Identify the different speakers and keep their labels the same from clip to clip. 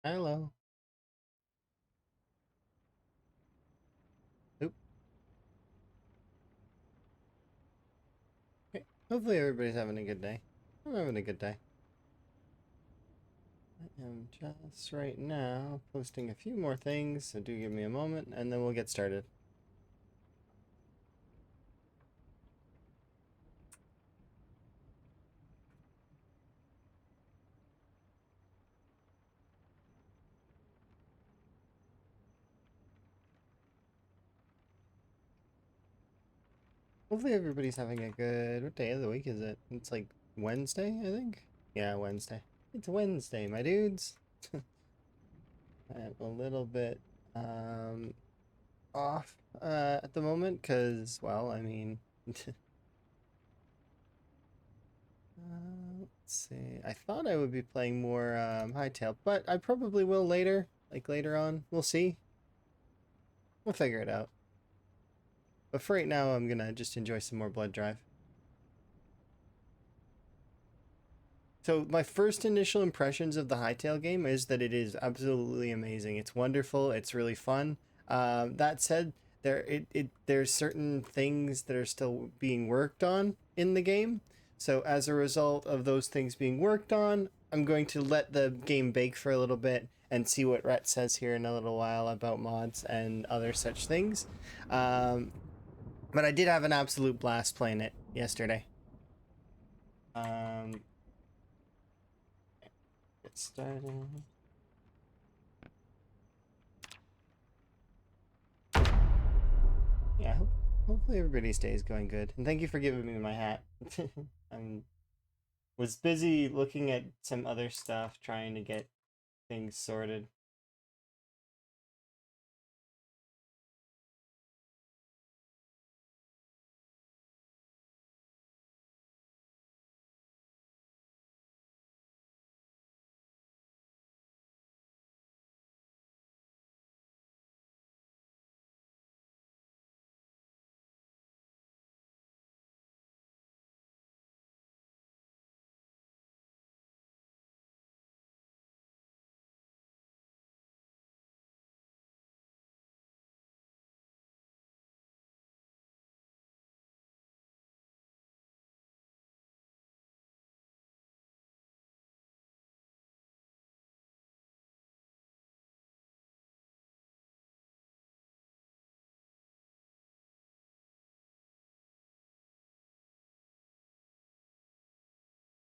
Speaker 1: Hello. Oop. Okay. Hopefully everybody's having a good day. I'm having a good day. I am just right now posting a few more things, so do give me a moment and then we'll get started. Hopefully everybody's having a good... What day of the week is it? It's like Wednesday, I think? Yeah, Wednesday. It's Wednesday, my dudes. I'm a little bit off at the moment because, well, I mean... let's see. I thought I would be playing more Hightail, but I probably will later. Like later on. We'll see. We'll figure it out. But for right now, I'm gonna just enjoy some more Blood Drive. So my first initial impressions of the Hightail game is that it is absolutely amazing. It's wonderful. It's really fun. That said, there's certain things that are still being worked on in the game. So as a result of those things being worked on, I'm going to let the game bake for a little bit and see what Rhett says here in a little while about mods and other such things. But I did have an absolute blast playing it yesterday. Um, get started. Yeah, hopefully everybody's day is going good. And thank you for giving me my hat. I was busy looking at some other stuff, trying to get things sorted.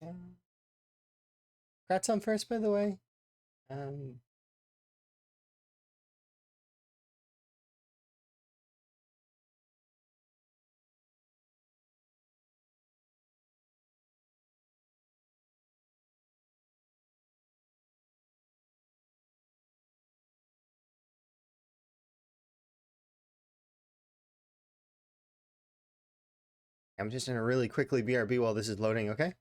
Speaker 1: Yeah. Congrats on first, by the way. Um, I'm just gonna really quickly BRB while this is loading, okay?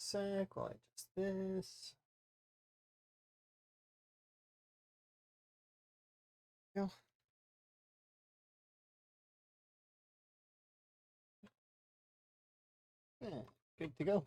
Speaker 1: Sec while I adjust this. Go. Yeah, good to go.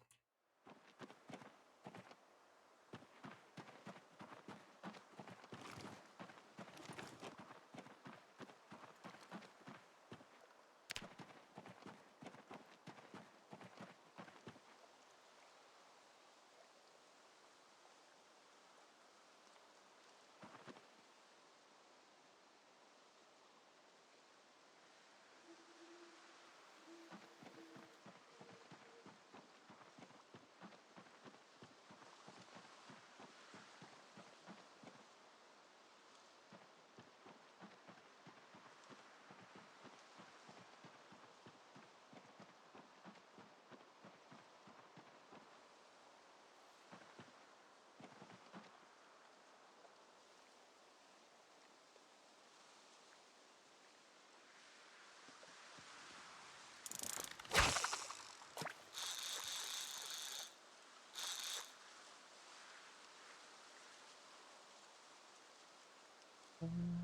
Speaker 1: Hello.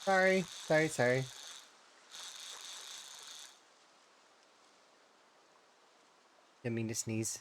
Speaker 1: Sorry. Didn't mean to sneeze.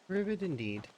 Speaker 1: Rivet indeed.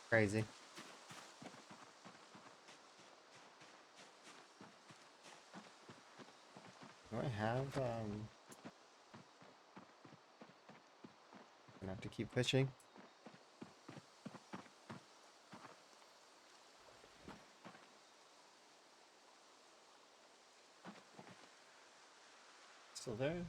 Speaker 1: Crazy. Do I have gonna have to keep pushing. Still there?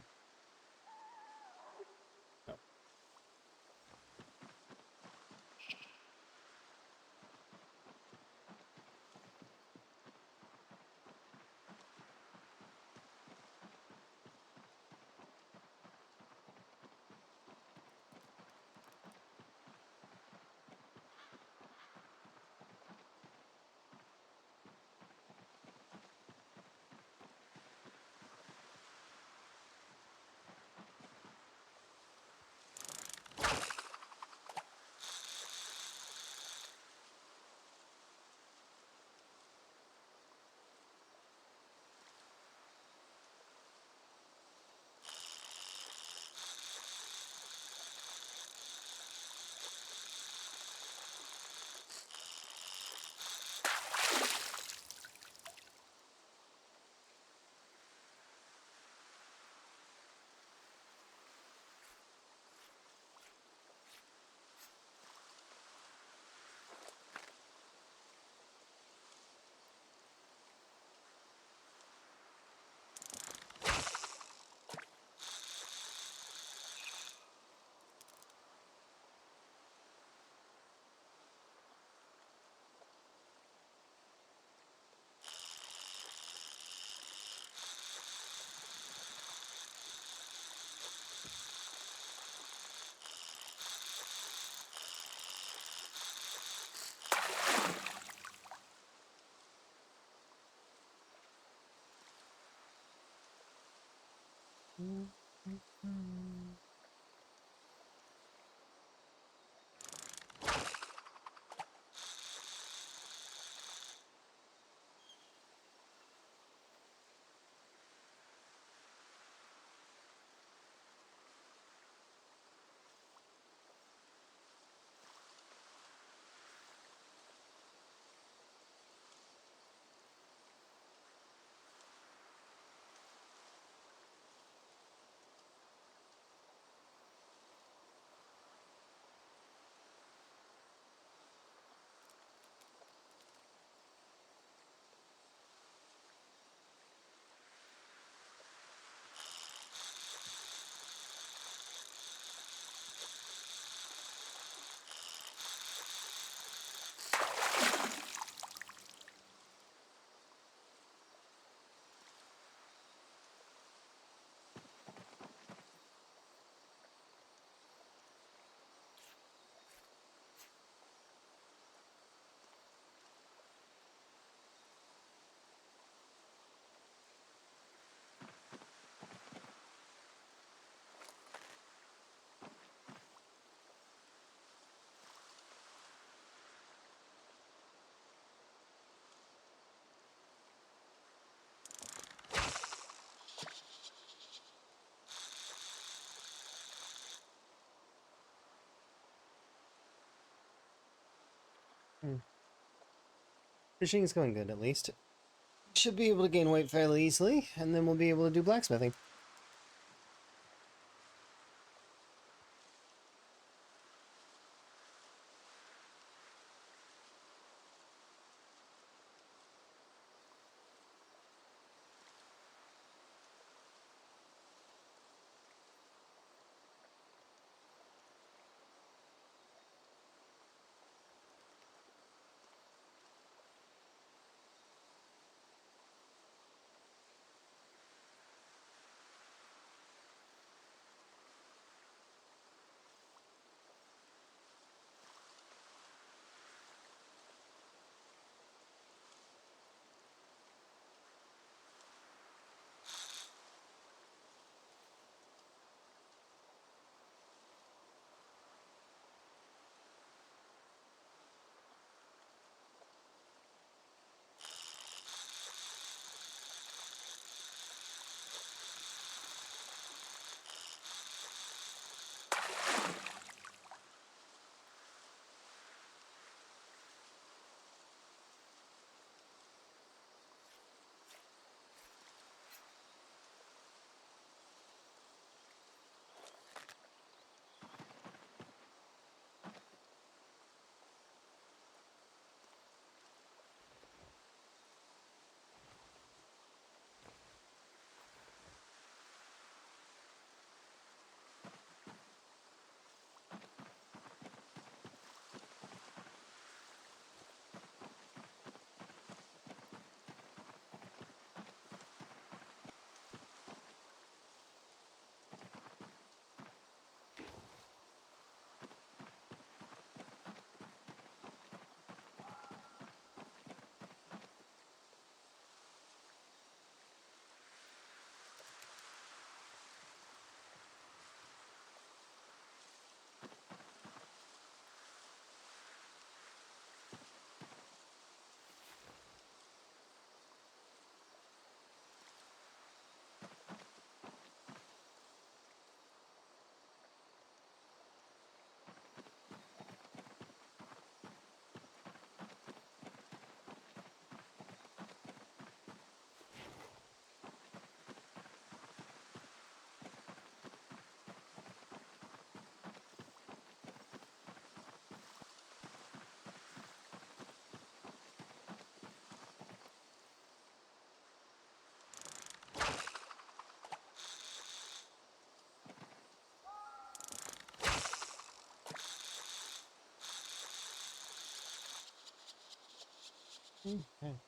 Speaker 1: No. Hmm. Fishing is going good, at least. Should be able to gain weight fairly easily, and then we'll be able to do blacksmithing. Okay.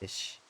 Speaker 1: Ish.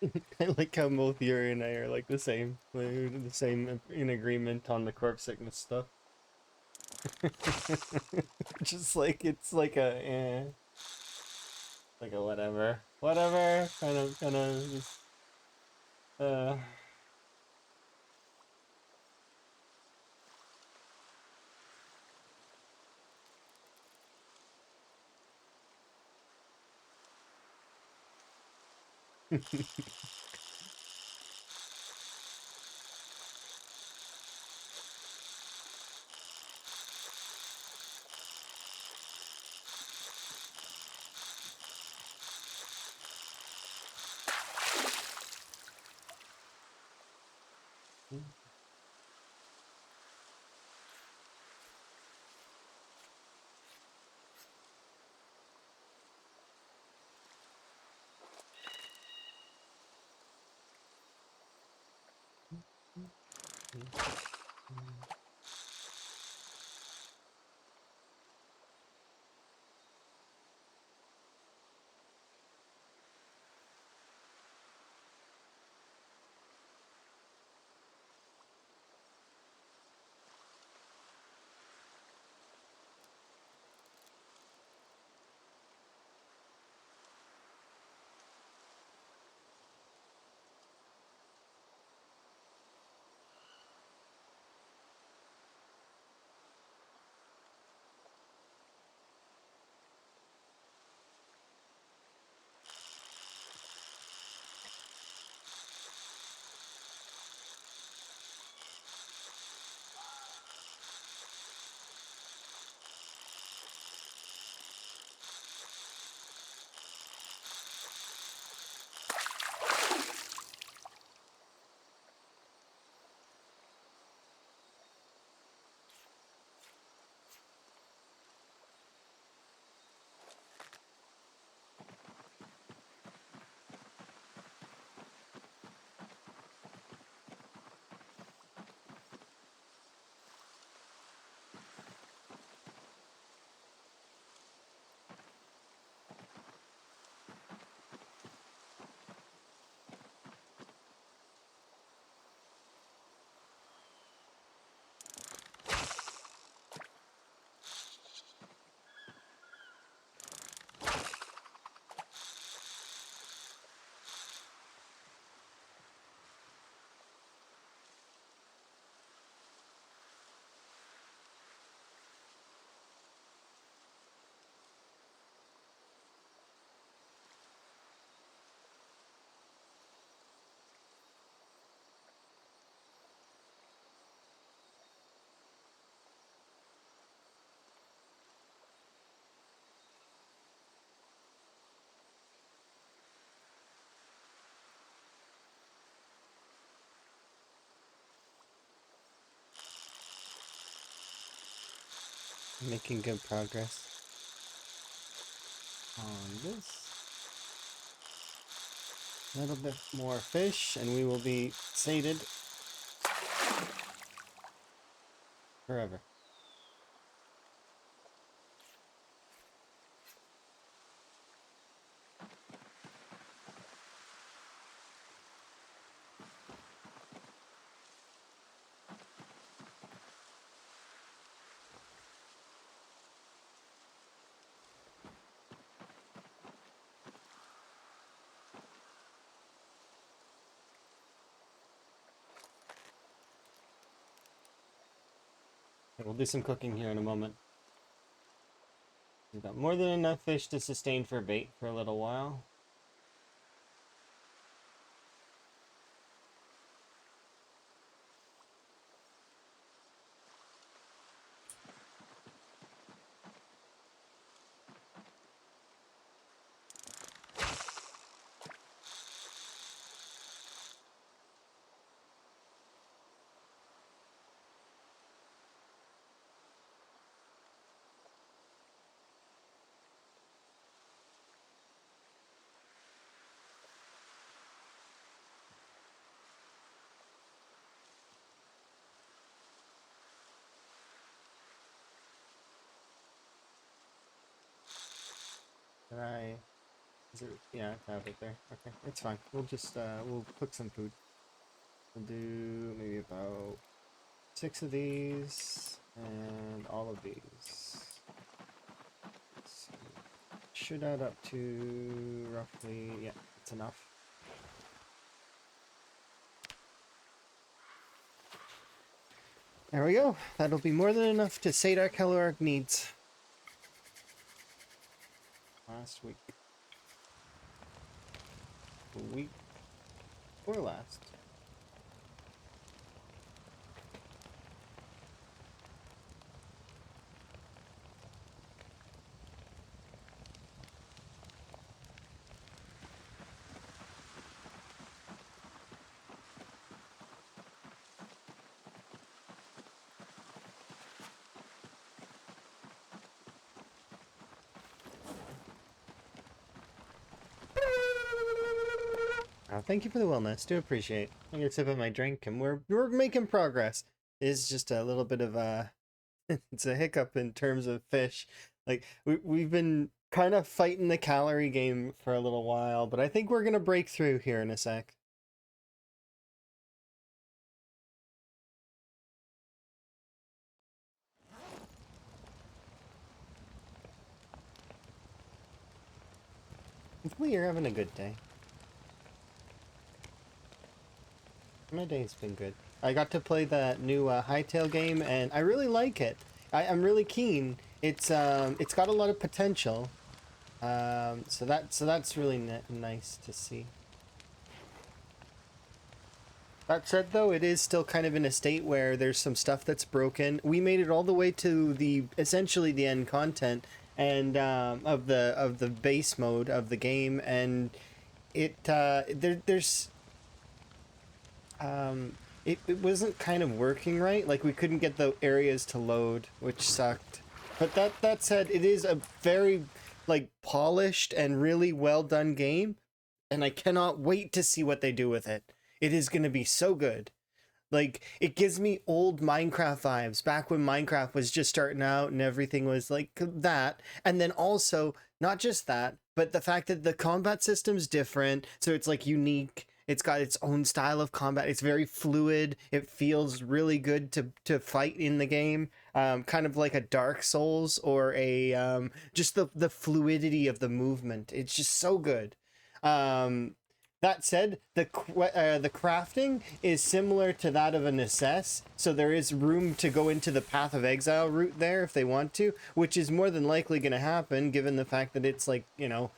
Speaker 1: I like how both Yuri and I are like the same. We're the same in agreement on the corpse sickness stuff. Just like it's like a whatever, whatever kind of just uh. Making good progress on this. A little bit more fish, and we will be sated forever. We'll do some cooking here in a moment. We've got more than enough fish to sustain for bait for a little while. Try Is it? Yeah, it's out right there. Okay, it's fine. We'll just we'll cook some food. We'll do maybe about 6 of these and all of these. So should add up to roughly, yeah, it's enough. There we go. That'll be more than enough to sate our caloric needs. Last week. A week or last. Thank you for the wellness. Do appreciate. I'm gonna sip of my drink, and we're making progress. It's just a little bit of a it's a hiccup in terms of fish. Like we've been kind of fighting the calorie game for a little while, but I think we're gonna break through here in a sec. Hopefully you're having a good day. My day's been good. I got to play that new Hightail game, and I really like it. I'm really keen. It's got a lot of potential. So that's really nice to see. That said, though, it is still kind of in a state where there's some stuff that's broken. We made it all the way to the essentially the end content and of the base mode of the game, and there's it wasn't kind of working right. Like we couldn't get the areas to load, which sucked. But that said, it is a very like polished and really well done game, and I cannot wait to see what they do with it. It is going to be so good. Like it gives me old Minecraft vibes, back when Minecraft was just starting out and everything was like that. And then also not just that, but the fact that the combat system's different, so it's like unique. It's got its own style of combat. It's very fluid. It feels really good to fight in the game. Kind of like a Dark Souls or a just the fluidity of the movement. It's just so good. That said, the crafting is similar to that of a necess, so there is room to go into the Path of Exile route there if they want to, which is more than likely going to happen given the fact that it's like, you know,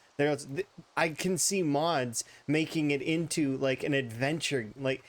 Speaker 1: I can see mods making it into like an adventure. Like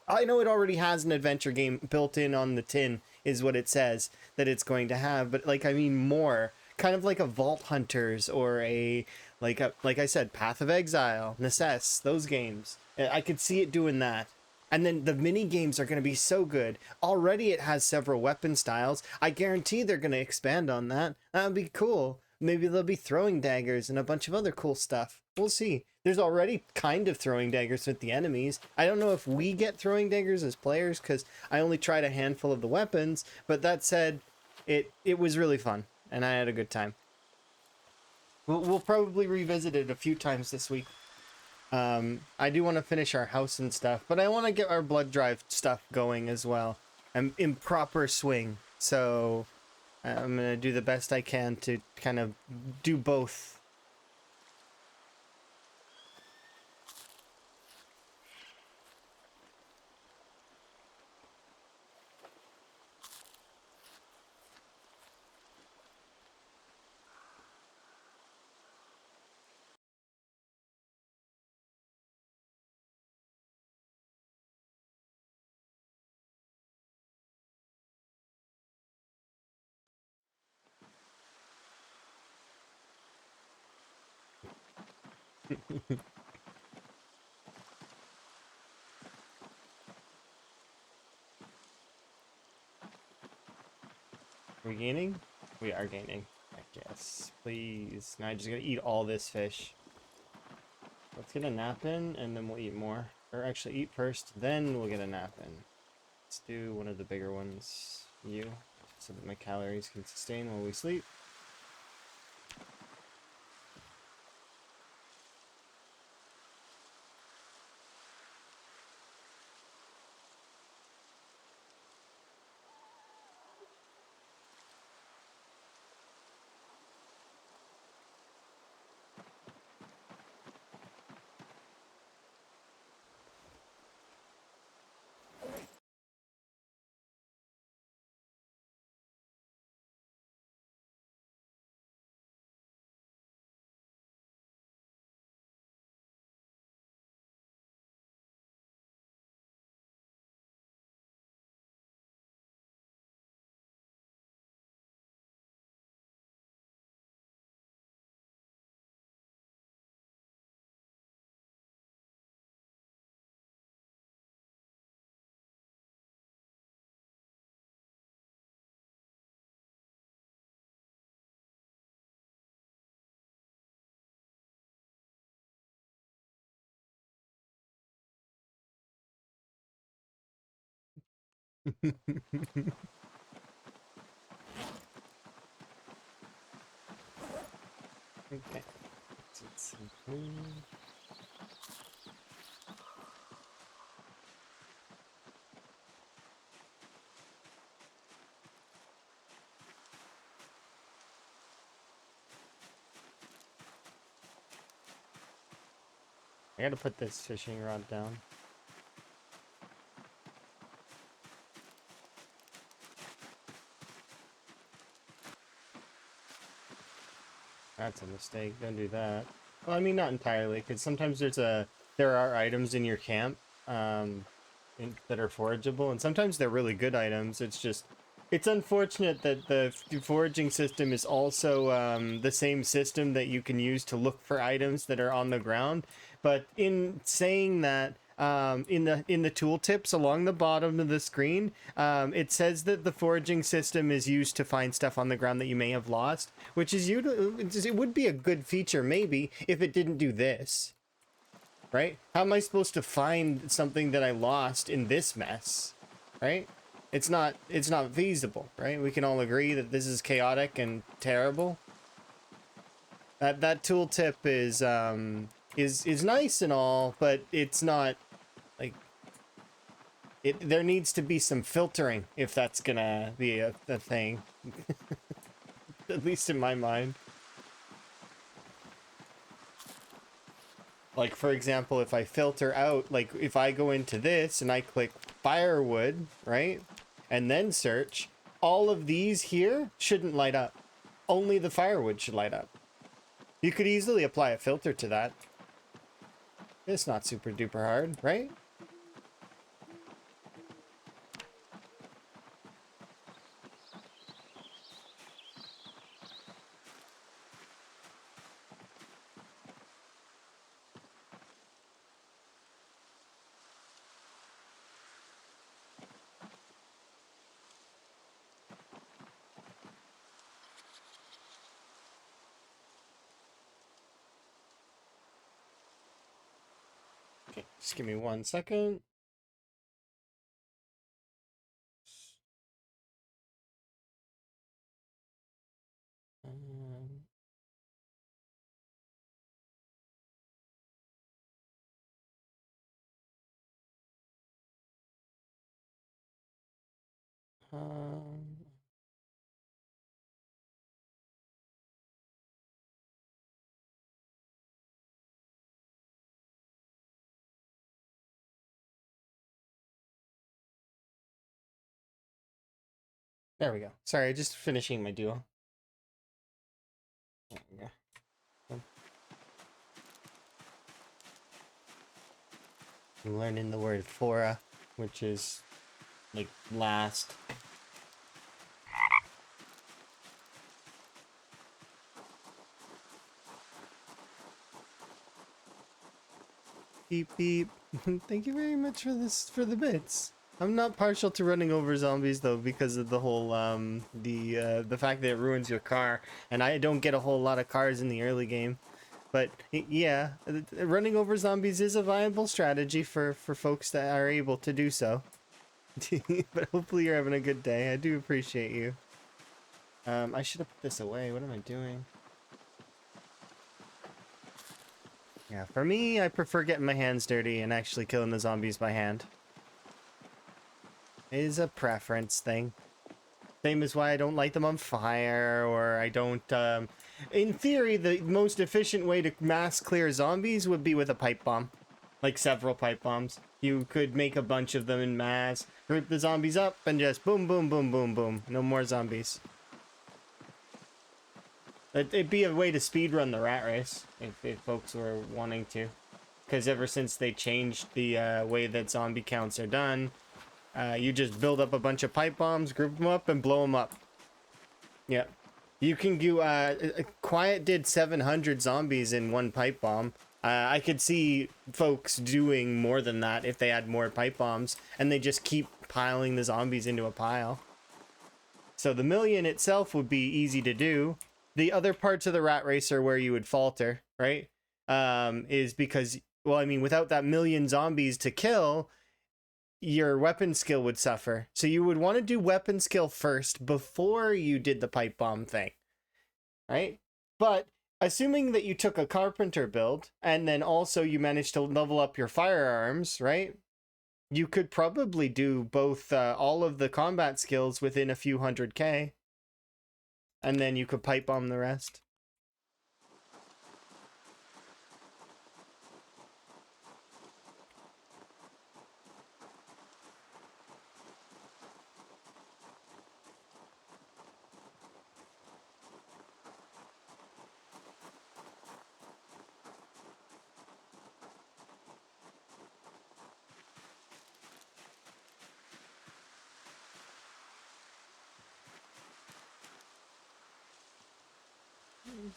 Speaker 1: I know it already has an adventure game built in on the tin, is what it says that it's going to have, but like I mean more kind of like a Vault Hunters or a like I said, Path of Exile, Necess, those games. I could see it doing that. And then the mini games are going to be so good. Already it has several weapon styles. I guarantee they're going to expand on that. That would be cool. Maybe there'll be throwing daggers and a bunch of other cool stuff. We'll see. There's already kind of throwing daggers with the enemies. I don't know if we get throwing daggers as players because I only tried a handful of the weapons. But that said, it was really fun and I had a good time. We'll probably revisit it a few times this week. I do want to finish our house and stuff, but I want to get our blood drive stuff going as well. I'm in proper swing, so I'm gonna do the best I can to kind of do both. We gaining? We are gaining. I guess. Please. Now I just gotta eat all this fish. Let's get a nap in, and then we'll eat more. Or actually, eat first, then we'll get a nap in. Let's do one of the bigger ones. You. So that my calories can sustain while we sleep. Okay. Let's see. I gotta put this fishing rod down. That's a mistake. Don't do that. Well, I mean, not entirely, because sometimes there are items in your camp that are forageable, and sometimes they're really good items. It's unfortunate that the foraging system is also the same system that you can use to look for items that are on the ground. But in saying that, in the tooltips along the bottom of the screen, it says that the foraging system is used to find stuff on the ground that you may have lost, which is it would be a good feature maybe if it didn't do this. Right? How am I supposed to find something that I lost in this mess? Right? It's not feasible, right? We can all agree that this is chaotic and terrible. That tooltip is nice and all, but it's not like there needs to be some filtering if that's gonna be a thing. At least in my mind. Like, for example, if I filter out, like, if I go into this and I click firewood, right? And then search, all of these here shouldn't light up. Only the firewood should light up. You could easily apply a filter to that. It's not super duper hard, right? Okay, just give me 1 second. Um, um, there we go. Sorry, just finishing my duo. There we go. I'm learning the word fora, which is like last. Beep beep. Thank you very much for the bits. I'm not partial to running over zombies though because of the whole the fact that it ruins your car, and I don't get a whole lot of cars in the early game. But yeah, running over zombies is a viable strategy for folks that are able to do so. But hopefully you're having a good day. I do appreciate you. I should have put this away. What am I doing? Yeah, for me, I prefer getting my hands dirty and actually killing the zombies by hand. It is a preference thing. Same as why I don't light them on fire, or I don't, in theory, the most efficient way to mass clear zombies would be with a pipe bomb. Like several pipe bombs. You could make a bunch of them in mass, group the zombies up, and just boom, boom, boom, boom, boom. No more zombies. It'd be a way to speedrun the rat race, if folks were wanting to. Because ever since they changed the way that zombie counts are done, you just build up a bunch of pipe bombs, group them up, and blow them up. Yep. You can do, Quiet did 700 zombies in one pipe bomb. I could see folks doing more than that if they had more pipe bombs, and they just keep piling the zombies into a pile. So the million itself would be easy to do. The other parts of the rat race are where you would falter, right? Is because, well, I mean, without that million zombies to kill, your weapon skill would suffer. So you would want to do weapon skill first before you did the pipe bomb thing, right? But assuming that you took a carpenter build and then also you managed to level up your firearms, right? You could probably do both all of the combat skills within a few 100K, and then you could pipe bomb the rest.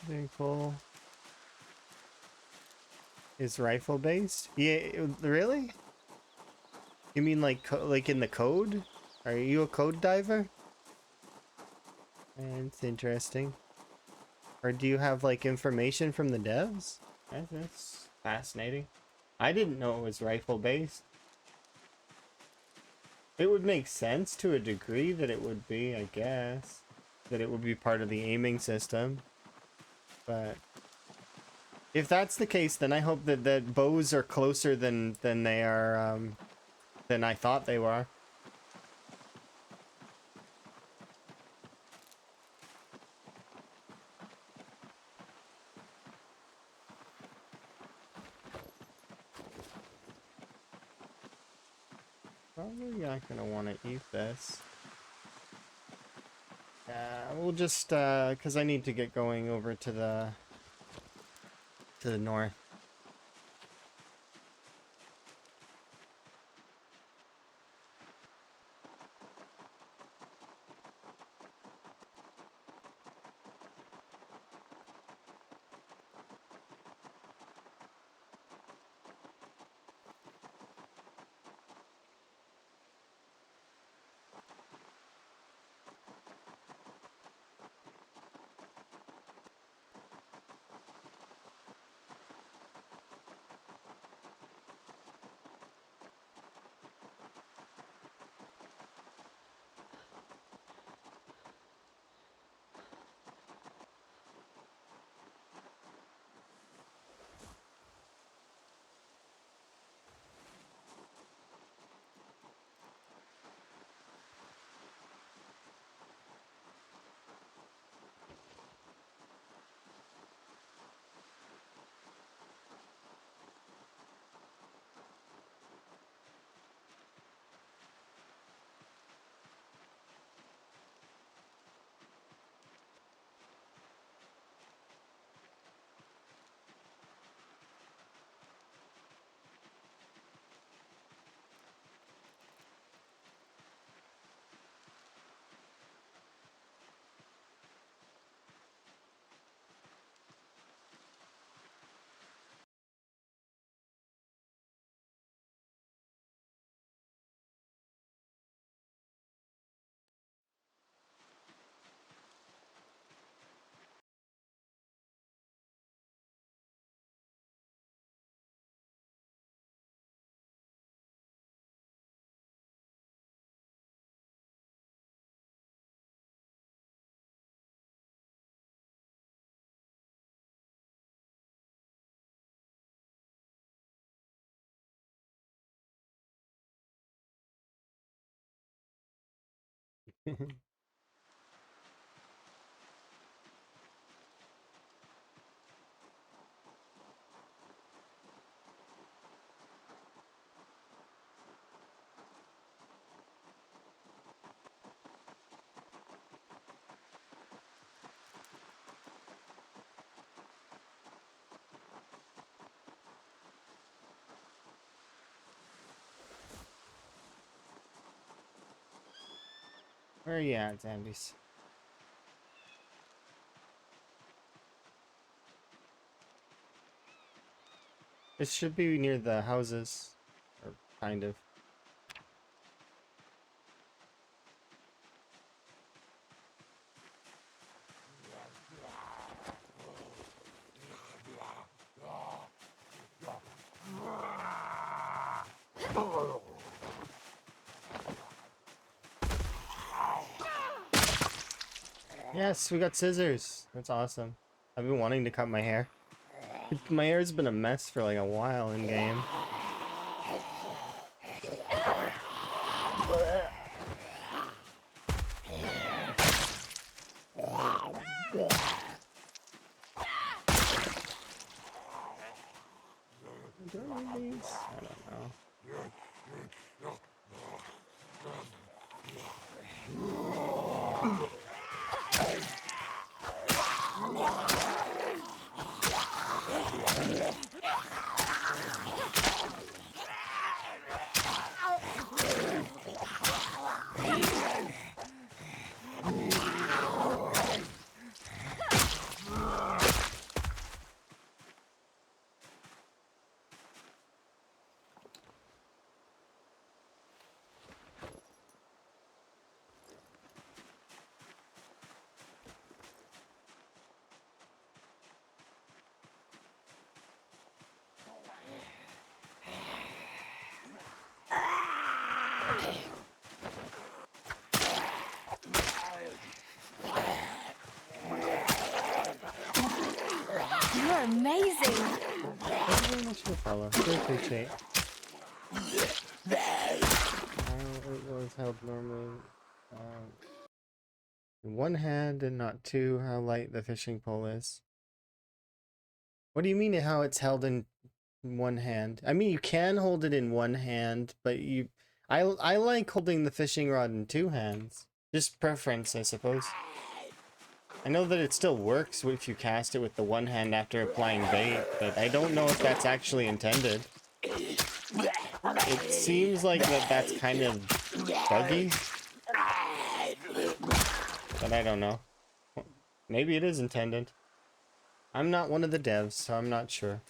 Speaker 1: Very cool. Is rifle based? Yeah, really? You mean like in the code? Are you a code diver? It's interesting. Or do you have like information from the devs? That's fascinating. I didn't know it was rifle based. It would make sense to a degree that it would be, I guess. That it would be part of the aiming system. But if that's the case, then I hope that bows are closer than they are than I thought they were. Probably not gonna want to eat this. We'll just because I need to get going over to the north. Where are you at, Zambies? It should be near the houses, or kind of. Yes, we got scissors. That's awesome. I've been wanting to cut my hair. My hair's been a mess for like a while in game. Do I need these? I don't know.
Speaker 2: You're amazing.
Speaker 1: Thank you very much for the follow. I appreciate. It was held normally in one hand and not two. How light the fishing pole is. What do you mean how it's held in one hand? I mean you can hold it in one hand, but I like holding the fishing rod in two hands. Just preference, I suppose. I know that it still works if you cast it with the one hand after applying bait, but I don't know if that's actually intended. It seems like that's kind of buggy, but I don't know. Maybe it is intended. I'm not one of the devs, so I'm not sure.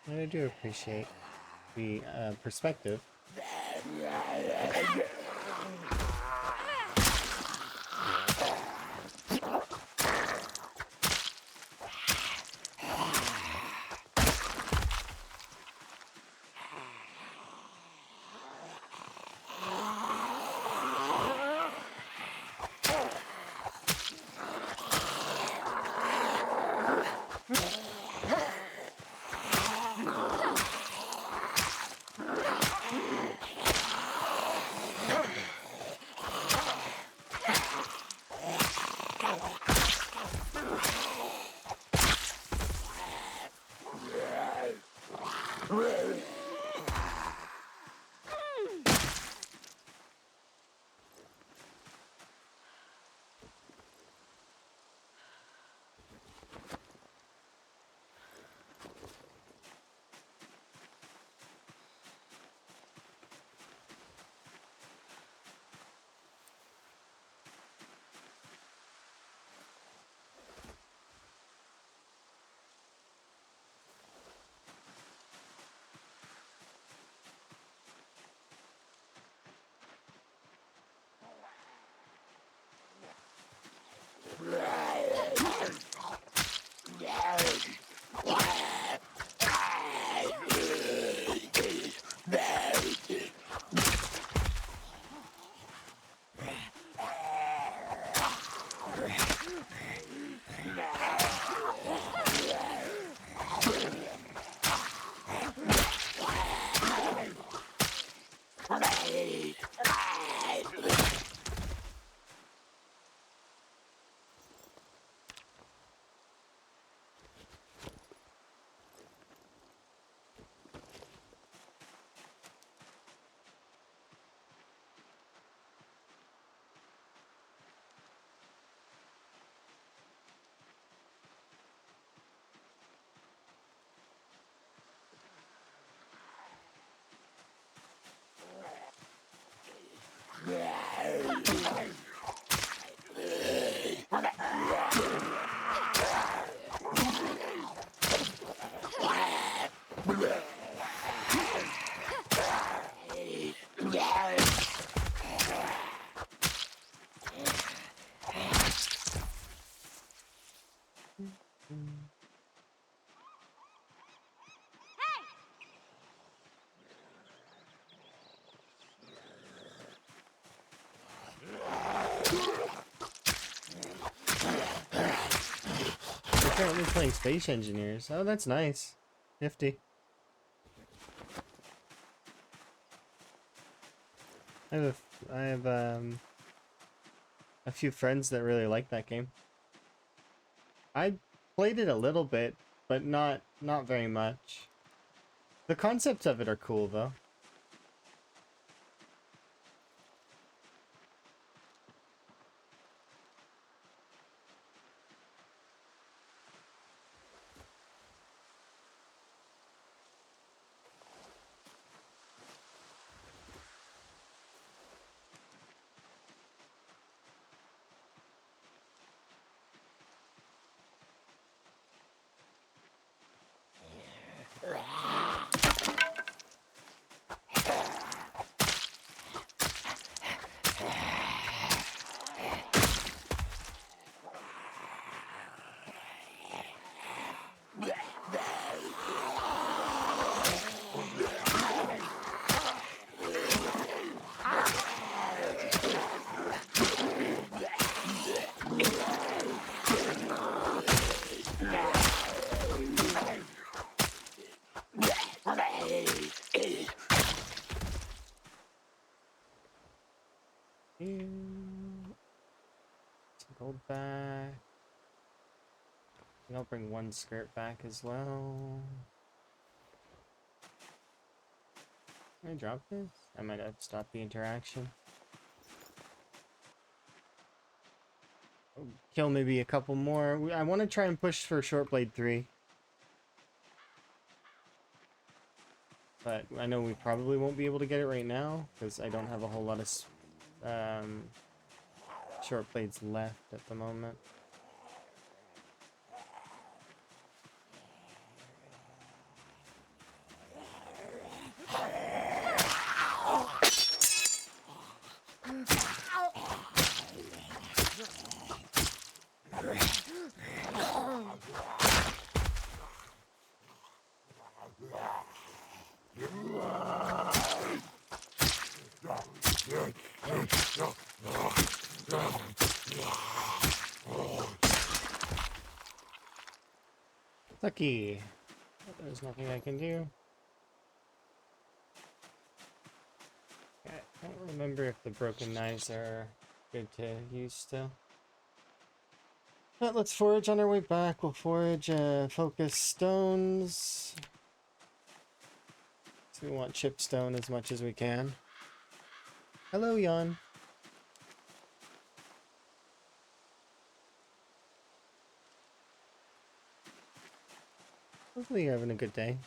Speaker 1: And I do appreciate the perspective. currently playing Space Engineers. Oh, that's nice. Nifty. I have a few friends that really like that game. I played it a little bit, but not very much. The concepts of it are cool though. Gold back. I'll bring one skirt back as well. Can I drop this? I might have stopped the interaction. Kill maybe a couple more. I want to try and push for Short Blade 3. But I know we probably won't be able to get it right now, because I don't have a whole lot of Short Blades left at the moment. Lucky. There's nothing I can do. I don't remember if the broken knives are good to use still. But let's forage on our way back. We'll forage focus stones. So we want chipstone as much as we can. Hello, Jan. Hopefully you're having a good day.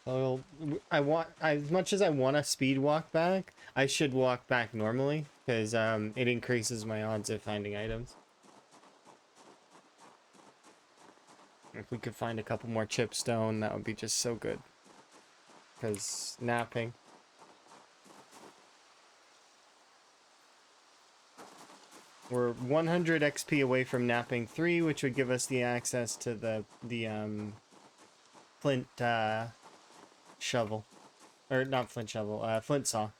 Speaker 1: So as much as I want to speed walk back, I should walk back normally because it increases my odds of finding items. If we could find a couple more chipstone, that would be just so good. Because napping. We're 100 XP away from napping 3, which would give us the access to the flint shovel. Or not flint shovel, flint saw.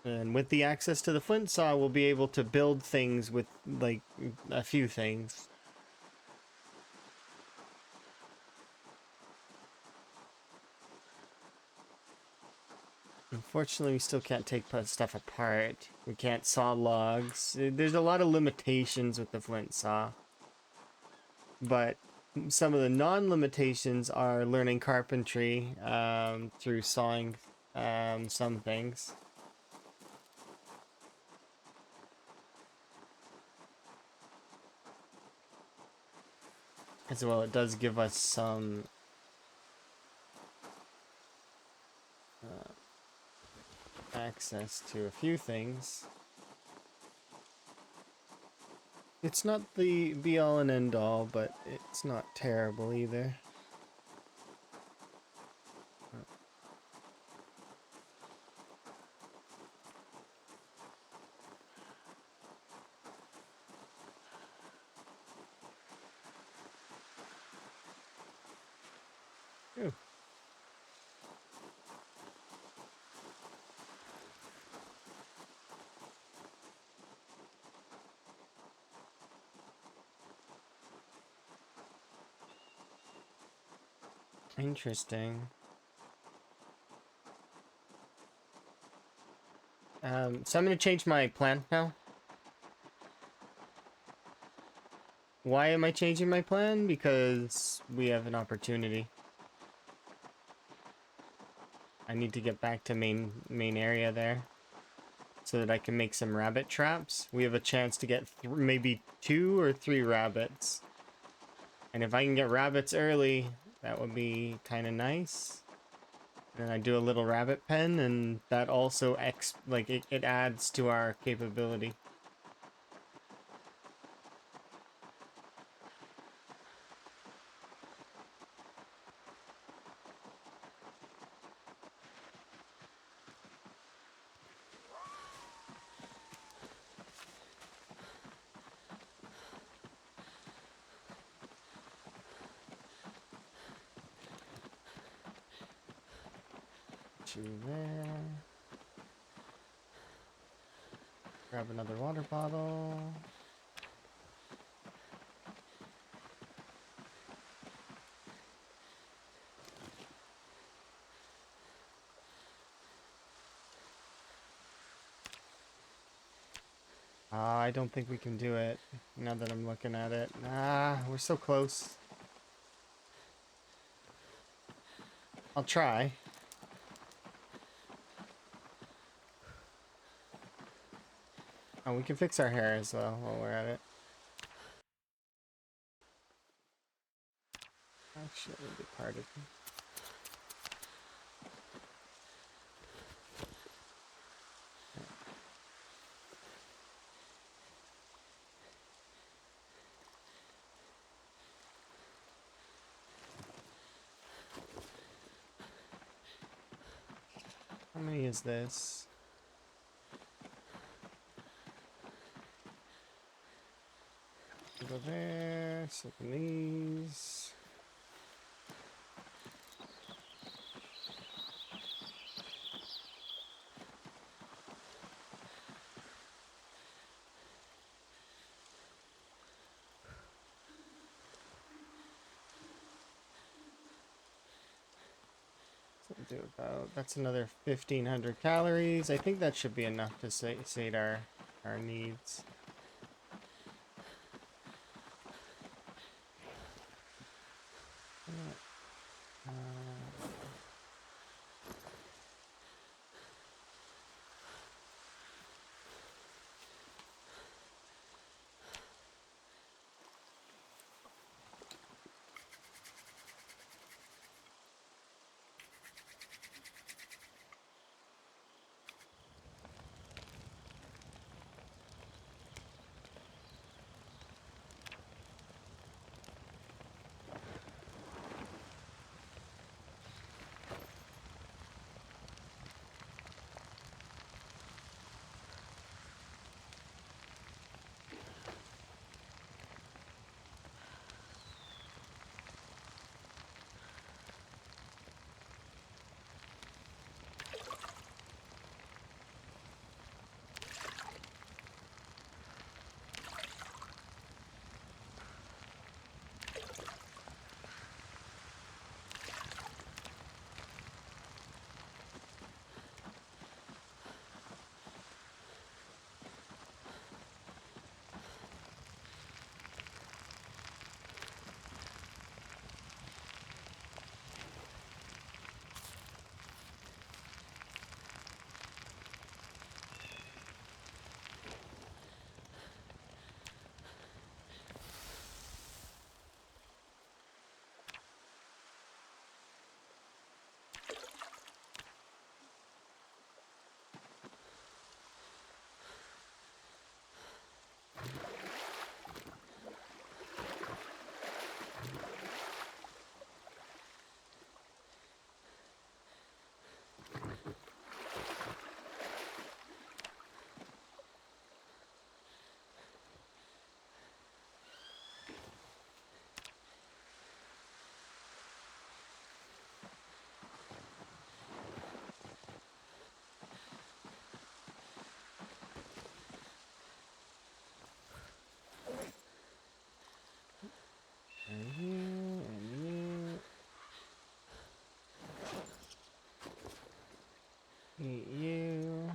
Speaker 1: And with the access to the flint saw, we'll be able to build things with, like, a few things. Unfortunately, we still can't take stuff apart. We can't saw logs. There's a lot of limitations with the flint saw. But some of the non-limitations are learning carpentry through sawing some things. as well. It does give us some access to a few things. It's not the be all and end all, but it's not terrible either. Ooh. Interesting. So I'm gonna change my plan now. Why am I changing my plan? Because we have an opportunity. I need to get back to main area there, so that I can make some rabbit traps. We have a chance to get maybe 2 or 3 rabbits. And if I can get rabbits early, that would be kind of nice. And I do a little rabbit pen, and that also it adds to our capability. You there. Grab another water bottle. I don't think we can do it, now that I'm looking at it. We're so close. I'll try. Oh, we can fix our hair as well while we're at it. Actually, it'll be part of it. How many is this? Go there, set these. Do about, that's another 1,500 calories. I think that should be enough to sate our needs. Eat you.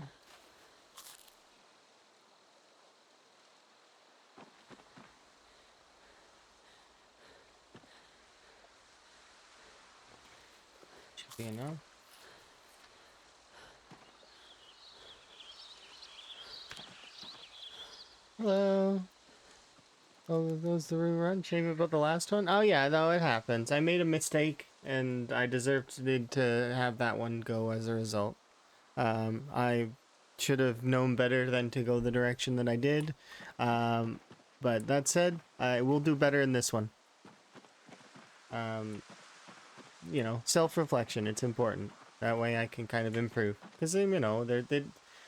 Speaker 1: Should be enough. Hello. Oh, that was the rerun? Shame about the last one? Oh yeah, no, it happens. I made a mistake, and I deserved to have that one go as a result. I should have known better than to go the direction that I did. But that said, I will do better in this one. You know, self-reflection, it's important. That way I can kind of improve. Because, you know,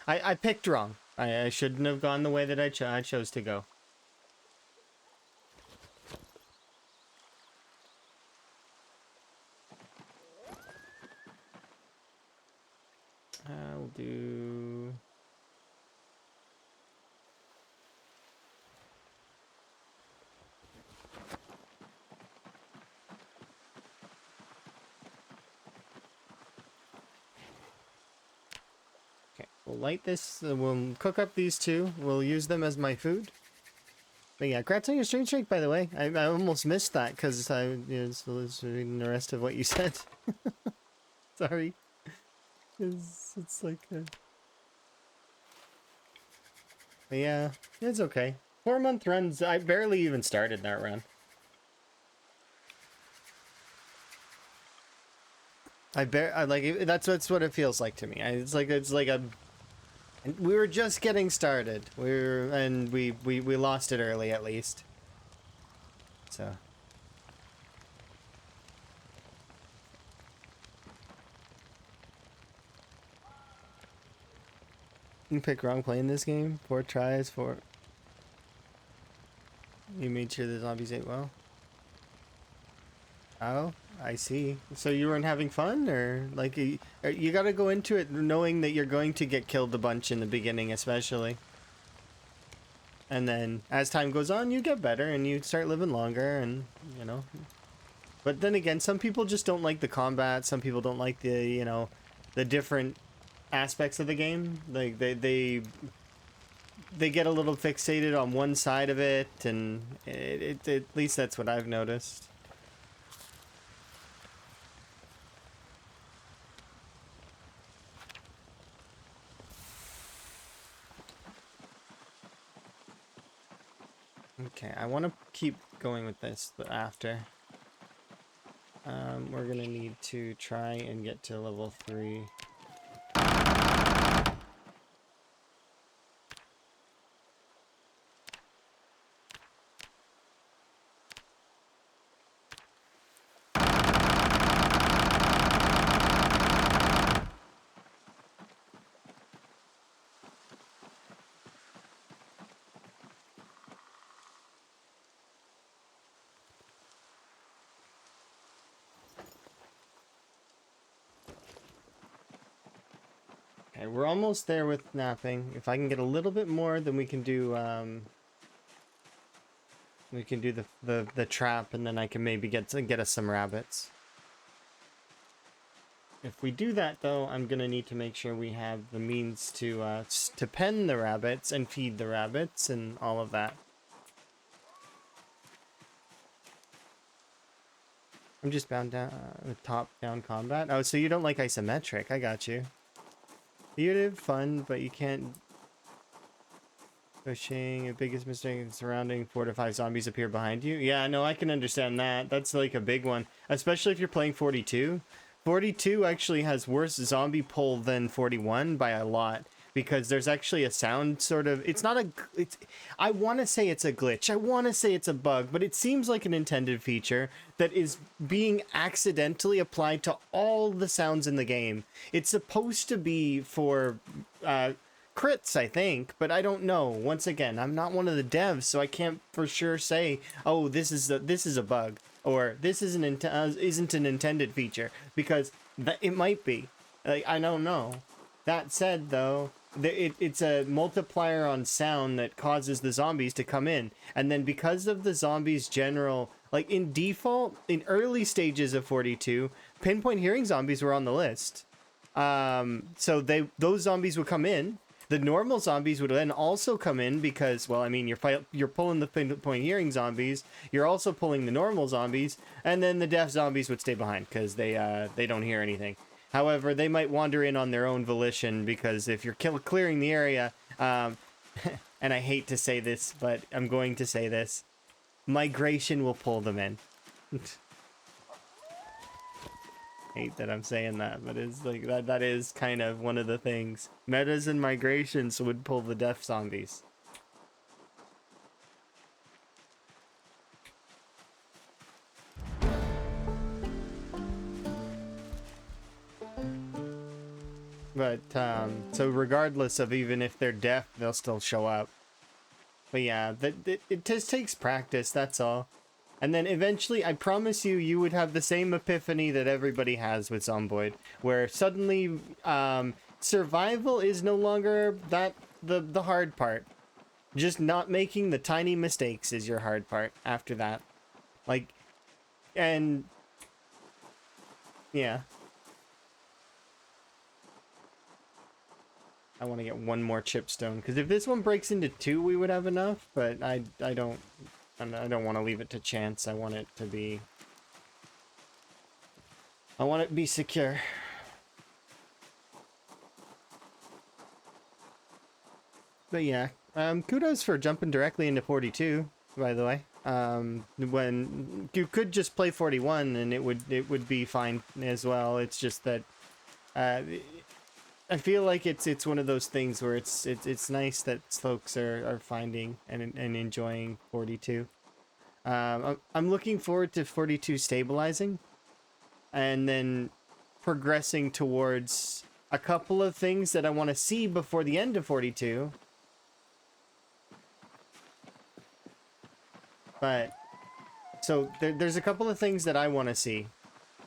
Speaker 1: I picked wrong. I shouldn't have gone the way that I chose to go. I'll do... Okay, we'll light this, we'll cook up these two, we'll use them as my food. But yeah, congrats on your stream streak, by the way. I almost missed that because I was reading the rest of what you said. Sorry. It's like a... But yeah, it's okay. 4-month runs, I barely even started that run. I like that's what it feels like to me. It's like a we were just getting started. We lost it early at least. So you picked wrong playing this game. 4 tries, 4. You made sure the zombies ate well. Oh, I see. So you weren't having fun, or like you gotta go into it knowing that you're going to get killed a bunch in the beginning, especially. And then as time goes on, you get better and you start living longer, and you know. But then again, some people just don't like the combat. Some people don't like the different aspects of the game. Like they get a little fixated on one side of it, and at least that's what I've noticed. Okay, I want to keep going with this after. We're gonna need to try and get to level 3. Okay, we're almost there with napping. If I can get a little bit more, then we can do the trap, and then I can maybe get us some rabbits. If we do that, though, I'm gonna need to make sure we have the means to pen the rabbits and feed the rabbits and all of that. I'm just bound down top-down combat. Oh, so you don't like isometric? I got you. You'd fun, but you can't. Pushing a biggest mistake in surrounding 4 to 5 zombies appear behind you. Yeah, no, I can understand that. That's like a big one, especially if you're playing 42. 42 actually has worse zombie pull than 41 by a lot, because there's actually a sound sort of, it's not a, it's, I want to say it's a glitch, I want to say it's a bug, but it seems like an intended feature that is being accidentally applied to all the sounds in the game. It's supposed to be for crits, I think, but I don't know. Once again, I'm not one of the devs, so I can't for sure say, oh, this is a bug, or this isn't an intended feature, because it might be. Like, I don't know. That said, though, it's a multiplier on sound that causes the zombies to come in, and then because of the zombies' general, like in default, in early stages of 42, pinpoint hearing zombies were on the list. So those zombies would come in. The normal zombies would then also come in because, well, I mean, you're pulling the pinpoint hearing zombies. You're also pulling the normal zombies, and then the deaf zombies would stay behind because they don't hear anything. However, they might wander in on their own volition because if you're clearing the area, and I hate to say this, but I'm going to say this, migration will pull them in. Hate that I'm saying that, but it's like that is kind of one of the things. Metas and migrations would pull the deaf zombies. But so regardless of even if they're deaf, they'll still show up. But yeah, it just takes practice, that's all. And then eventually, I promise you, you would have the same epiphany that everybody has with Zomboid, where suddenly survival is no longer the hard part. Just not making the tiny mistakes is your hard part after that. Like, and yeah. I want to get one more chipstone, because if this one breaks into 2, we would have enough, but I don't want to leave it to chance. I want it to be secure. But yeah, kudos for jumping directly into 42, by the way. When you could just play 41 and it would be fine as well. It's just that I feel like it's one of those things where it's nice that folks are finding and enjoying 42. I'm looking forward to 42 stabilizing and then progressing towards a couple of things that I want to see before the end of 42. But so there's a couple of things that I want to see.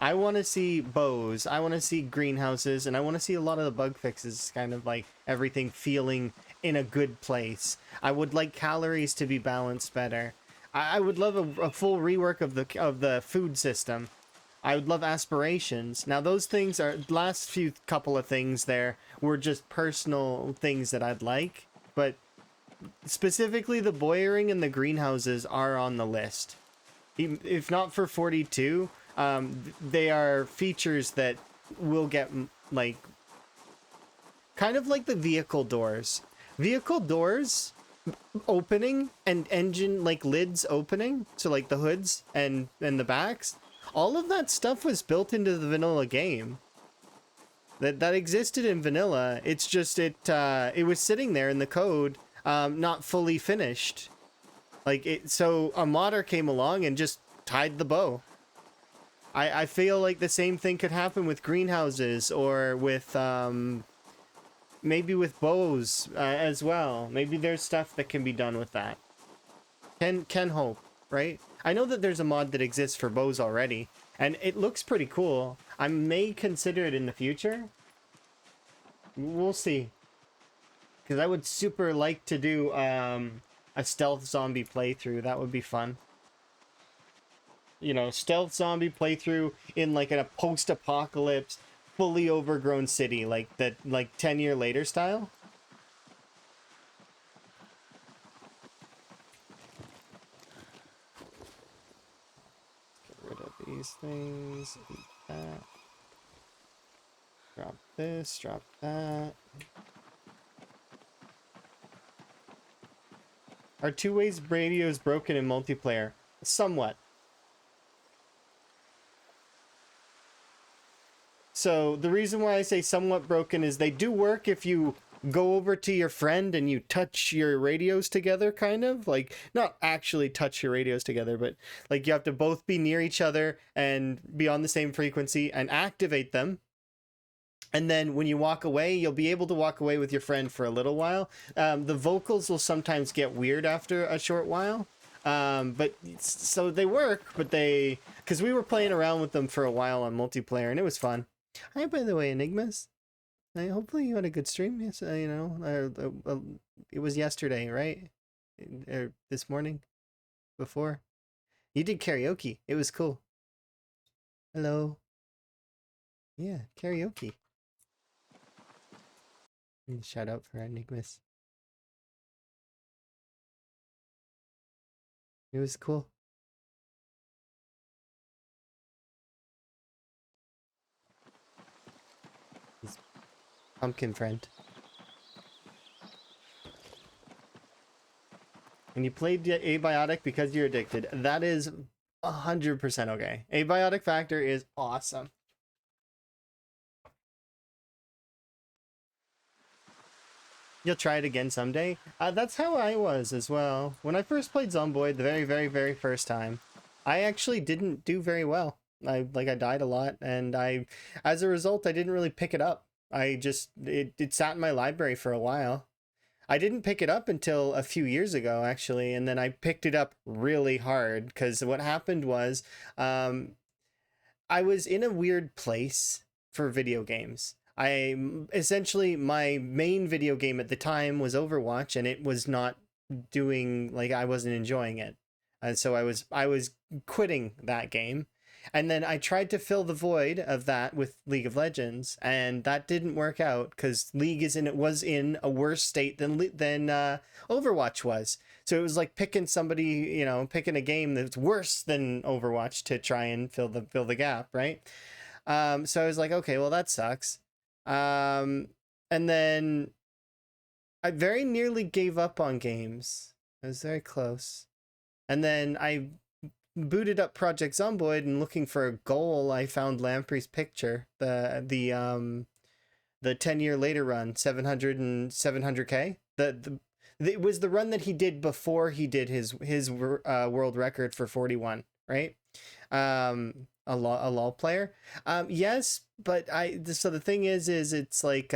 Speaker 1: I want to see bows, I want to see greenhouses, and I want to see a lot of the bug fixes, kind of like everything feeling in a good place. I would like calories to be balanced better. I would love a full rework of the food system. I would love aspirations. Now those things are, last few couple of things there were just personal things that I'd like, but specifically the boyering and the greenhouses are on the list. If not for 42, they are features that will get, like, kind of like the vehicle doors. Vehicle doors opening and engine, like, lids opening, so like the hoods and the backs, all of that stuff was built into the vanilla game. That existed in vanilla. It's just it was sitting there in the code, not fully finished. Like it, so a modder came along and just tied the bow. I feel like the same thing could happen with greenhouses or with maybe with bows as well. Maybe there's stuff that can be done with that. Can hope, right? I know that there's a mod that exists for bows already, and it looks pretty cool. I may consider it in the future. We'll see. Because I would super like to do a stealth zombie playthrough. That would be fun. You know, stealth zombie playthrough in like a post-apocalypse, fully overgrown city, like that, like 10-year later style. Get rid of these things. Eat that. Drop this. Drop that. Are two-ways radios broken in multiplayer? Somewhat. So the reason why I say somewhat broken is they do work if you go over to your friend and you touch your radios together, kind of. Like, not actually touch your radios together, but like you have to both be near each other and be on the same frequency and activate them. And then when you walk away, you'll be able to walk away with your friend for a little while. The vocals will sometimes get weird after a short while. But so they work, but because we were playing around with them for a while on multiplayer and it was fun. Hi, by the way, Enigmas. Hopefully you had a good stream. Yes, it was yesterday, right? Or this morning, before. You did karaoke. It was cool. Hello. Yeah, karaoke. Shout out for Enigmas. It was cool. His pumpkin friend. And you played Abiotic because you're addicted. That is 100% okay. Abiotic Factor is awesome. You'll try it again someday. That's how I was as well. When I first played Zomboid the very first time, I actually didn't do very well. I died a lot, and as a result, I didn't really pick it up. It sat in my library for a while. I didn't pick it up until a few years ago, actually, and then I picked it up really hard because what happened was, I was in a weird place for video games. I essentially my main video game at the time was Overwatch, and it was not doing I wasn't enjoying it, and so I was quitting that game, and then I tried to fill the void of that with League of Legends, and that didn't work out because League was in a worse state than Overwatch was. So it was like picking picking a game that's worse than Overwatch to try and fill the gap, right? So I was like, okay, well that sucks. And then I very nearly gave up on games. I was very close. And then I booted up Project Zomboid, and looking for a goal, I found Lamprey's picture. The 10-year later run, 700 and 700K. It was the run that he did before he did his world record for 41, right? A LoL player. Yes, but so the thing is it's like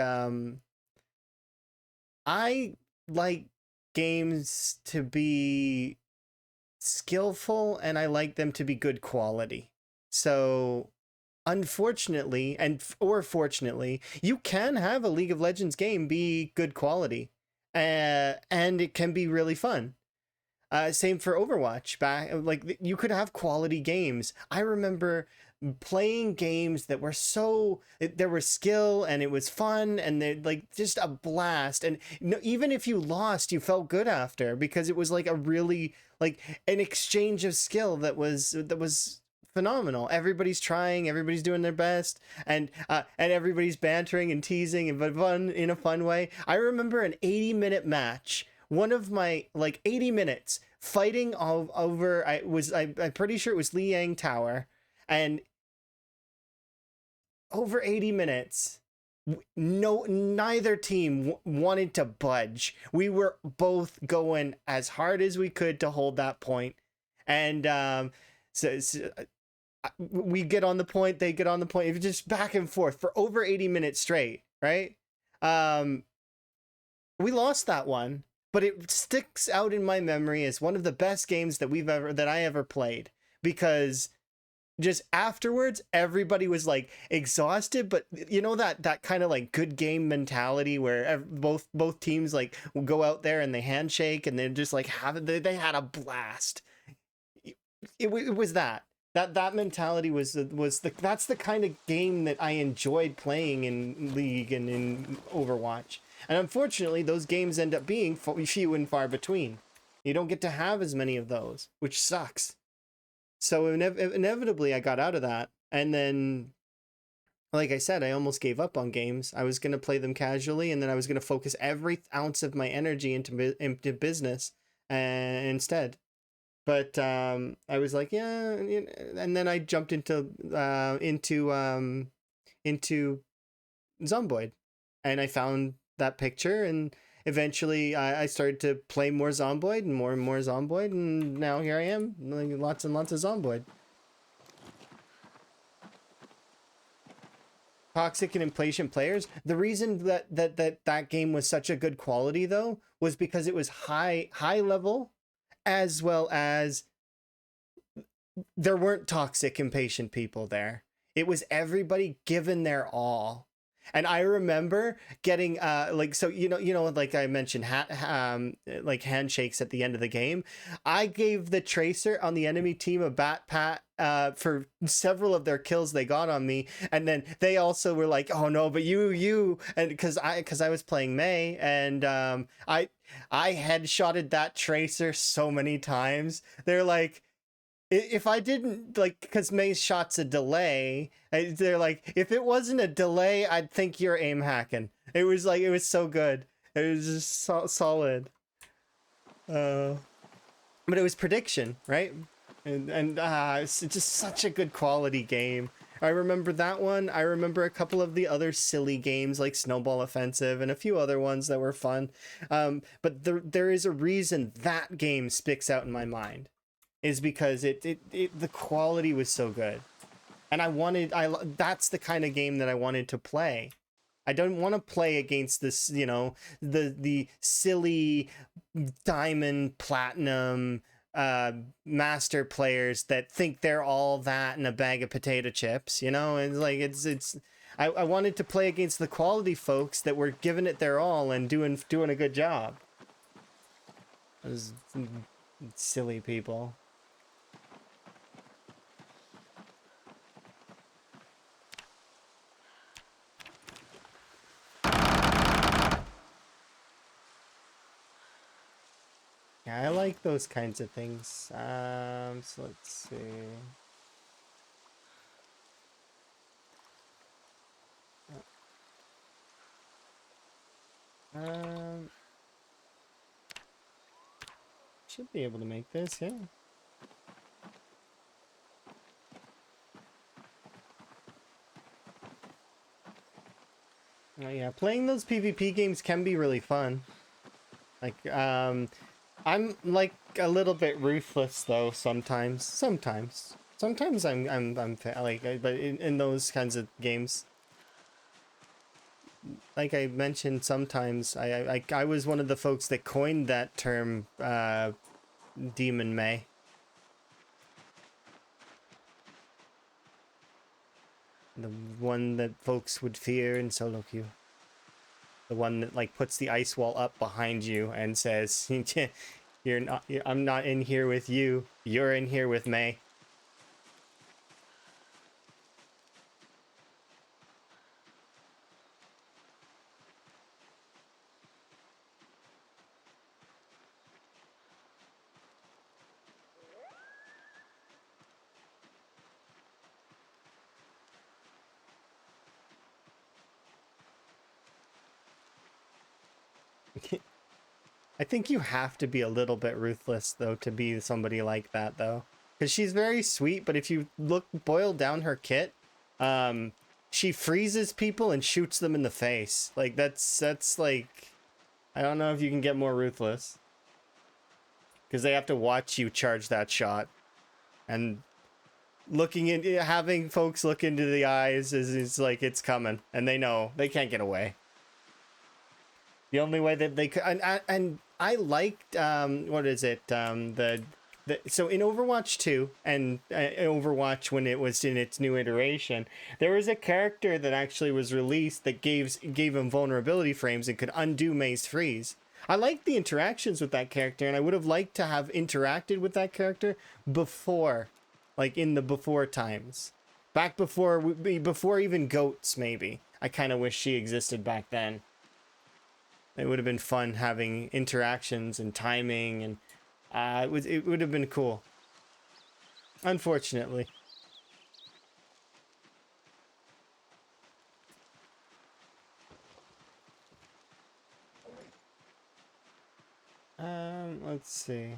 Speaker 1: I like games to be skillful, and I like them to be good quality. So unfortunately or fortunately, you can have a League of Legends game be good quality, and it can be really fun. Same for Overwatch. You could have quality games. I remember playing games that were there was skill, and it was fun, and they're just a blast. And even if you lost, you felt good after, because it was like a really an exchange of skill that was phenomenal. Everybody's trying, everybody's doing their best, and everybody's bantering and teasing, and but fun in a fun way. I remember an 80-minute match. One of my 80 minutes fighting over. I'm pretty sure it was Liang Tower, and over 80 minutes. Neither team wanted to budge. We were both going as hard as we could to hold that point, and so we get on the point, they get on the point. It was just back and forth for over 80 minutes straight, right? We lost that one, but it sticks out in my memory as one of the best games that I ever played, because just afterwards everybody was exhausted, but that kind of good game mentality where both teams will go out there and they handshake, and they're just they had a blast. It was that mentality that's the kind of game that I enjoyed playing in League and in Overwatch. And unfortunately, those games end up being few and far between. You don't get to have as many of those, which sucks. So inevitably, I got out of that. And then, like I said, I almost gave up on games. I was going to play them casually, and then I was going to focus every ounce of my energy into business instead. But I was like, yeah, and then I jumped into Zomboid, and I found that picture, and eventually I started to play more Zomboid and more Zomboid, and now here I am, lots and lots of Zomboid. Toxic and impatient players. The reason that game was such a good quality, though, was because it was high level, as well as there weren't toxic, impatient people there. It was everybody giving their all. And I remember getting like, so like I mentioned like handshakes at the end of the game. I gave the tracer on the enemy team a bat pat for several of their kills they got on me, and then they also were like, oh no, but you, and because I was playing May, and I headshotted that tracer so many times. They're like, if I didn't, like, because May's shot's a delay, they're like, if it wasn't a delay, I'd think you're aim hacking. It was like, it was so good. It was just solid. But it was prediction, right? And it's just such a good quality game. I remember that one. I remember a couple of the other silly games like Snowball Offensive and a few other ones that were fun. But there is a reason that game sticks out in my mind, is because the quality was so good, and that's the kind of game that I wanted to play. I don't want to play against this, the silly diamond platinum master players that think they're all that in a bag of potato chips, and like I wanted to play against the quality folks that were giving it their all and doing a good job. Those silly people. Yeah, I like those kinds of things. So let's see. Should be able to make this, yeah. Oh, yeah, playing those PvP games can be really fun. Like, I'm like a little bit ruthless though sometimes. Sometimes I'm like, but in those kinds of games, like I mentioned, sometimes I was one of the folks that coined that term, Demon May. The one that folks would fear in solo queue. The one that like puts the ice wall up behind you and says, I'm not in here with you. You're in here with May. I think you have to be a little bit ruthless though to be somebody like that though, because she's very sweet, but if you boil down her kit, she freezes people and shoots them in the face. Like that's like, I don't know if you can get more ruthless, because they have to watch you charge that shot, and having folks look into the eyes is like, it's coming, and they know they can't get away. The only way that they could, and I liked, what is it? So in Overwatch 2 and Overwatch when it was in its new iteration, there was a character that actually was released that gave him vulnerability frames and could undo May's freeze. I liked the interactions with that character, and I would have liked to have interacted with that character before, like in the before times. Back before even goats, maybe. I kind of wish she existed back then. It would have been fun having interactions and timing, and it would have been cool. Unfortunately. Let's see.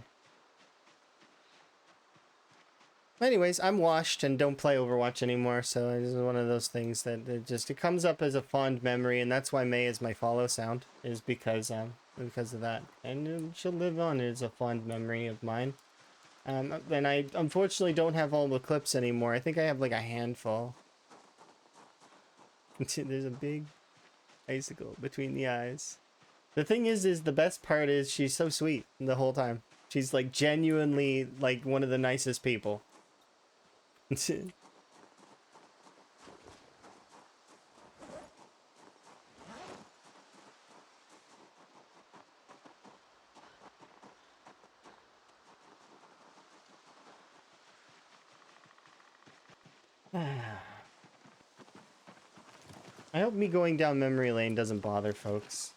Speaker 1: Anyways, I'm washed and don't play Overwatch anymore, so it is one of those things that it comes up as a fond memory, and that's why May is my follow sound, is because of that, and she'll live on as a fond memory of mine. And I unfortunately don't have all the clips anymore. I think I have like a handful. There's a big icicle between the eyes. The thing is the best part is she's so sweet the whole time. She's like genuinely like one of the nicest people. I hope me going down memory lane doesn't bother folks.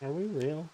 Speaker 1: Are we real?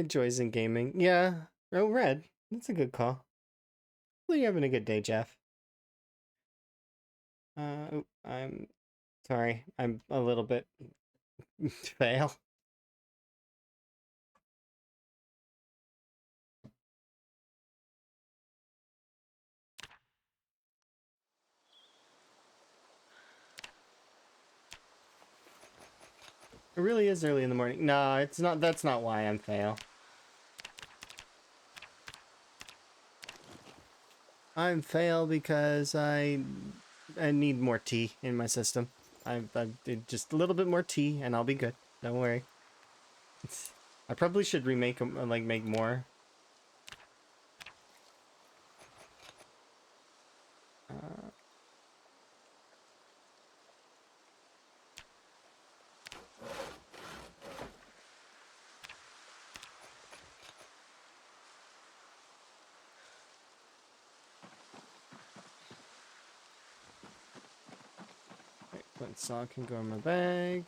Speaker 1: Joys in gaming. Yeah. Oh, Red. That's a good call. Well, you're having a good day, Jeff. I'm sorry. I'm a little bit fail. It really is early in the morning. No, it's not. That's not why I'm fail. I'm fail because I need more tea in my system. I did just a little bit more tea and I'll be good. Don't worry. I probably should remake them, like make more. Uh, Wait, flint saw can go in my bag.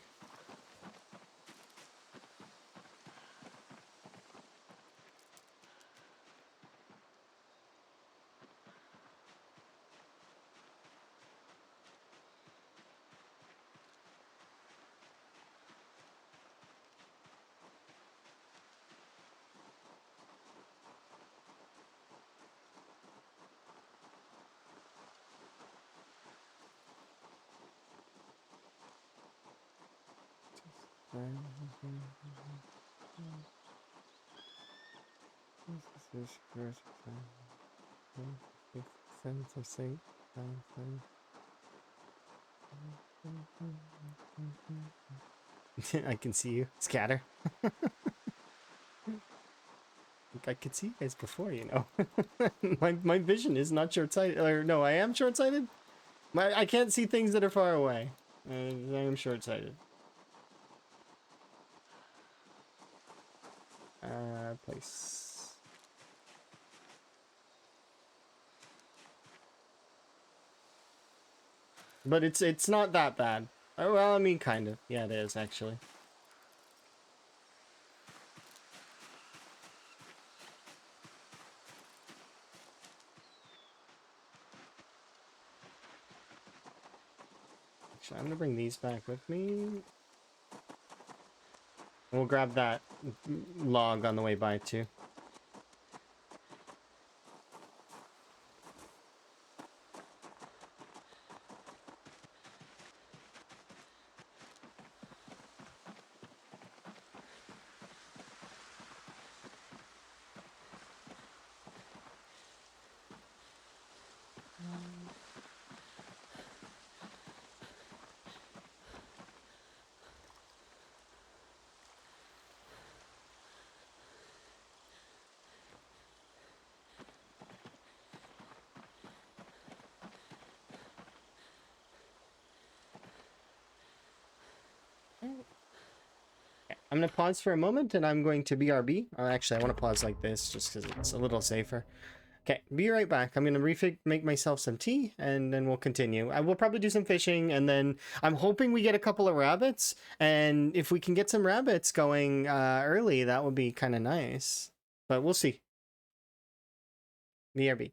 Speaker 1: I can see you. Scatter. I could see you guys before, you know. my vision is not short-sighted. Or no, I am short-sighted. I can't see things that are far away. I am short-sighted. Place. But it's not that bad. Oh, well, I mean, kind of. Yeah, it is actually. Actually, I'm gonna bring these back with me. We'll grab that log on the way by too. I'm gonna pause for a moment and I'm going to BRB. Or actually, I want to pause like this just because it's a little safer. Okay, be right back. I'm gonna make myself some tea and then we'll continue. I will probably do some fishing and then I'm hoping we get a couple of rabbits. And if we can get some rabbits going early, that would be kind of nice. But we'll see. BRB.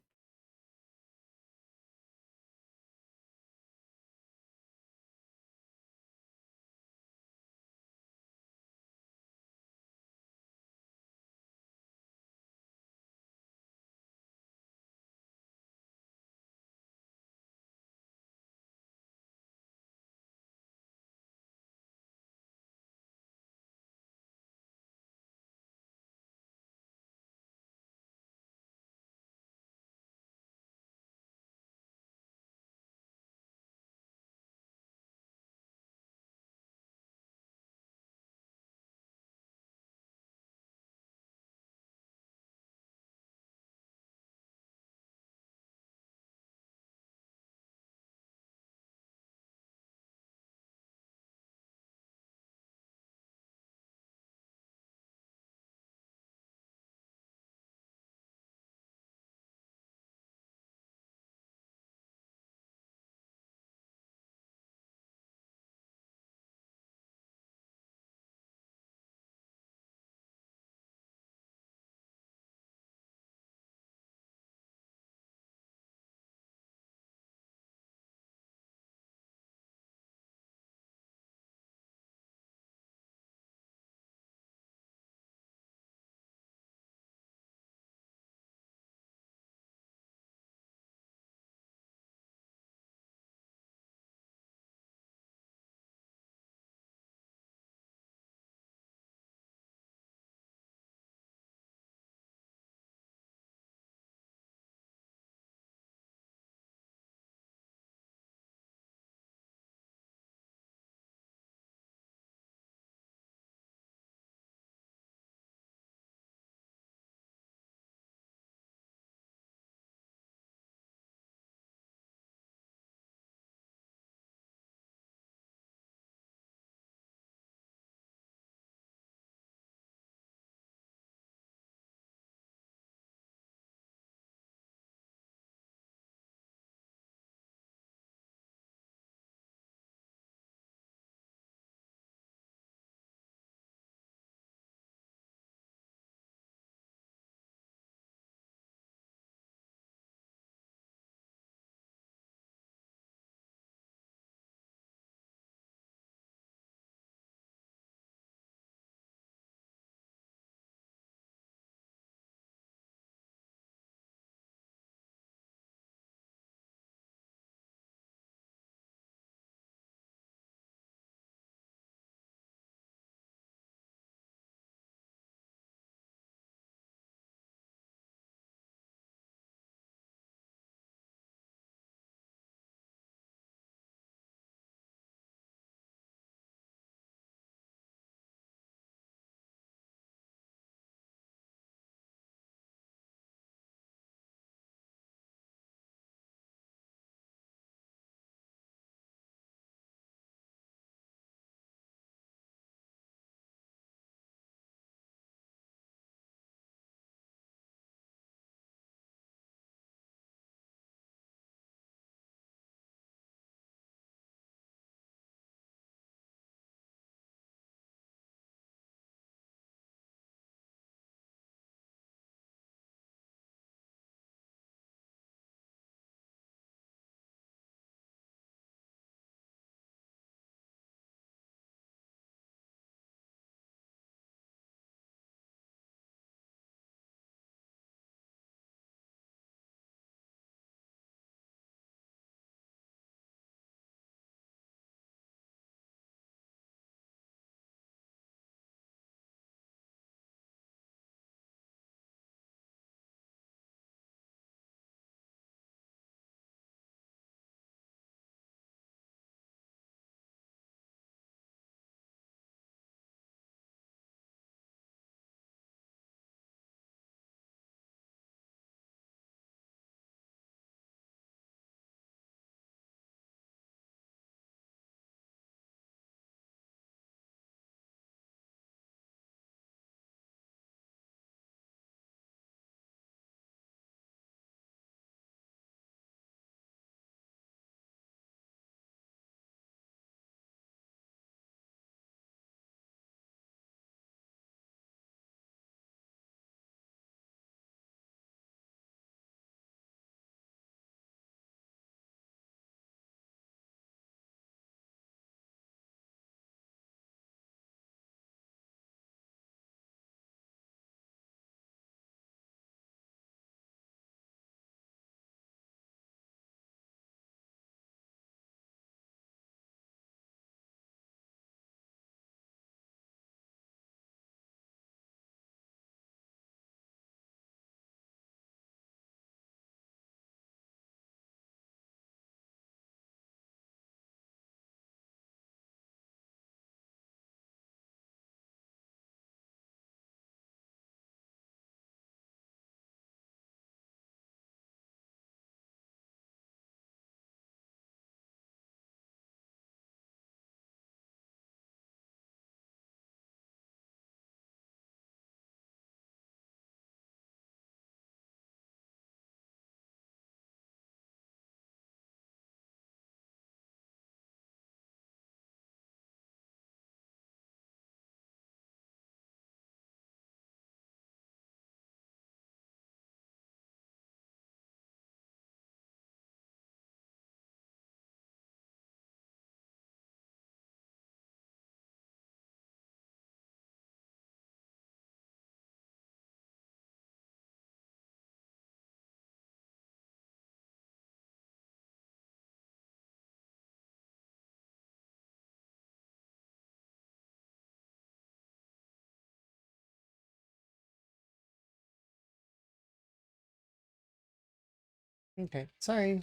Speaker 1: Okay, sorry.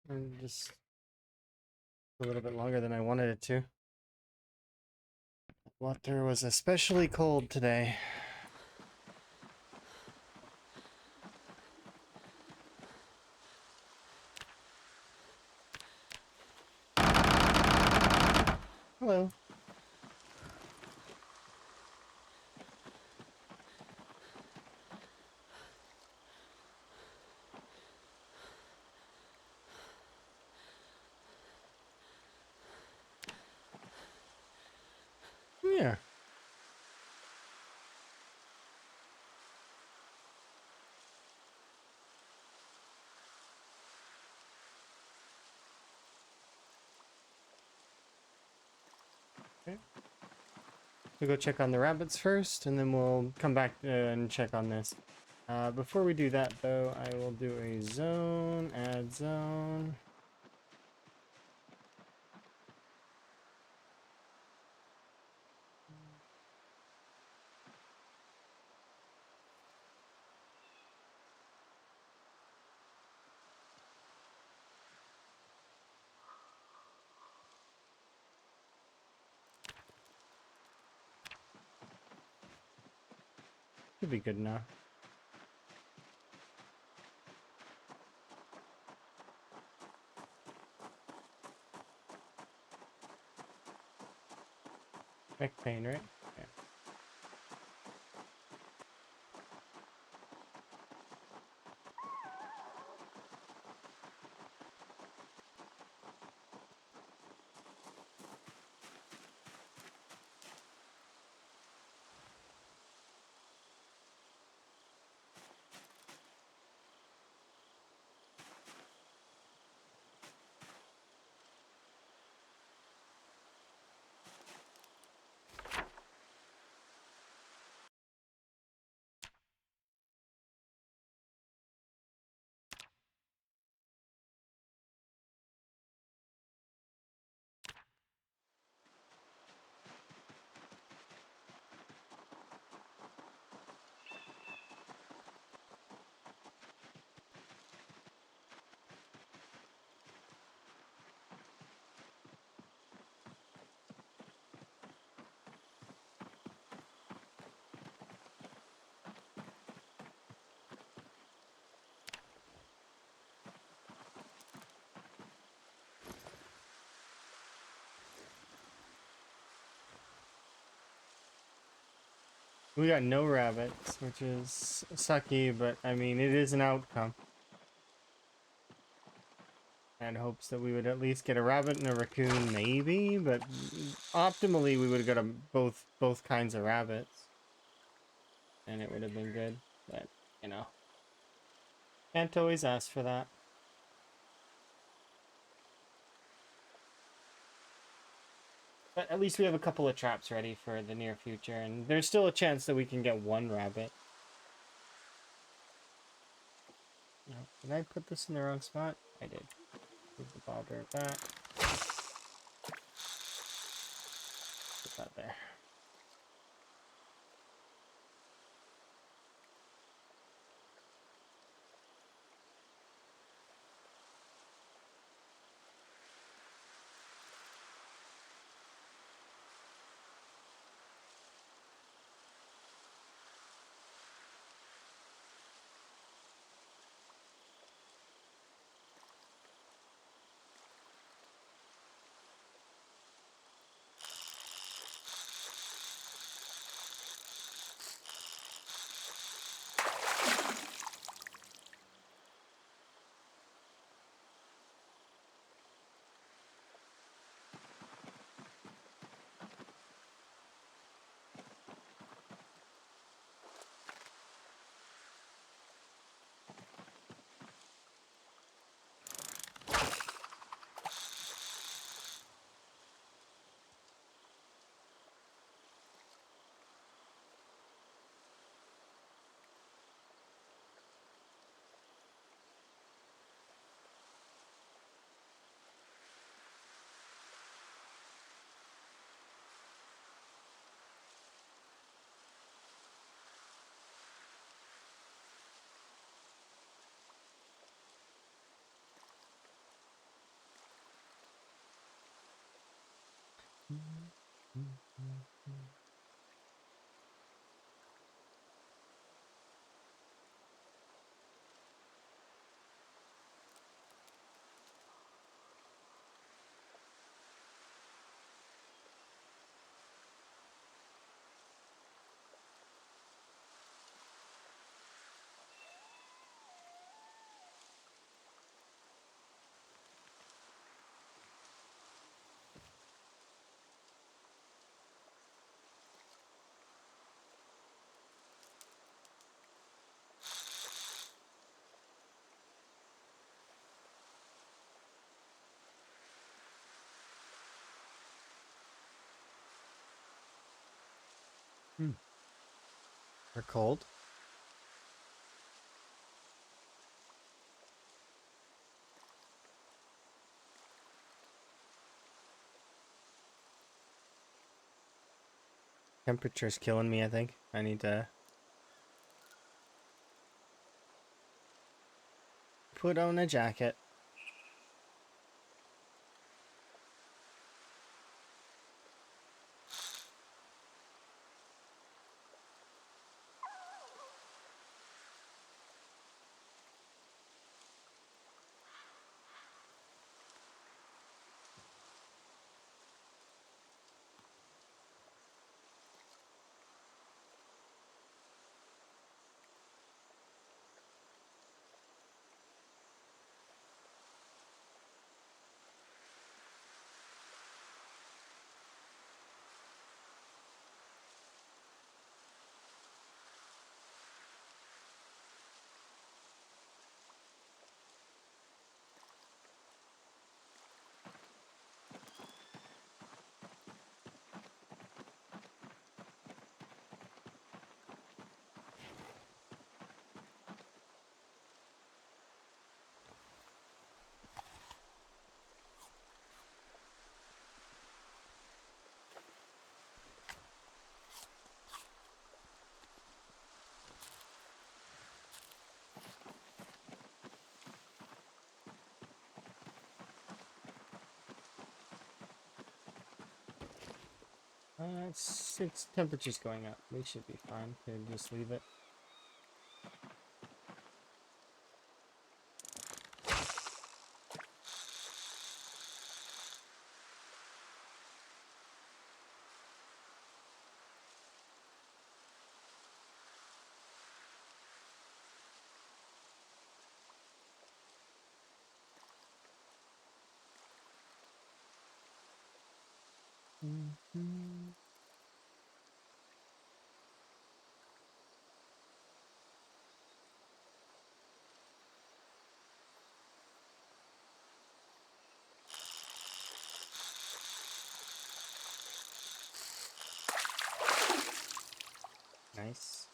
Speaker 1: I'm just a little bit longer than I wanted it to. Water was especially cold today. Hello. Yeah. Okay. We'll go check on the rabbits first, and then we'll come back and check on this. Before we do that, though, I will do a zone, add zone. Should be good enough. Back pain, right? Yeah. We got no rabbits, which is sucky, but I mean, it is an outcome. I had hopes that we would at least get a rabbit and a raccoon, maybe, but optimally we would have got both kinds of rabbits, and it would have been good. But you know, can't always ask for that. But at least we have a couple of traps ready for the near future, and there's still a chance that we can get one rabbit. No, did I put this in the wrong spot? I did. Move the bobber back. Put that there. Hmm. They're cold. Temperature's killing me, I think. I need to put on a jacket. It's temperature's going up. We should be fine. Could just leave it. Nice.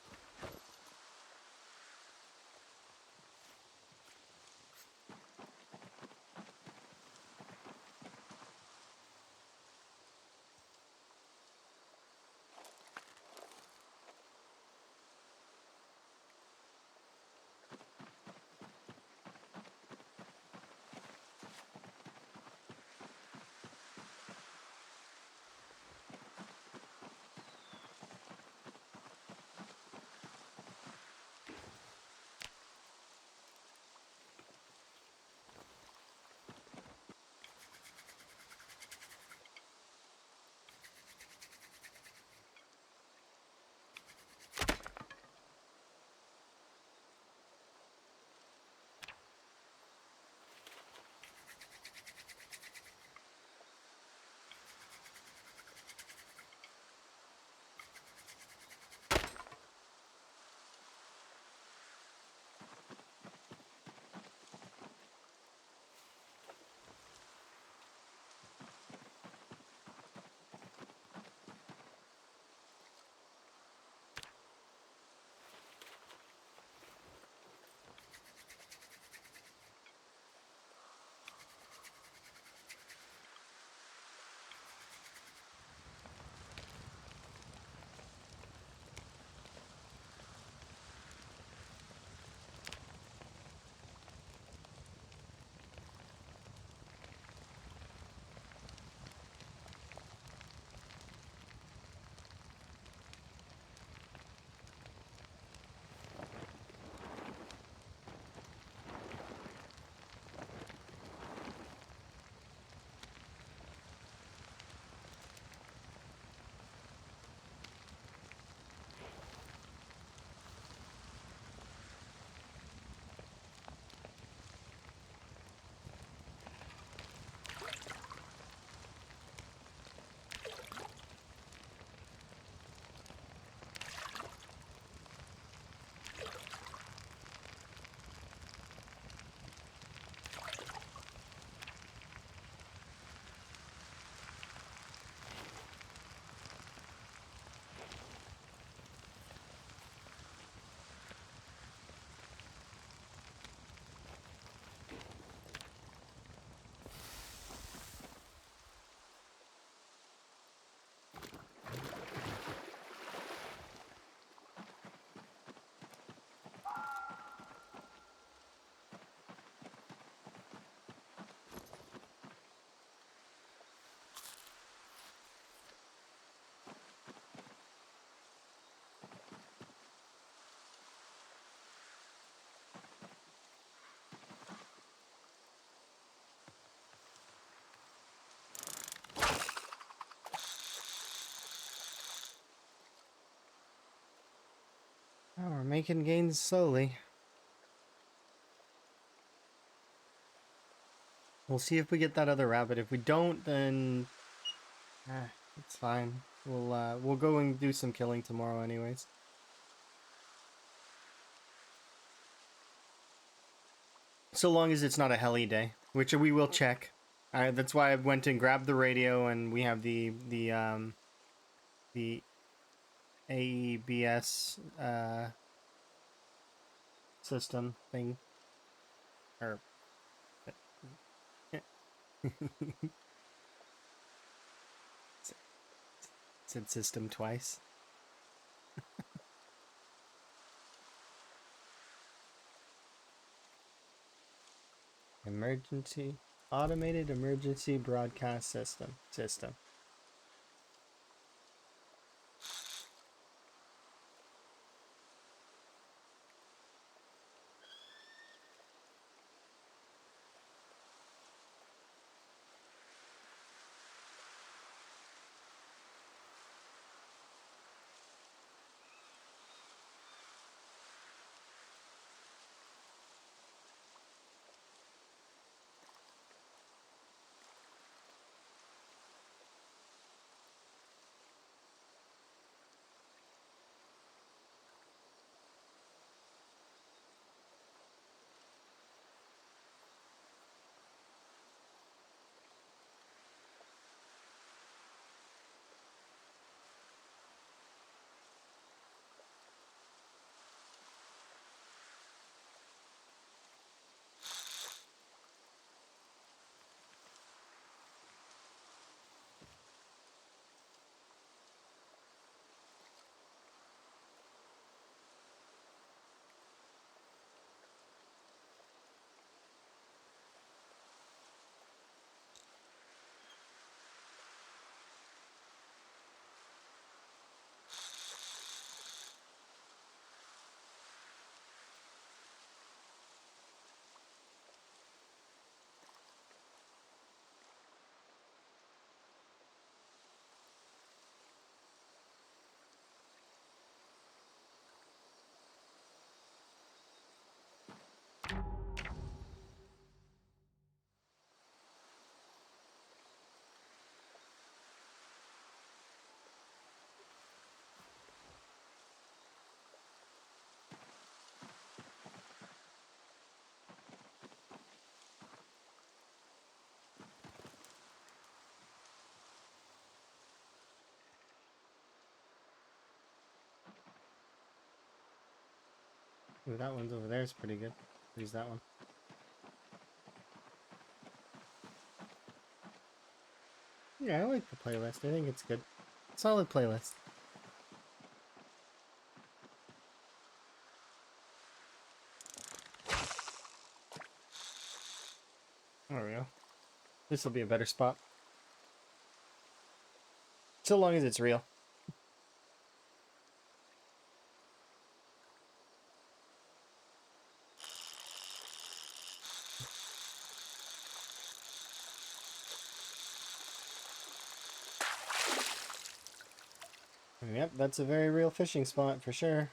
Speaker 1: making gains slowly. We'll see if we get that other rabbit. If we don't, then it's fine. We'll go and do some killing tomorrow anyways. So long as it's not a heli day, which we will check. That's why I went and grabbed the radio, and we have the AEBS system thing, or said system twice. Automated emergency broadcast system. Ooh, that one's over there is pretty good. Use that one. Yeah, I like the playlist. I think it's good. Solid playlist. There we go. This will be a better spot. So long as it's real. Yep, that's a very real fishing spot for sure.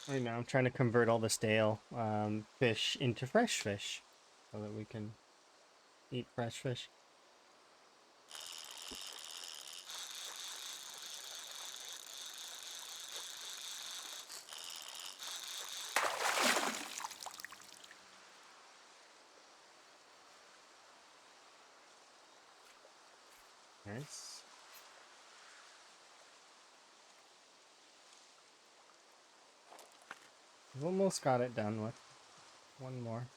Speaker 1: Right now, I'm trying to convert all the stale fish into fresh fish so that we can eat fresh fish. Nice. We've almost got it done with one more.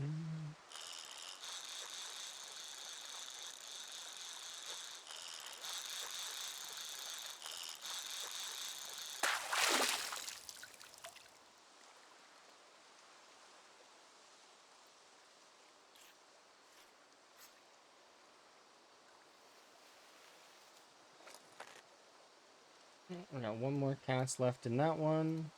Speaker 1: Mm. I got one more cast left in that one.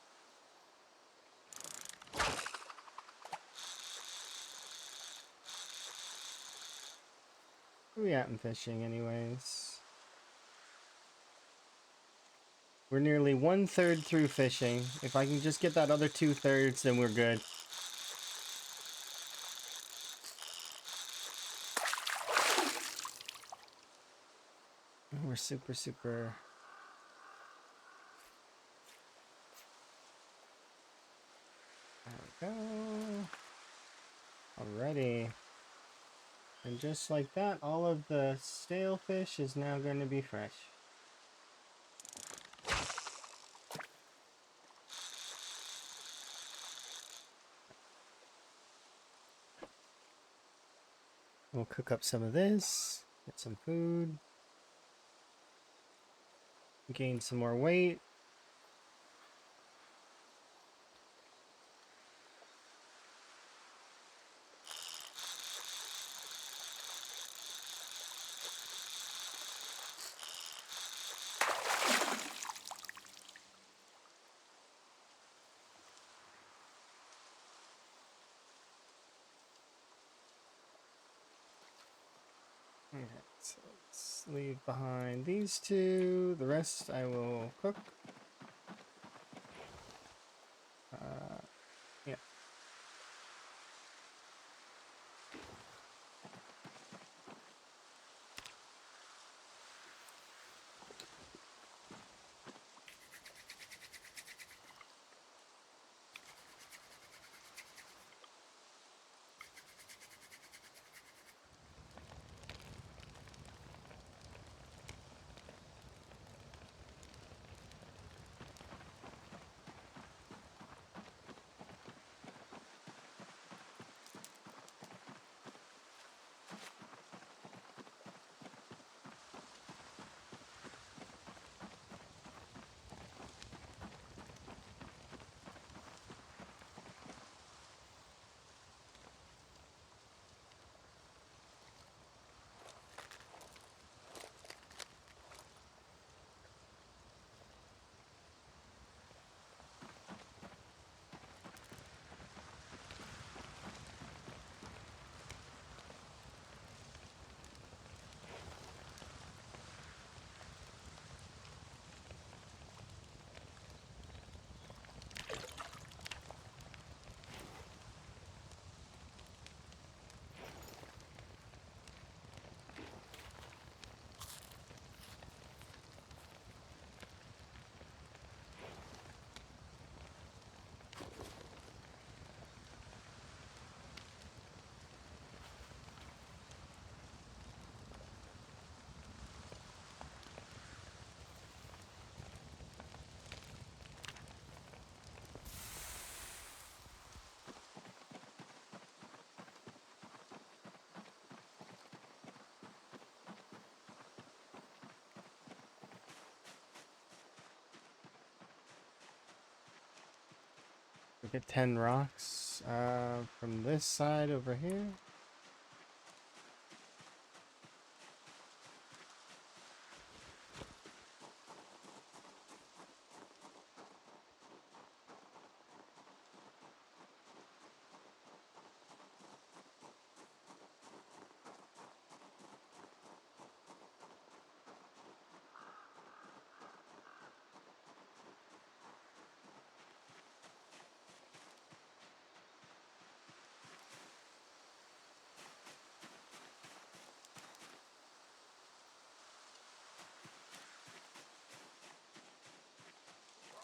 Speaker 1: Where are we at in fishing, anyways? We're nearly 1/3 through fishing. If I can just get that other 2/3, then we're good. We're super, super. There we go. Alrighty. And just like that, all of the stale fish is now going to be fresh. We'll cook up some of this, get some food, gain some more weight. Okay, so let's leave behind these two. The rest I will cook. Yeah. We get 10 rocks from this side over here.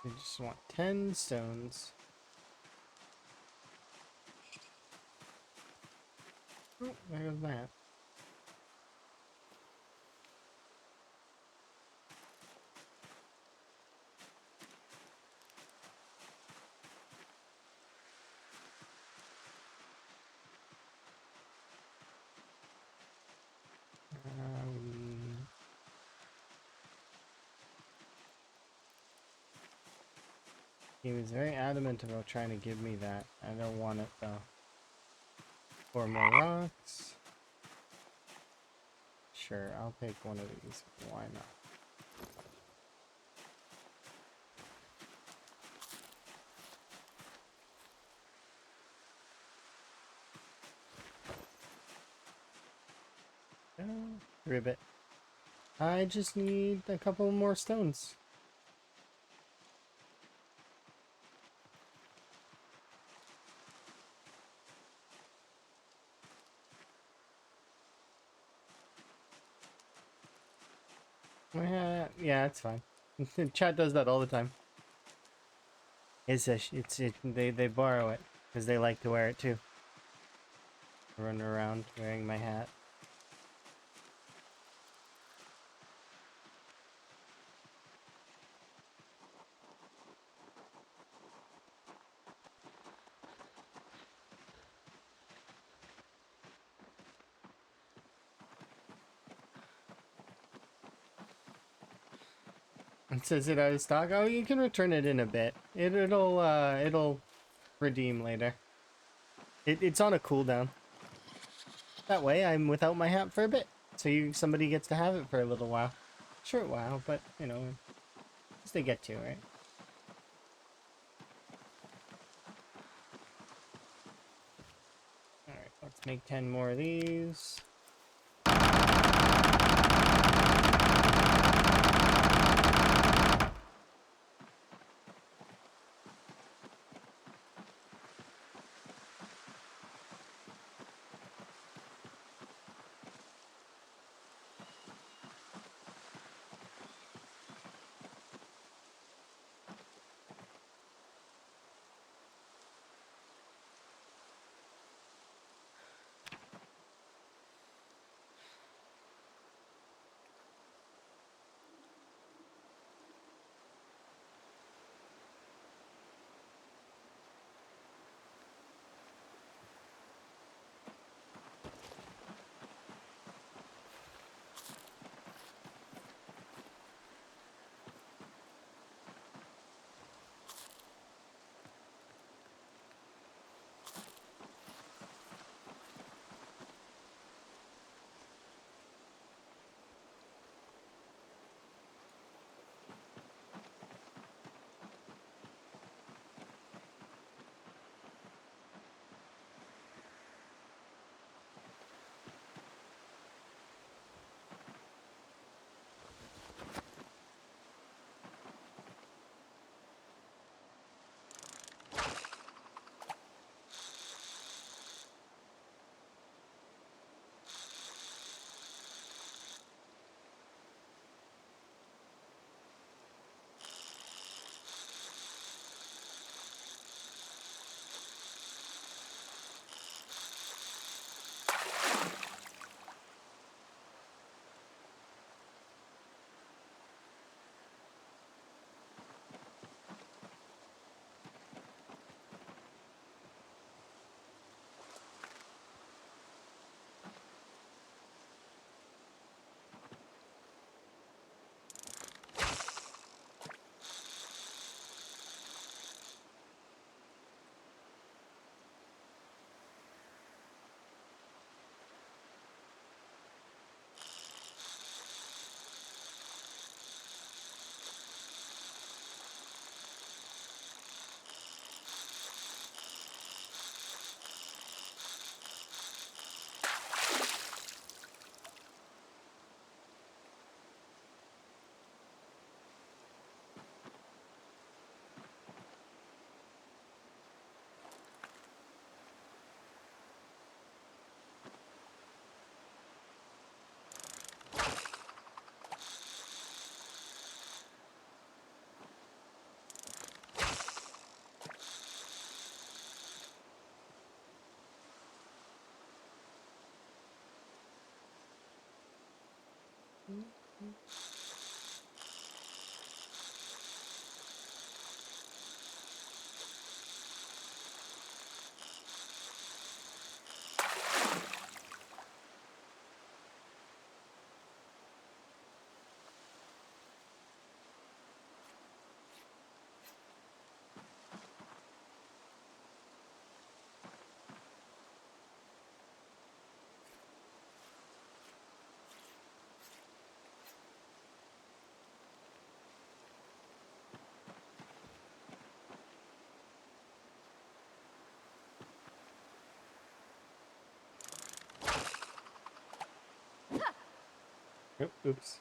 Speaker 1: I just want 10 stones. Oh, there goes that. He was very adamant about trying to give me that. I don't want it though. 4 more rocks. Sure, I'll take one of these. Why not? Ribbit. I just need a couple more stones. Yeah, it's fine. Chat does that all the time. They borrow it because they like to wear it too. Run around wearing my hat. It says it out of stock. Oh, you can return it in a bit. It'll redeem later. It's on a cooldown. That way, I'm without my hat for a bit, so somebody gets to have it for a little while. Short while, but you know, as they get to, right? All right, let's make 10 more of these. Oh, oops.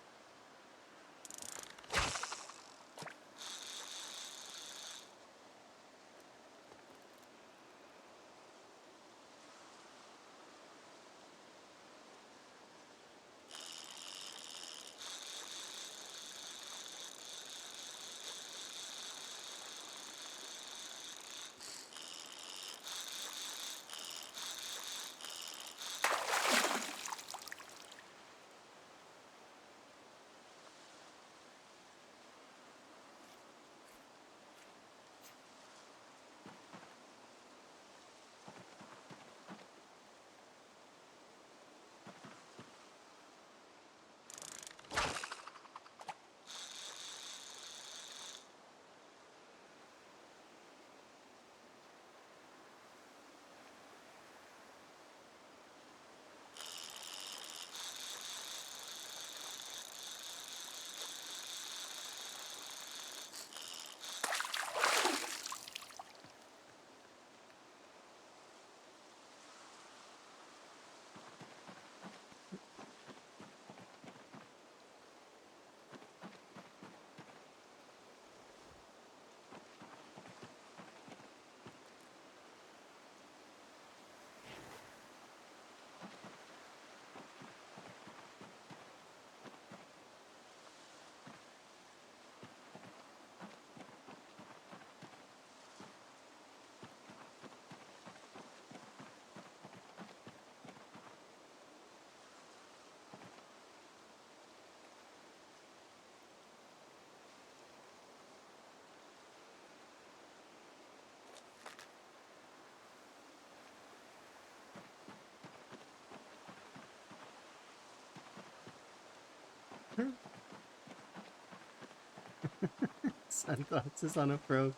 Speaker 1: Sunglasses is on a frog.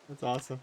Speaker 1: That's awesome.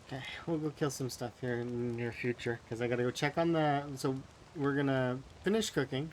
Speaker 1: Okay, we'll go kill some stuff here in the near future because I gotta go check on the. So we're gonna finish cooking.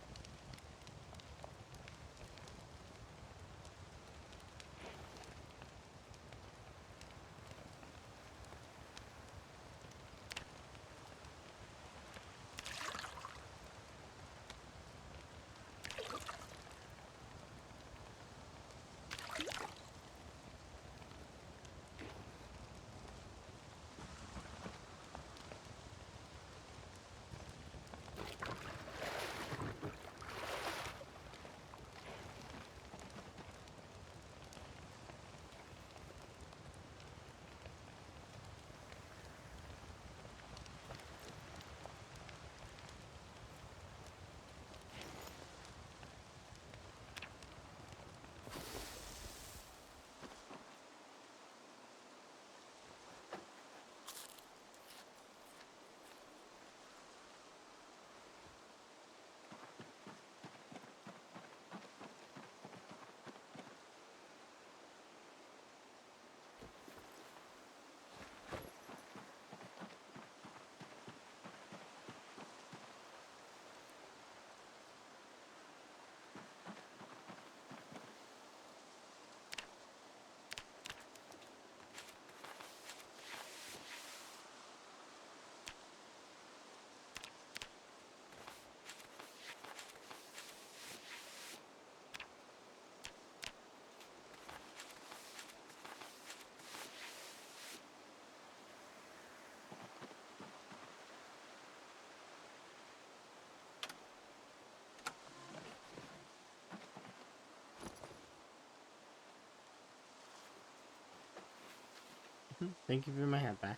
Speaker 1: Thank you for my hat back.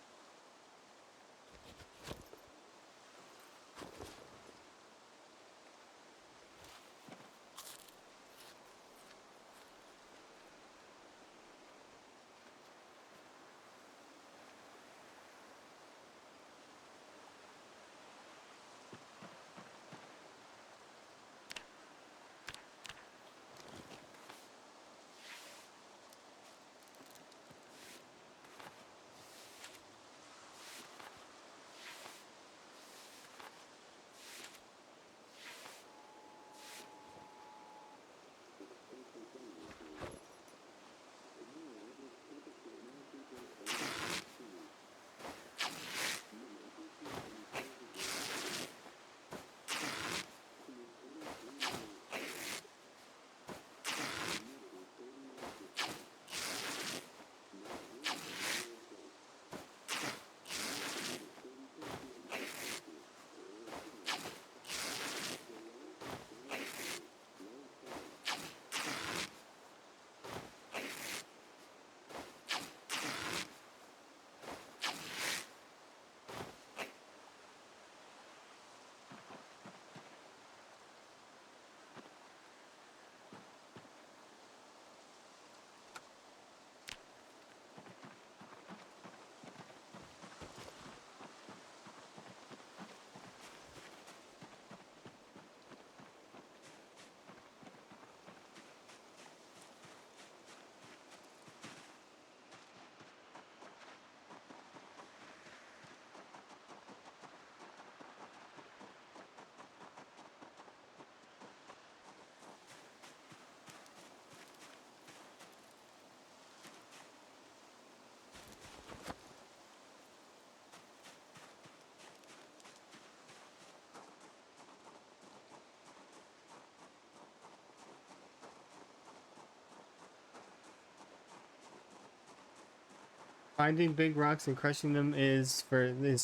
Speaker 1: Finding big rocks and crushing them is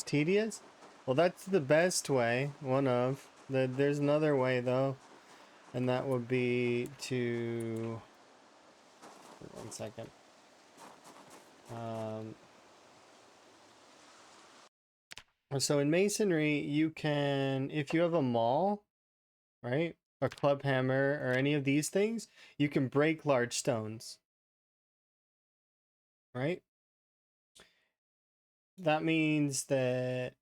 Speaker 1: tedious. Well, that's the best way. One of there's another way though, and that would be to 1 second. So in masonry, you can, if you have a maul, right, a club hammer, or any of these things, you can break large stones, right? That means that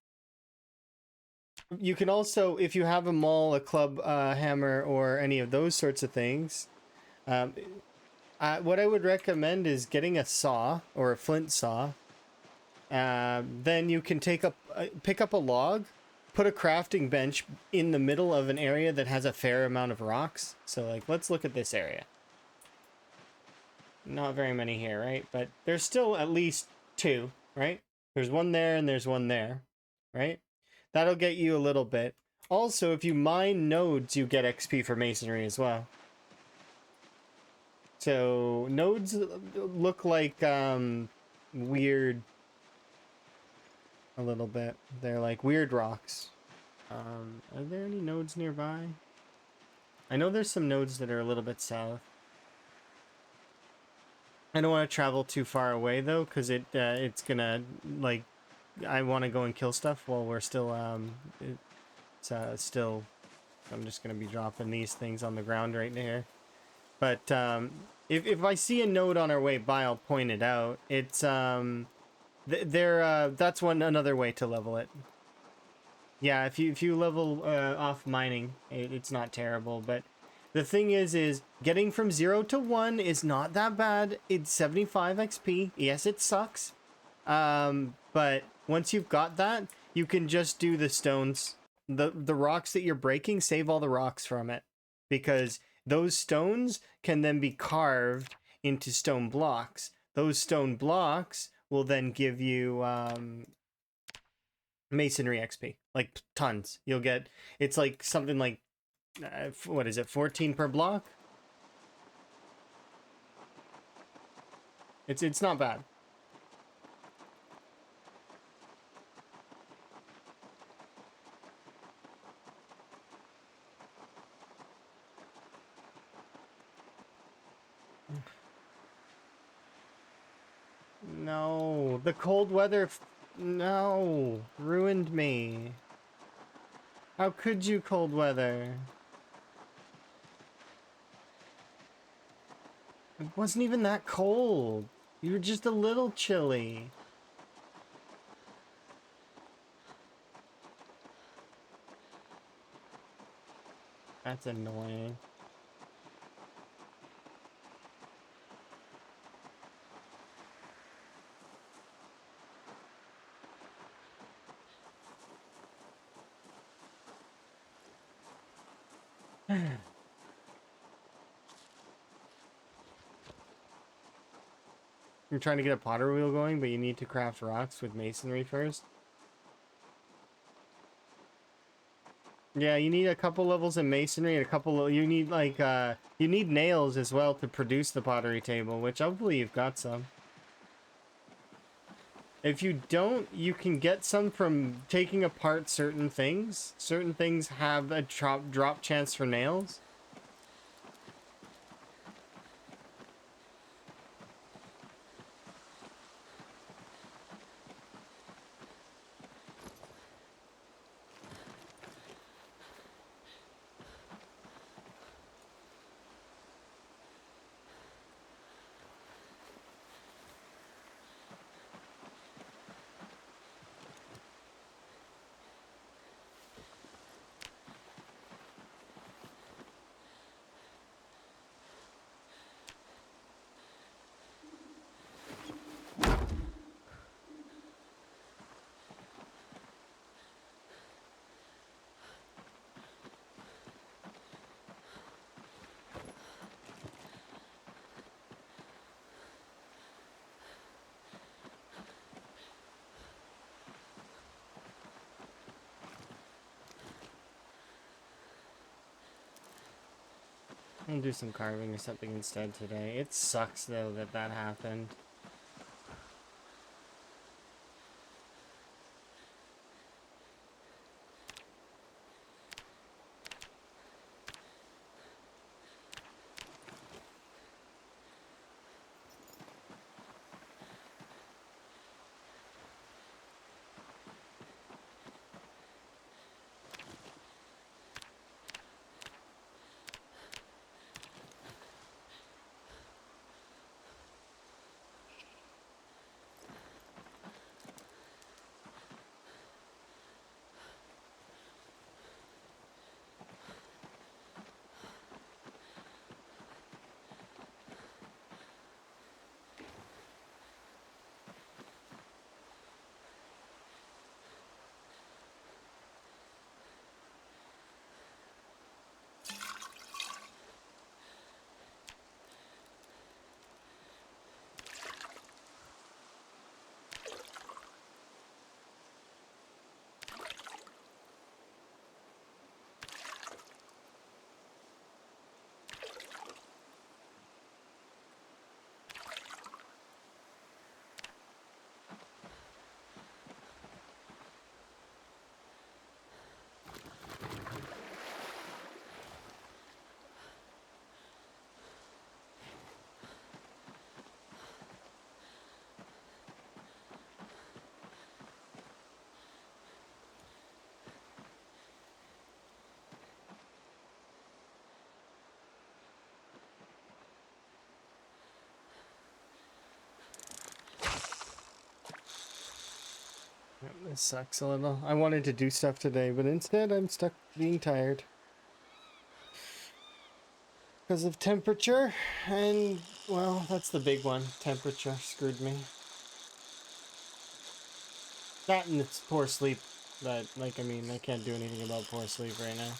Speaker 1: you can also, if you have a maul, a club hammer, or any of those sorts of things, um, what I would recommend is getting a saw or a flint saw. Then you can pick up a log, put a crafting bench in the middle of an area that has a fair amount of rocks. So like, let's look at this area. Not very many here, right? But there's still at least two, right? There's one there and there's one there, right? That'll get you a little bit. Also, if you mine nodes, you get XP for masonry as well. So nodes look like weird a little bit. They're like weird rocks. Are there any nodes nearby? I know there's some nodes that are a little bit south. I don't want to travel too far away though, because it's gonna, like, I want to go and kill stuff while we're still still. I'm just gonna be dropping these things on the ground right here. But if I see a node on our way by, I'll point it out. It's that's another way to level it. Yeah, if you level off mining, it's not terrible. But the thing is getting from 0 to 1 is not that bad. It's 75 XP. Yes, it sucks. But once you've got that, you can just do the stones. The rocks that you're breaking, save all the rocks from it, because those stones can then be carved into stone blocks. Those stone blocks will then give you masonry XP, like tons. You'll get, it's like something like what is it, 14 per block? It's not bad. No, the cold weather, no, ruined me. How could you, cold weather? It wasn't even that cold. You were just a little chilly. That's annoying. You're trying to get a potter wheel going, but you need to craft rocks with masonry first. Yeah, you need a couple levels in masonry and you need like you need nails as well to produce the pottery table, which hopefully you've got some. If you don't, you can get some from taking apart certain things. Certain things have a drop chance for nails. I'll do some carving or something instead today. It sucks though that happened. Yep, this sucks a little. I wanted to do stuff today, but instead I'm stuck being tired. Because of temperature, and, well, that's the big one. Temperature screwed me. That and it's poor sleep. But, like, I mean, I can't do anything about poor sleep right now.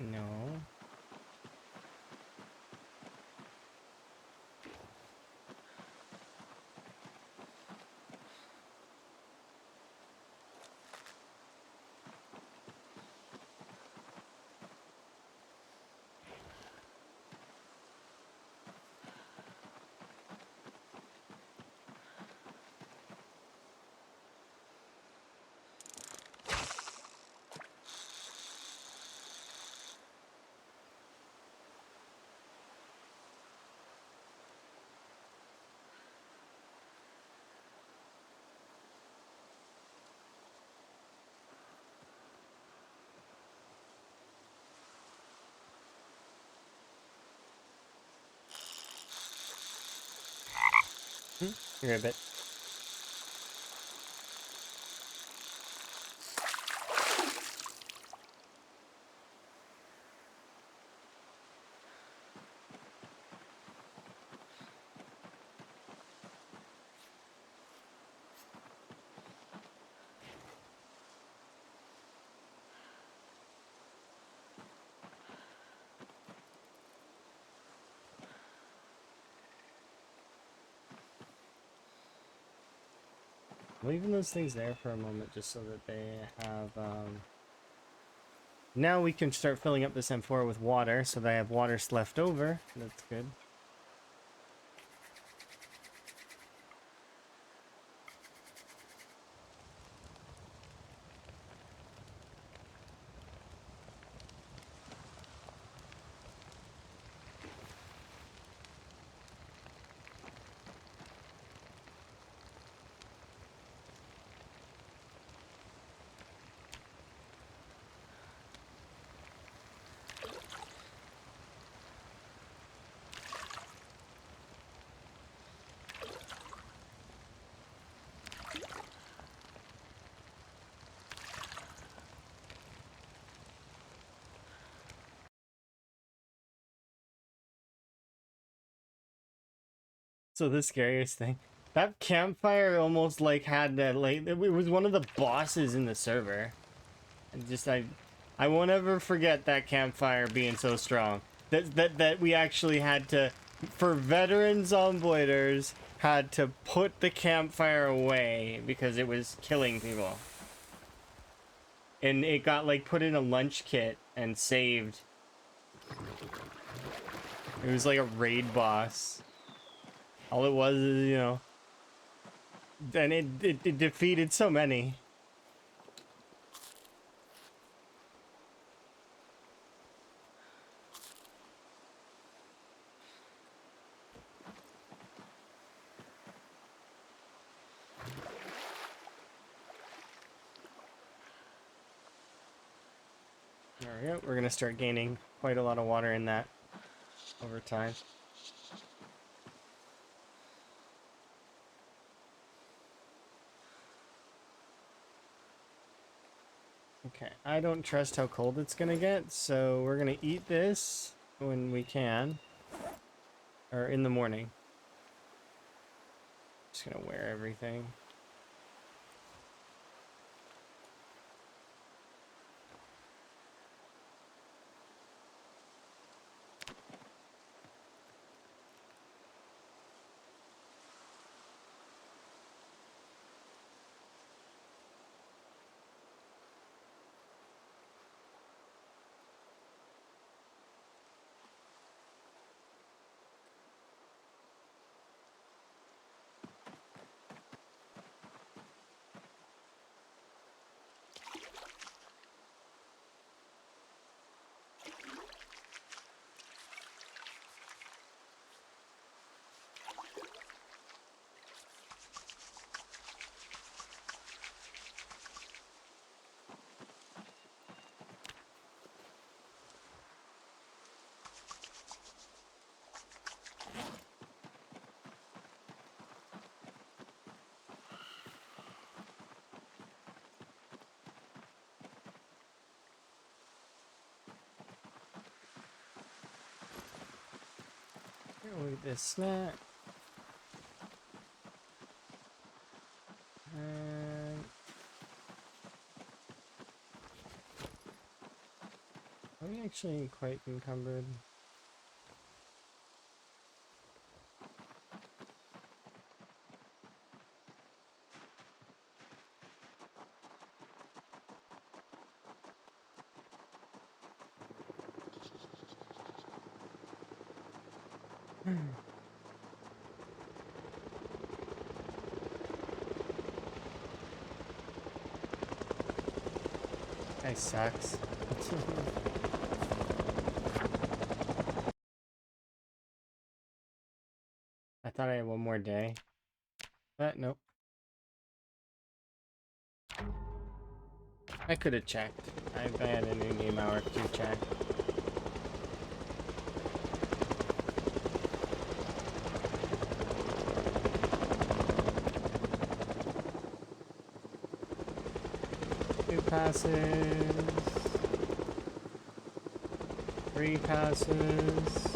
Speaker 1: No. Ribbit. Leaving those things there for a moment just so that they have, Now we can start filling up this M4 with water so that I have water left over. That's good. So the scariest thing, that campfire almost like had that, like, it was one of the bosses in the server. And just I won't ever forget that campfire being so strong. That we actually had to, for veteran zomboiders, had to put the campfire away because it was killing people. And it got like put in a lunch kit and saved. It was like a raid boss. All it was is, you know, and it defeated so many. There we go. We're gonna start gaining quite a lot of water in that over time. Okay, I don't trust how cold it's gonna get, so we're gonna eat this when we can. Or in the morning. Just gonna wear everything. We'll eat this snack. And are we actually quite encumbered? That sucks. I thought I had one more day. But nope. I could have checked. I had an in-game hour to check. passes. 3 passes.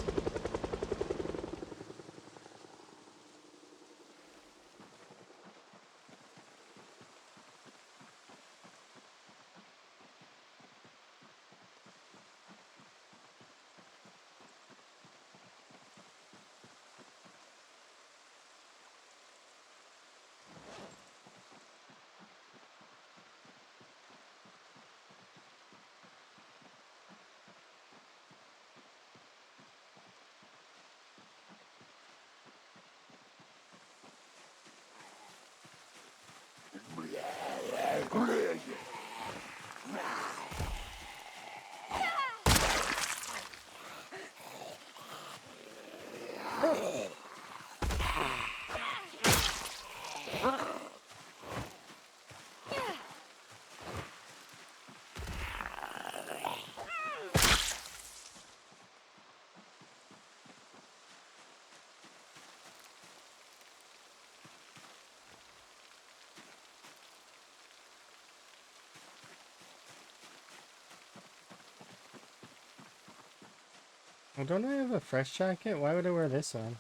Speaker 1: Well, don't I have a fresh jacket? Why would I wear this one?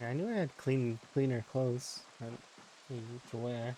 Speaker 1: Yeah, I knew I had cleaner clothes to wear.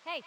Speaker 2: Hey.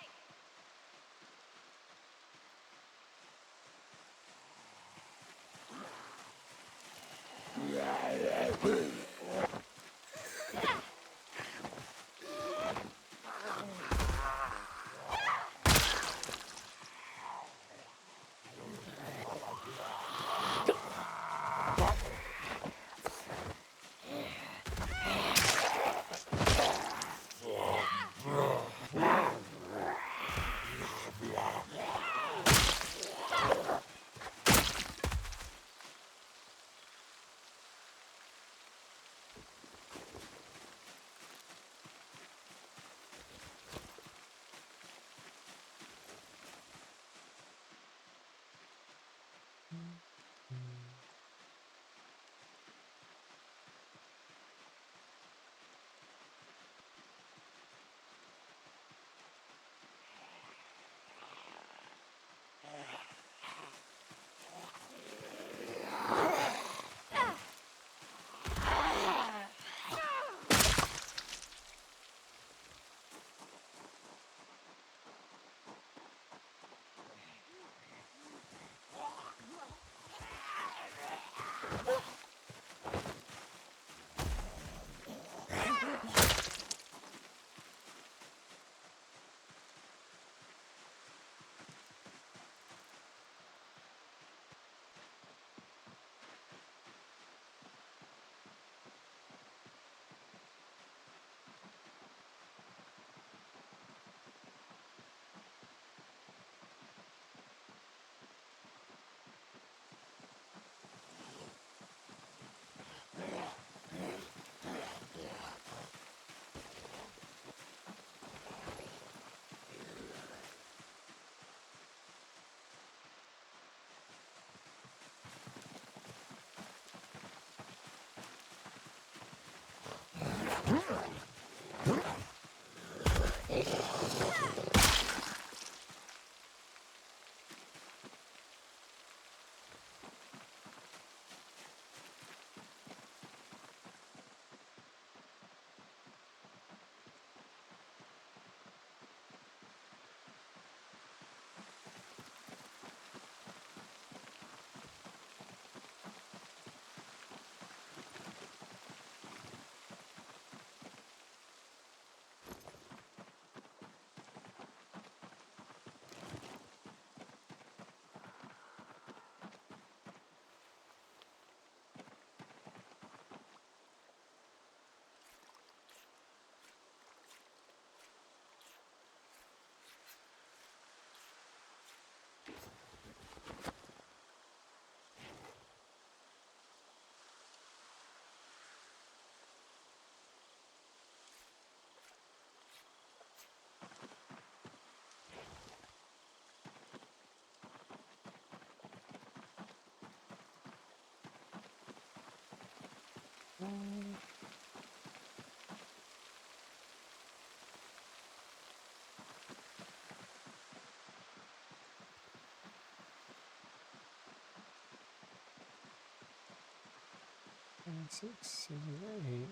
Speaker 1: Six, seven,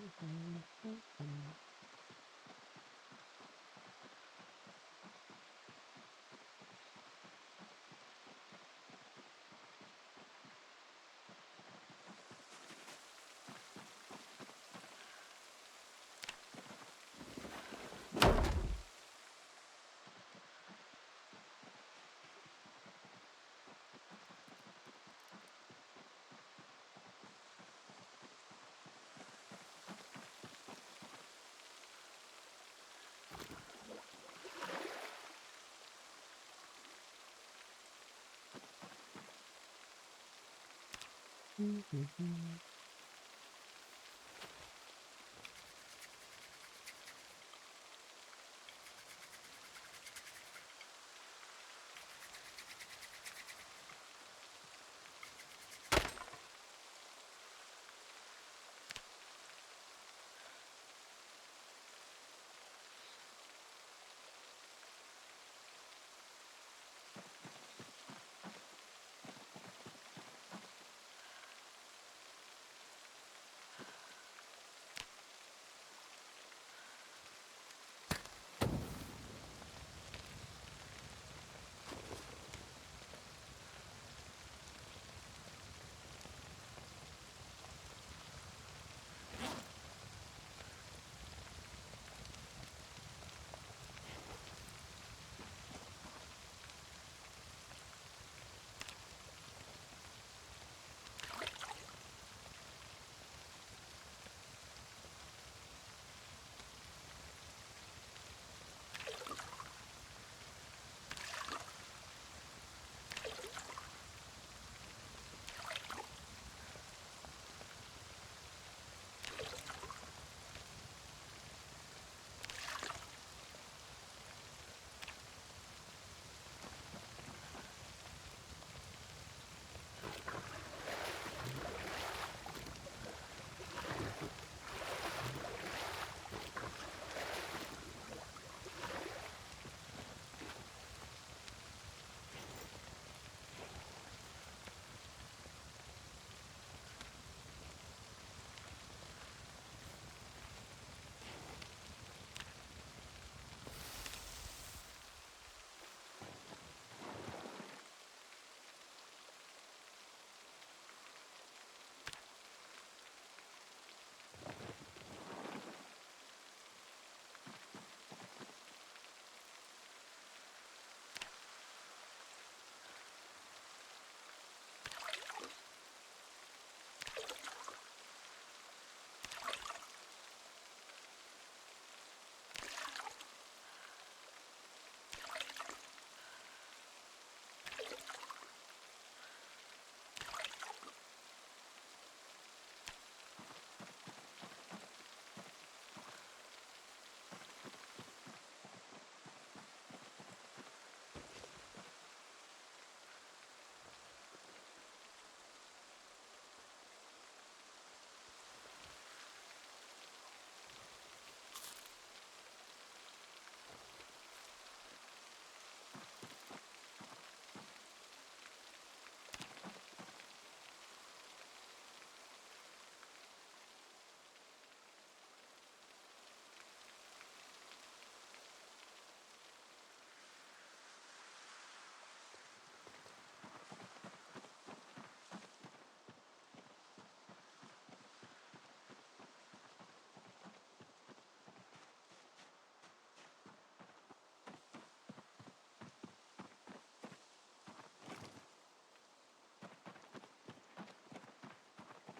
Speaker 1: 8.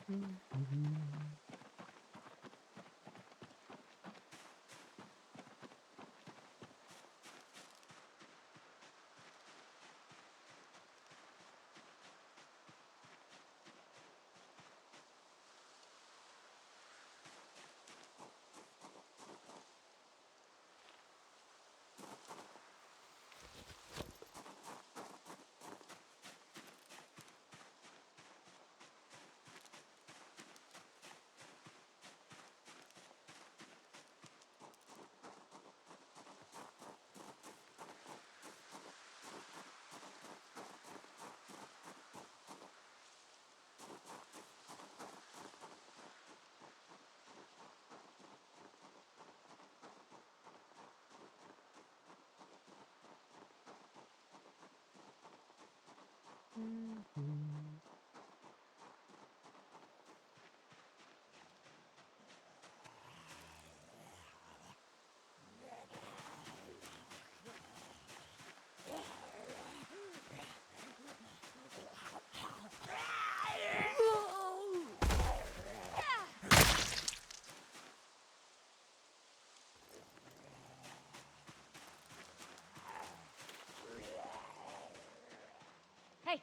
Speaker 2: Hey. Hey.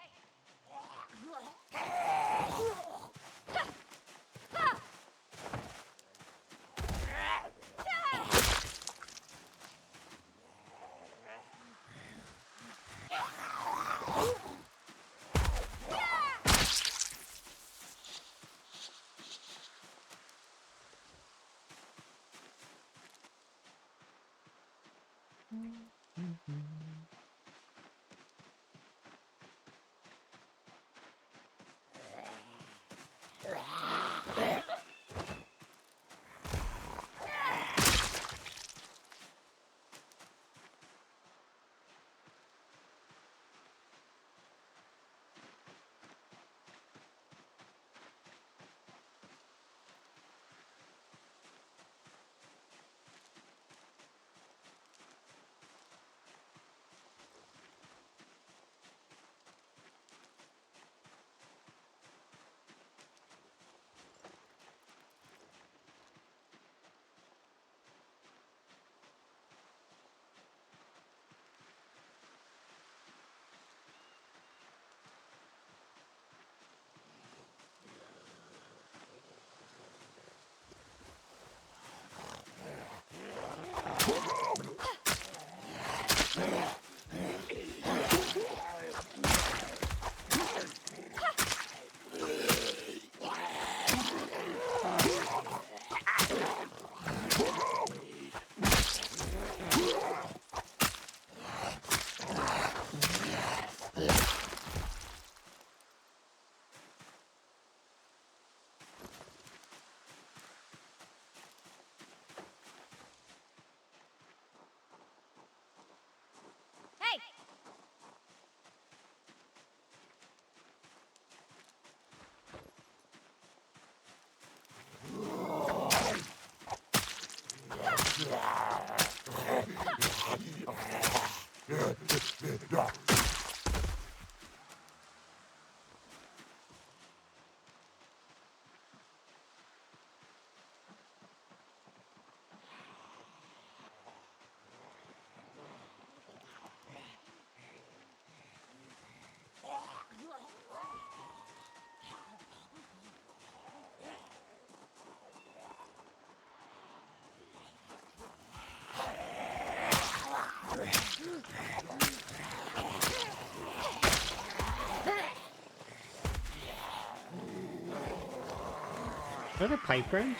Speaker 3: Is that a pipe wrench?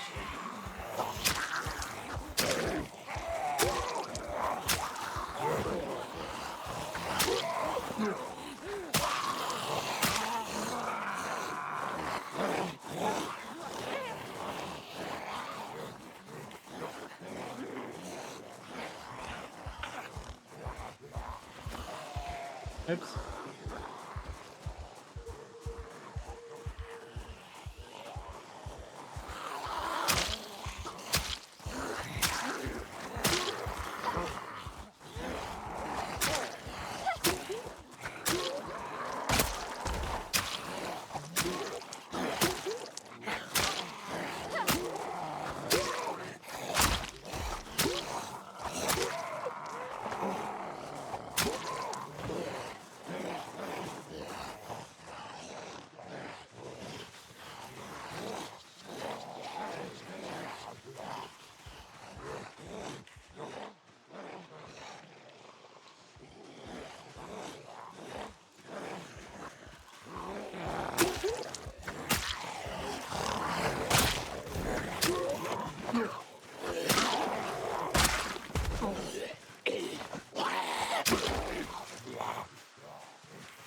Speaker 3: Oops.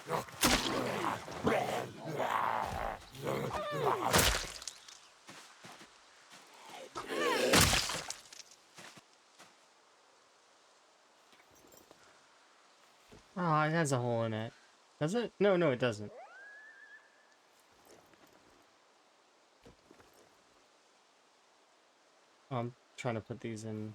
Speaker 1: Oh, it has a hole in it. Does it? No, no, it doesn't. I'm trying to put these in.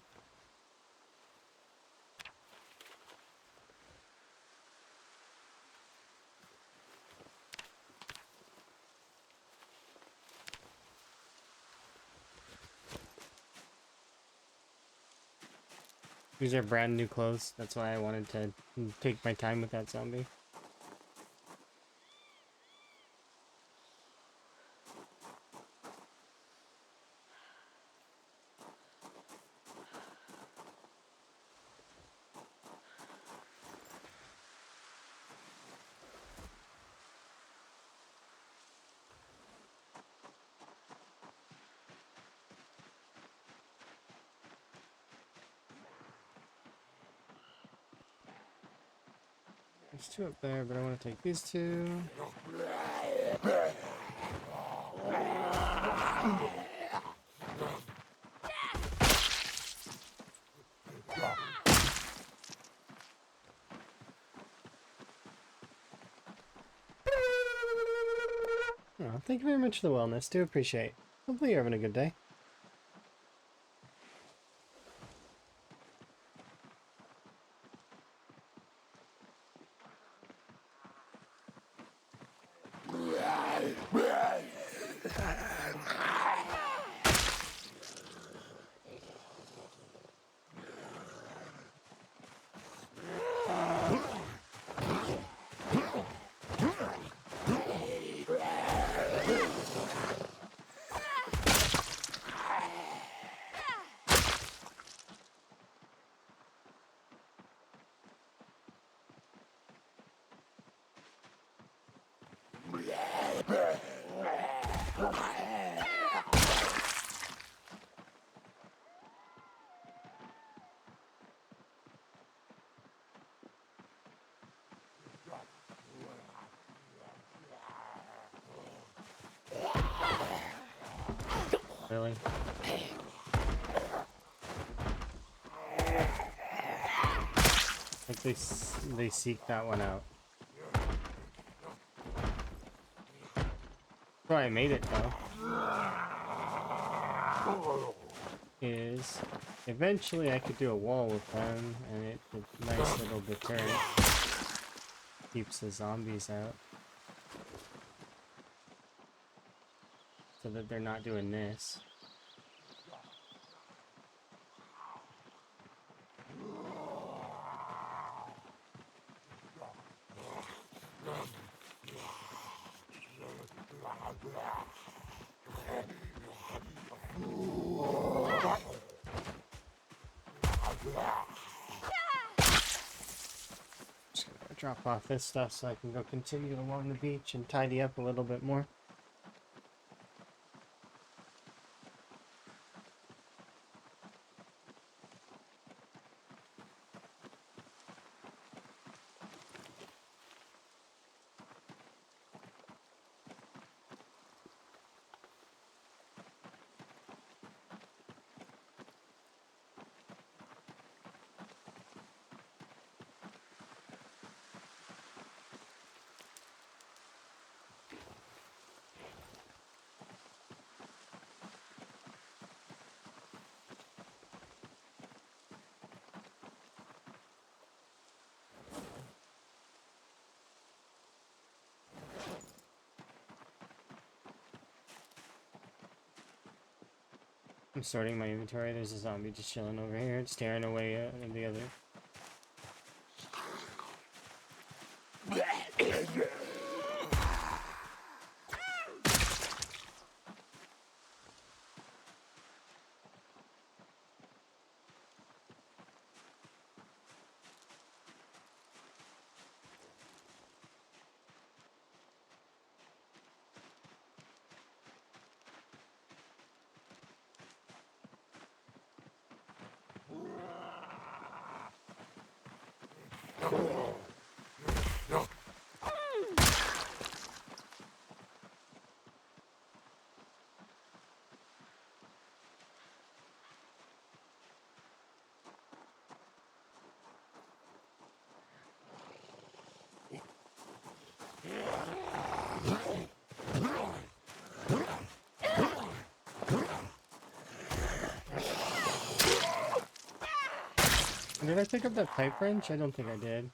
Speaker 1: These are brand new clothes. That's why I wanted to take my time with that zombie. There's two up there, but I want to take these two. Oh, thank you very much for the wellness. Do appreciate. Hopefully you're having a good day. Really? Like they seek that one out. Oh, I made it though. Is eventually I could do a wall with them, and it's a nice little deterrent. Keeps the zombies out, so that they're not doing this. Just gonna drop off this stuff so I can go continue along the beach and tidy up a little bit more. I'm sorting my inventory. There's a zombie just chilling over here, staring away at the other. Did I pick up that pipe wrench? I don't think I did.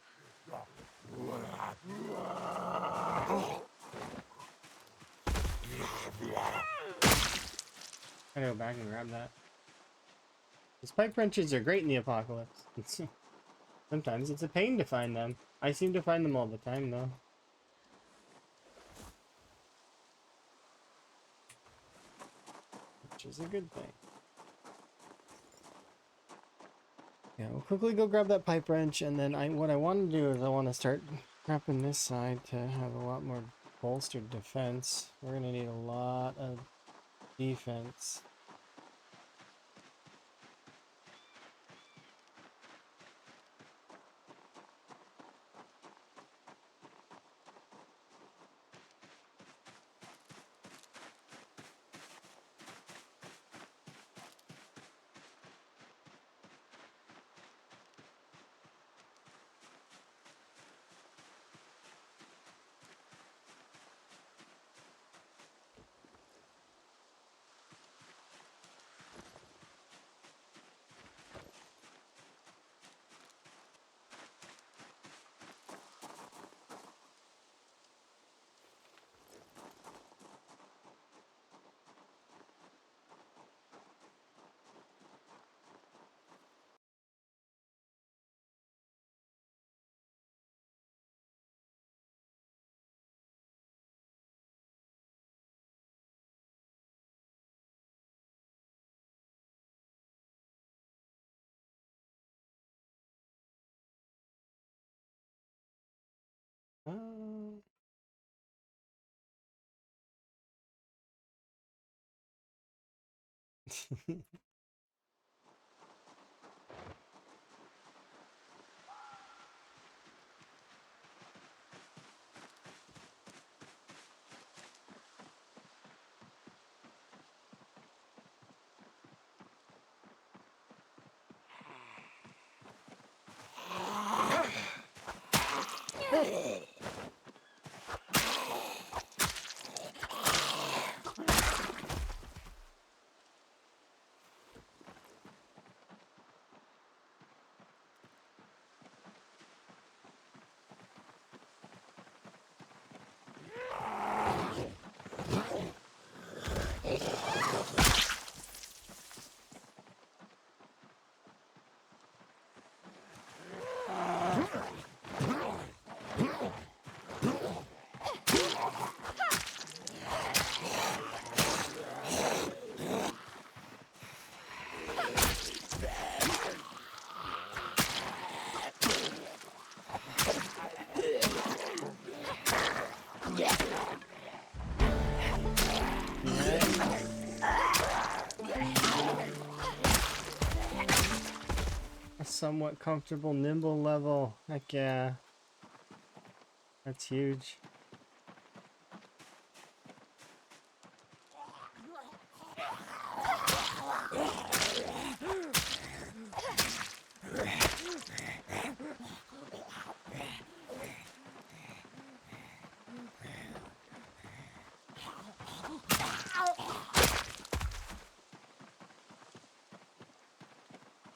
Speaker 1: I gotta go back and grab that. These pipe wrenches are great in the apocalypse. Sometimes it's a pain to find them. I seem to find them all the time, though. Which is a good thing. Yeah, we'll quickly go grab that pipe wrench, and then what I want to do is I want to start prepping this side to have a lot more bolstered defense. We're going to need a lot of defense. Uh, a somewhat comfortable nimble level. Heck yeah. That's huge.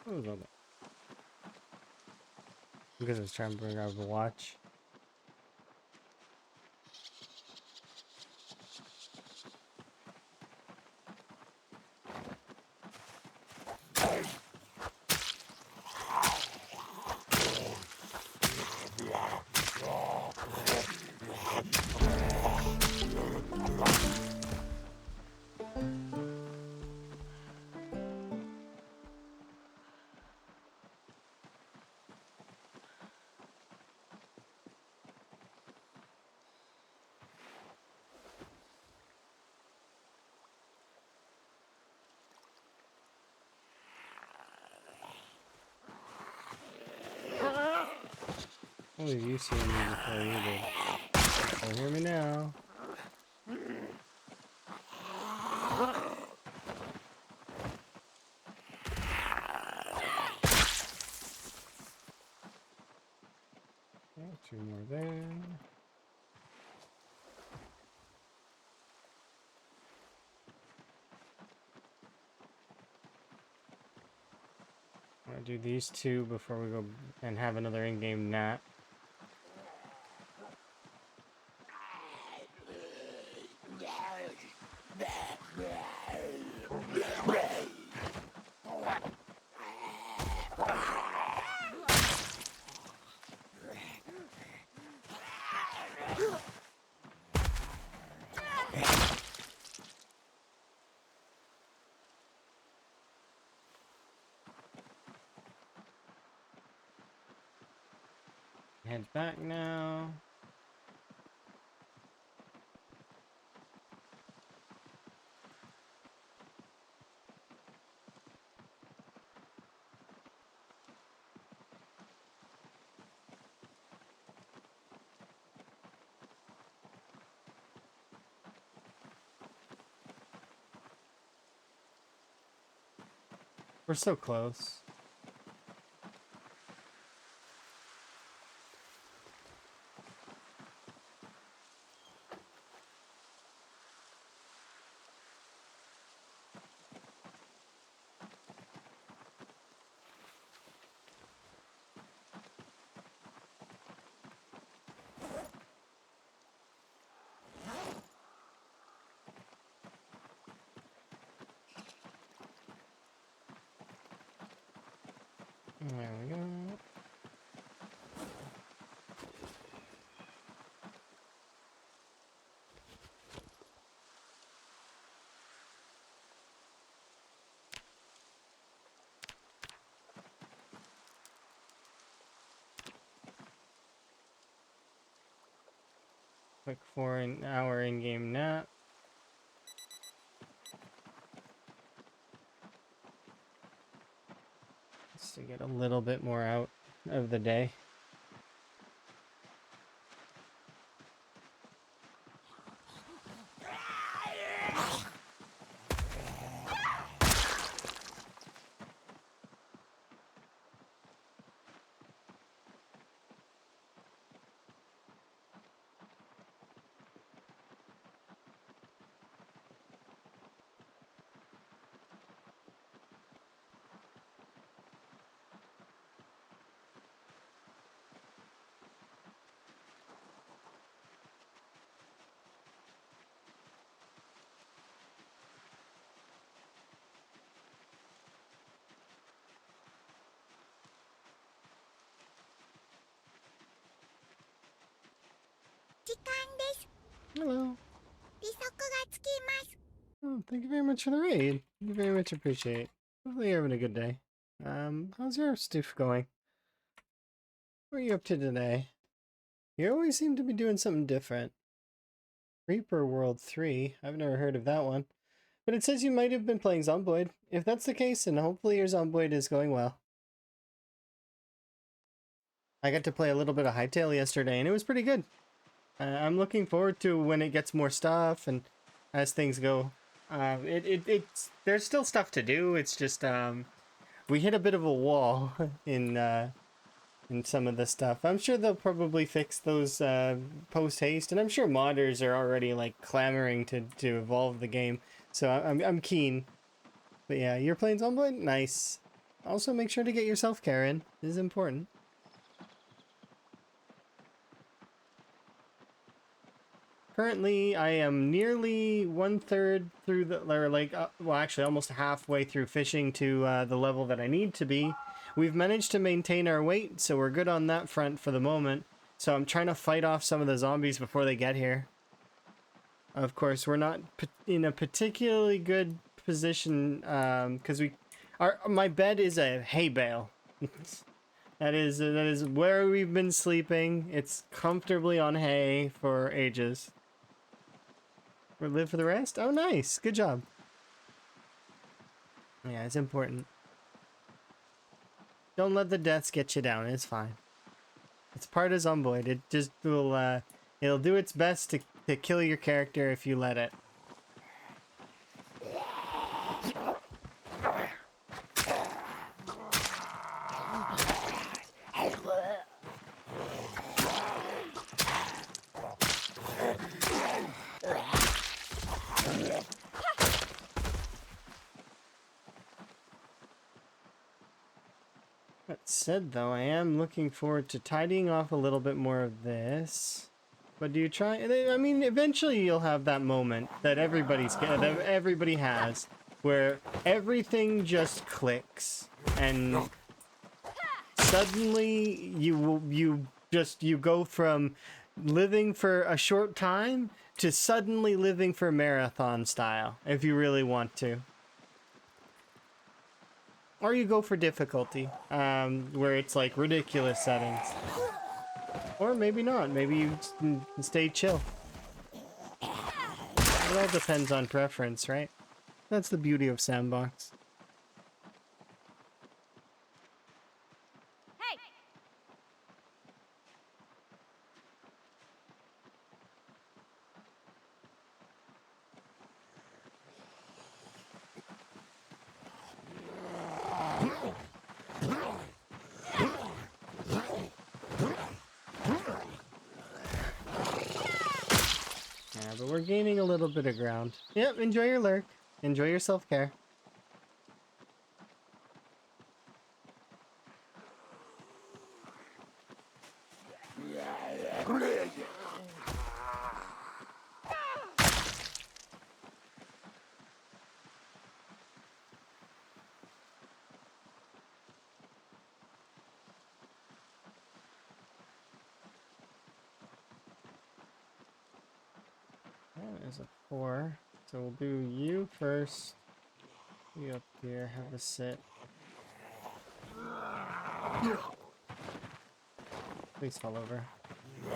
Speaker 1: A little bit. Because I was trying to bring out the watch. Only you seen me before you did. Don't hear me now. Yeah, two more there.
Speaker 3: I'll do these two before we go and have another in-game nap. Head back now. We're so close. There we go. Quick 4-hour in-game nap. Just to get a little bit more out of the day. Hello. Oh, thank you very much for the raid. You very much appreciate. Hopefully you're having a good day. How's your stuff going? What are you up to today? You always seem to be doing something different. Reaper World 3. I've never heard of that one. But it says you might have been playing Zomboid. If that's the case, then hopefully your Zomboid is going well. I got to play a little bit of Hytale yesterday, and it was pretty good. I'm looking forward to when it gets more stuff and as things go. It's there's still stuff to do. It's just we hit a bit of a wall in some of the stuff. I'm sure they'll probably fix those post haste, and I'm sure modders are already like clamoring to evolve the game. So I'm keen. But yeah, you're playing Zomboid? Nice. Also, make sure to get your self-care in. This is important. Currently, I am nearly 1/3 through the, or like, well, actually almost halfway through fishing to the level that I need to be. We've managed to maintain our weight, so we're good on that front for the moment. So I'm trying to fight off some of the zombies before they get here. Of course, we're not in a particularly good position because my bed is a hay bale. That is where we've been sleeping. It's comfortably on hay for ages. Or live for the rest? Oh, nice. Good job. Yeah, it's important. Don't let the deaths get you down. It's fine. It's part of Zomboid. It just will, it'll do its best to kill your character if you let it. said, though, I am looking forward to tidying off a little bit more of this. But do you try? I mean, eventually you'll have that moment that that everybody has, where everything just clicks, and suddenly you go from living for a short time to suddenly living for marathon style, if you really want to. Or you go for difficulty, where it's like ridiculous settings. Or maybe not. Maybe you stay chill. It all depends on preference, right? That's the beauty of Sandbox.
Speaker 2: Hey!
Speaker 3: Yeah, but we're gaining a little bit of ground. Yep, enjoy your lurk. Enjoy your self-care. That is a 4. So we'll do you first. You up here, have a sit. Please fall over.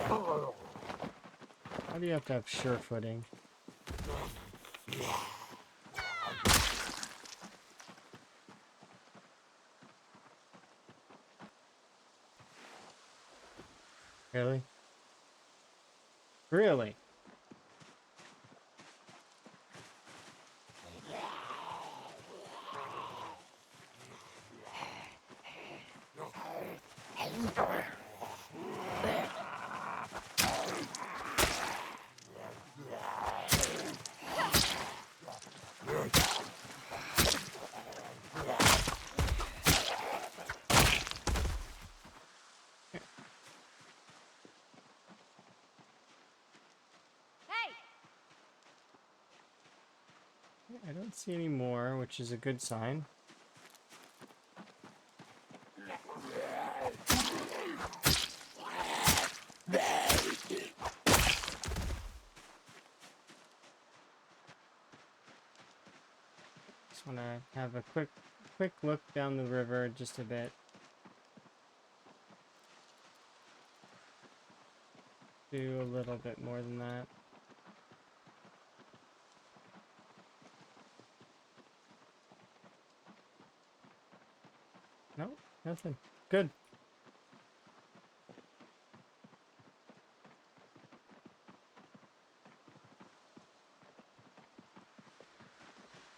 Speaker 3: How do you have to have sure footing? Really? Really?
Speaker 2: Hey!
Speaker 3: I don't see any more, which is a good sign. Just want to have a quick look down the river just a bit. Do a little bit more than that. Nope, nothing. Good.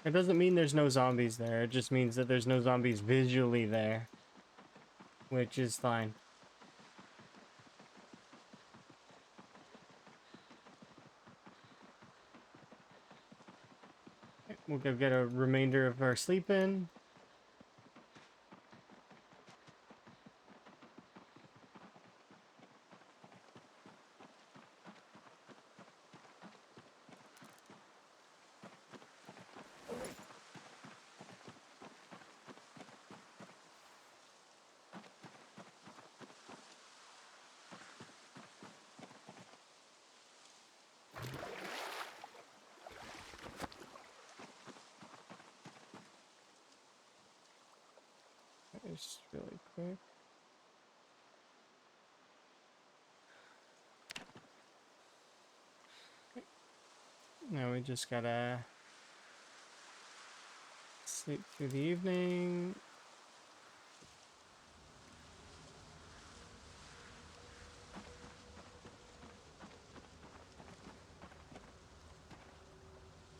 Speaker 3: It doesn't mean there's no zombies there. It just means that there's no zombies visually there, which is fine. We'll go get a remainder of our sleep in. Just really quick. Now we just gotta sleep through the evening.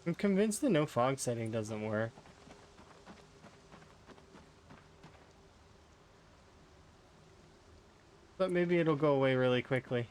Speaker 3: I'm convinced the no fog setting doesn't work. But maybe it'll go away really quickly.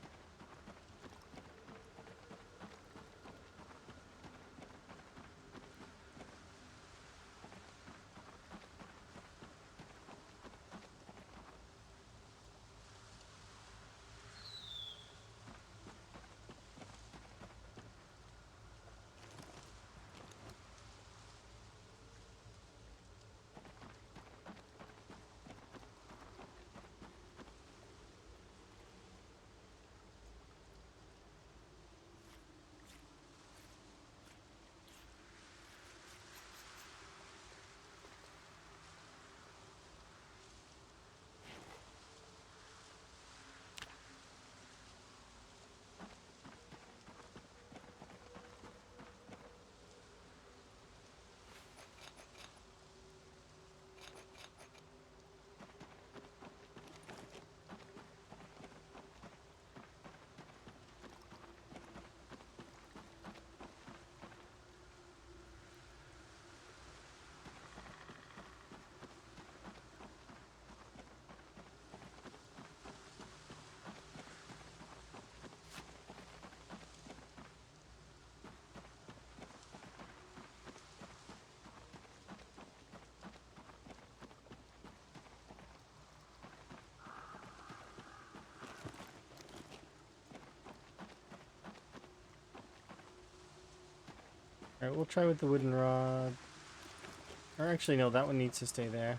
Speaker 3: Alright, we'll try with the wooden rod. Or actually, no, that one needs to stay there.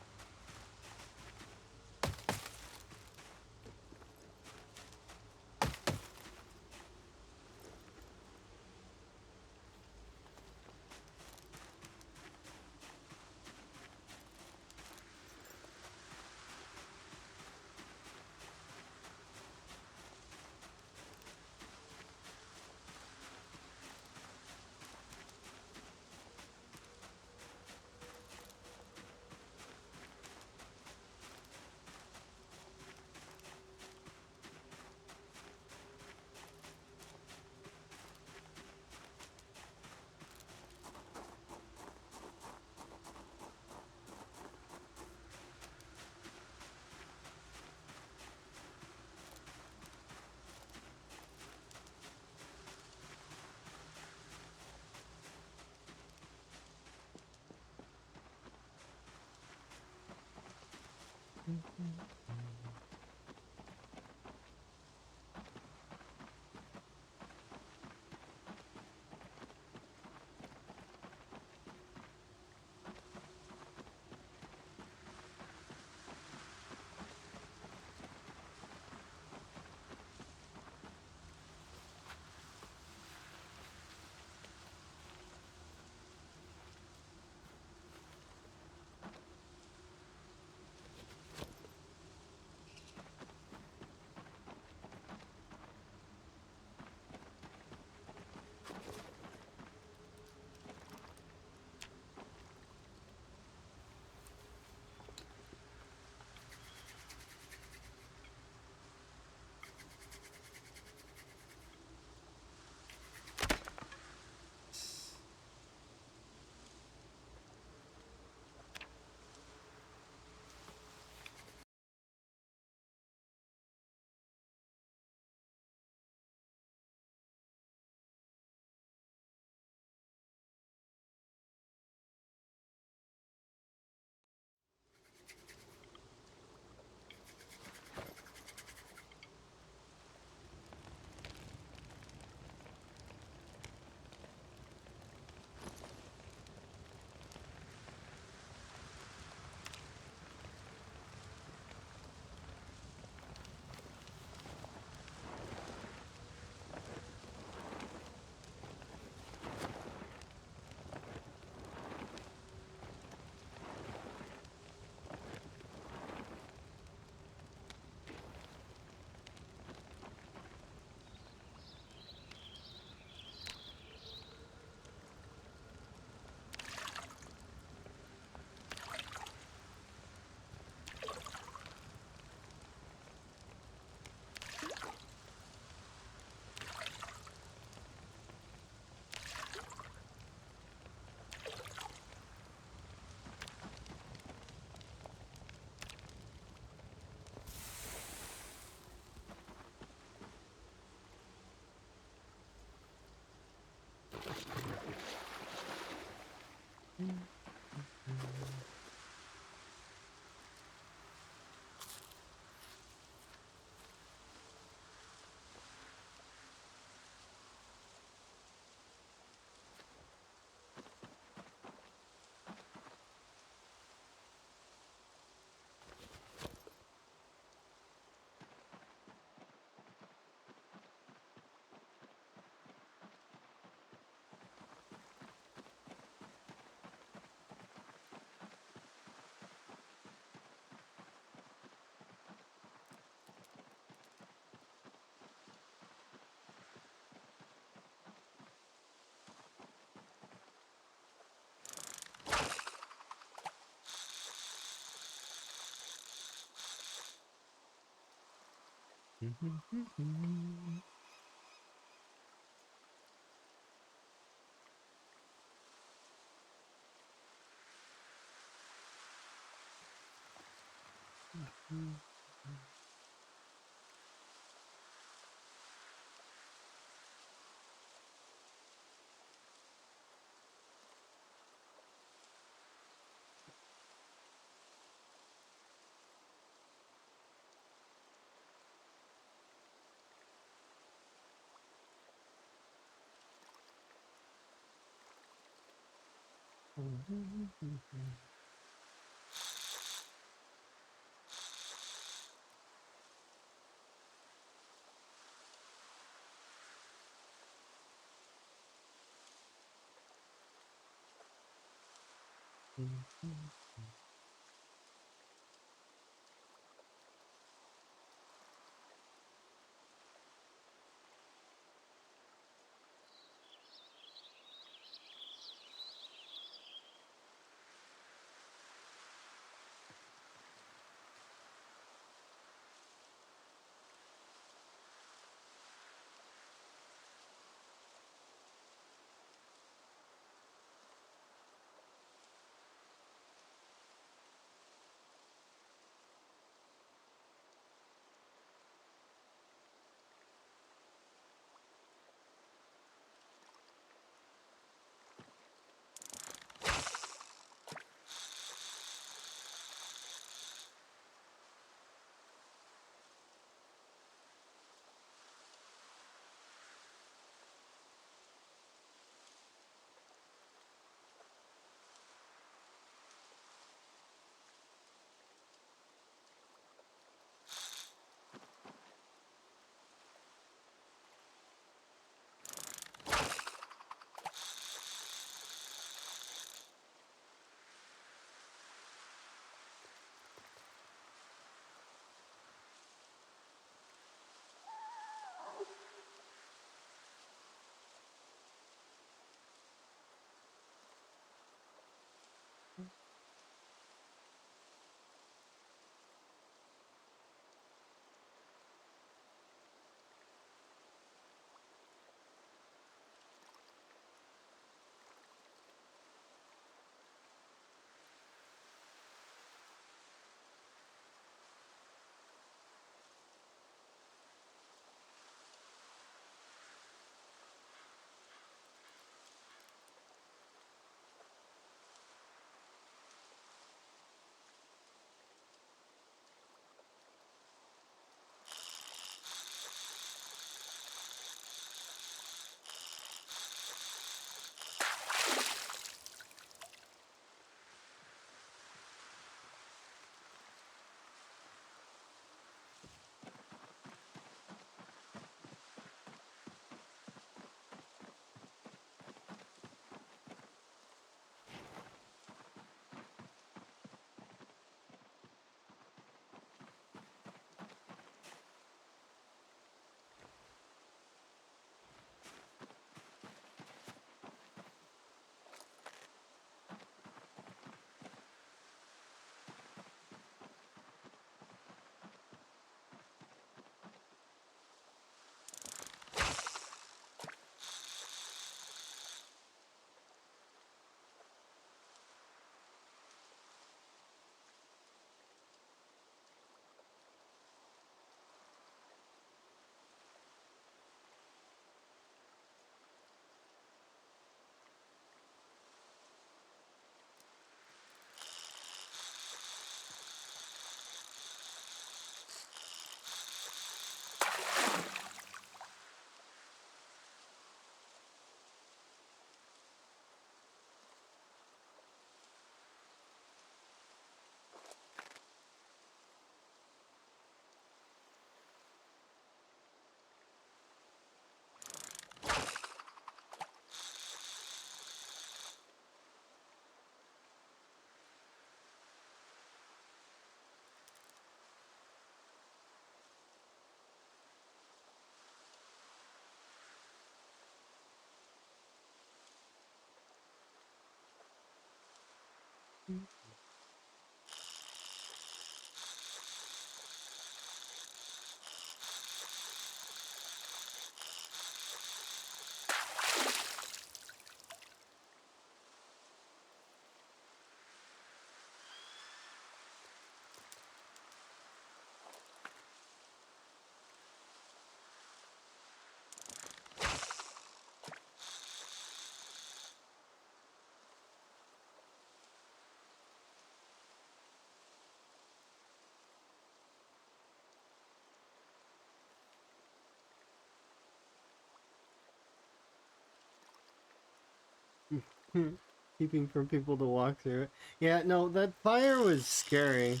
Speaker 3: Keeping from people to walk through it. Yeah, no, that fire was scary.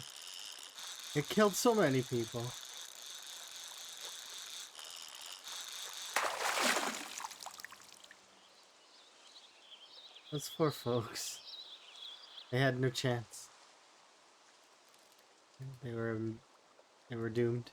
Speaker 3: It killed so many people. Those poor folks. They had no chance. They were they were doomed.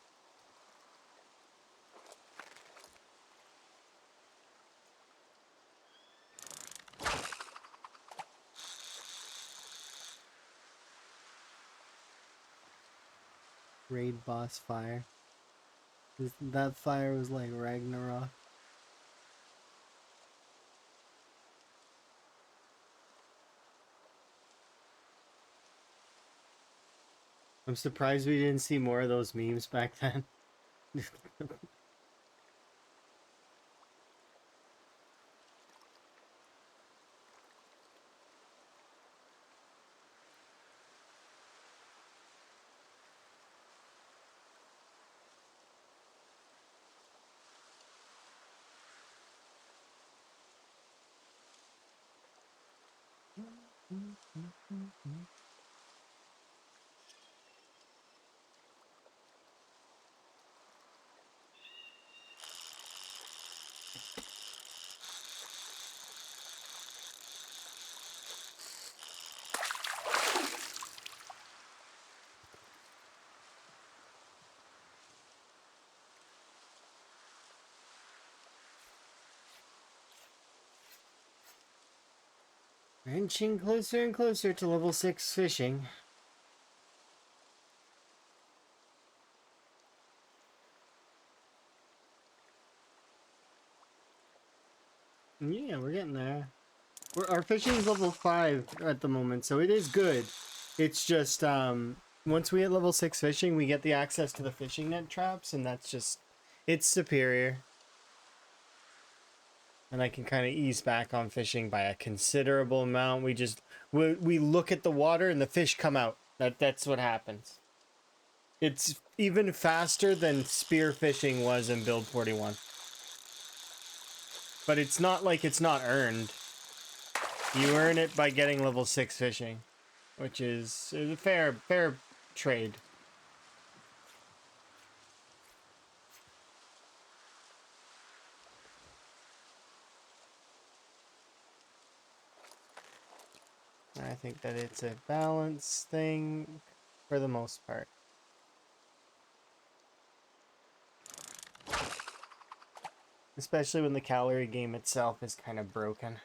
Speaker 3: Raid boss fire. That fire was like Ragnarok. I'm surprised we didn't see more of those memes back then. We're inching closer and closer to level 6 fishing. Yeah, we're getting there. Our fishing's level 5 at the moment, so it is good. It's just, once we hit level 6 fishing, we get the access to the fishing net traps, and that's just, it's superior. And I can kind of ease back on fishing by a considerable amount. We look at the water and the fish come out. That's what happens. It's even faster than spear fishing was in build 41. But it's not like it's not earned. You earn it by getting level 6 fishing, which is a fair trade. I think that it's a balance thing for the most part. Especially when the calorie game itself is kind of broken.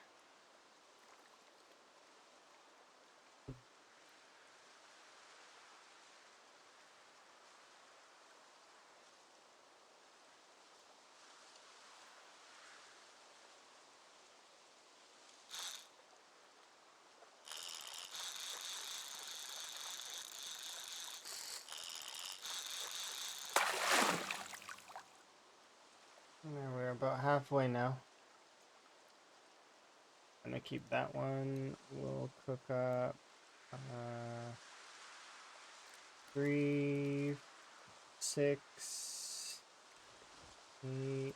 Speaker 3: We're about halfway now. I'm gonna keep that one. We'll cook up 3, 6, 8.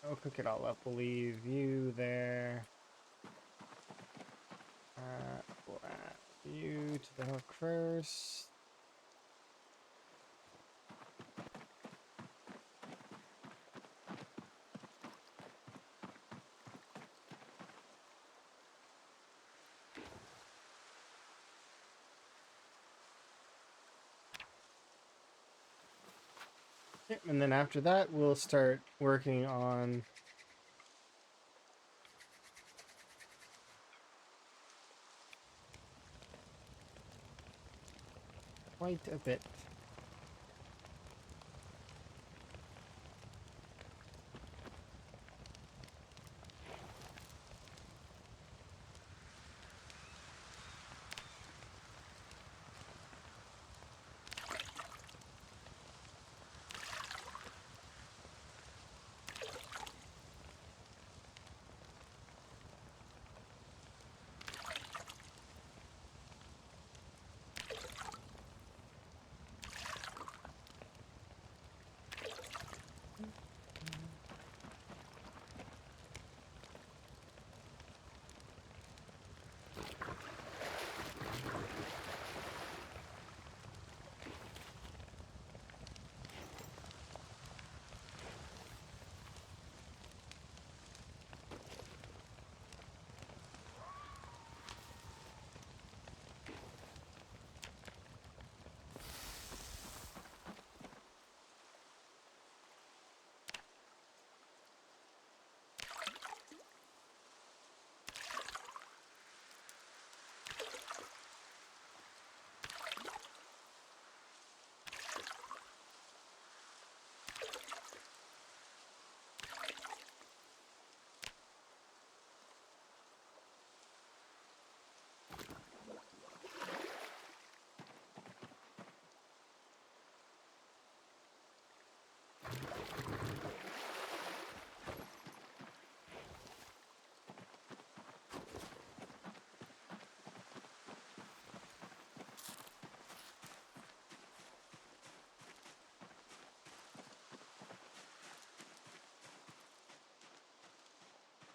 Speaker 3: I'll cook it all up. We'll leave you there. We'll add you to the hook first. Yep, and then after that, we'll start working on
Speaker 1: quite a bit.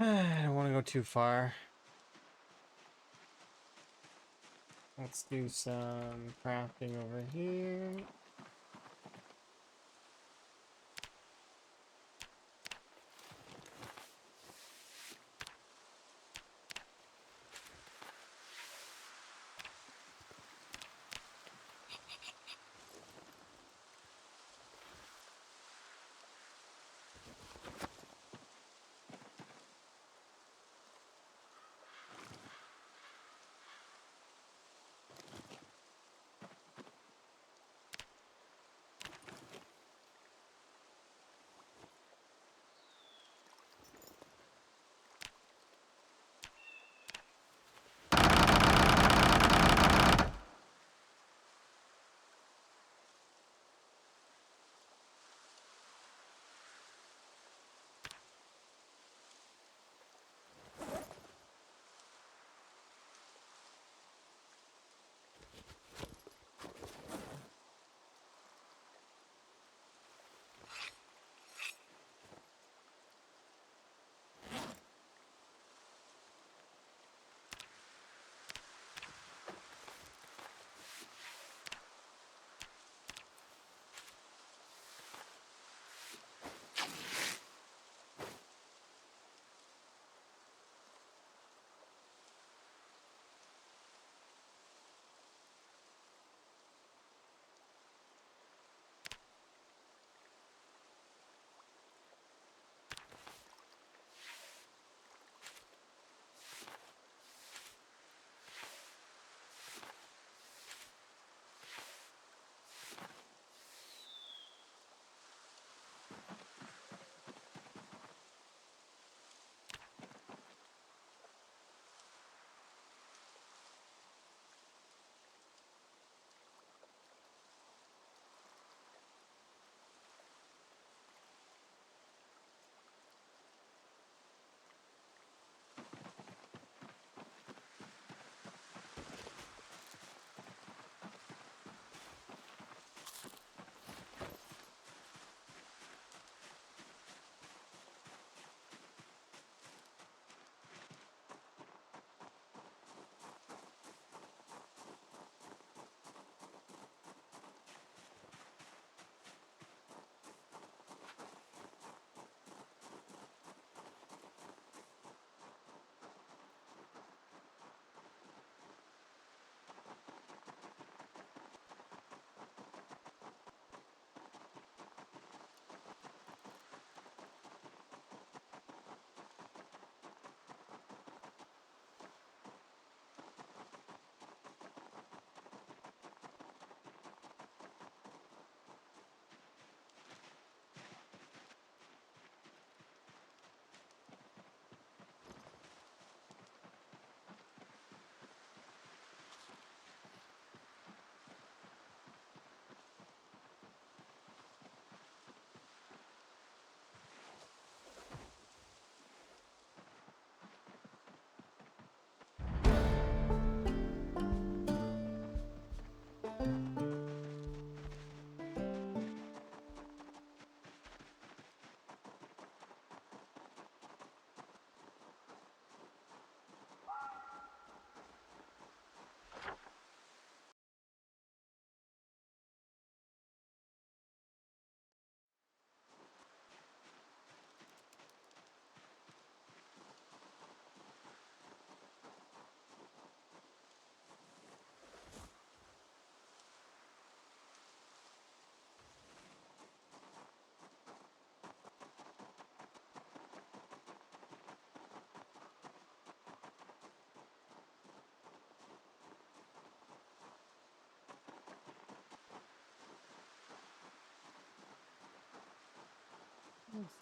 Speaker 1: I don't want to go too far. Let's do some crafting over here.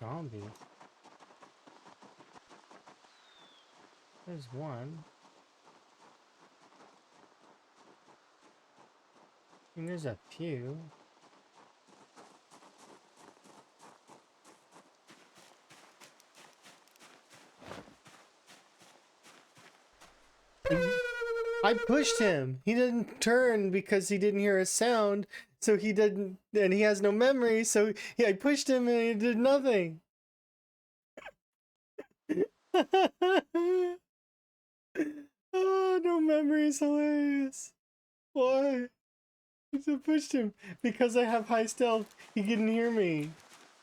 Speaker 3: Zombies. There's one. And there's a few. I pushed him. He didn't turn because he didn't hear a sound. So he didn't, and he has no memory. So yeah, I pushed him and he did nothing. Oh, no memory is hilarious. Why? I just pushed him because I have high stealth. He couldn't hear me,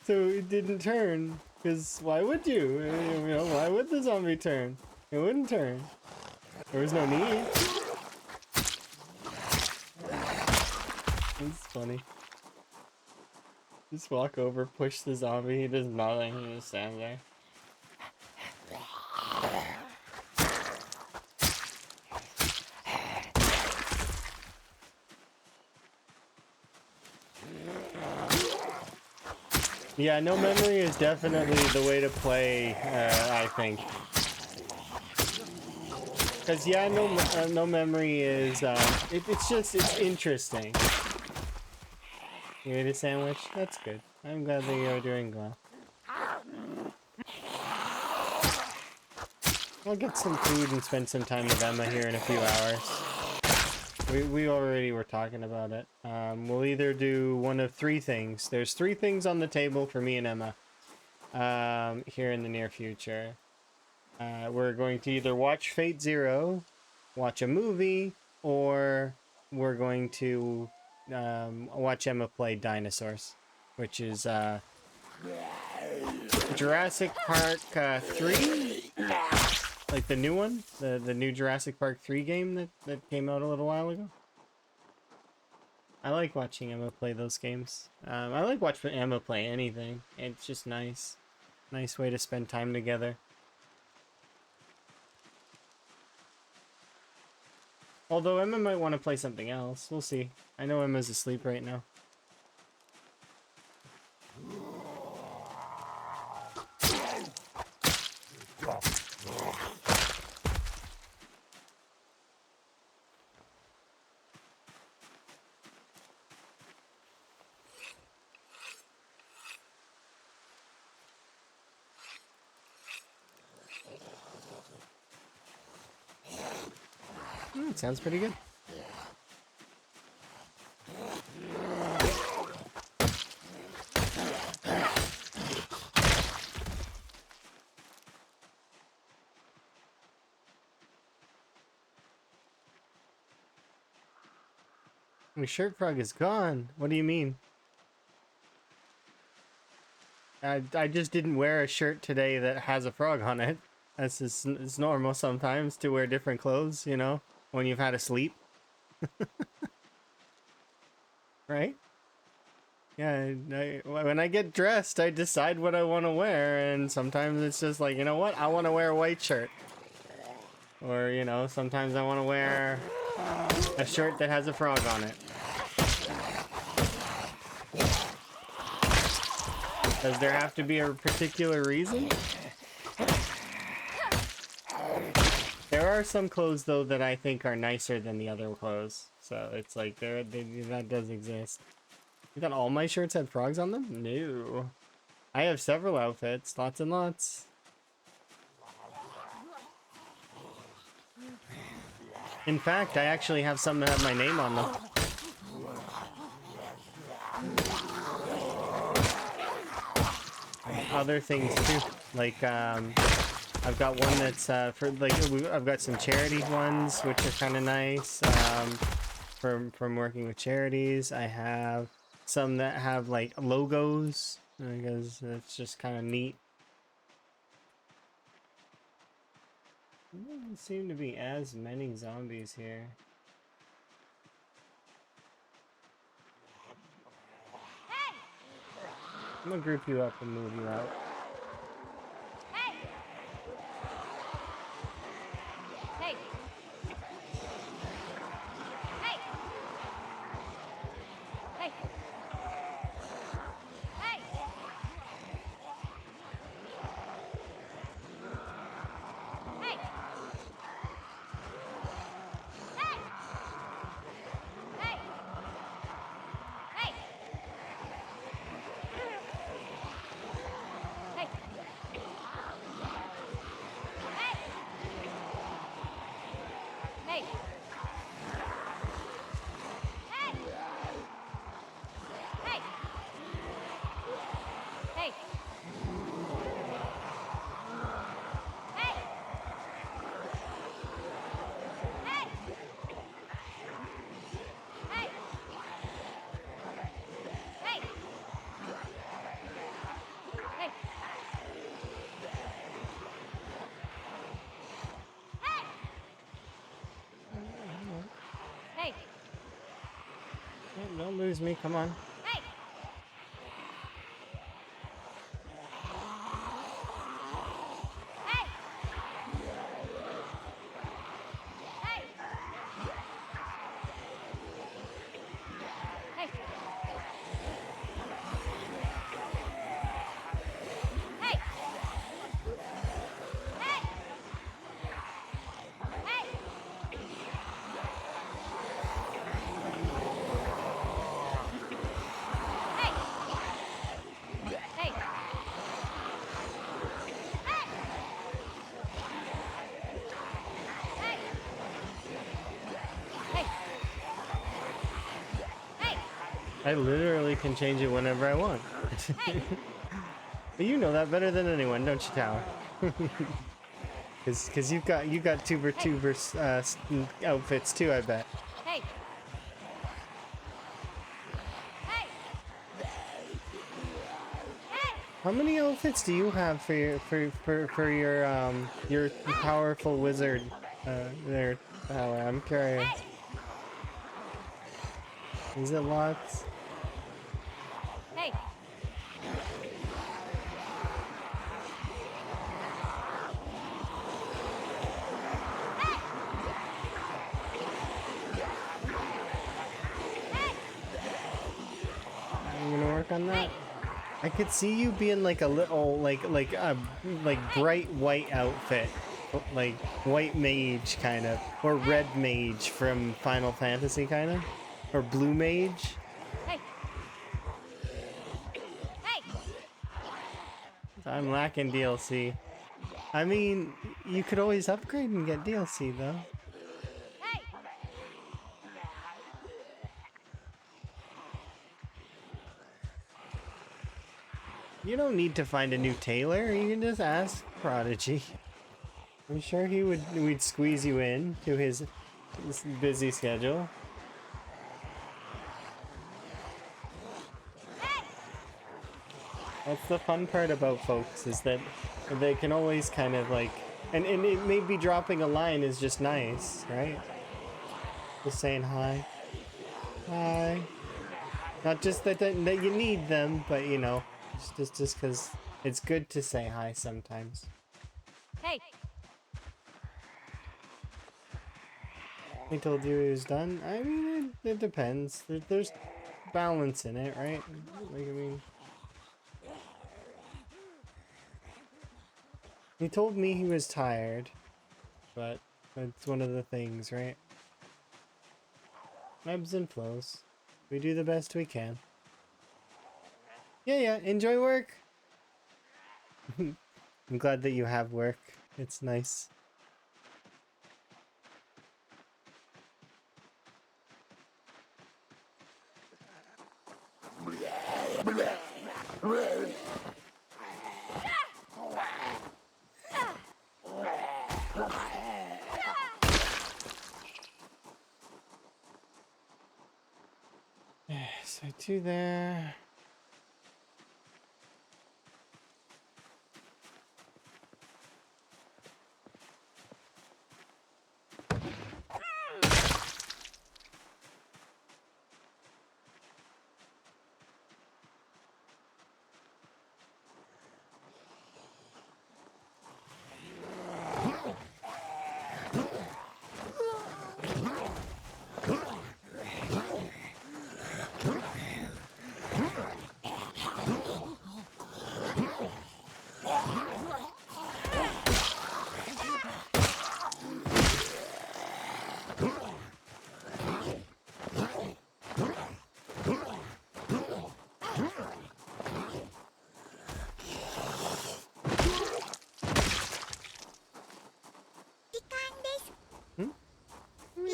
Speaker 3: so it didn't turn. Because why would you? You know, why would the zombie turn? It wouldn't turn. There was no need. It's funny. Just walk over, push the zombie. He does nothing. He just stands there. Yeah, no memory is definitely the way to play, I think. Because, yeah, no memory is, it's interesting. You ate a sandwich? That's good. I'm glad that you're doing well. I'll get some food and spend some time with Emma here in a few hours. We already were talking about it. We'll either do one of three things. There's three things on the table for me and Emma here in the near future. We're going to either watch Fate Zero, watch a movie, or we're going to watch Emma play Dinosaurs, which is Jurassic Park 3, like the new one, the new Jurassic Park 3 game that came out a little while ago. I like watching Emma play those games. I like watching Emma play anything. It's just nice. Nice way to spend time together. Although Emma might want to play something else. We'll see. I know Emma's asleep right now. Sounds pretty good. My shirt frog is gone. What do you mean? I just didn't wear a shirt today that has a frog on it. That's just, it's normal sometimes to wear different clothes, you know, when you've had a sleep. Right? Yeah, when I get dressed, I decide what I want to wear, and sometimes it's just like, you know what, I want to wear a white shirt. Or, you know, sometimes I want to wear a shirt that has a frog on it. Does there have to be a particular reason? There are some clothes, though, that I think are nicer than the other clothes. So it's like, that does exist. You thought all my shirts had frogs on them? No. I have several outfits, lots and lots. In fact, I actually have some that have my name on them. Other things too, like I've got one that's for like I've got some charity ones which are kind of nice from working with charities. I have some that have like logos because it's just kind of neat. There doesn't seem to be as many zombies here.
Speaker 2: Hey!
Speaker 3: I'm gonna group you up and move you out.
Speaker 2: Hey! Hey! Hey! Hey! Hey! Hey! Hey! Hey! Hey! Hey! Hey! Hey! Hey! Hey! Hey! Hey!
Speaker 3: Don't lose me. Come on.
Speaker 2: Hey! Hey! Hey! Hey! Hey! Hey! Hey! Hey! Hey! Hey! Hey!
Speaker 3: I literally can change it whenever I want.
Speaker 2: Hey!
Speaker 3: But you know that better than anyone, don't you, Tower? Because you got tuber outfits too, I bet.
Speaker 2: Hey! Hey! Hey!
Speaker 3: How many outfits do you have for your powerful wizard there, Tower? I'm curious.
Speaker 2: Hey!
Speaker 3: Is it lots?
Speaker 2: Hey! Hey!
Speaker 3: I'm gonna work on that.
Speaker 2: Hey!
Speaker 3: I could see you being like a little like bright white outfit, like white mage kind of, or red mage from Final Fantasy kind of, or blue mage.
Speaker 2: Hey! Hey!
Speaker 3: I'm lacking DLC. I mean, you could always upgrade and get DLC though.
Speaker 2: Hey!
Speaker 3: You don't need to find a new tailor. You can just ask Prodigy. I'm sure we'd squeeze you in to his busy schedule.
Speaker 2: Hey!
Speaker 3: That's the fun part about folks, is that they can always kind of like, and it may be dropping a line is just nice, right? Just saying hi. Hi. Not just that you need them, but you know, just because it's good to say hi sometimes.
Speaker 2: Hey!
Speaker 3: He told you he was done? I mean, it depends. There's balance in it, right? Like, I mean... He told me he was tired, but that's one of the things, right? Ebbs and flows. We do the best we can. Yeah, enjoy work! I'm glad that you have work. It's nice. So two there.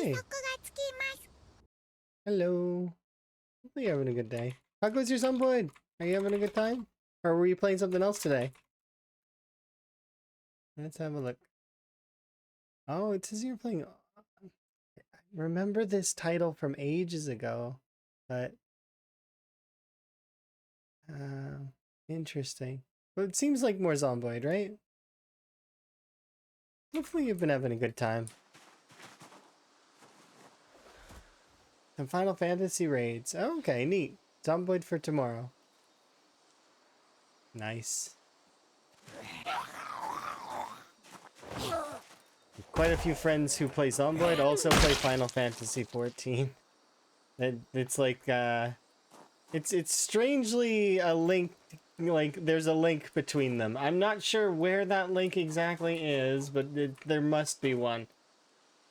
Speaker 1: Hey. Hello. Hopefully you're having a good day. How goes your sunboard? Are you having a good time? Or were you playing something else today? Let's have a look. Oh, it says you're playing... I remember this title from ages ago, but... interesting. But it seems like more Zomboid, right? Hopefully you've been having a good time. Some Final Fantasy raids. Oh, okay, neat. Zomboid for tomorrow. Nice. Quite a few friends who play Zomboid also play Final Fantasy 14. It's like it's strangely a link, like there's a link between them. I'm not sure where that link exactly is, but there must be one,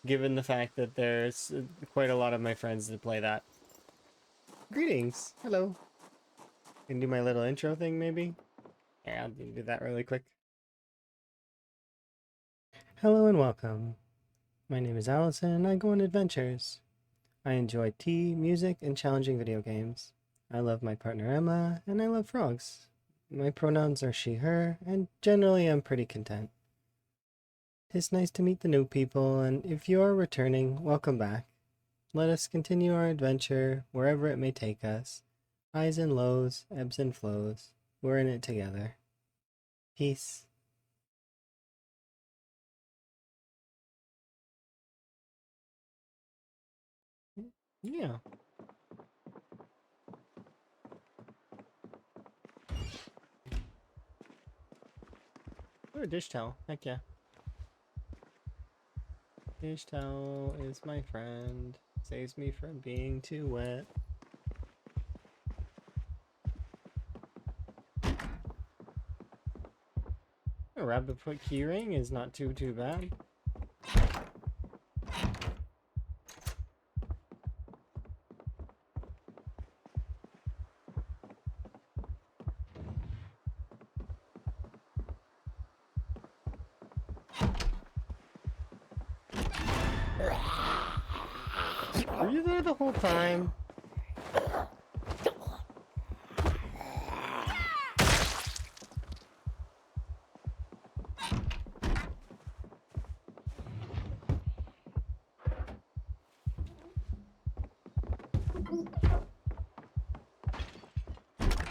Speaker 1: given the fact that there's quite a lot of my friends that play that. Greetings. Hello. Can do my little intro thing maybe? Yeah, I'll do that really quick. Hello and welcome. My name is Allison and I go on adventures. I enjoy tea, music, and challenging video games. I love my partner Emma, and I love frogs. My pronouns are she, her, and generally I'm pretty content. It's nice to meet the new people, and if you are returning, welcome back. Let us continue our adventure wherever it may take us. Highs and lows, ebbs and flows. We're in it together. Peace. Yeah. Or a dish towel. Heck yeah. Dish towel is my friend. Saves me from being too wet. A rabbit foot keyring is not too bad. Were you there the whole time?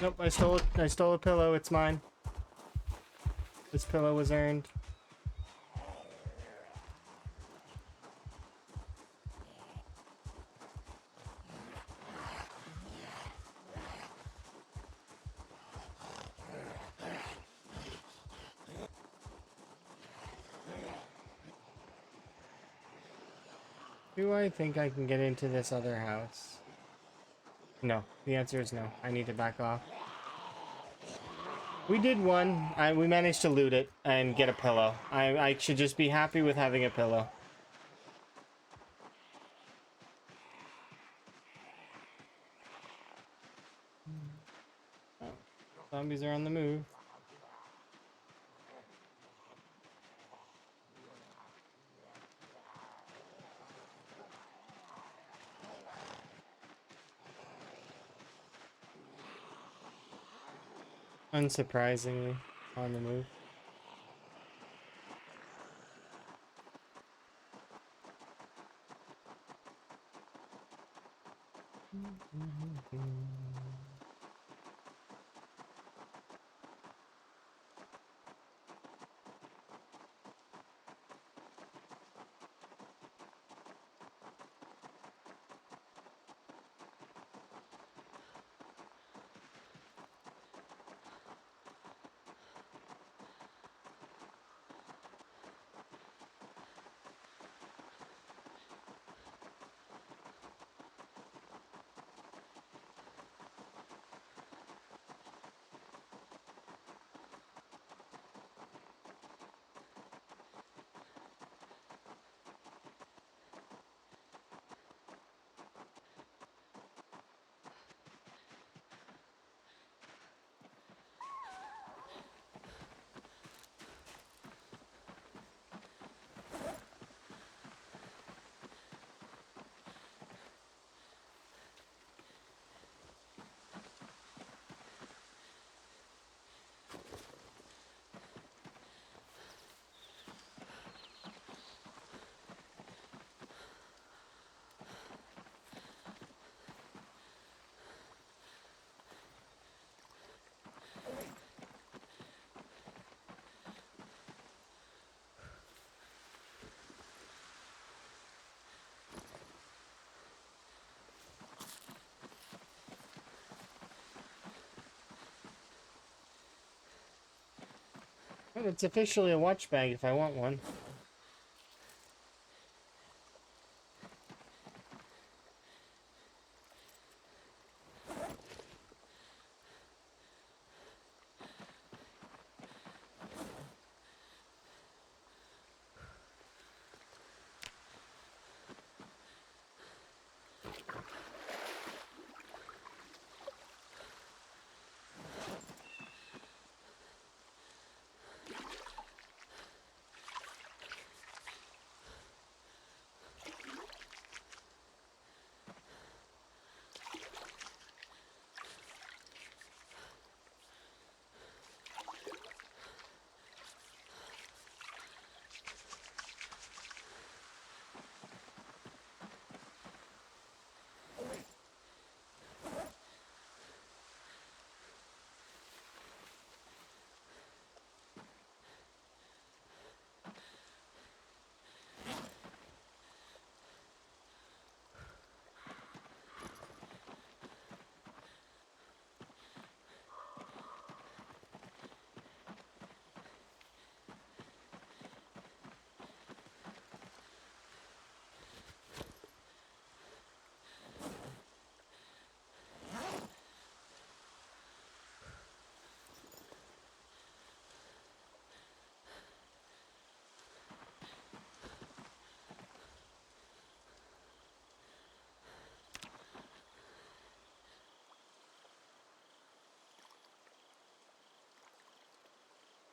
Speaker 1: Nope, I stole a pillow, it's mine. This pillow was earned. Do I think I can get into this other house? No, the answer is no. I need to back off. We did one. We managed to loot it and get a pillow. I should just be happy with having a pillow. Oh, zombies are on the move. Unsurprisingly, on the move.
Speaker 3: Oh, it's officially a watch bag if I want one.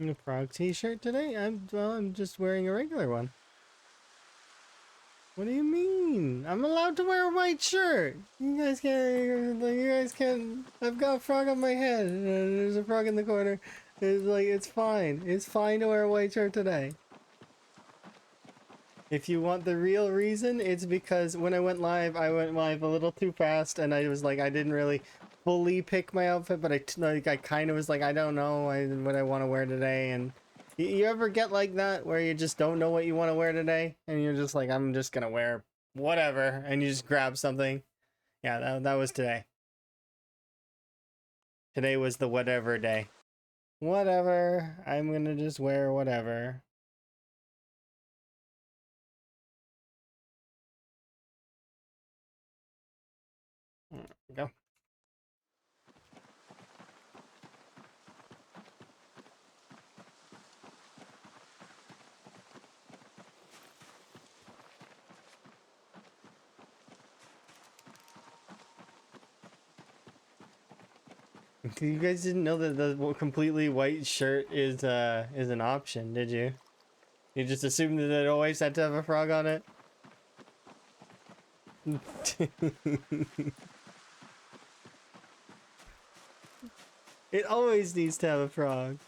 Speaker 3: A frog t-shirt today? I'm just wearing a regular one. What do you mean? I'm allowed to wear a white shirt. You guys can't. Like, you guys can't. I've got a frog on my head, and there's a frog in the corner. It's like it's fine. It's fine to wear a white shirt today. If you want the real reason, it's because when I went live a little too fast, and I was like, I didn't really fully pick my outfit, but I kind of was like, I don't know what I want to wear today, and you ever get like that where you just don't know what you want to wear today, and you're just like, I'm just gonna wear whatever, and you just grab something. Yeah, that was today. Today was the whatever day. Whatever. I'm gonna just wear whatever. There we go. You guys didn't know that the completely white shirt is an option, did you? You just assumed that it always had to have a frog on it? It always needs to have a frog.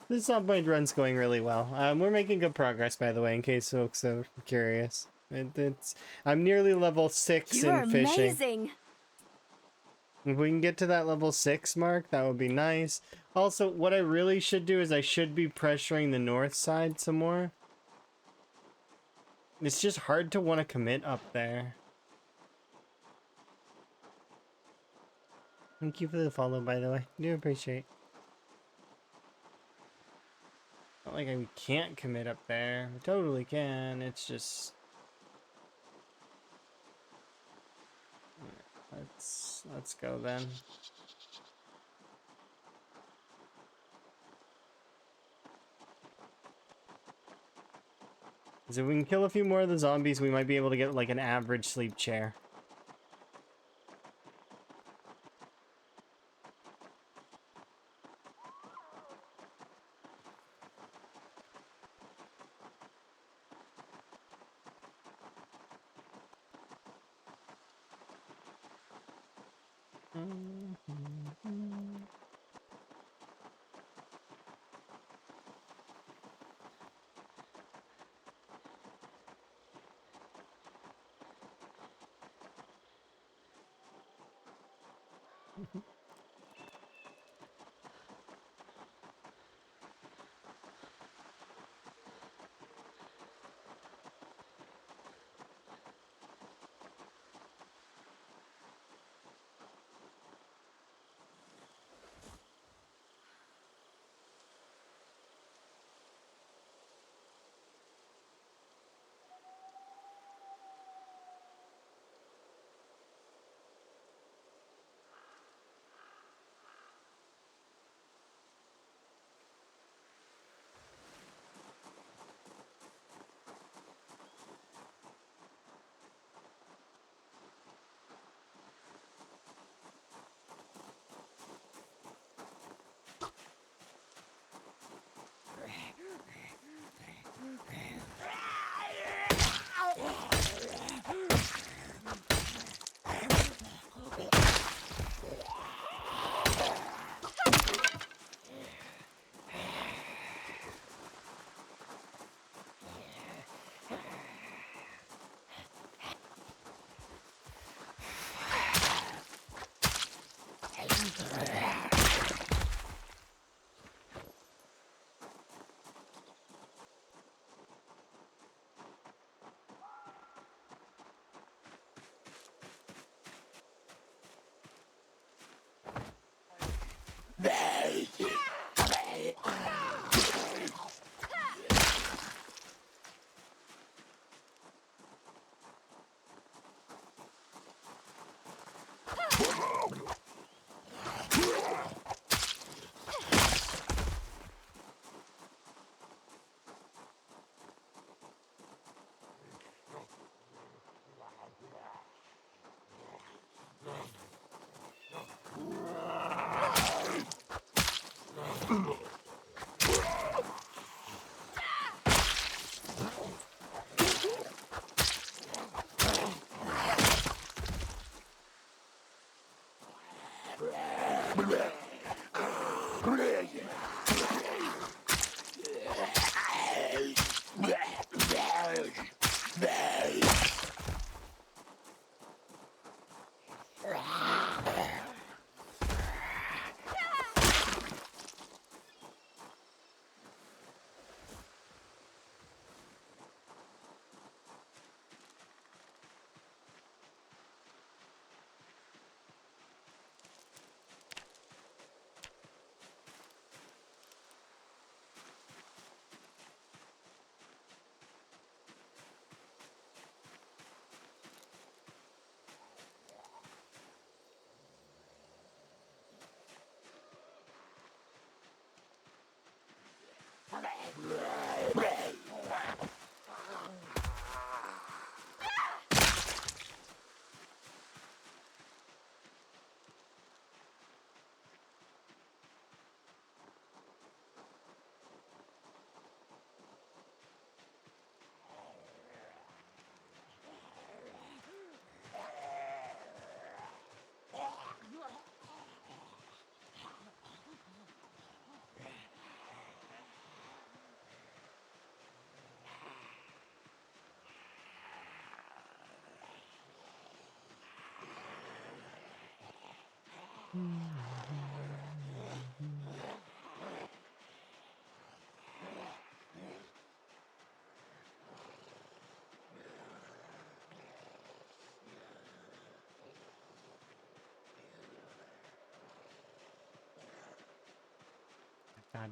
Speaker 3: This Subway run's going really well. We're making good progress, by the way, in case folks are curious. I'm nearly level 6
Speaker 2: You're
Speaker 3: in fishing.
Speaker 2: amazing.
Speaker 3: If we can get to that level 6 mark, that would be nice. Also, what I really should do is I should be pressuring the north side some more. It's just hard to want to commit up there. Thank you for the follow, by the way. Do appreciate. Not like we can't commit up there. We totally can. It's just... Let's go then. So if we can kill a few more of the zombies, we might be able to get like an average sleep chair.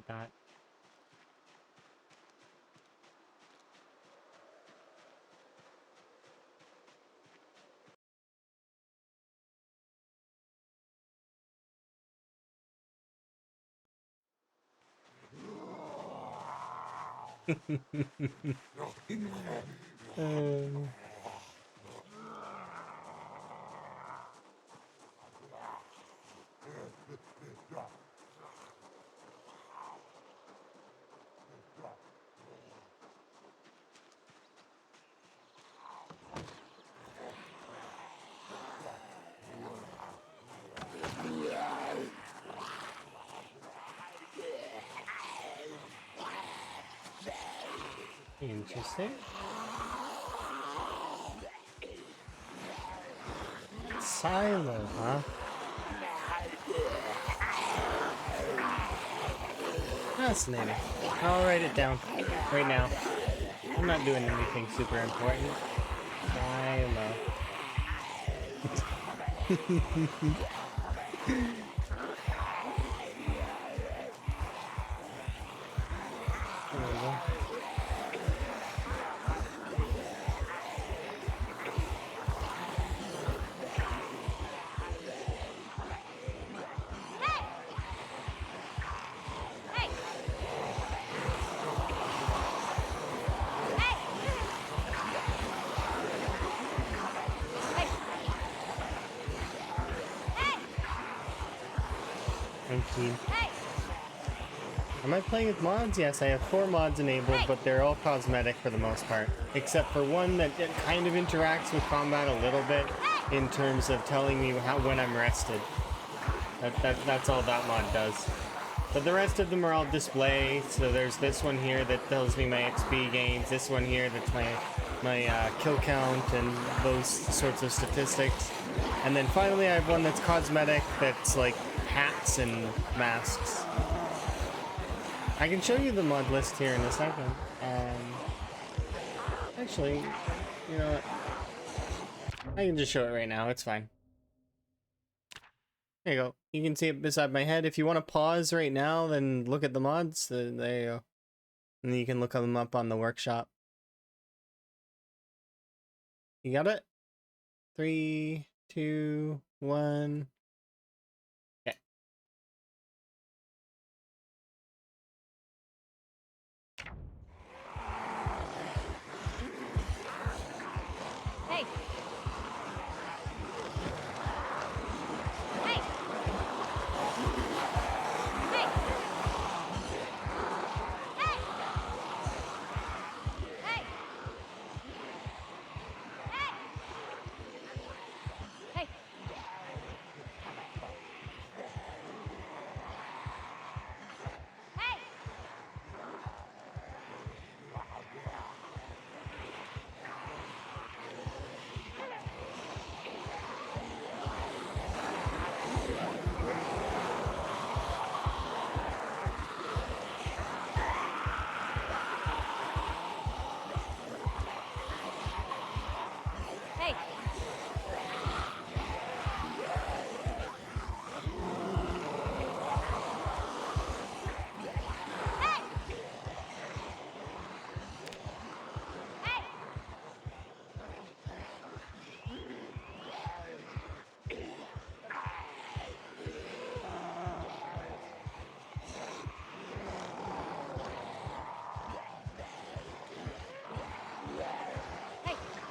Speaker 3: Dot. Interesting. Silo, huh? Fascinating. I'll write it down right now. I'm not doing anything super important. Silo. There we go.
Speaker 2: Hey! Hey! Hey! Hey!
Speaker 3: 19.
Speaker 2: Hey!
Speaker 3: Am I playing with mods? Yes, I have 4 mods enabled,
Speaker 2: Hey!
Speaker 3: but they're all cosmetic for the most part. Except for one that it kind of interacts with combat a little bit in terms of telling me when I'm rested. That's all that mod does. But the rest of them are all display. So there's this one here that tells me my XP gains. This one here that's my kill count and those sorts of statistics. And then finally I have one that's cosmetic that's like hats and masks. I can show you the mod list here in a second. Actually, you know what? I can just show it right now. It's fine. There you go. You can see it beside my head. If you want to pause right now, then look at the mods. There you go. And then you can look them up on the workshop. You got it? 3, 2, 1. Okay.
Speaker 2: Hey! Hey! Hey! Hey! Hey! Hey! Hey! Hey! Hey! Hey! Hey! Hey!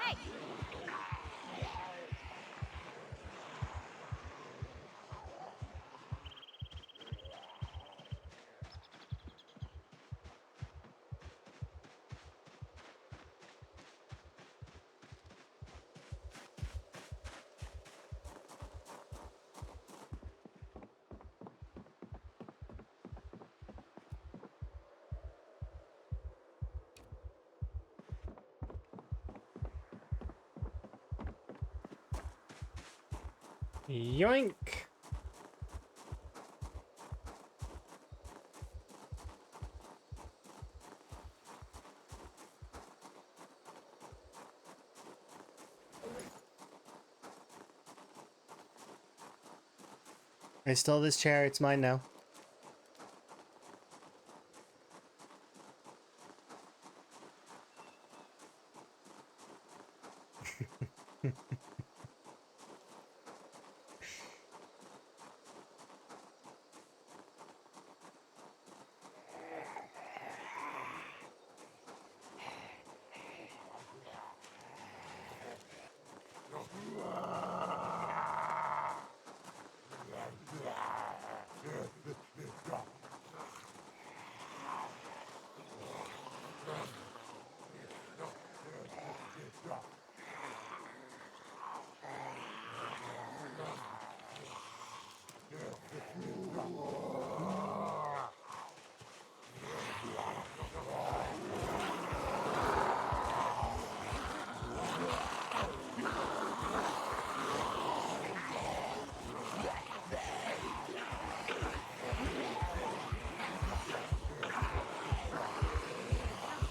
Speaker 2: Hey!
Speaker 3: Yoink!
Speaker 1: I stole this chair. It's mine now.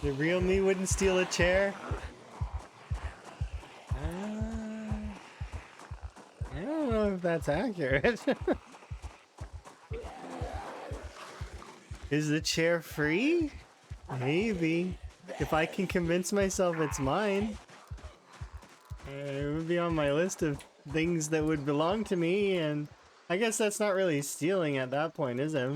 Speaker 1: The real me wouldn't steal a chair. I don't know if that's accurate. Is the chair free? Maybe. If I can convince myself it's mine. It would be on my list of things that would belong to me, and I guess that's not really stealing at that point, is it?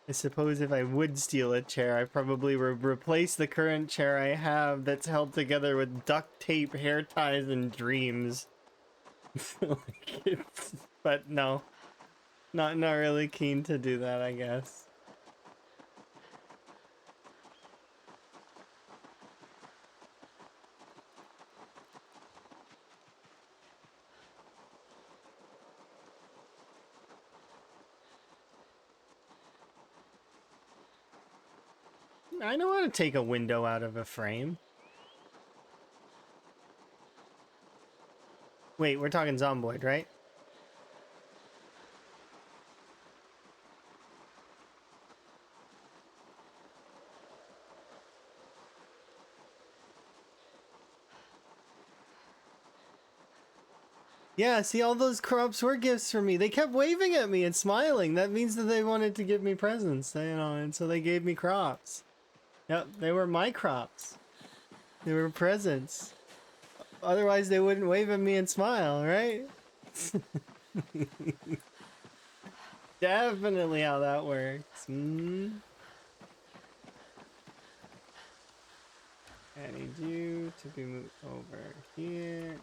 Speaker 1: I suppose if I would steal a chair, I probably would replace the current chair I have that's held together with duct tape, hair ties, and dreams. But no, not really keen to do that, I guess. I know how to take a window out of a frame. Wait, we're talking Zomboid, right? Yeah, see, all those crops were gifts for me. They kept waving at me and smiling. That means that they wanted to give me presents, you know, and so they gave me crops. Yep, they were my crops. They were presents. Otherwise, they wouldn't wave at me and smile, right? Definitely how that works. I need you to be moved over here.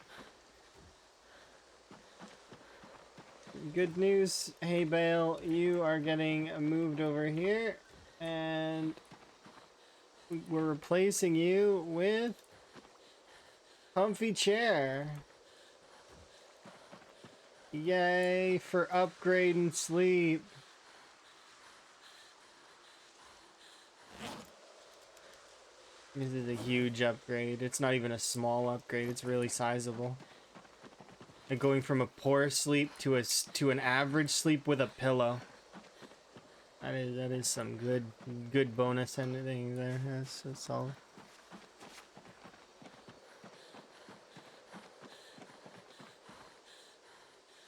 Speaker 1: Good news, hey Bale, you are getting moved over here, and we're replacing you with comfy chair. Yay for upgrade and sleep. This is a huge upgrade. It's not even a small upgrade. It's really sizable. And going from a poor sleep to an average sleep with a pillow. That is some good bonus ending there. That's all.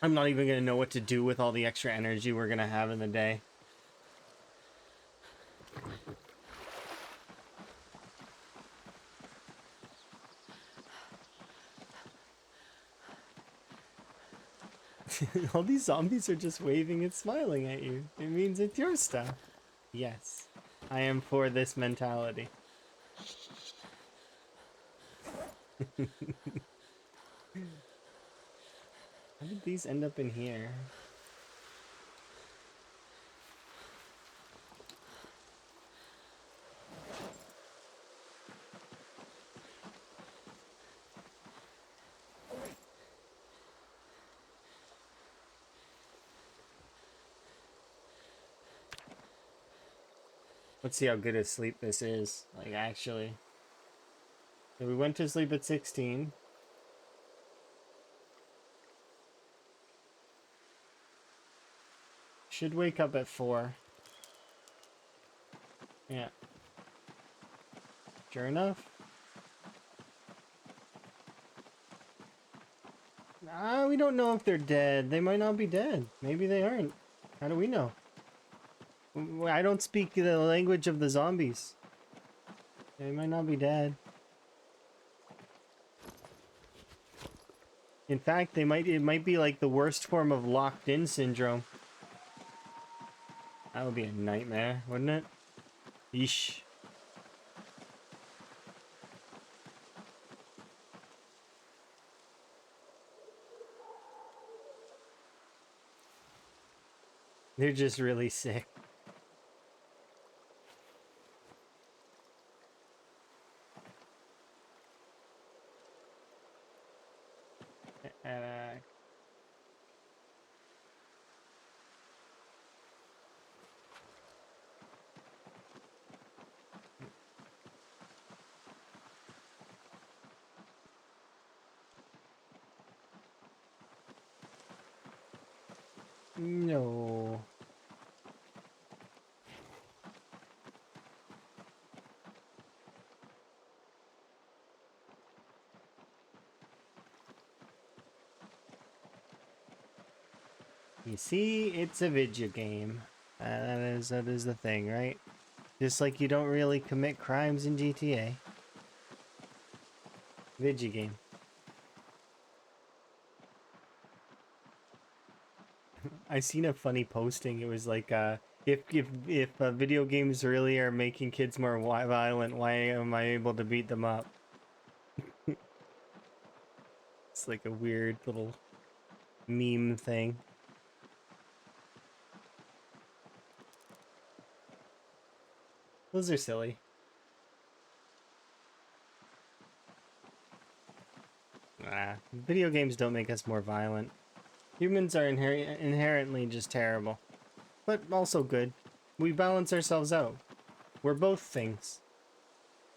Speaker 1: I'm not even gonna know what to do with all the extra energy we're gonna have in the day. All these zombies are just waving and smiling at you. It means it's your stuff. Yes, I am for this mentality. How did these end up in here? Let's see how good a sleep this is. Like, actually. So we went to sleep at 16.
Speaker 3: Should wake up at 4. Yeah. Sure enough. We don't know if they're dead. They might not be dead. Maybe they aren't. How do we know? I don't speak the language of the zombies. They might not be dead. In fact, it might be like the worst form of locked-in syndrome. That would be a nightmare, wouldn't it? Yeesh. They're just really sick. Uh, no. You see, it's a video game. That is the thing, right? Just like you don't really commit crimes in GTA. Video game. I seen a funny posting. It was like, if video games really are making kids more violent, why am I able to beat them up? It's like a weird little meme thing. Those are silly. Video games don't make us more violent. Humans are inherently just terrible, but also good. We balance ourselves out. We're both things.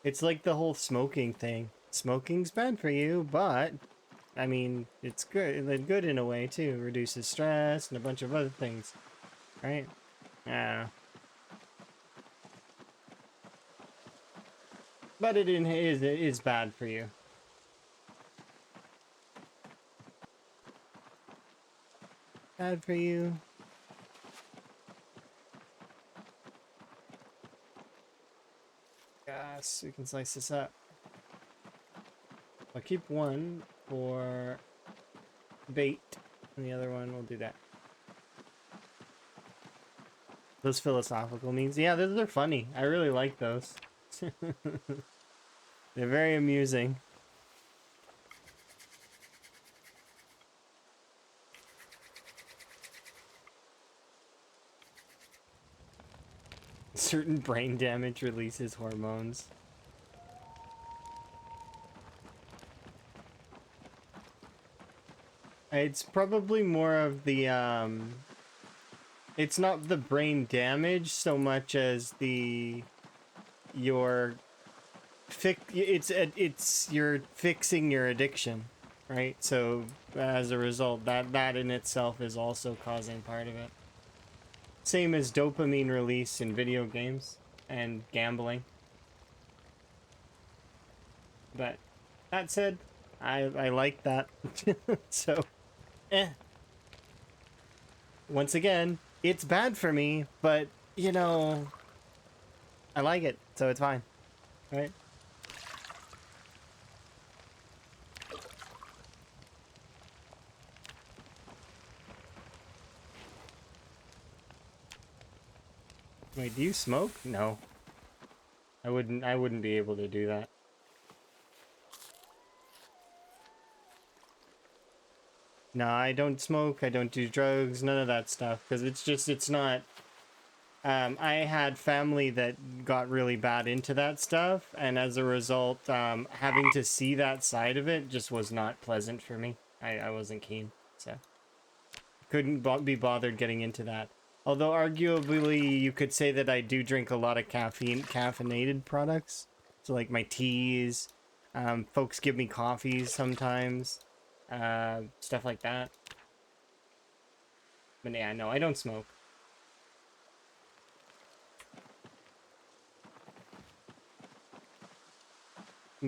Speaker 3: It's like the whole smoking thing. Smoking's bad for you, but I mean, it's good. Good in a way too. Reduces stress and a bunch of other things, right? Yeah. But it is bad for you. Bad for you. Yes, we can slice this up. I'll keep one for bait, and the other one will do that. Those philosophical memes, yeah, those are funny. I really like those. They're very amusing. Certain brain damage releases hormones. It's probably more of the it's not the brain damage so much as you're fixing your addiction, right? So as a result, that in itself is also causing part of it. Same as dopamine release in video games and gambling. But that said, I like that. So, once again, it's bad for me, but you know, I like it, so it's fine, right? Wait, do you smoke? No. I wouldn't be able to do that. No, I don't smoke, I don't do drugs, none of that stuff, because it's not... I had family that got really bad into that stuff, and as a result, having to see that side of it just was not pleasant for me. I wasn't keen, so... Couldn't be bothered getting into that. Although arguably you could say that I do drink a lot of caffeinated products. So like my teas, folks give me coffees sometimes, stuff like that. But yeah, no, I don't smoke.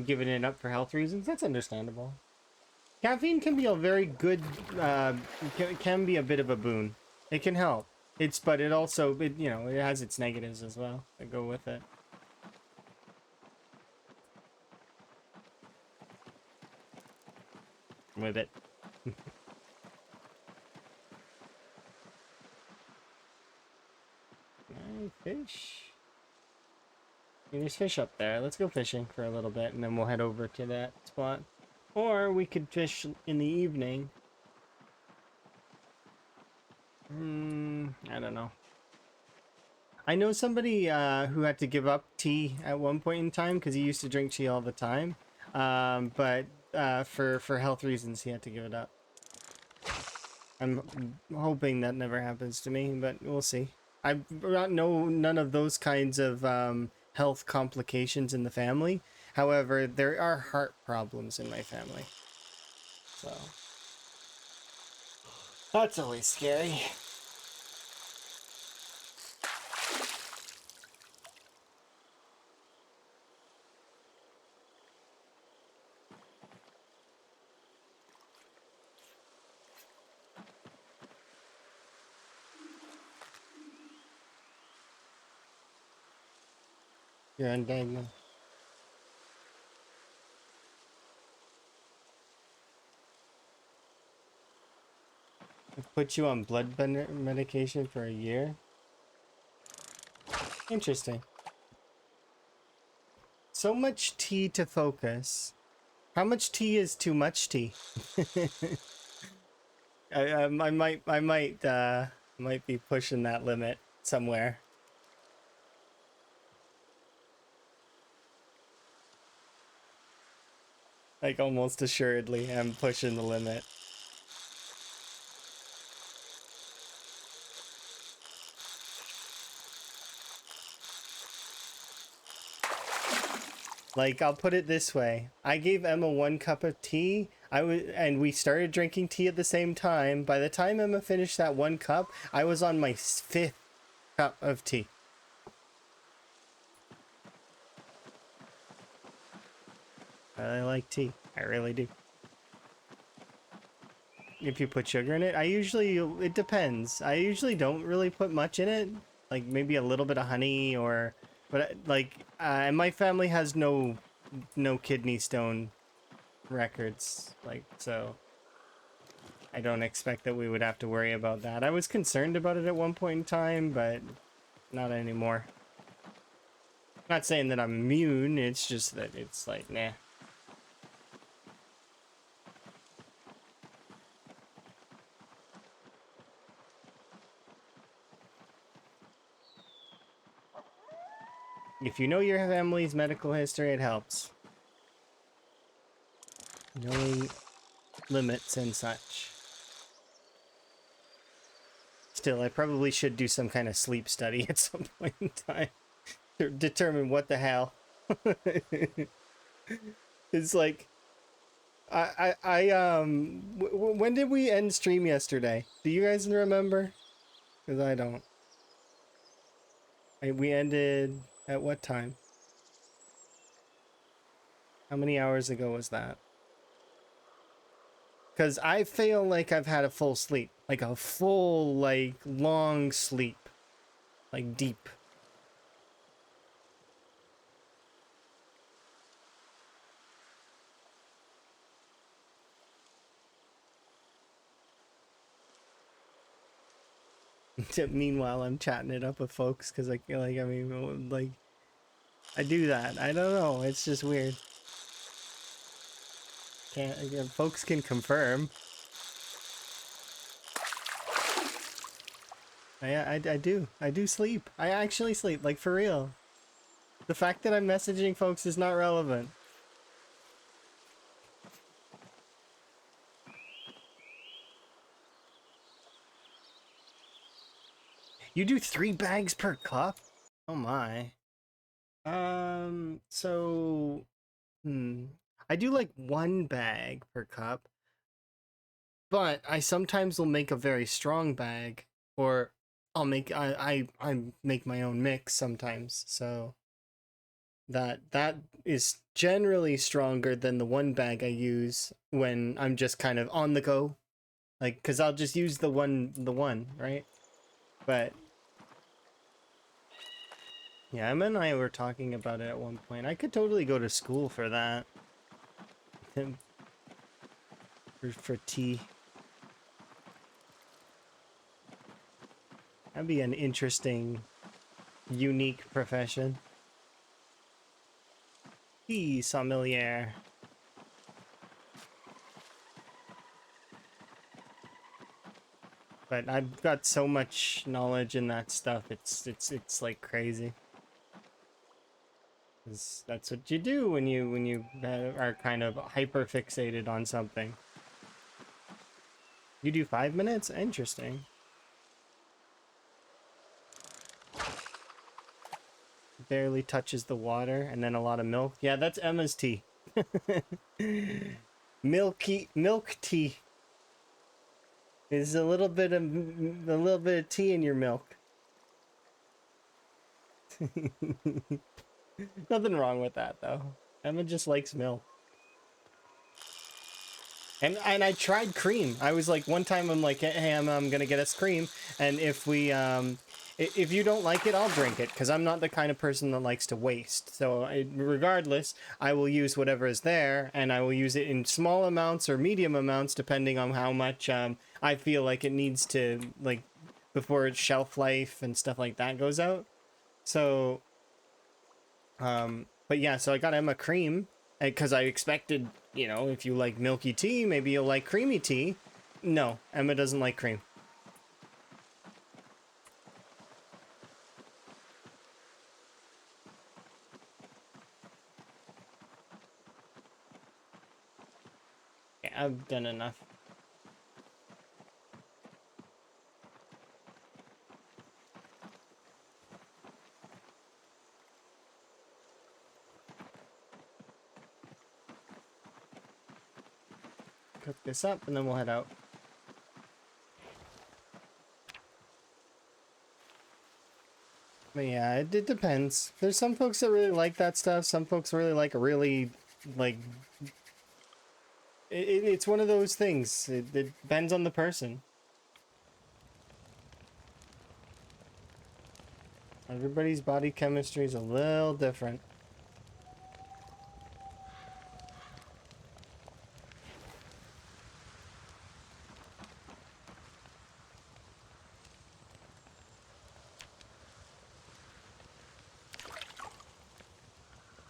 Speaker 3: giving it up for health reasons. That's understandable. Caffeine can be a very good, can be a bit of a boon. It can help. But it also, you know, it has its negatives as well that go with it. With it. Nice fish. There's fish up there. Let's go fishing for a little bit, and then we'll head over to that spot. Or we could fish in the evening. I don't know. I know somebody who had to give up tea at one point in time because he used to drink tea all the time. But for health reasons, he had to give it up. I'm hoping that never happens to me, but we'll see. I've got none of those kinds of health complications in the family. However, there are heart problems in my family. So that's always scary. You're undiagnosed. I put you on medication for a year. Interesting. So much tea to focus. How much tea is too much tea? I might be pushing that limit somewhere. Like almost assuredly, I'm pushing the limit. Like, I'll put it this way. I gave Emma 1 cup of tea. And we started drinking tea at the same time. By the time Emma finished that 1 cup, I was on my 5th cup of tea. I like tea. I really do. If you put sugar in it, it depends. I usually don't really put much in it. Like maybe a little bit of honey but and my family has no kidney stone records. Like, so I don't expect that we would have to worry about that. I was concerned about it at one point in time, but not anymore. Not saying that I'm immune, it's just that it's like, nah. If you know your family's medical history, it helps. Knowing limits and such. Still, I probably should do some kind of sleep study at some point in time to determine what the hell. It's like, when did we end stream yesterday? Do you guys remember? Because I don't. We ended at what time? How many hours ago was that? Because I feel like I've had a full sleep. Like a full, like, long sleep. Like, deep. Meanwhile, I'm chatting it up with folks because I feel like, I mean, like, I do that. I don't know. It's just weird. Can't, again, folks can confirm. I do. I do sleep. I actually sleep, like, for real. The fact that I'm messaging folks is not relevant. You do 3 bags per cup? Oh my. So, I do like 1 bag per cup, but I sometimes will make a very strong bag, or I make my own mix sometimes, so
Speaker 1: That is generally stronger than the one bag I use when I'm just kind of on the go. Like, cause I'll just use the one, right? But yeah, Emma and I were talking about it at one point. I could totally go to school for that. For tea. That'd be an interesting, unique profession. Tea sommelier. But I've got so much knowledge in that stuff. It's like crazy. 'Cause that's what you do when you are kind of hyper fixated on something. You do 5 minutes? Interesting. Barely touches the water, and then a lot of milk. Yeah, that's Emma's tea. Milk tea. There's a little bit of tea in your milk. Nothing wrong with that though. Emma just likes milk. And I tried cream. I was like, one time I'm like, hey Emma, I'm gonna get us cream, and if you don't like it, I'll drink it, because I'm not the kind of person that likes to waste. So regardless, I will use whatever is there, and I will use it in small amounts or medium amounts, depending on how much I feel like it needs to, like, before its shelf life and stuff like that goes out. So, but yeah, so I got Emma cream, because I expected, you know, if you like milky tea, maybe you'll like creamy tea. No, Emma doesn't like cream. Yeah, I've done enough. Cook this up and then we'll head out. But yeah, it depends. There's some folks that really like that stuff. Some folks really like it's one of those things. It depends on the person. Everybody's body chemistry is a little different.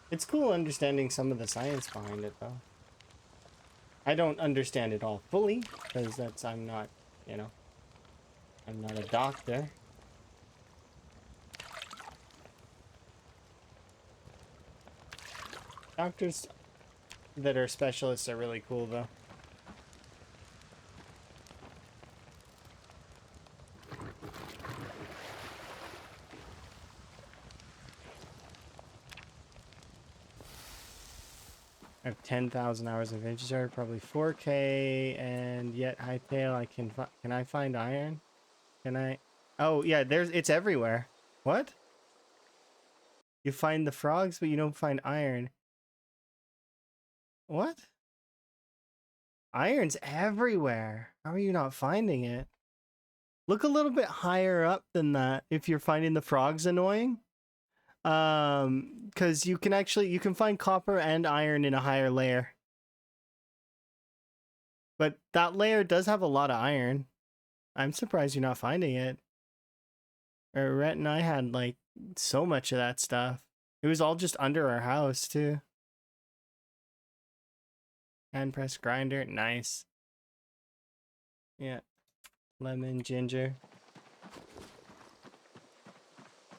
Speaker 1: It's cool understanding some of the science behind it, though. I don't understand it all fully, because I'm not, you know, I'm not a doctor. Doctors that are specialists are really cool, though. I have 10,000 hours of inventory, probably 4K, and yet hightail. Can I find iron? Can I? Oh yeah, it's everywhere. What? You find the frogs, but you don't find iron. What? Iron's everywhere. How are you not finding it? Look a little bit higher up than that if you're finding the frogs annoying. Because you can find copper and iron in a higher layer. But that layer does have a lot of iron. I'm surprised you're not finding it. Rhett and I had like so much of that stuff. It was all just under our house too. Hand press grinder, nice. Yeah, lemon, ginger.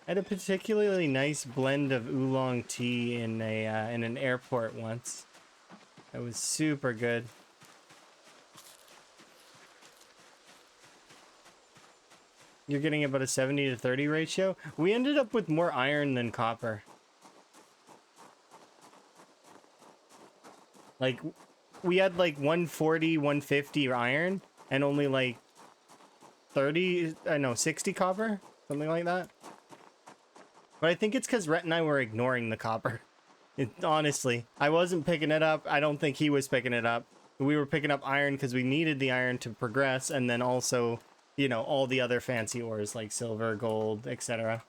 Speaker 1: I had a particularly nice blend of oolong tea in an airport once. It was super good. You're getting about a 70-30 ratio. We ended up with more iron than copper. Like, we had like 140, 150 iron, and only like 60 copper, something like that. But I think it's because Rhett and I were ignoring the copper.
Speaker 3: Honestly, I wasn't picking it up. I don't think he was picking it up. We were picking up iron because we needed the iron to progress, and then also, you know, all the other fancy ores like silver, gold, etc.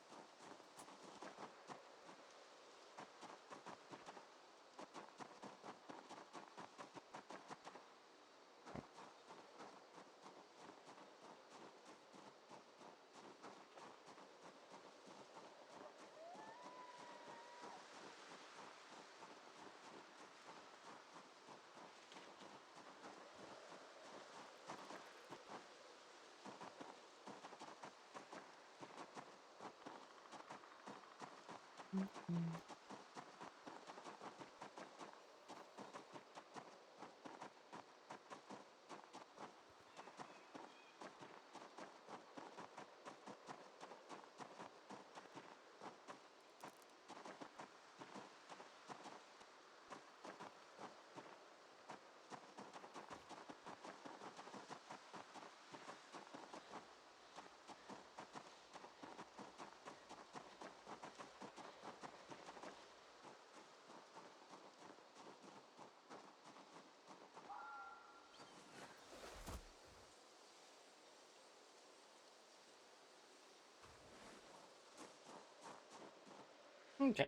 Speaker 3: Okay.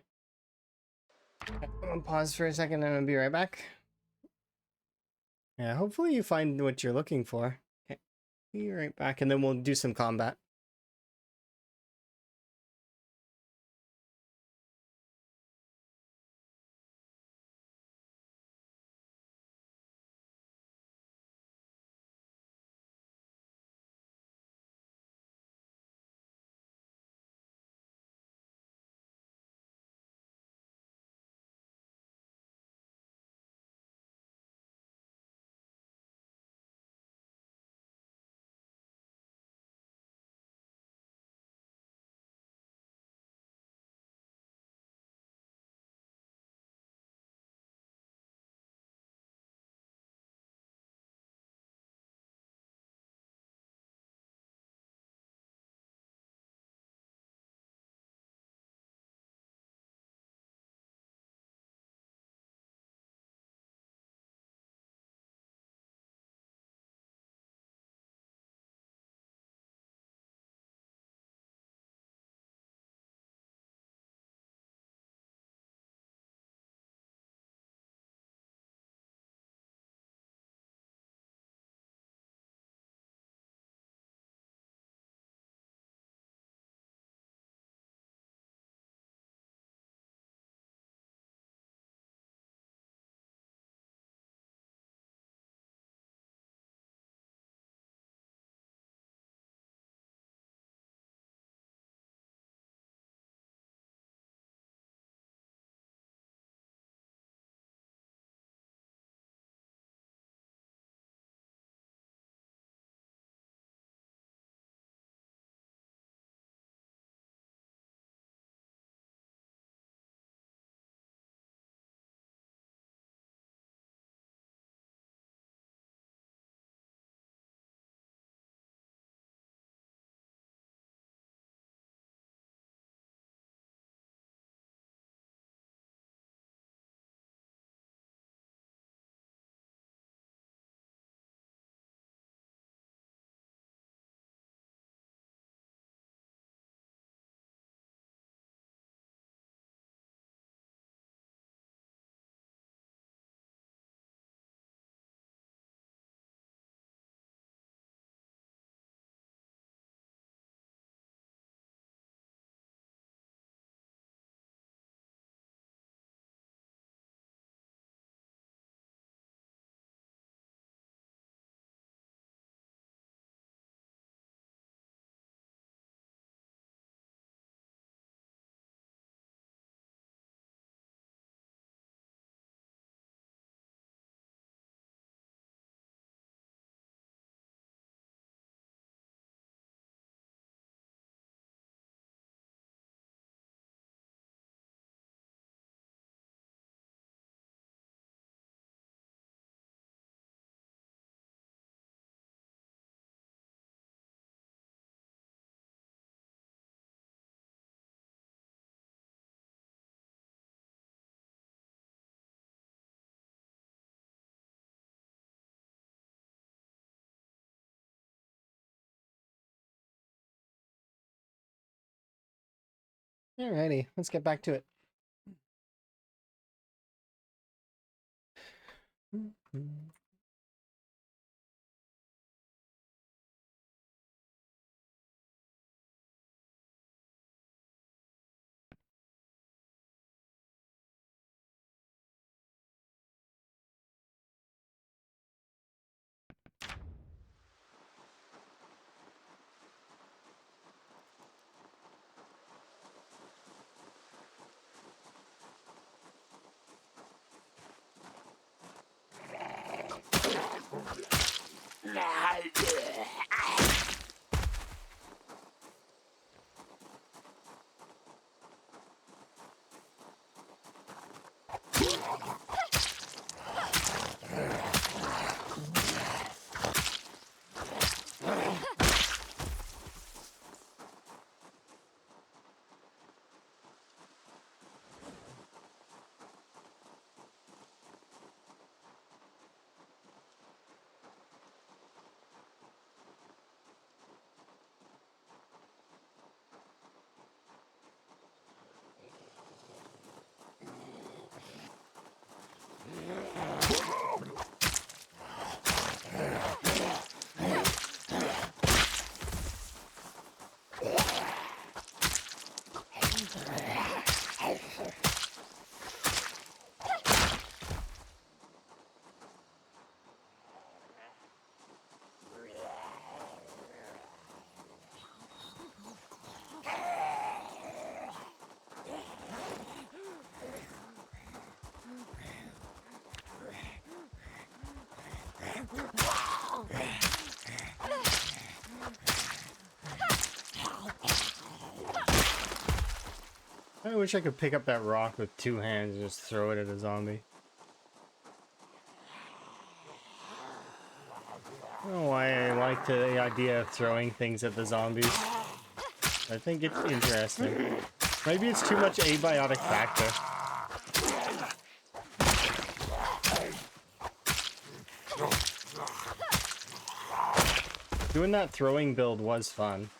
Speaker 3: I'm gonna pause for a second and I'll be right back. Yeah, hopefully you find what you're looking for. Okay. Be right back, and then we'll do some combat. Alrighty, let's get back to it. I wish I could pick up that rock with two hands and just throw it at a zombie. I don't know why I like the idea of throwing things at the zombies. I think it's interesting. Maybe it's too much abiotic factor. Doing that throwing build was fun.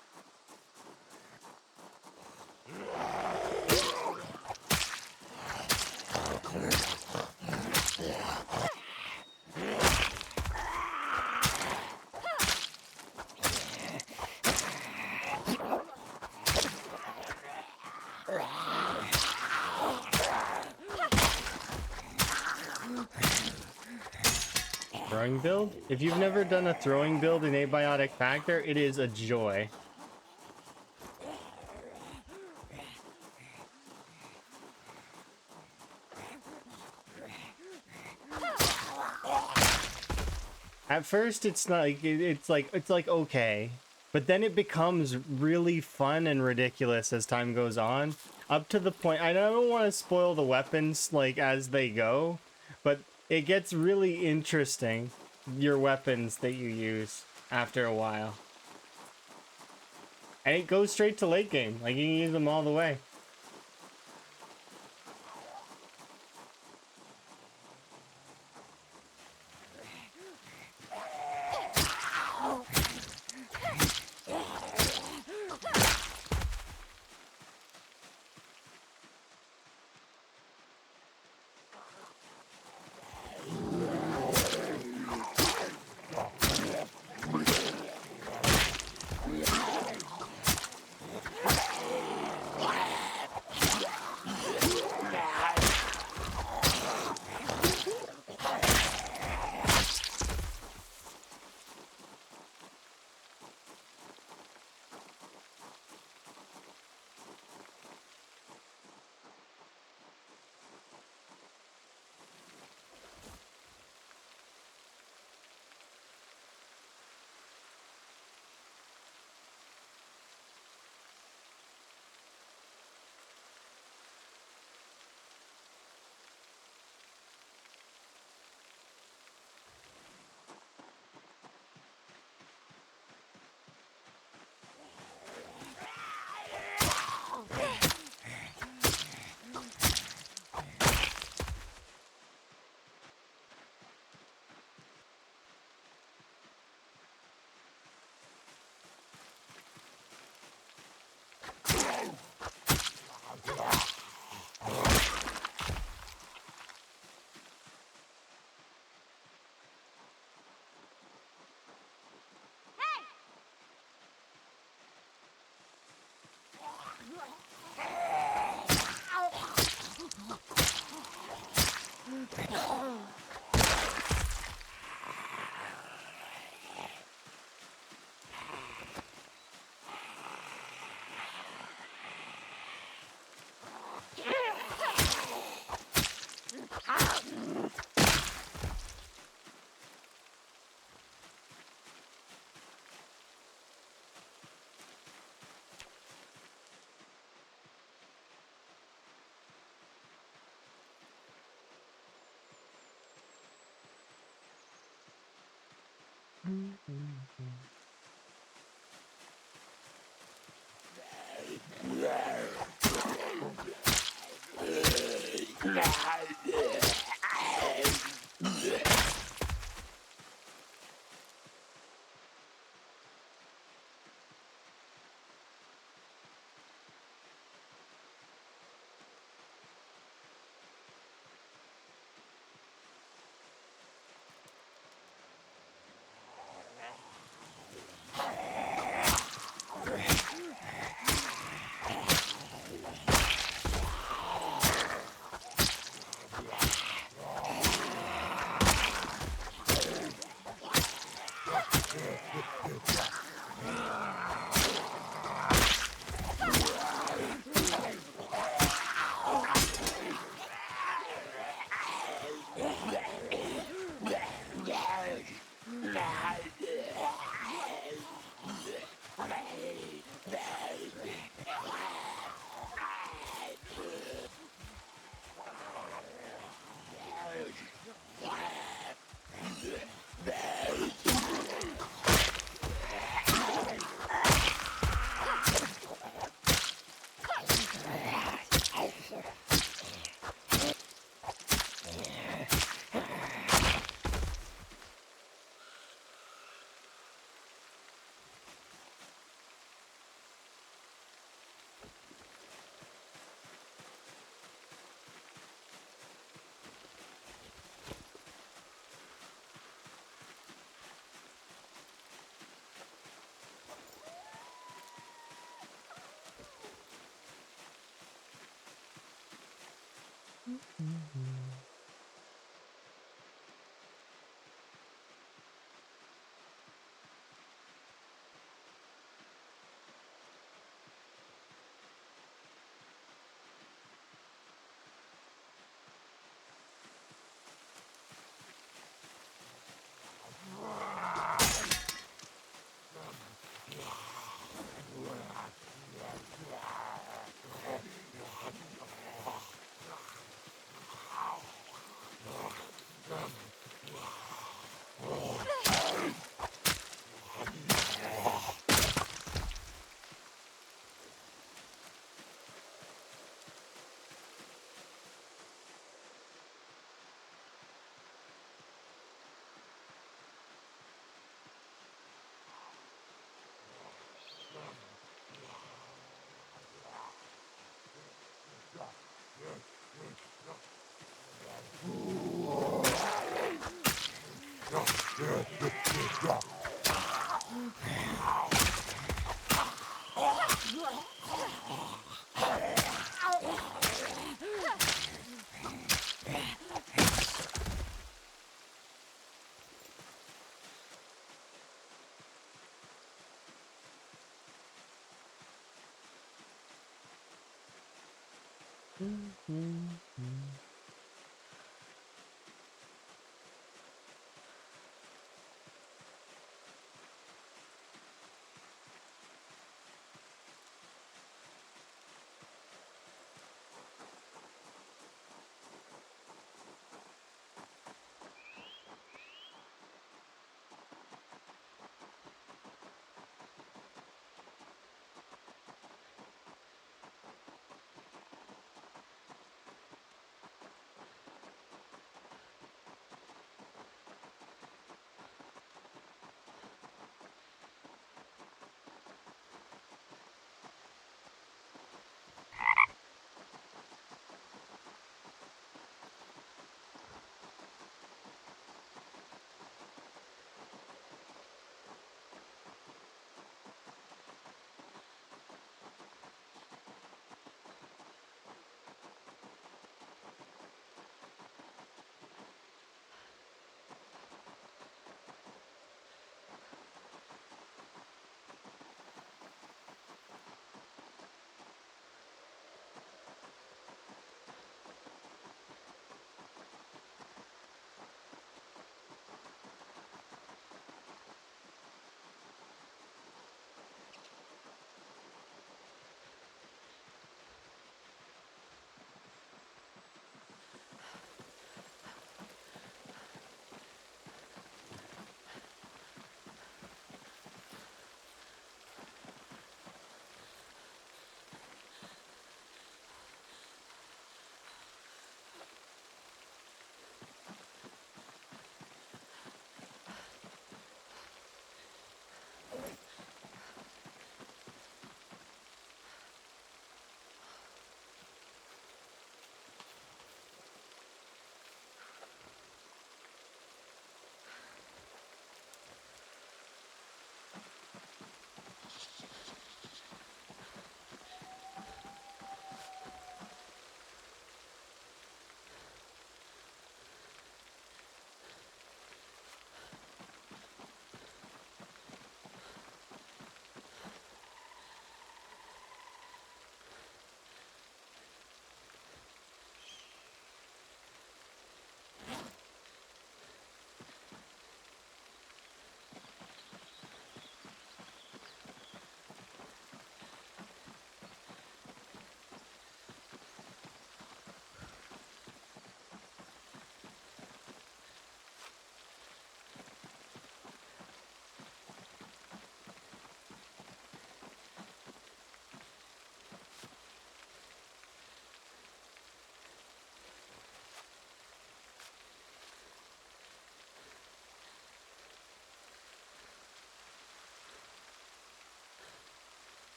Speaker 3: Throwing build? If you've never done a throwing build in abiotic factor, it is a joy. At first, it's not like it's like okay, but then it becomes really fun and ridiculous as time goes on. Up to the point, I don't want to spoil the weapons like as they go, but it gets really interesting. Your weapons that you use after a while, and it goes straight to late game. Like you can use them all the way.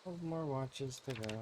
Speaker 1: 12 more watches to go.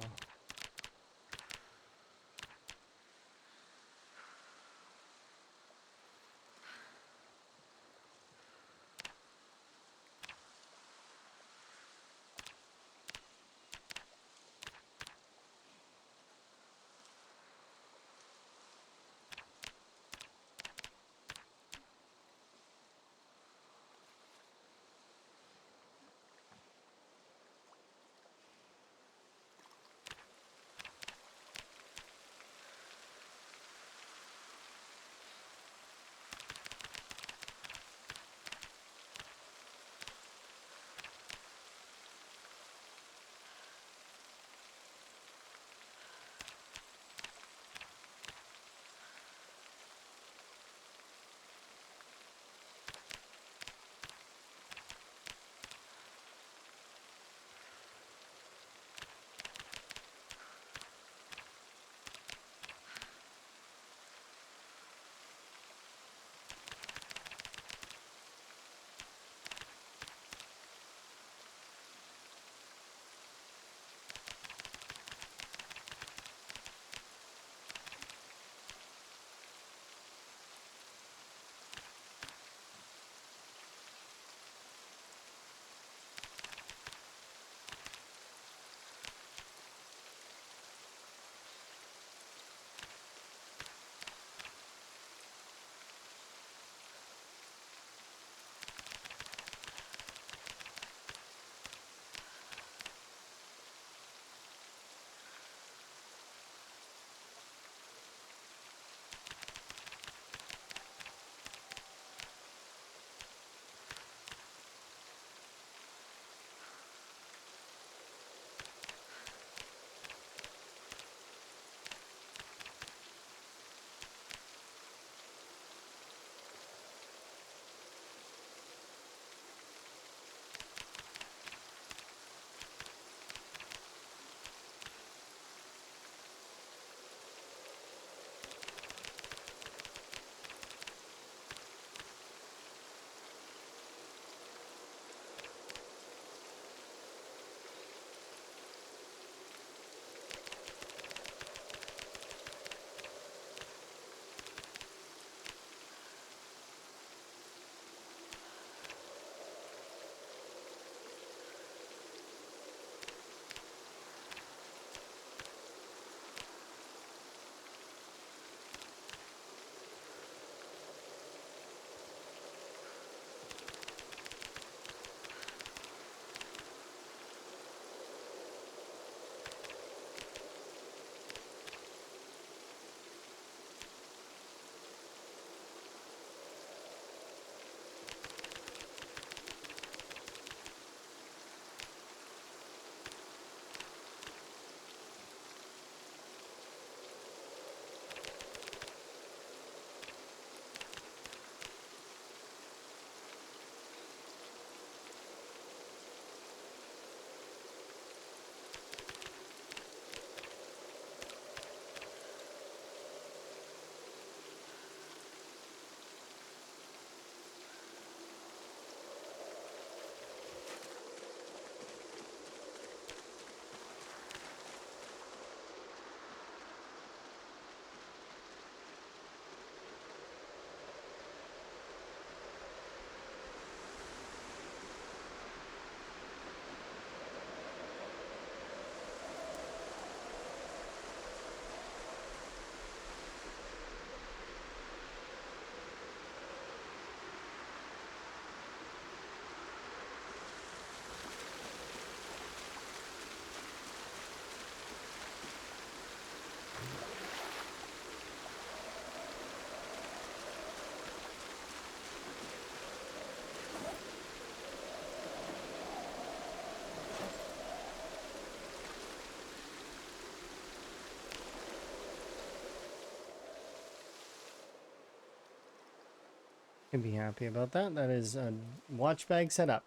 Speaker 1: Can be happy about that. That is a watch bag setup.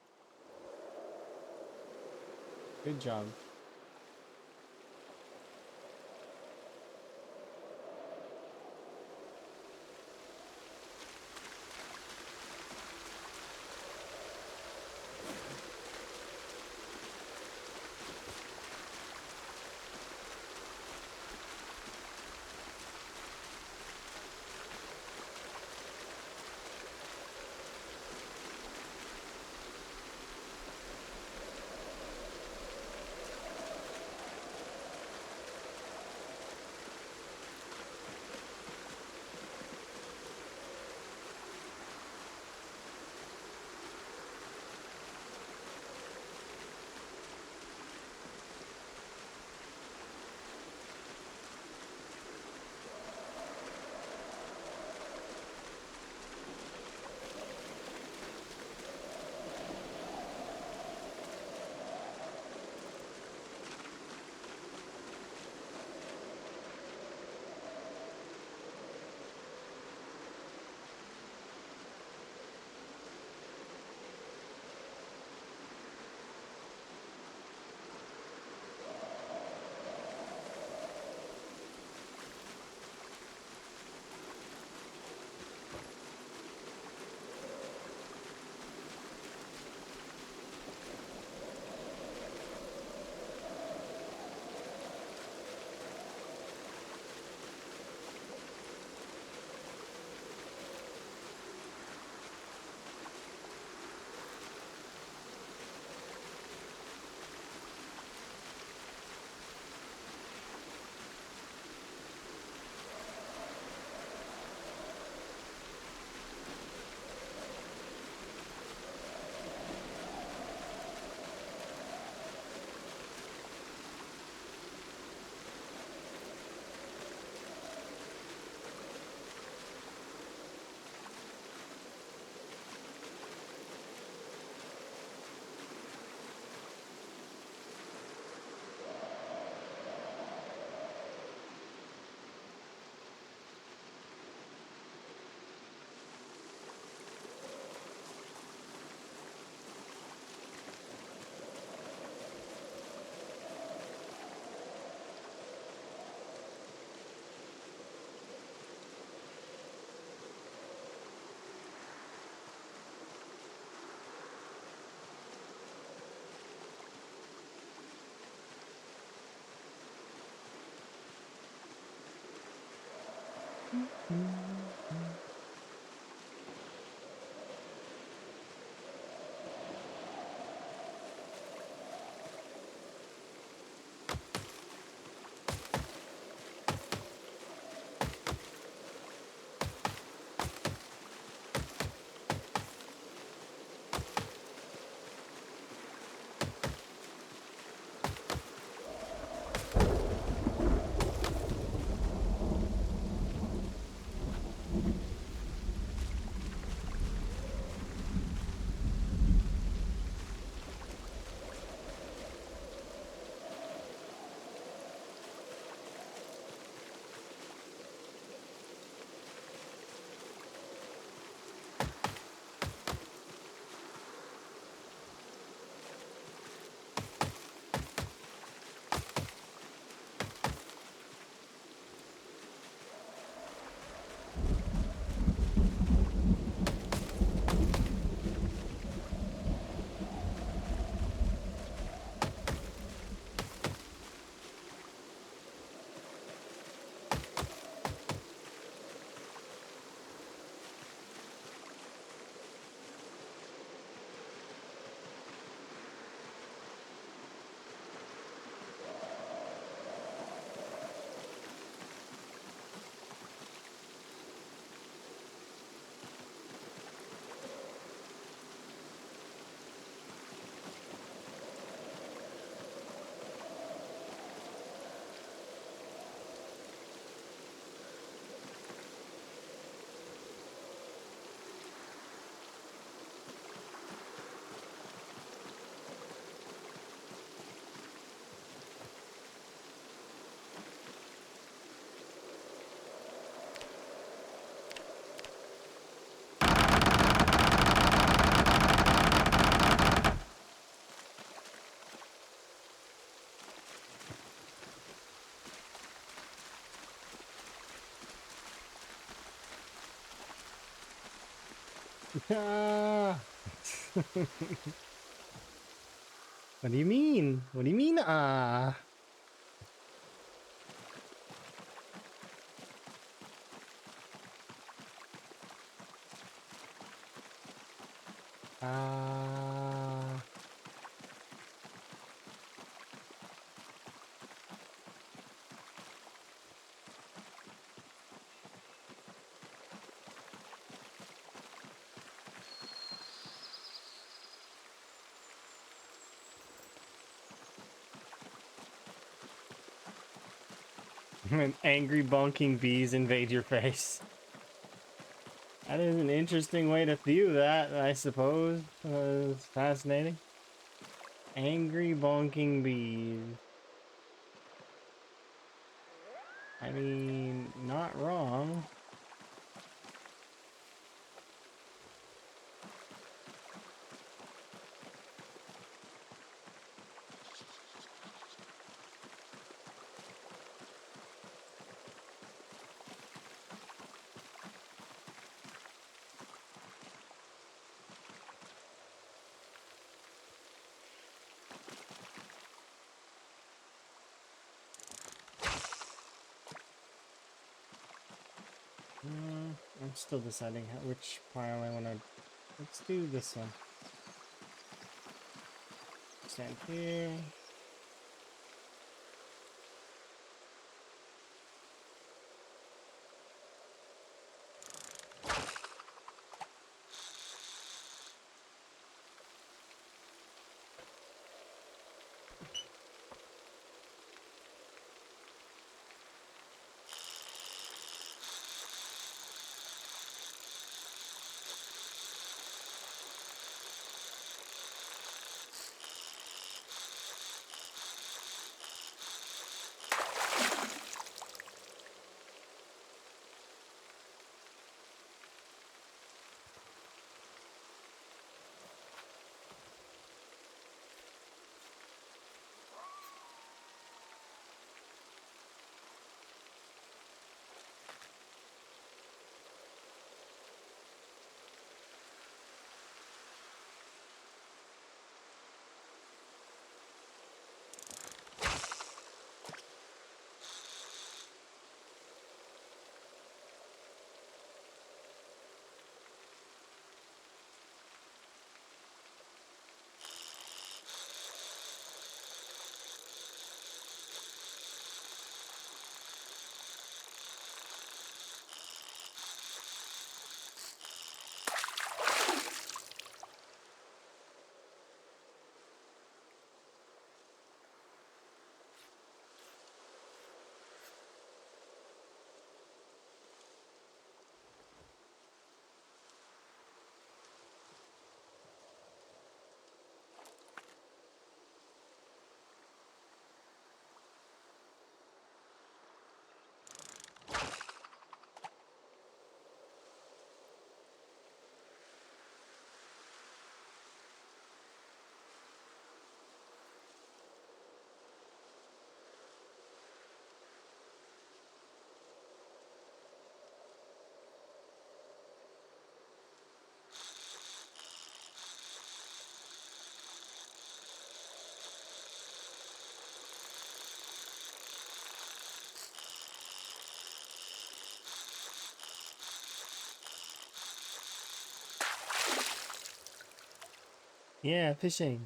Speaker 1: Good job.
Speaker 3: Ah. What do you mean? What do you mean, ah? Ah. When angry bonking bees invade your face. That is an interesting way to view that, I suppose. It's fascinating. Angry bonking bees. I mean, not wrong. I'm still deciding which pile I want to. Let's do this one. Stand here. Yeah, fishing.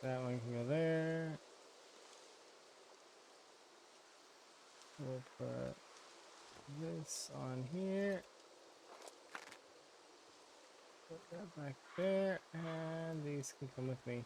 Speaker 3: That one can go there. We'll put this on here. Put that back there, and these can come with me.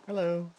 Speaker 3: Hello.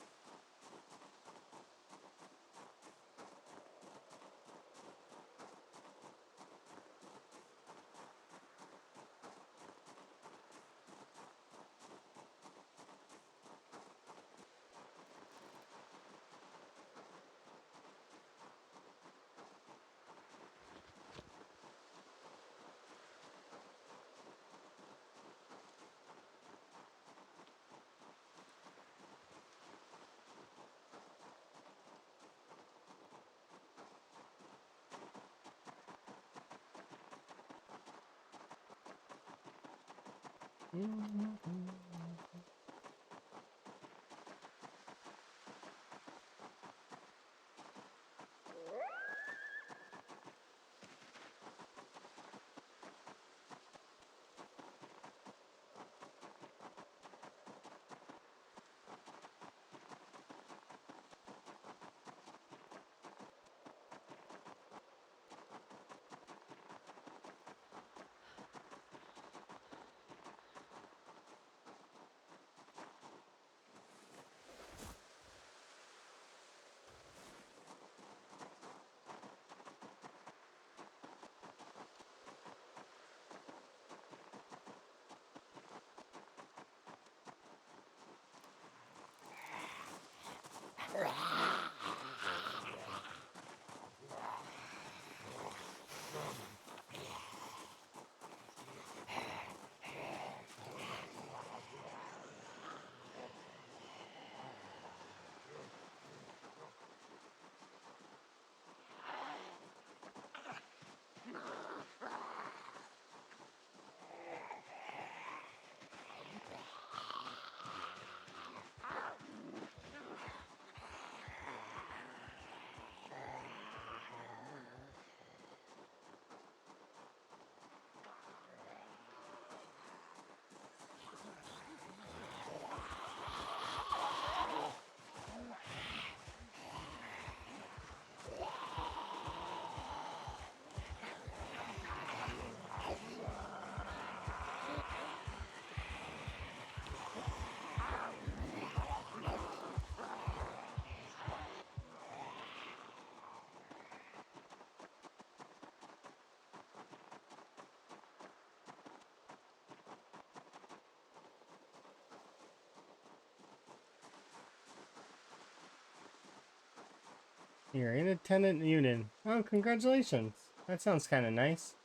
Speaker 3: You're in a tenant unit. Oh, congratulations. That sounds kind of nice.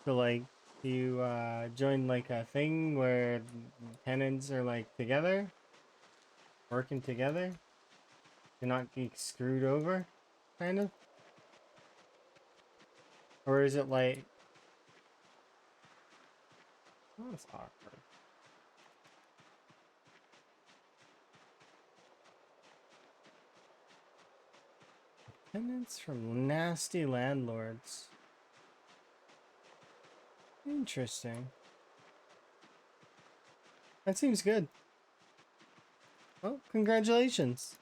Speaker 3: So, like, you joined like a thing where tenants are like together, working together, to not get screwed over, kind of? Or is it like, oh, that's awkward. Tenants from nasty landlords. Interesting. That seems good. Well, congratulations.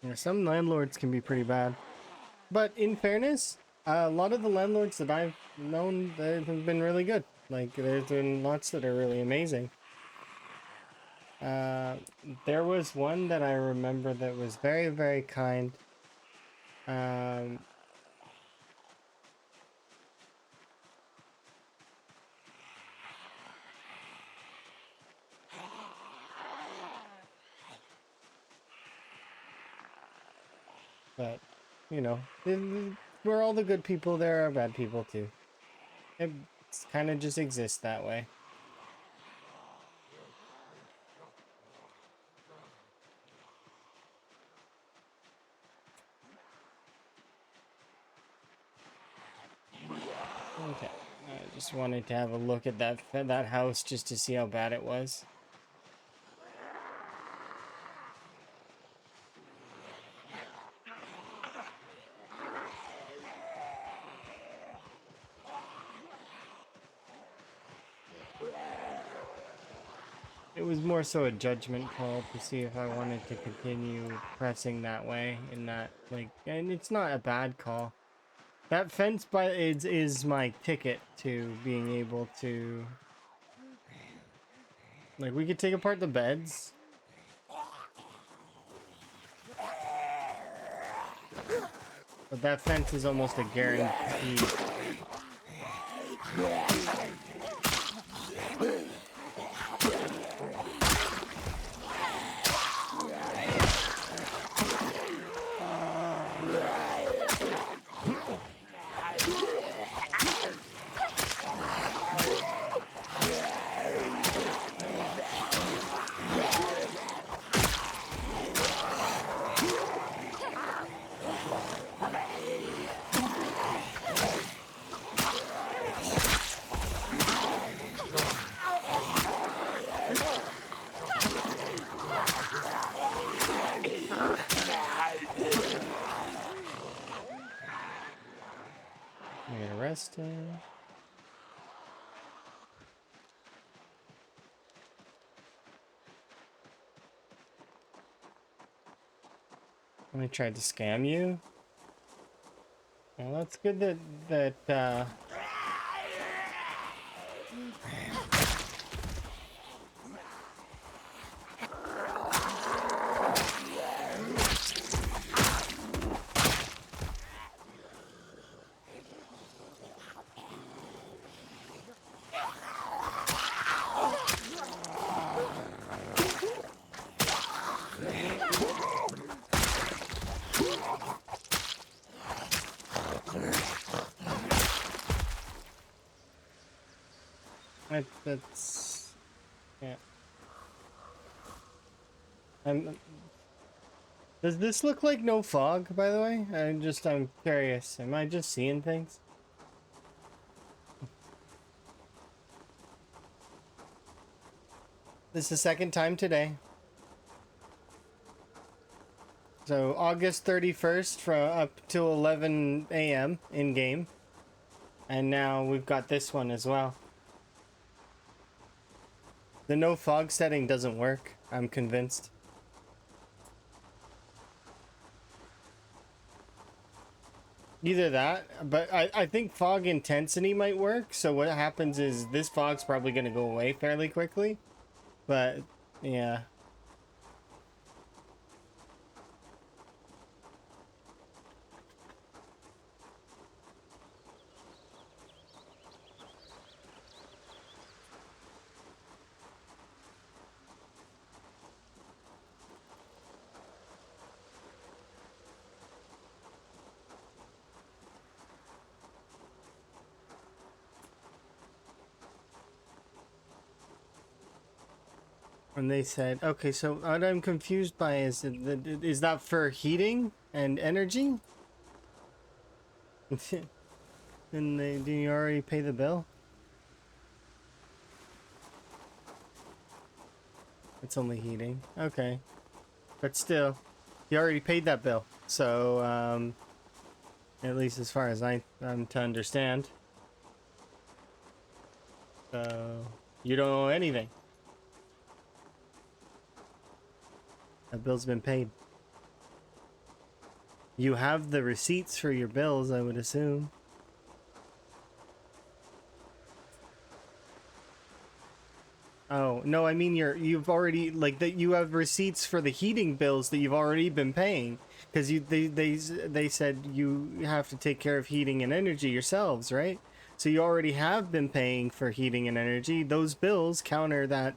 Speaker 3: Yeah, some landlords can be pretty bad. But in fairness, a lot of the landlords that I've known, they have been really good. Like, there's been lots that are really amazing. Uh, there was one that I remember that was very, very kind. Um, but, you know, where all the good people, there are bad people too. It kind of just exists that way. Okay. I just wanted to have a look at that house just to see how bad it was. It was more so a judgment call to see if I wanted to continue pressing that way in that, like, and it's not a bad call. That fence is my ticket to being able to, like, we could take apart the beds. But that fence is almost a guarantee. I get arrested. I tried to scam you. Well, that's good that that's yeah. Does this look like no fog, by the way? I'm curious. Am I just seeing things? This is the second time today. So August 31st from up till 11 a.m. in game. And now we've got this one as well. The no fog setting doesn't work, I'm convinced. Either that, but I think fog intensity might work. So what happens is this fog's probably going to go away fairly quickly. But, yeah. And they said, okay, so what I'm confused by is that for heating and energy? And do you already pay the bill? It's only heating. Okay. But still, you already paid that bill. So, at least as far as I'm to understand. So, you don't owe anything. That bill's been paid. You have the receipts for your bills, I would assume. Oh, no, I mean you've already like that you have receipts for the heating bills that you've already been paying because they said you have to take care of heating and energy yourselves, right? So you already have been paying for heating and energy. Those bills counter that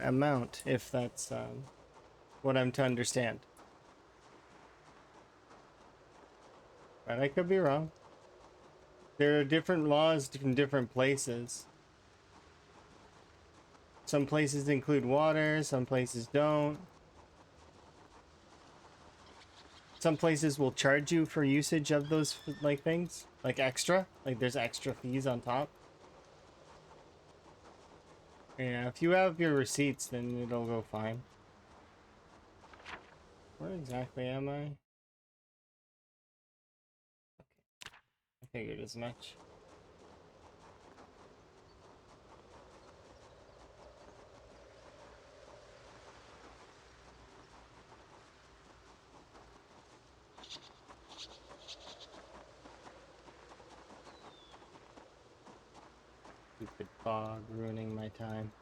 Speaker 3: amount if that's what I'm to understand. But I could be wrong. There are different laws from different places. Some places include water, some places don't. some places will charge you for usage of those like things, like extra. Like there's extra fees on top. Yeah, if you have your receipts, then it'll go fine. Where exactly am I? I figured as much. Stupid fog ruining my time.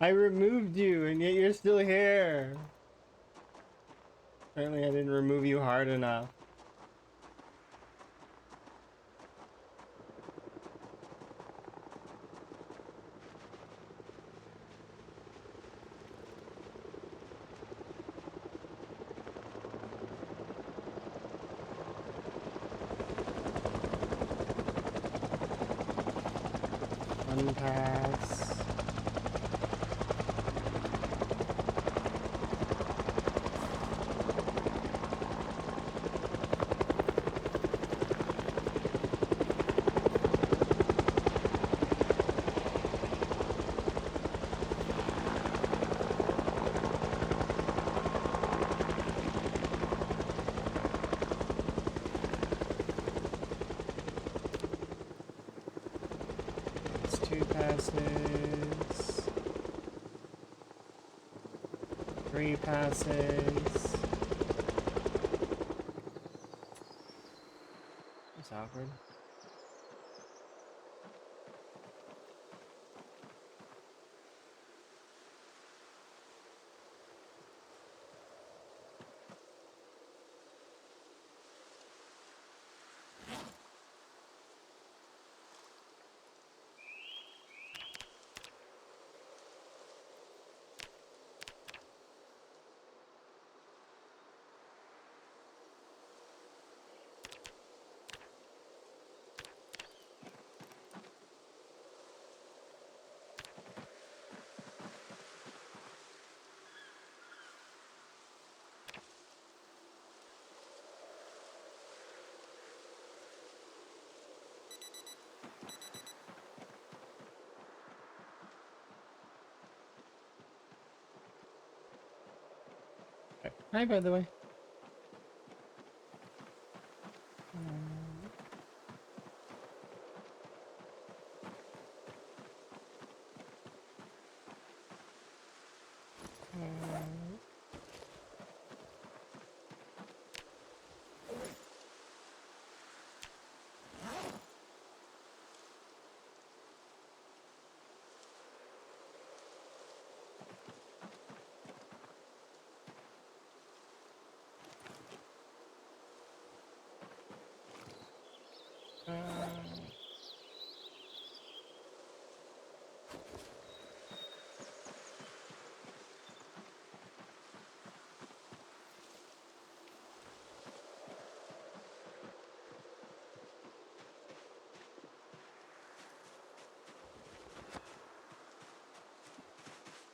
Speaker 3: I removed you, and yet you're still here. Apparently I didn't remove you hard enough. Unpass. It's 2 passes. 3 passes. That's awkward. Hi, by the way.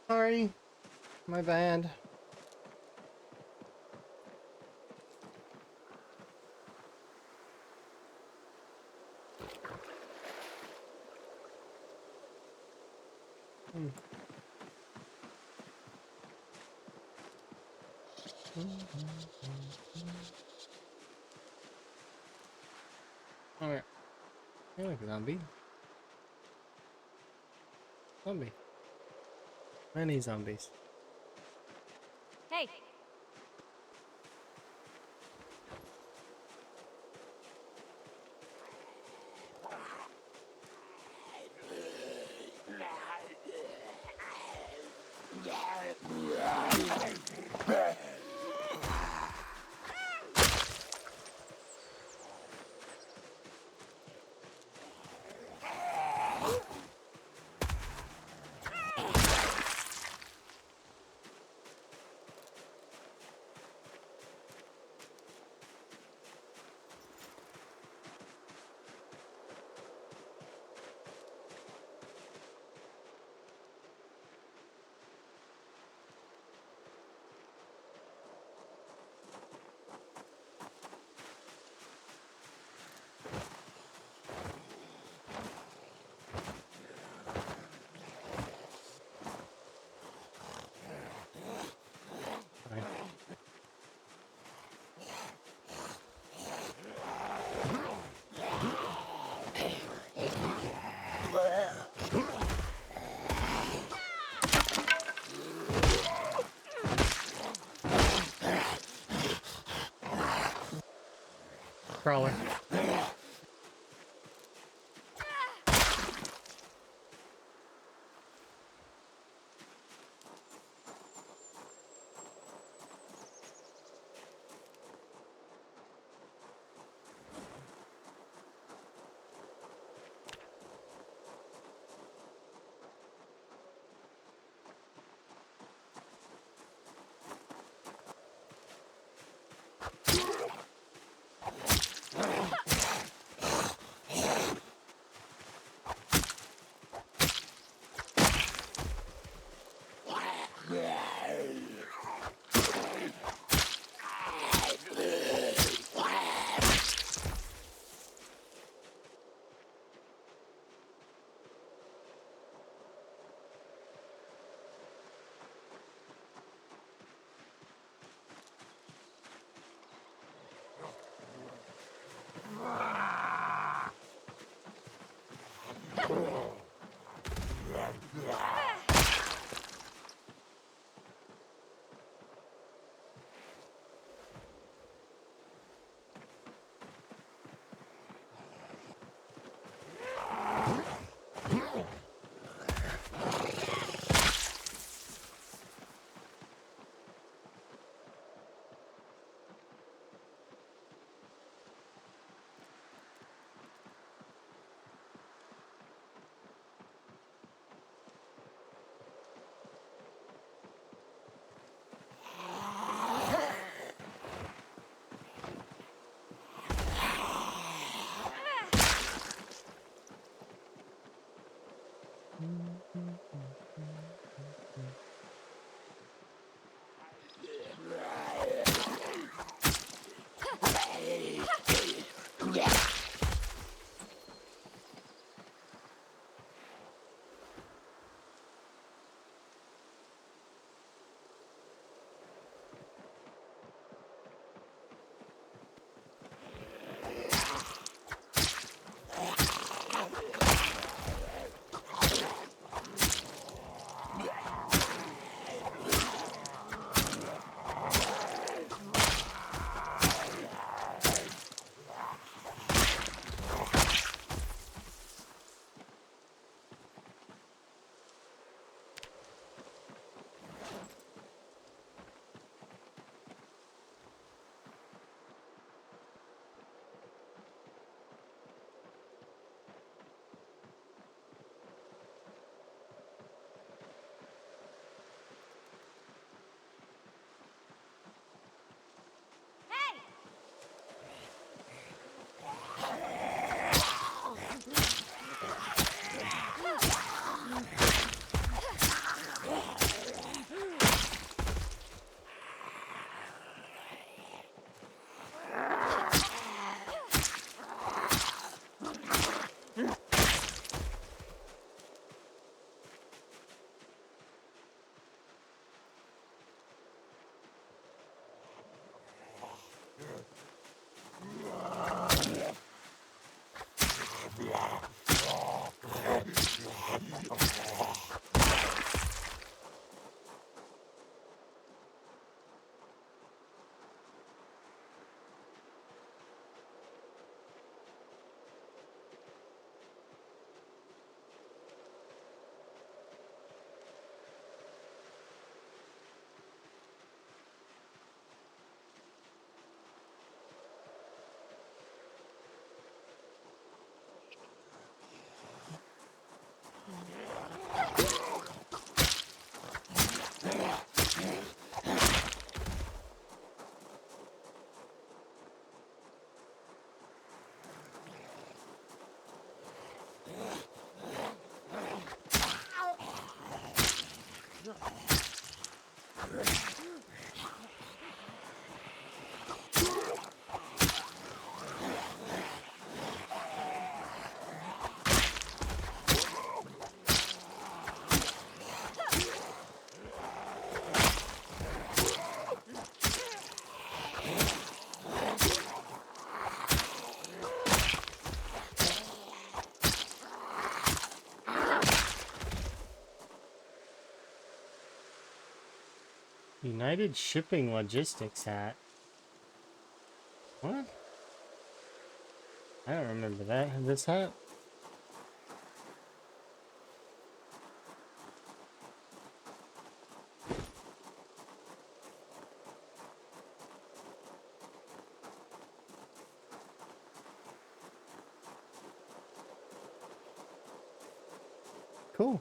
Speaker 3: Sorry, my bad. Alright. Hey, look, zombie. Zombie. Many zombies.
Speaker 2: Hey.
Speaker 3: crawler.
Speaker 2: Hey!
Speaker 3: United Shipping Logistics hat. What? I don't remember that. This hat? Cool.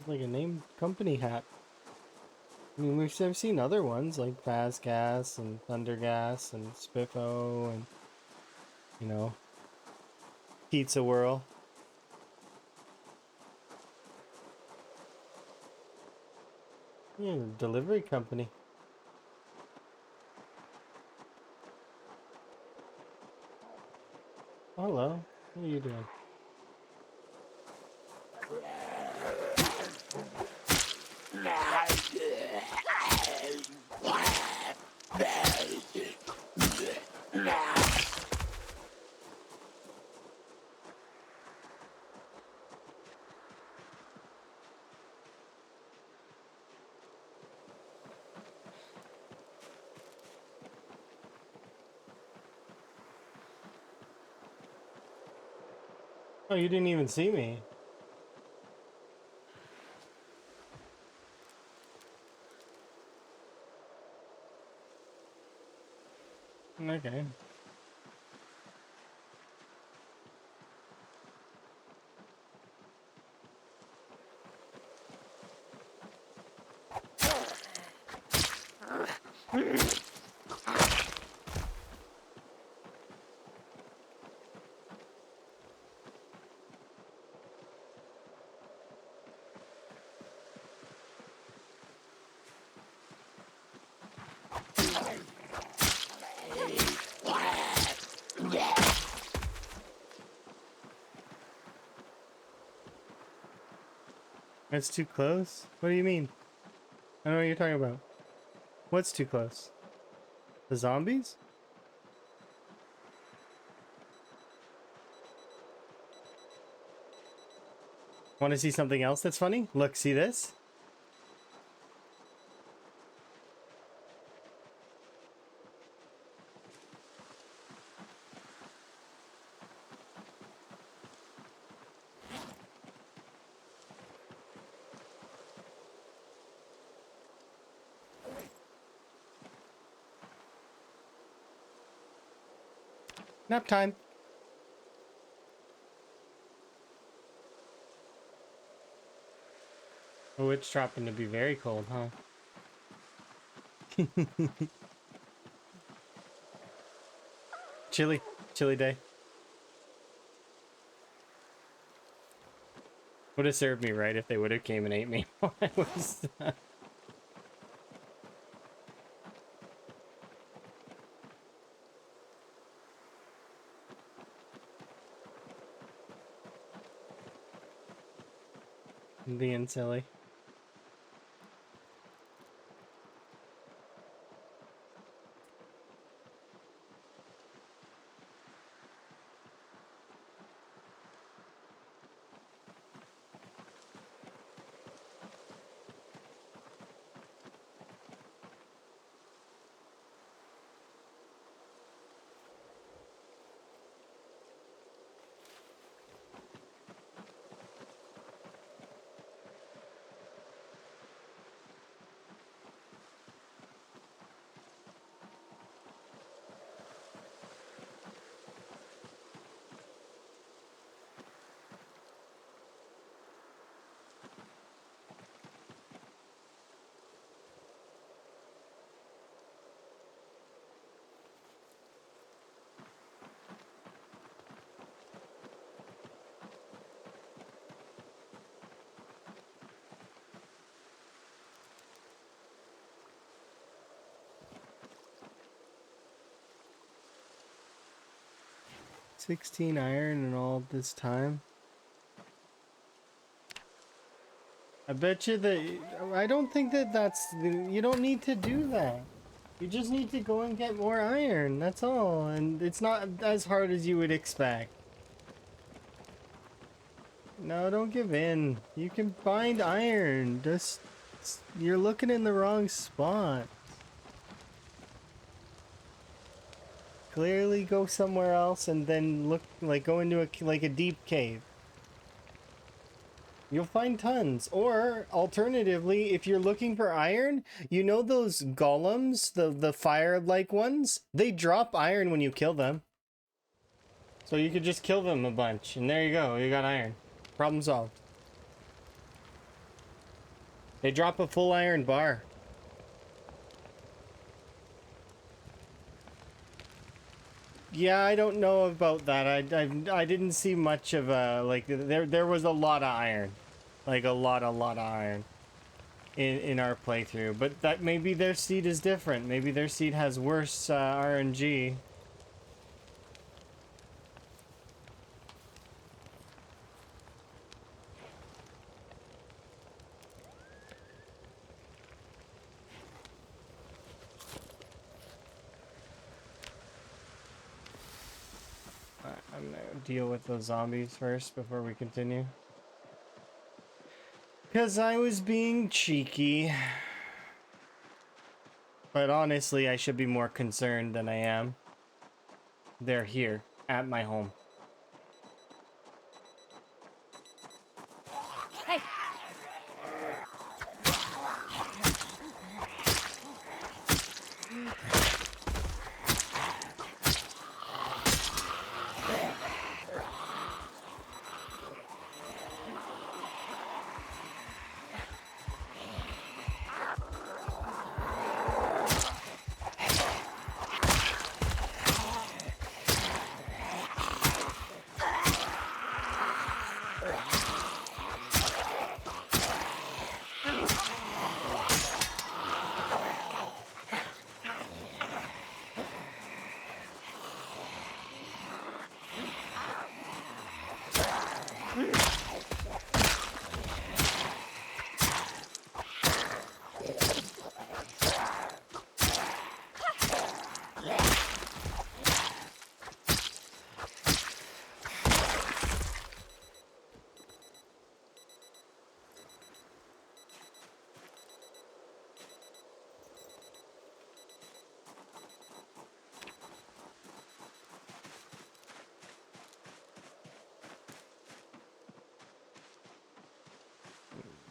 Speaker 3: It's like a named company hat. I mean, I've seen other ones like Faz Gas and Thunder Gas and Spiffo and, you know, Pizza Whirl. Yeah, delivery company. Hello. What are you doing? Oh, you didn't even see me. Okay. That's too close? What do you mean? I don't know what you're talking about. What's too close? The zombies? Want to see something else that's funny? Look, see this? Nap time. Oh, it's dropping to be very cold, huh? Chilly. Chilly day. Would have served me right if they would have came and ate me while I was being silly. $16 iron in all this time. I bet you that I don't think that you don't need to do that. You just need to go and get more iron. That's all, and it's not as hard as you would expect. No, don't give in. You can find iron. Just you're looking in the wrong spot.
Speaker 1: Clearly go somewhere else and then look, like, go into a deep cave. You'll find tons. Or, alternatively, if you're looking for iron, you know those golems, the fire-like ones? They drop iron when you kill them. So you could just kill them a bunch, and there you go, you got iron. Problem solved. They drop a full iron bar. Yeah, I don't know about that. I didn't see much of a, like, there was a lot of iron. Like, a lot of iron in our playthrough. But that, maybe their seed is different. Maybe their seed has worse RNG. I'm gonna deal with those zombies first before we continue. Because I was being cheeky. But honestly, I should be more concerned than I am. They're here, at my home.
Speaker 2: Hey!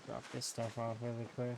Speaker 1: Drop this stuff off really quick.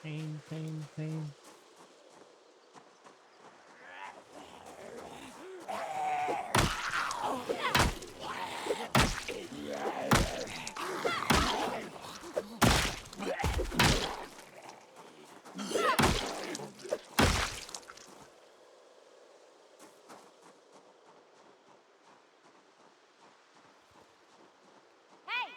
Speaker 3: Pain, pain, pain.
Speaker 2: Hey!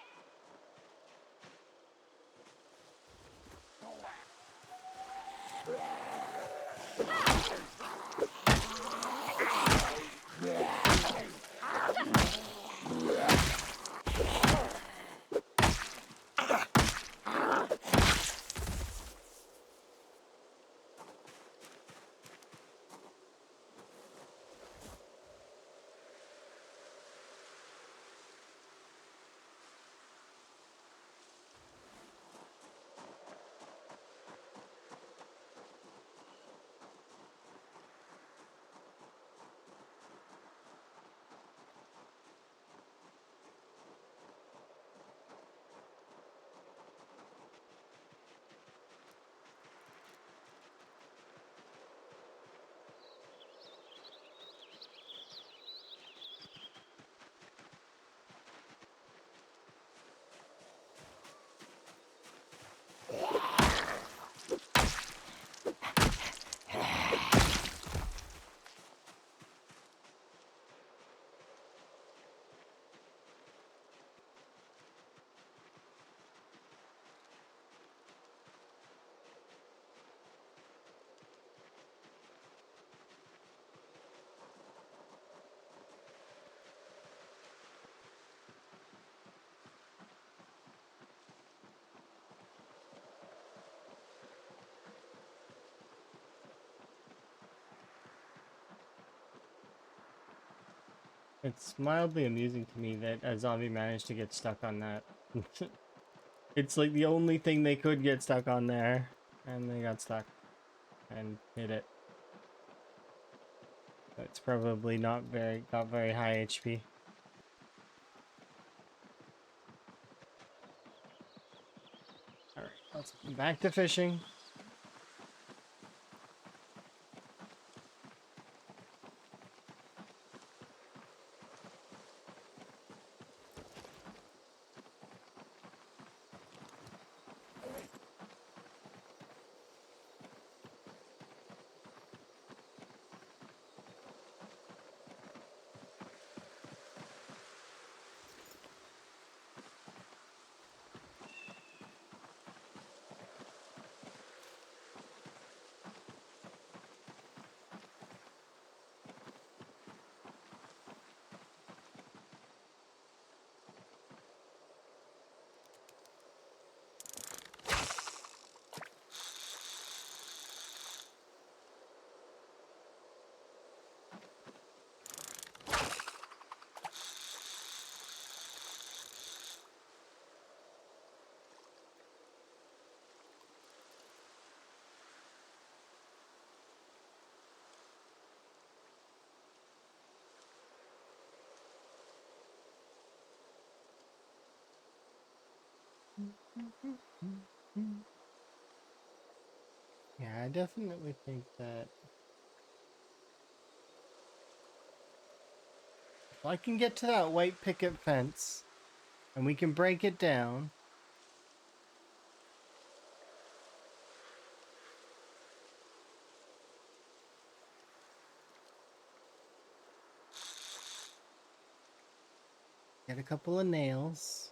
Speaker 3: It's mildly amusing to me that a zombie managed to get stuck on that. It's like the only thing they could get stuck on there, and they got stuck and hit it. It's probably not got very high HP. Alright, let's back to fishing. Yeah, I definitely think that if I can get to that white picket fence and we can break it down, get a couple of nails.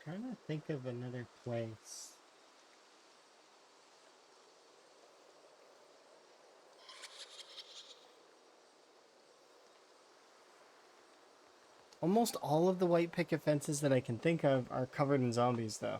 Speaker 3: trying to think of another place. Almost all of the white picket fences that I can think of are covered in zombies, though.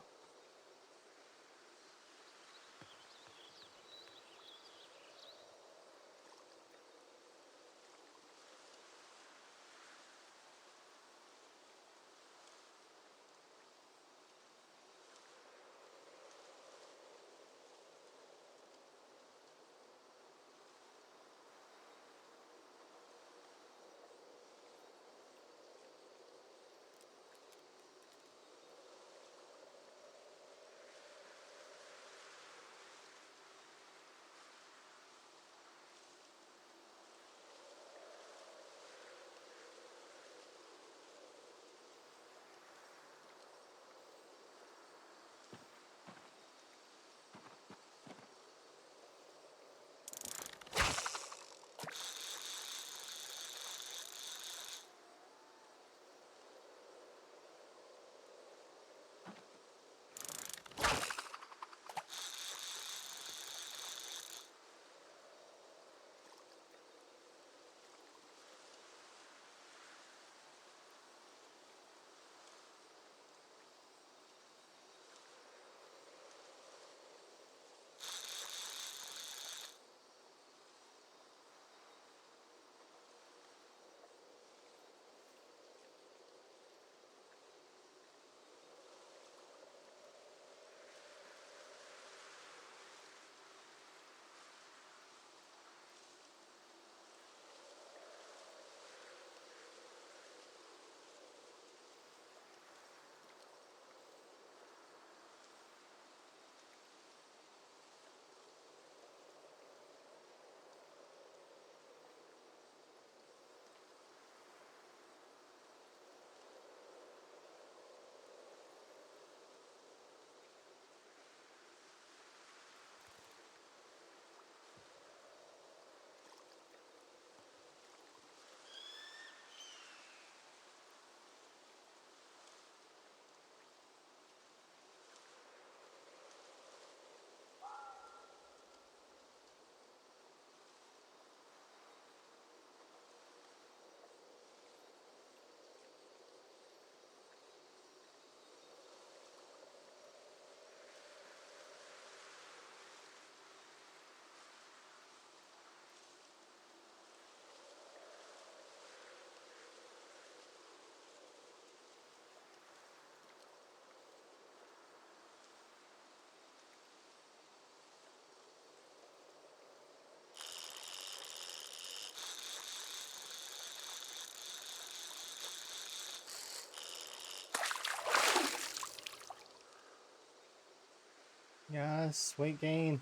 Speaker 3: Yes, weight gain.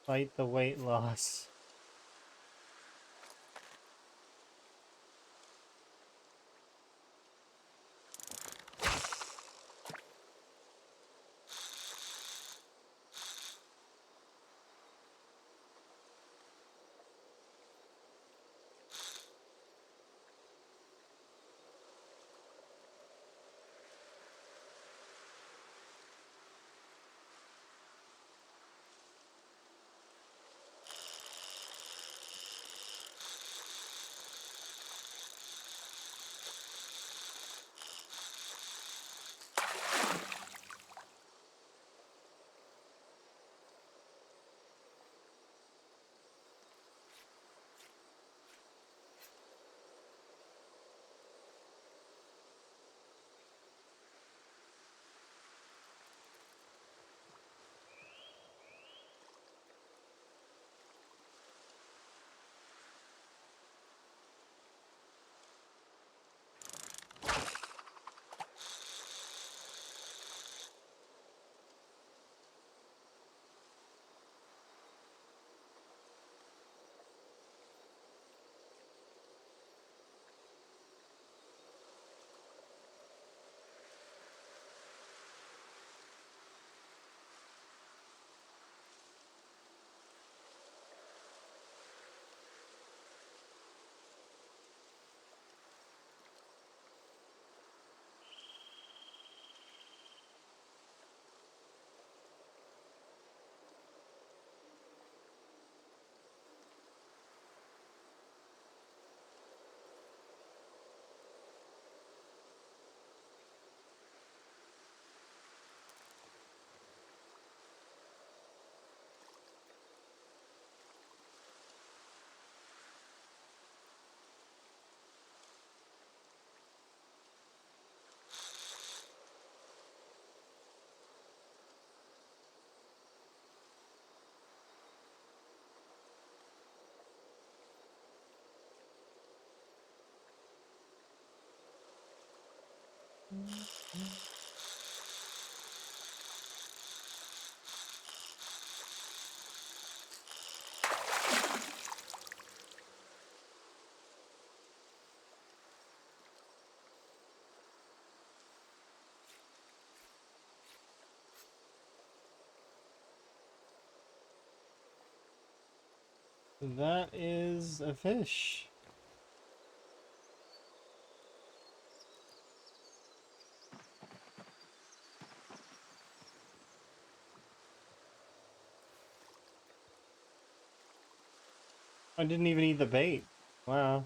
Speaker 3: Fight the weight loss. That is a fish. I didn't even eat the bait. Wow.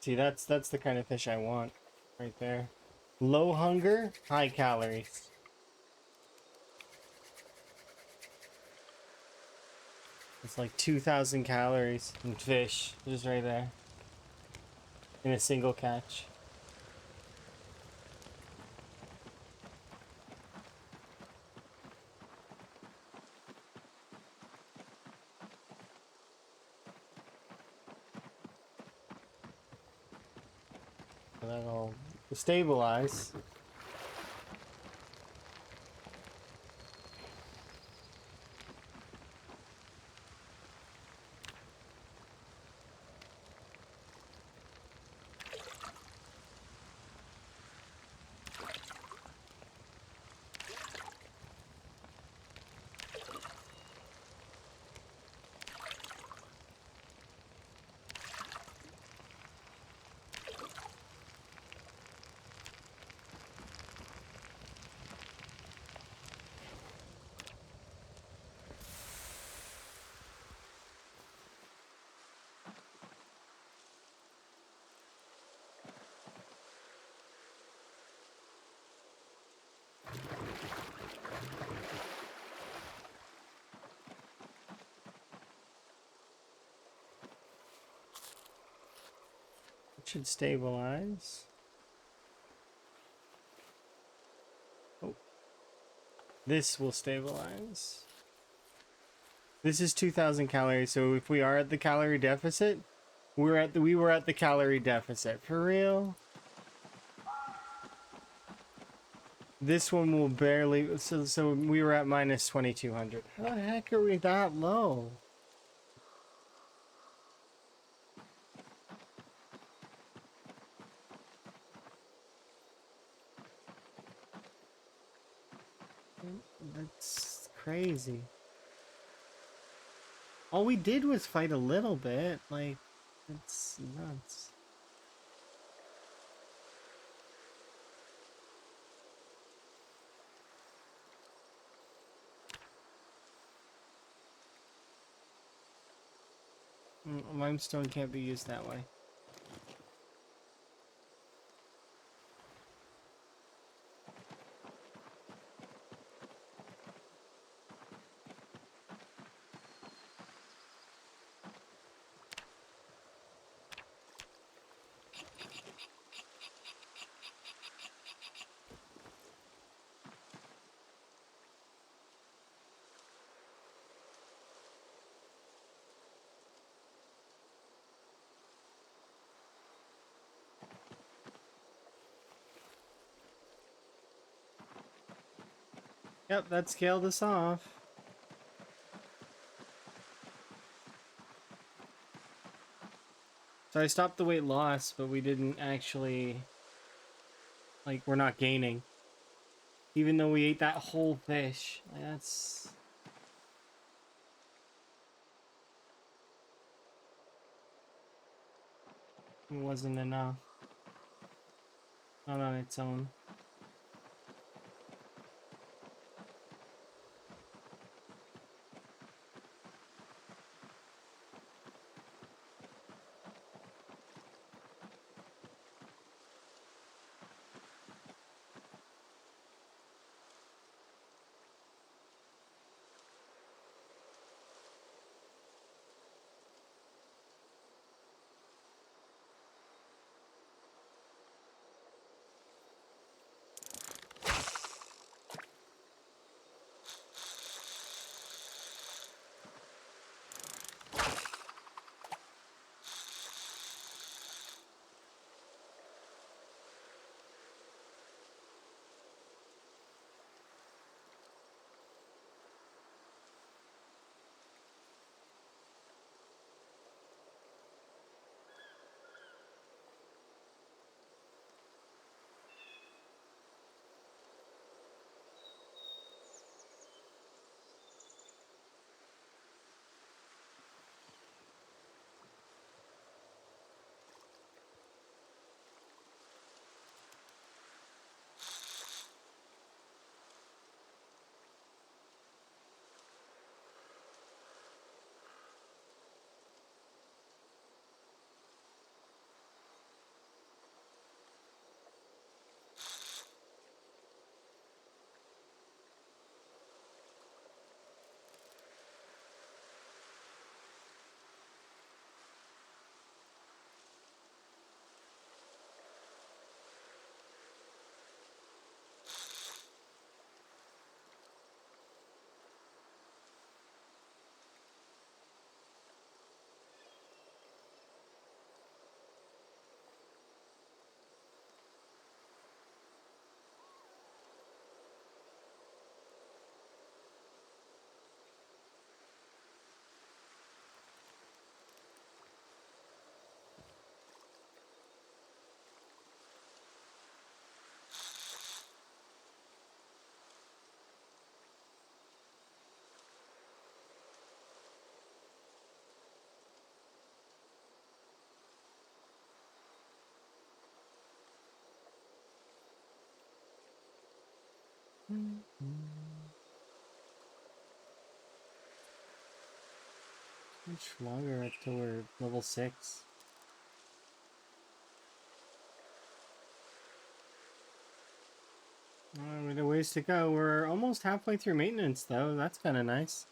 Speaker 3: See, that's the kind of fish I want right there. Low hunger, high calories. It's like 2,000 calories in fish, just right there, in a single catch. So that'll stabilize. It should stabilize. Oh, this will stabilize. This is 2,000 calories, so if we are at the calorie deficit, we were at the calorie deficit. For real? This one will barely, so we were at minus 2,200. How the heck are we that low? That's crazy. All we did was fight a little bit, like, it's nuts. Limestone can't be used that way. Yep, that scaled us off. So I stopped the weight loss, but we didn't actually, like, we're not gaining. Even though we ate that whole fish. Like, that's... It wasn't enough. Not on its own. Much longer until we're level 6. We got a ways to go. We're almost halfway through maintenance, though. That's kind of nice.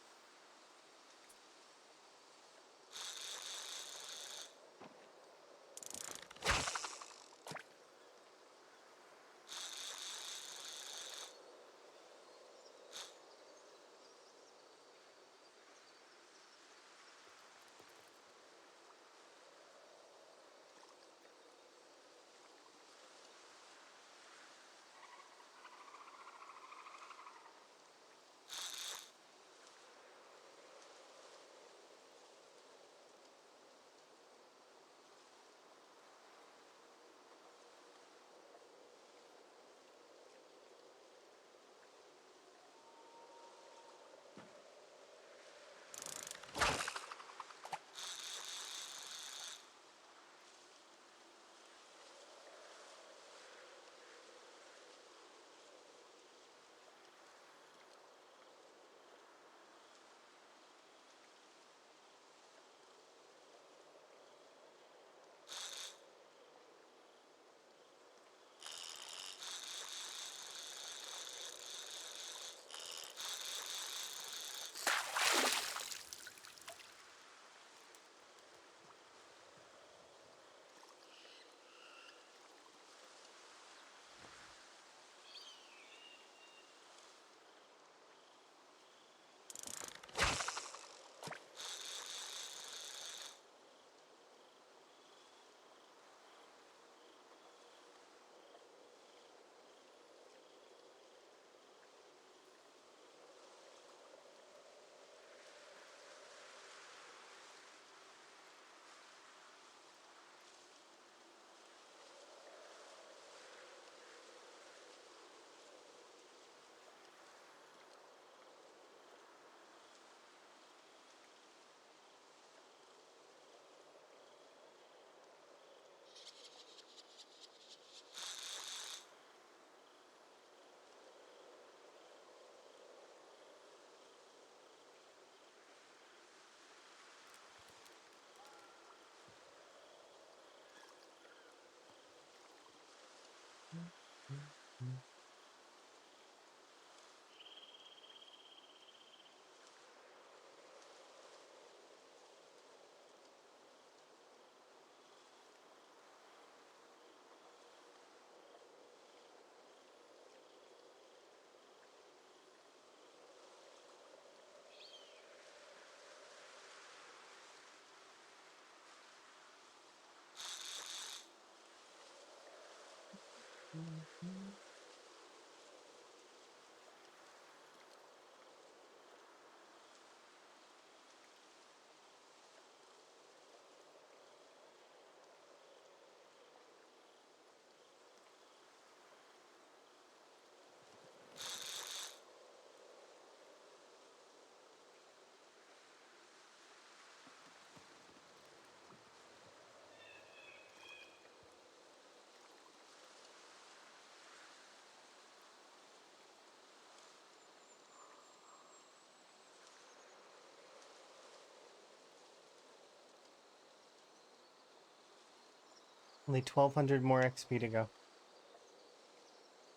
Speaker 3: Only 1,200 more XP to go.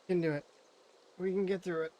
Speaker 3: We can do it. We can get through it.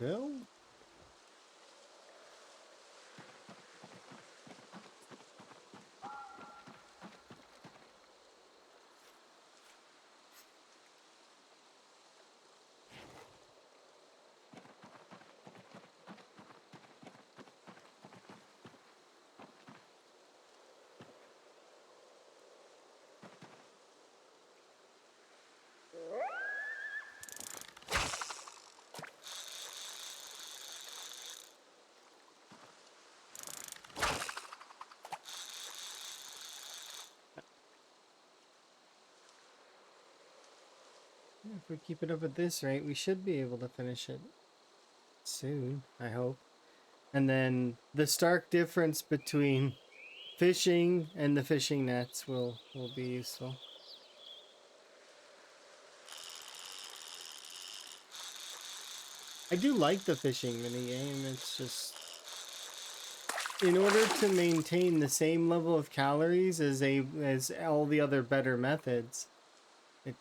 Speaker 3: Bill? If we keep it up at this rate, we should be able to finish it soon, I hope. And then the stark difference between fishing and the fishing nets will be useful. I do like the fishing minigame. It's just, in order to maintain the same level of calories as all the other better methods,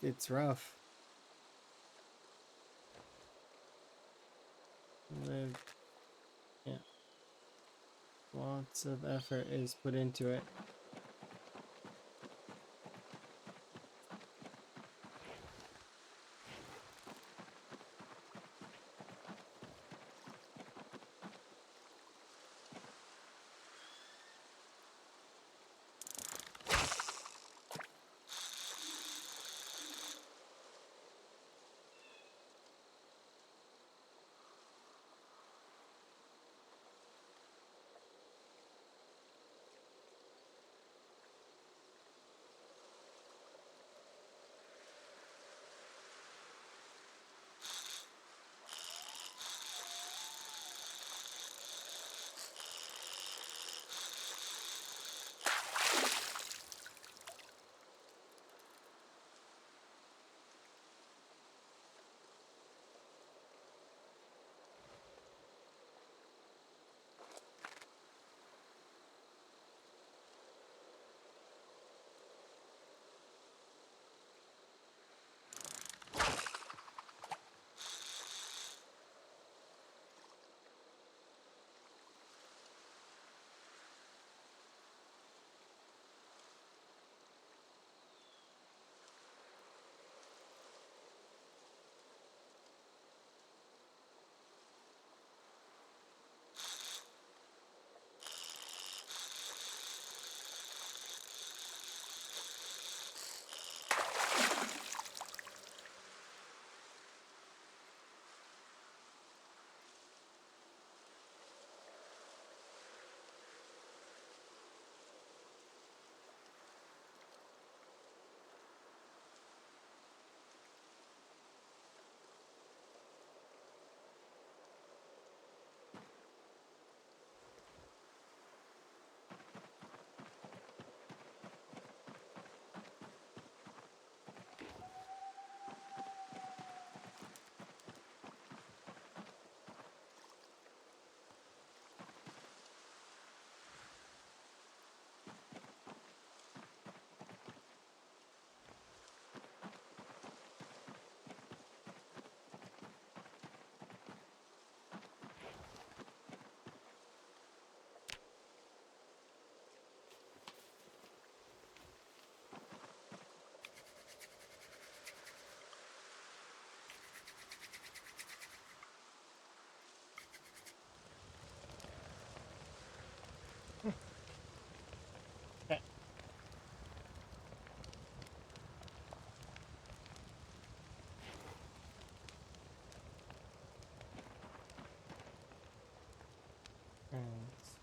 Speaker 3: it's rough. Yeah, lots of effort is put into it.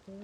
Speaker 3: So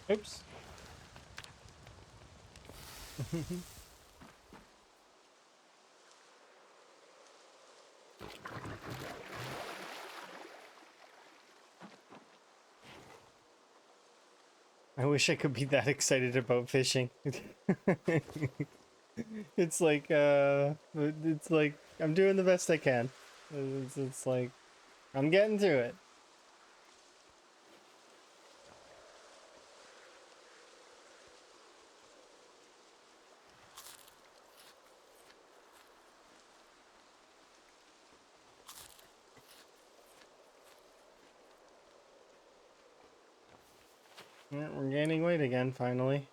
Speaker 3: Oops. I wish I could be that excited about fishing. It's like I'm doing the best I can. It's like I'm getting through it. Yeah, we're gaining weight again, finally.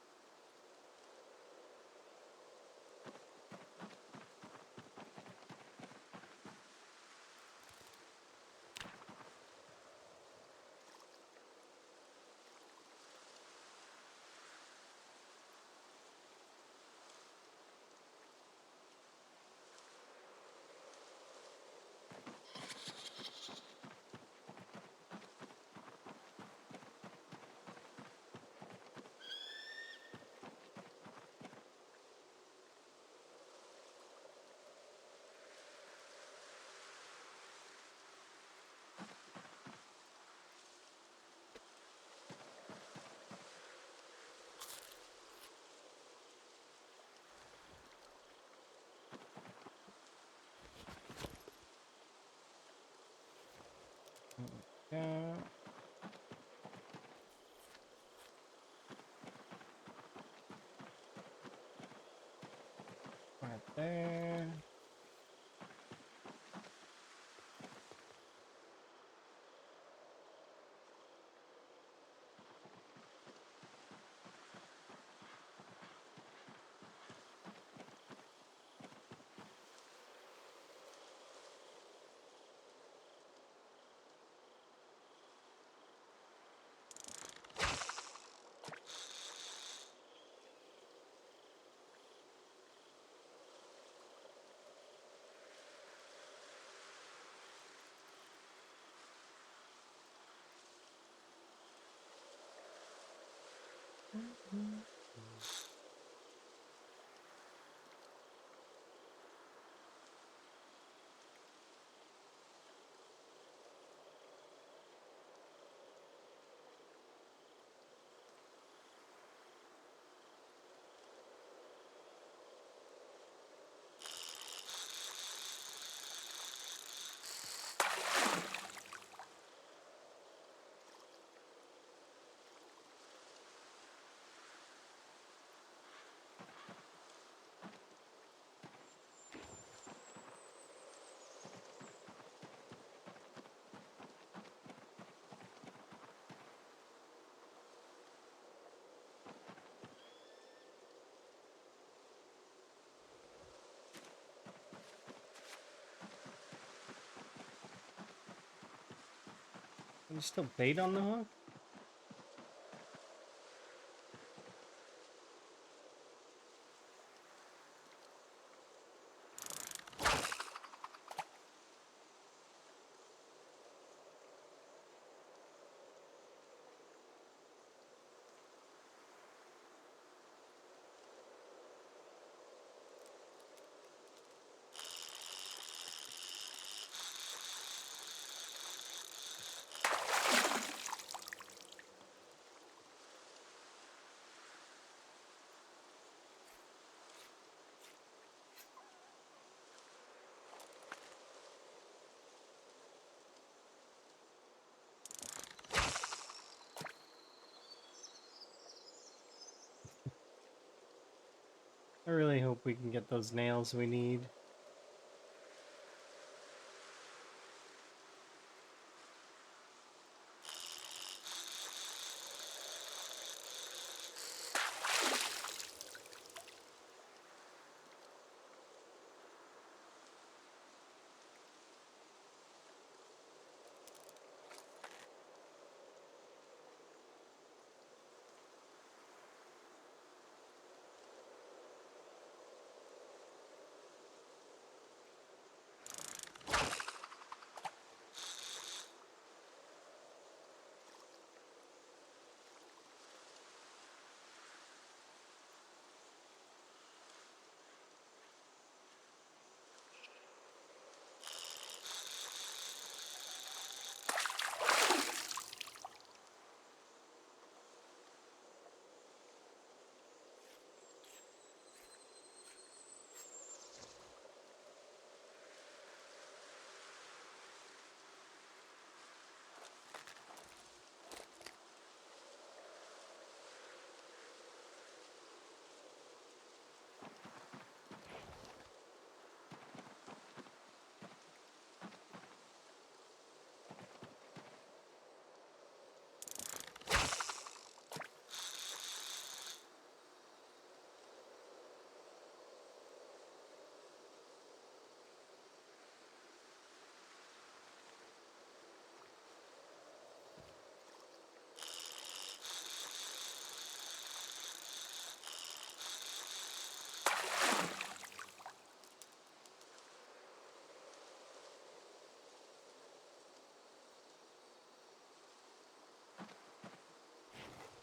Speaker 3: Yeah. Right there. There's still bait on the hook? I really hope we can get those nails we need.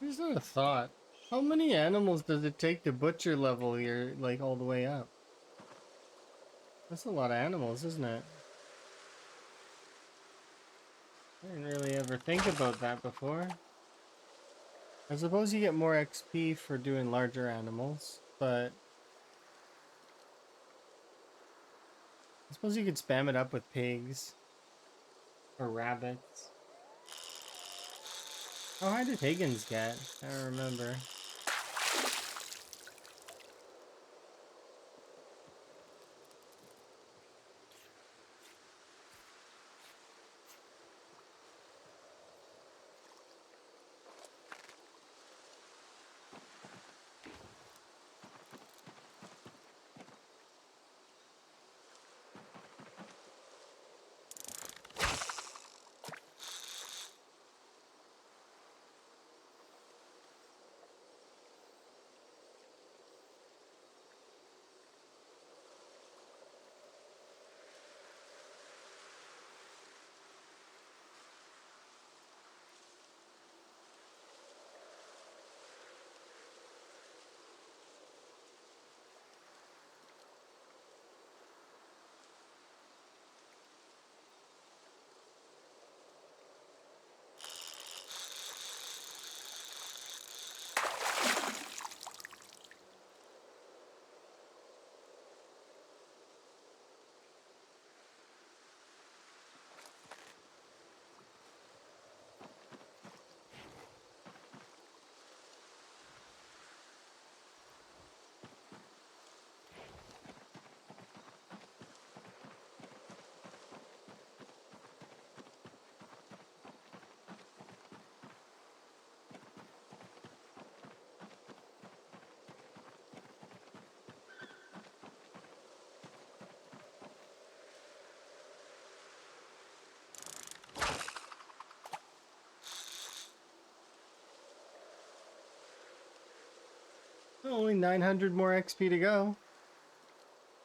Speaker 3: Here's a thought. How many animals does it take to butcher level your, like, all the way up? That's a lot of animals, isn't it? I didn't really ever think about that before. I suppose you get more XP for doing larger animals, but I suppose you could spam it up with pigs or rabbits. How high did Higgins get? I don't remember. Only 900 more XP to go.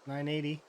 Speaker 3: 980.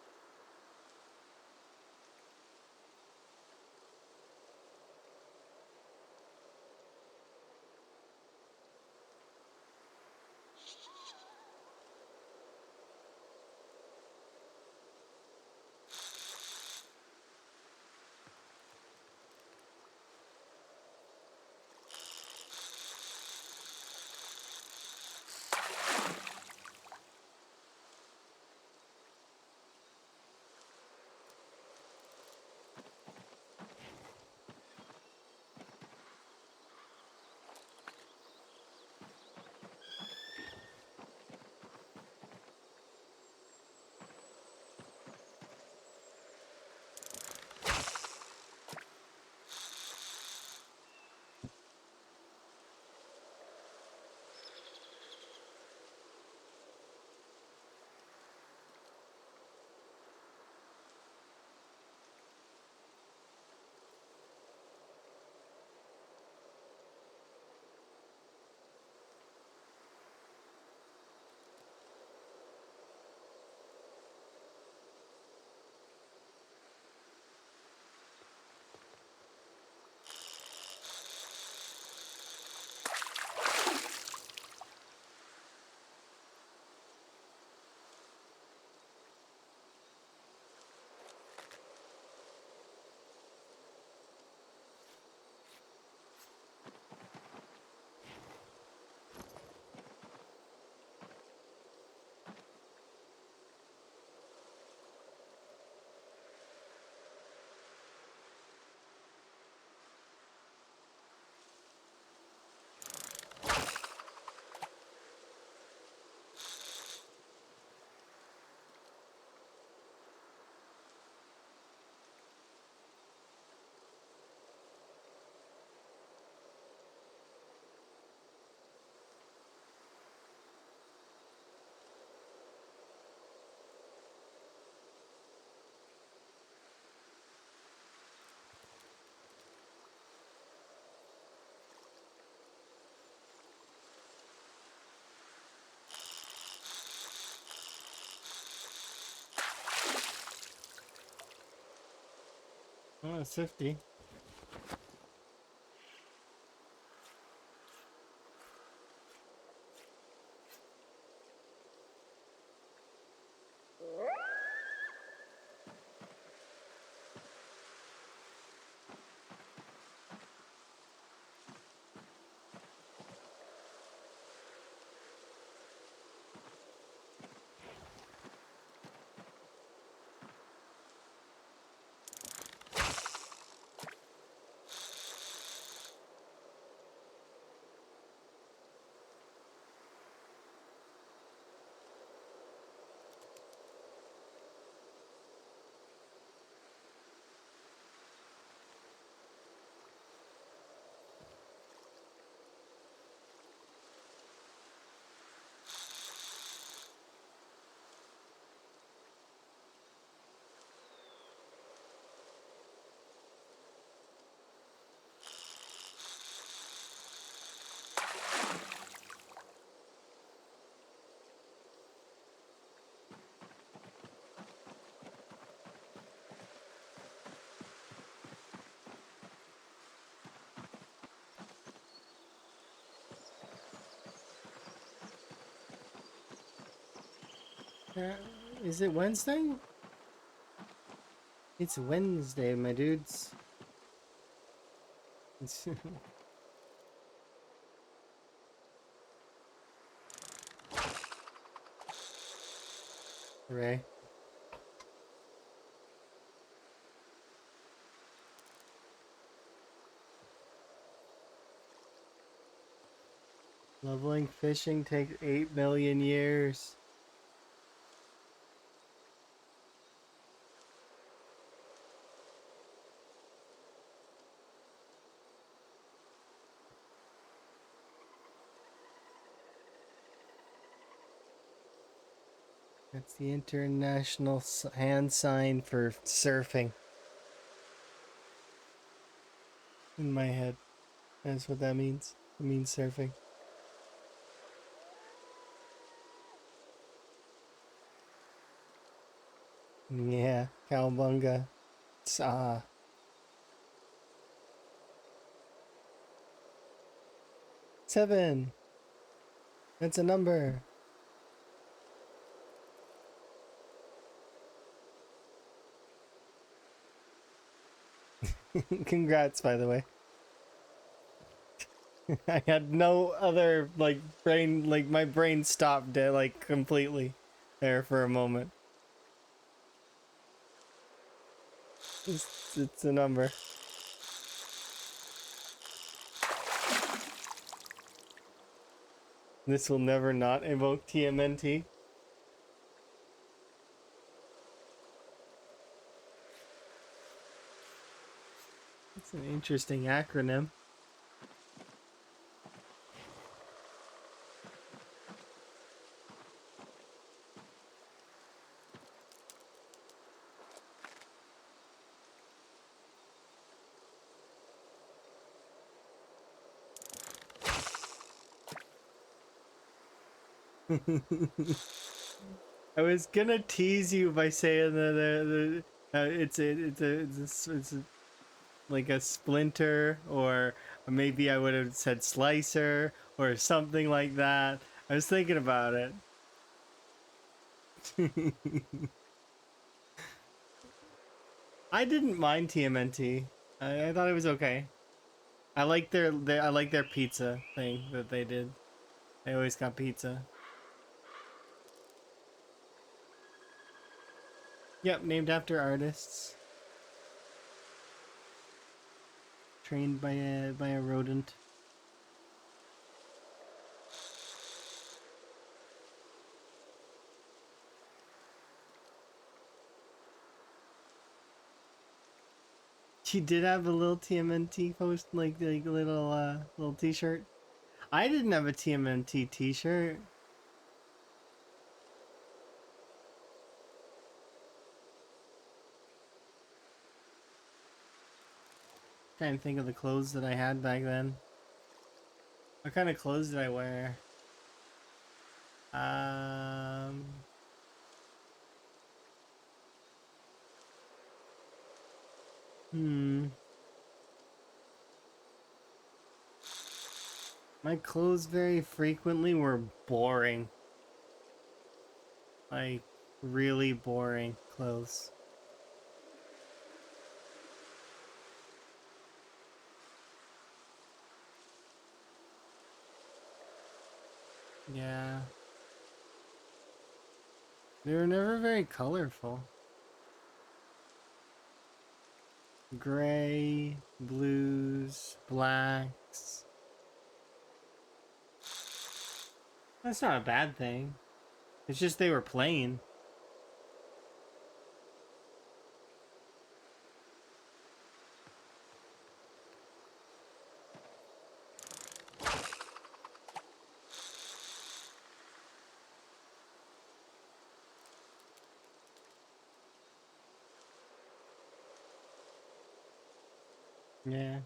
Speaker 3: Oh, it's 50. Is it Wednesday? It's Wednesday, my dudes. Hooray. Leveling fishing takes 8 million years. That's the international hand sign for surfing. In my head. That's what that means. It means surfing. Yeah, cowabunga. Ah. 7. That's a number. Congrats, by the way. I had no other, like, brain, like, my brain stopped dead, like, completely there for a moment. It's a number. This will never not evoke TMNT. It's an interesting acronym. I was gonna tease you by saying that it's like a splinter, or maybe I would have said slicer or something like that. I was thinking about it. I didn't mind TMNT. I thought it was okay. I like their pizza thing that they did. They always got pizza. Yep, named after artists. Trained by a rodent. She did have a little TMNT post, like little T-shirt. I didn't have a TMNT T-shirt. Trying to think of the clothes that I had back then. What kind of clothes did I wear? Um. Hmm. My clothes very frequently were boring. Like, really boring clothes. Yeah. They were never very colorful. Gray, blues, blacks. That's not a bad thing. It's just they were plain. Yeah.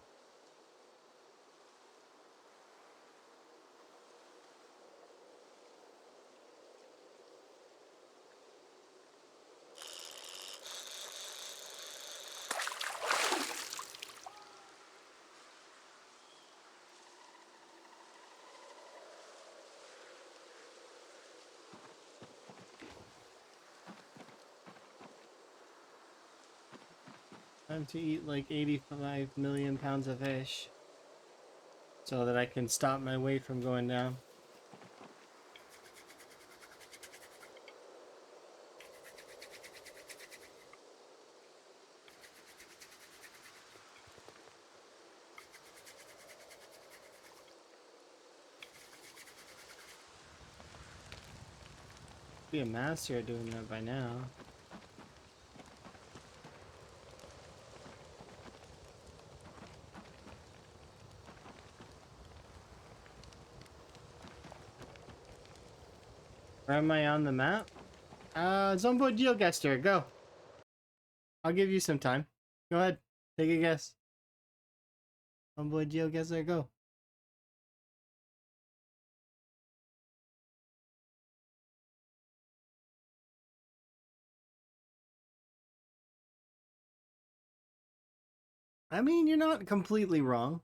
Speaker 3: Time to eat like 85 million pounds of fish so that I can stop my weight from going down. Be a master at doing that by now. Where am I on the map? Zombo Geoguessr, go. I'll give you some time. Go ahead, take a guess. Zombo Geoguessr, go. I mean, you're not completely wrong.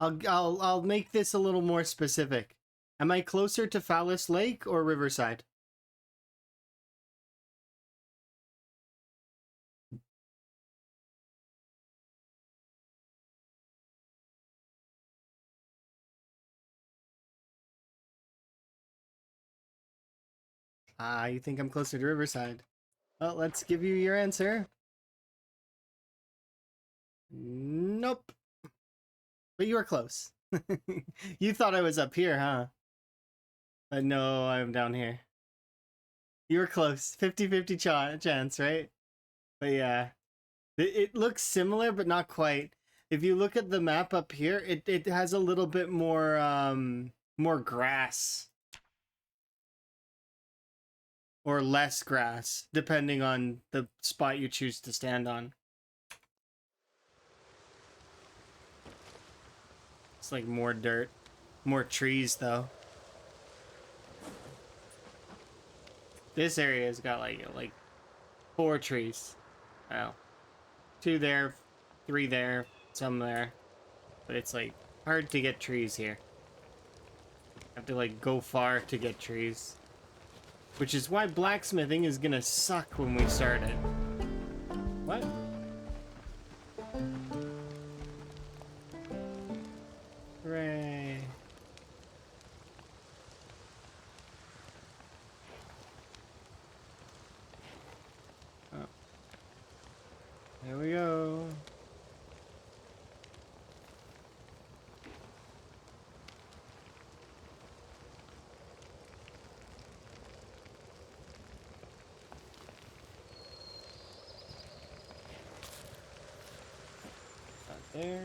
Speaker 3: I'll make this a little more specific. Am I closer to Phallus Lake or Riverside? Ah, you think I'm closer to Riverside? Well, let's give you your answer. Nope. But you were close. You thought I was up here, huh? But no, I'm down here. You were close. 50-50 chance, right? But yeah. It looks similar, but not quite. If you look at the map up here, it has a little bit more grass. Or less grass, depending on the spot you choose to stand on. It's like more dirt. More trees, though. This area's got like 4 trees. Well, 2 there, 3 there, some there. But it's like hard to get trees here. Have to like go far to get trees. Which is why blacksmithing is gonna suck when we start it. What? Hooray. Oh. There we go. There.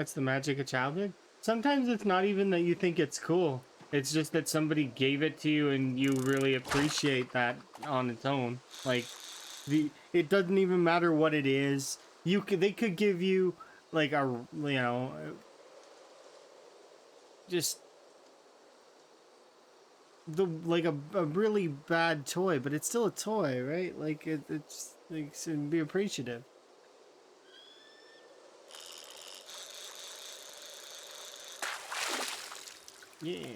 Speaker 3: That's the magic of childhood. Sometimes it's not even that you think it's cool. It's just that somebody gave it to you and you really appreciate that on its own. Like it doesn't even matter what it is. They could give you like just a really bad toy, but it's still a toy, right? Like it's like so be appreciative. Yeah.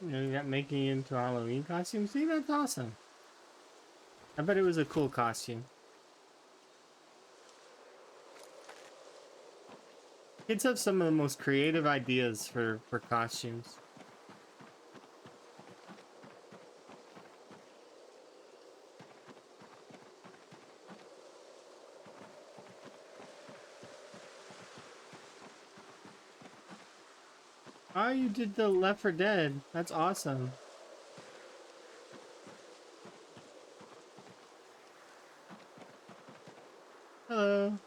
Speaker 3: You got making it into a Halloween costume. See, that's awesome. I bet it was a cool costume. Kids have some of the most creative ideas for costumes. Oh, you did the Left 4 Dead. That's awesome. Hello.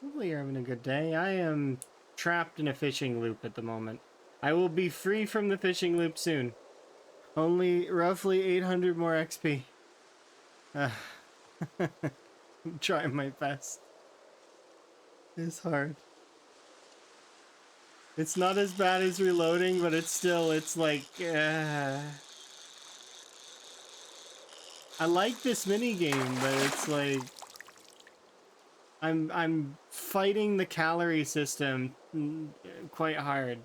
Speaker 3: Hopefully you're having a good day. I am trapped in a fishing loop at the moment. I will be free from the fishing loop soon. Only roughly 800 more XP. I'm trying my best. It's hard. It's not as bad as reloading, but it's like... I like this mini game, but it's like... I'm fighting the calorie system quite hard.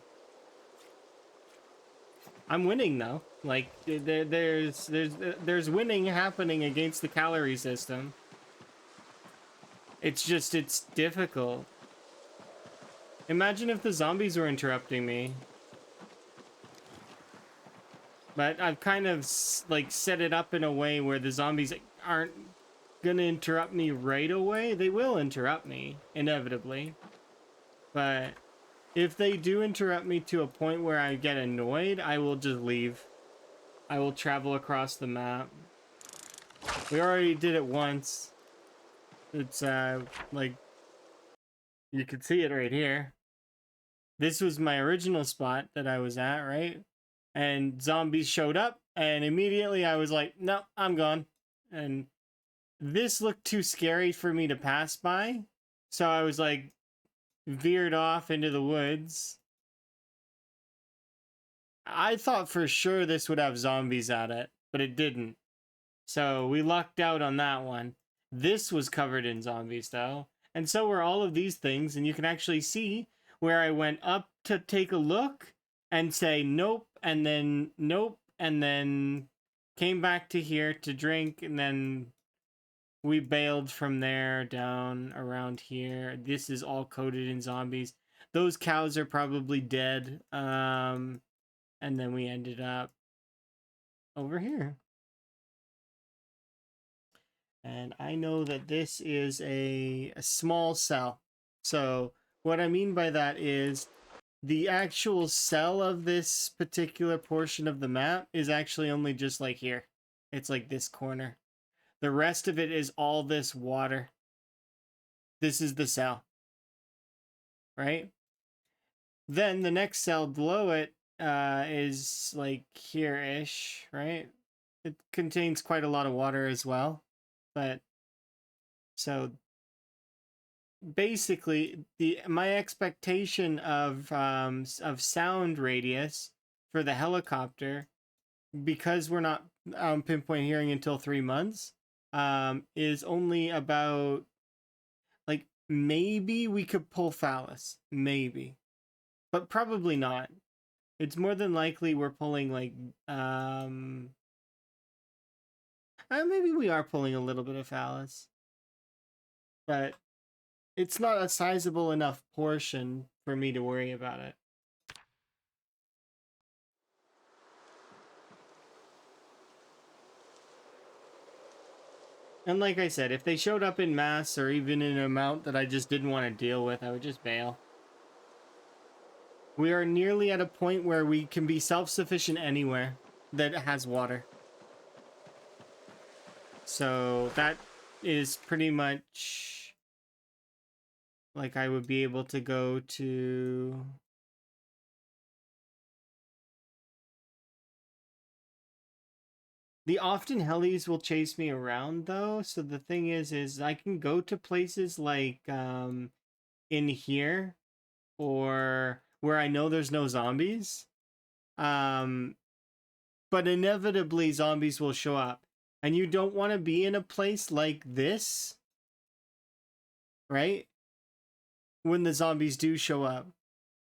Speaker 3: I'm winning though. Like there's winning happening against the calorie system. It's just it's difficult. Imagine if the zombies were interrupting me. But I've kind of like set it up in a way where the zombies aren't gonna interrupt me right away. They will interrupt me inevitably, but if they do interrupt me to a point where I get annoyed, I will just leave. I will travel across the map. We already did it once. It's like you can see it right here. This was my original spot that I was at, right? And zombies showed up and immediately I was like, no, I'm gone. And this looked too scary for me to pass by. So I was like veered off into the woods. I thought for sure this would have zombies at it, but it didn't. So we lucked out on that one. This was covered in zombies though. And so were all of these things. And you can actually see where I went up to take a look and say nope, and then nope, and then came back to here to drink, and then we bailed from there down around here. This is all coated in zombies. Those cows are probably dead. And then we ended up over here. And I know that this is a small cell. So what I mean by that is the actual cell of this particular portion of the map is actually only just like here. It's like this corner. The rest of it is all this water. This is the cell. Right? Then the next cell below it is like here-ish, right? It contains quite a lot of water as well. But so basically my expectation of sound radius for the helicopter, because we're not pinpoint hearing until 3 months, is only about like maybe we could pull phallus, maybe, but probably not. It's more than likely we're pulling like Maybe we are pulling a little bit of Alice. But it's not a sizable enough portion for me to worry about it. And like I said, if they showed up in mass or even in an amount that I just didn't want to deal with, I would just bail. We are nearly at a point where we can be self-sufficient anywhere that has water. So that is pretty much like I would be able to go to... The often helis will chase me around though, so the thing is I can go to places like in here or where I know there's no zombies. But inevitably zombies will show up. And you don't want to be in a place like this, right? When the zombies do show up.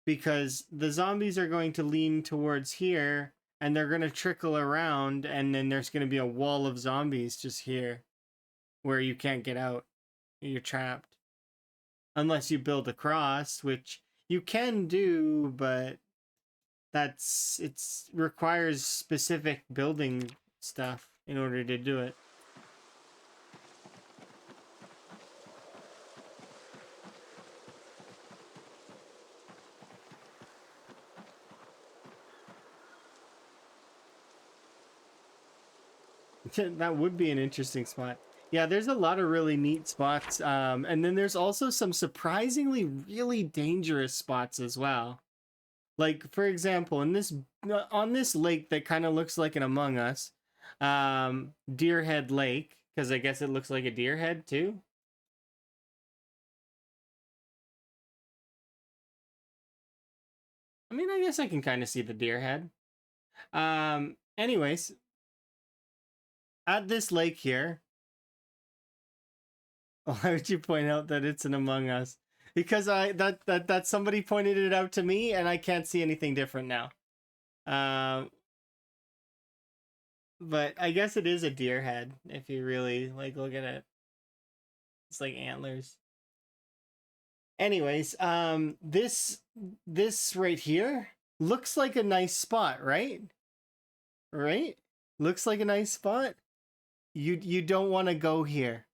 Speaker 3: Because the zombies are going to lean towards here and they're going to trickle around, and then there's going to be a wall of zombies just here where you can't get out. You're trapped. Unless you build across, which you can do, but it requires specific building stuff in order to do it. That would be an interesting spot. Yeah, there's a lot of really neat spots. And then there's also some surprisingly really dangerous spots as well. Like, for example, in this on this lake that kind of looks like an Among Us, Deer Head Lake, because I guess it looks like a deer head too. I mean, I guess I can kind of see the deer head. Anyways, at this lake here, why would you point out that it's an Among Us? Because that somebody pointed it out to me, and I can't see anything different now. But I guess it is a deer head if you really like look at it. It's like antlers. Anyways, this right here looks like a nice spot, right? Right? Looks like a nice spot. You don't want to go here.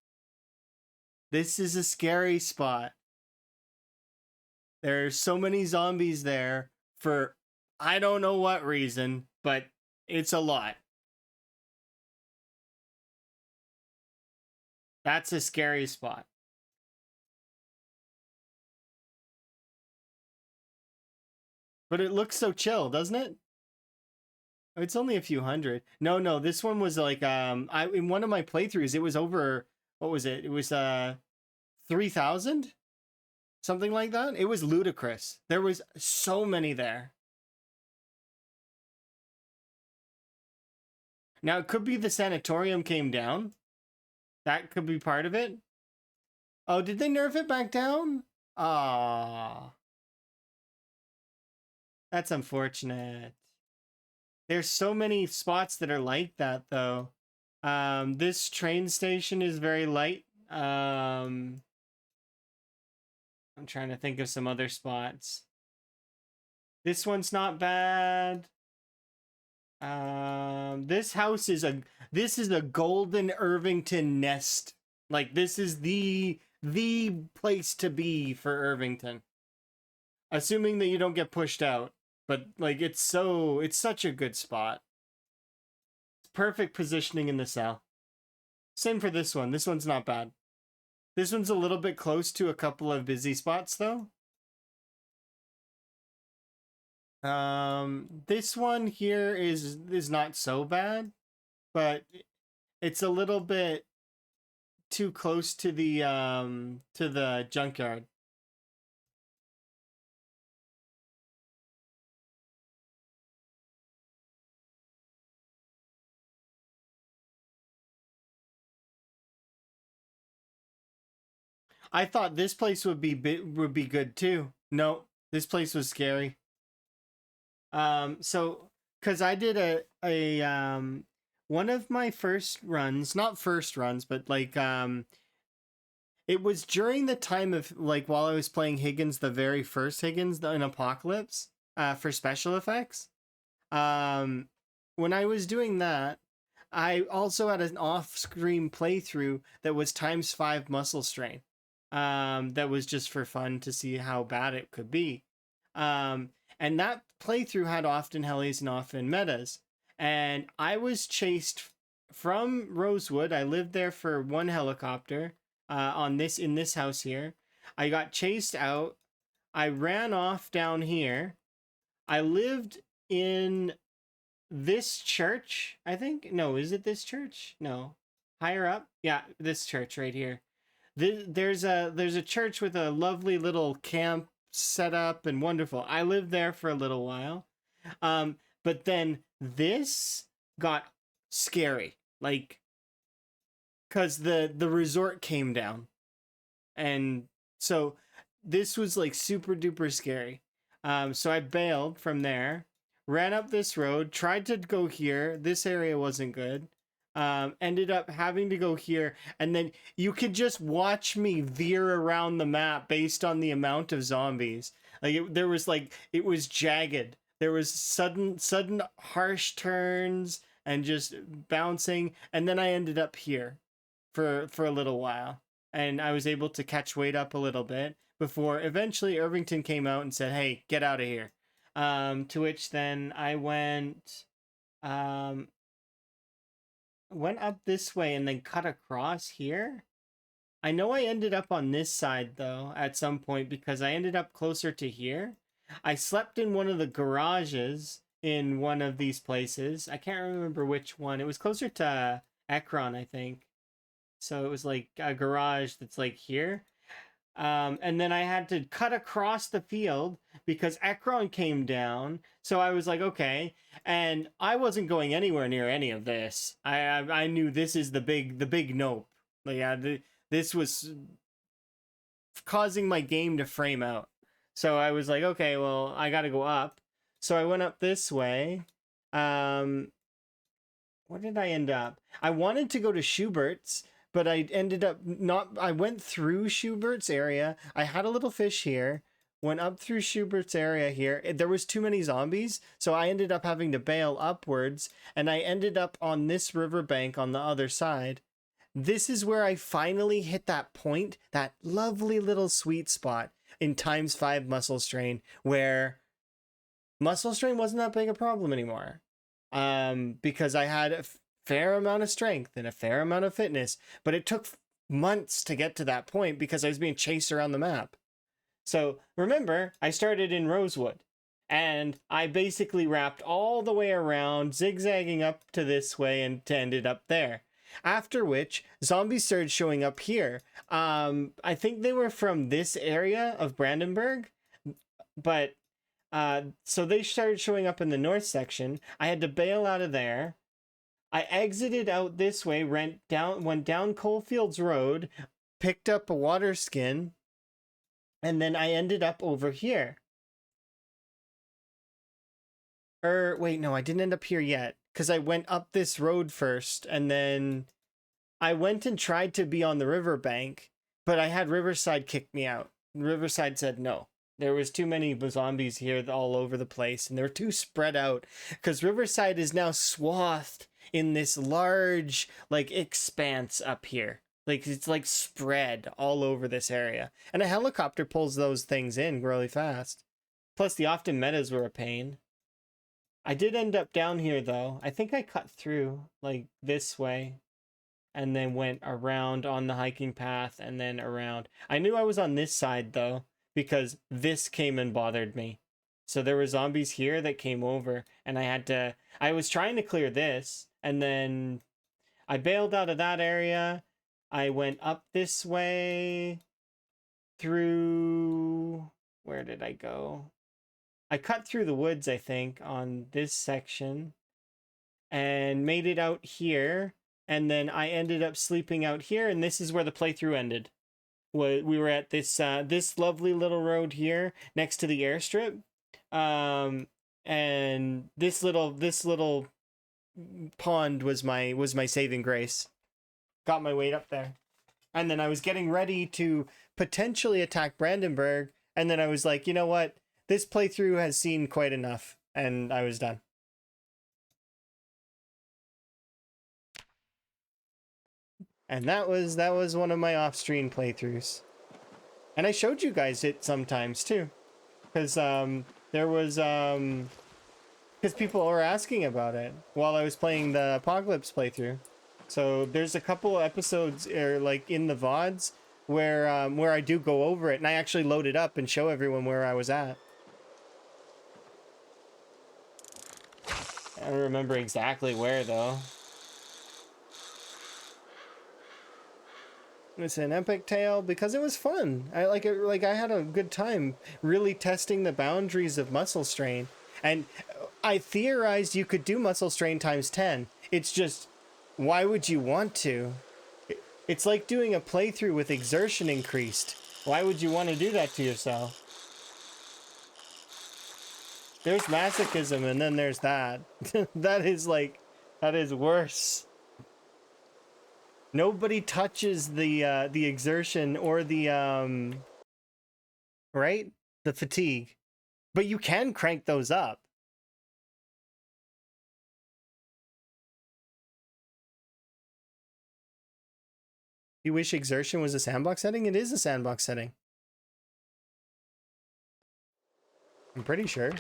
Speaker 3: This is a scary spot. There's so many zombies there for I don't know what reason, but it's a lot. That's a scary spot. But it looks so chill, doesn't it? It's only a few hundred. No, this one was like in one of my playthroughs it was over, what was it? It was 3,000? Something like that. It was ludicrous. There was so many there. Now it could be the sanatorium came down. That could be part of it. Oh, did they nerf it back down? Ah. That's unfortunate. There's so many spots that are like that, though. This train station is very light. I'm trying to think of some other spots. This one's not bad. This house is a golden Irvington nest. Like, this is the place to be for Irvington. Assuming that you don't get pushed out. But like it's such a good spot. It's perfect positioning in the cell. Same for this one. This one's not bad. This one's a little bit close to a couple of busy spots though. This one here is not so bad, but it's a little bit too close to the junkyard. I thought this place would be good too. No, this place was scary. So because I did a
Speaker 1: one of my first runs, not first runs, but like it was during the time of like while I was playing Higgins, the very first Higgins in Apocalypse, for special effects. Um, when I was doing that, I also had an off-screen playthrough that was times 5 muscle strain. That was just for fun to see how bad it could be. Um, and that playthrough had often helis and often metas. And I was chased from Rosewood. I lived there for one helicopter in this house here. I got chased out. I ran off down here. I lived in this church, I think. No, is it this church? No. Higher up? Yeah, this church right here. There's a church with a lovely little camp set up and wonderful. I lived there for a little while. But then this got scary. Like, cuz the resort came down. And so this was like super duper scary. So I bailed from there, ran up this road, tried to go here. This area wasn't good. Ended up having to go here, and then you could just watch me veer around the map based on the amount of zombies. There was like it was jagged. There was sudden harsh turns and just bouncing, and then I ended up here for a little while, and I was able to catch weight up a little bit before eventually Irvington came out and said, "Hey, get out of here." To which then I um, went up this way and then cut across here. I know I ended up on this side though at some point because I ended up closer to here. I slept in one of the garages in one of these places. I can't remember which one. It was closer to Ekron, I think. So it was like a garage that's like here. And then I had to cut across the field because Ekron came down. So I was like, okay. And I wasn't going anywhere near any of this. I knew this is the big nope. Like, yeah, this was causing my game to frame out. So I was like, okay, well, I got to go up. So I went up this way. Where did I end up? I wanted to go to Schubert's, but I ended up not. I went through Schubert's area. I had a little fish here. Went up through Schubert's area here. There was too many zombies, so I ended up having to bail upwards, and I ended up on this riverbank on the other side. This is where I finally hit that point, that lovely little sweet spot in times 5 muscle strain, where muscle strain wasn't that big a problem anymore. Because I had a fair amount of strength and a fair amount of fitness, but it took months to get to that point because I was being chased around the map. So remember, I started in Rosewood, and I basically wrapped all the way around, zigzagging up to this way and ended up there. After which, zombies started showing up here. I think they were from this area of Brandenburg, but so they started showing up in the north section. I had to bail out of there. I exited out this way, went down Coalfields Road, picked up a water skin, and then I ended up over here. Wait, no, I didn't end up here yet, because I went up this road first, and then I went and tried to be on the riverbank, but I had Riverside kick me out. Riverside said no. There was too many zombies here all over the place, and they're too spread out, because Riverside is now swathed in this large, like, expanse up here. Like, it's, like, spread all over this area. And a helicopter pulls those things in really fast. Plus, the often metas were a pain. I did end up down here, though. I think I cut through, like, this way, and then went around on the hiking path, and then around. I knew I was on this side, though, because this came and bothered me. So there were zombies here that came over, and I was trying to clear this, and then I bailed out of that area. I went up this way through, where did I go? I cut through the woods, I think, on this section, and made it out here, and then I ended up sleeping out here, and this is where the playthrough ended. We were at this lovely little road here next to the airstrip, and this little pond was my saving grace. Got my weight up there. And then I was getting ready to potentially attack Brandenburg, and then I was like, you know what? This playthrough has seen quite enough, and I was done. And that was one of my off-stream playthroughs. And I showed you guys it sometimes too. Because there was because people were asking about it while I was playing the Apocalypse playthrough. So there's a couple episodes like in the VODs where I do go over it, and I actually load it up and show everyone where I was at. I don't remember exactly where though. It's an epic tale because it was fun. I like it. Like I had a good time really testing the boundaries of muscle strain, and I theorized you could do muscle strain times 10. It's just, why would you want to? It's like doing a playthrough with exertion increased. Why would you want to do that to yourself? There's masochism, and then there's that. that is worse. Nobody touches the exertion or the right? The fatigue. But you can crank those up. You wish exertion was a sandbox setting? It is a sandbox setting. I'm pretty sure.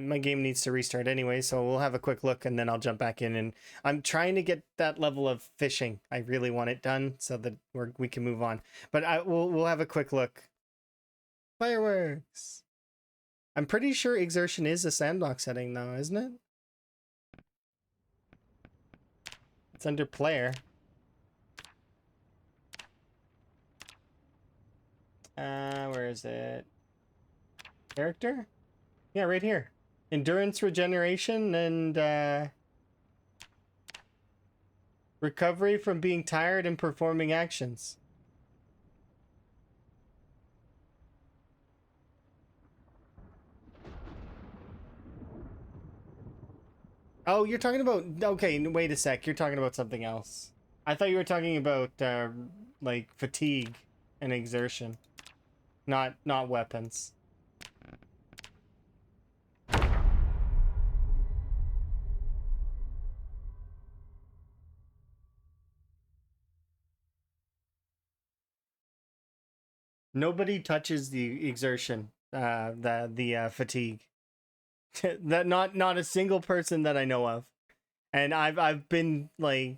Speaker 1: My game needs to restart anyway, so we'll have a quick look and then I'll jump back in. And I'm trying to get that level of fishing. I really want it done so that we can move on. But we'll have a quick look. Fireworks. I'm pretty sure exertion is a sandbox setting though, isn't it? It's under player. Where is it? Character? Yeah, right here. Endurance, regeneration, and recovery from being tired and performing actions. Oh, you're talking about... Okay, wait a sec. You're talking about something else. I thought you were talking about, like, fatigue and exertion. Not weapons. Nobody touches the exertion, the fatigue. That not a single person that I know of. And I've been like,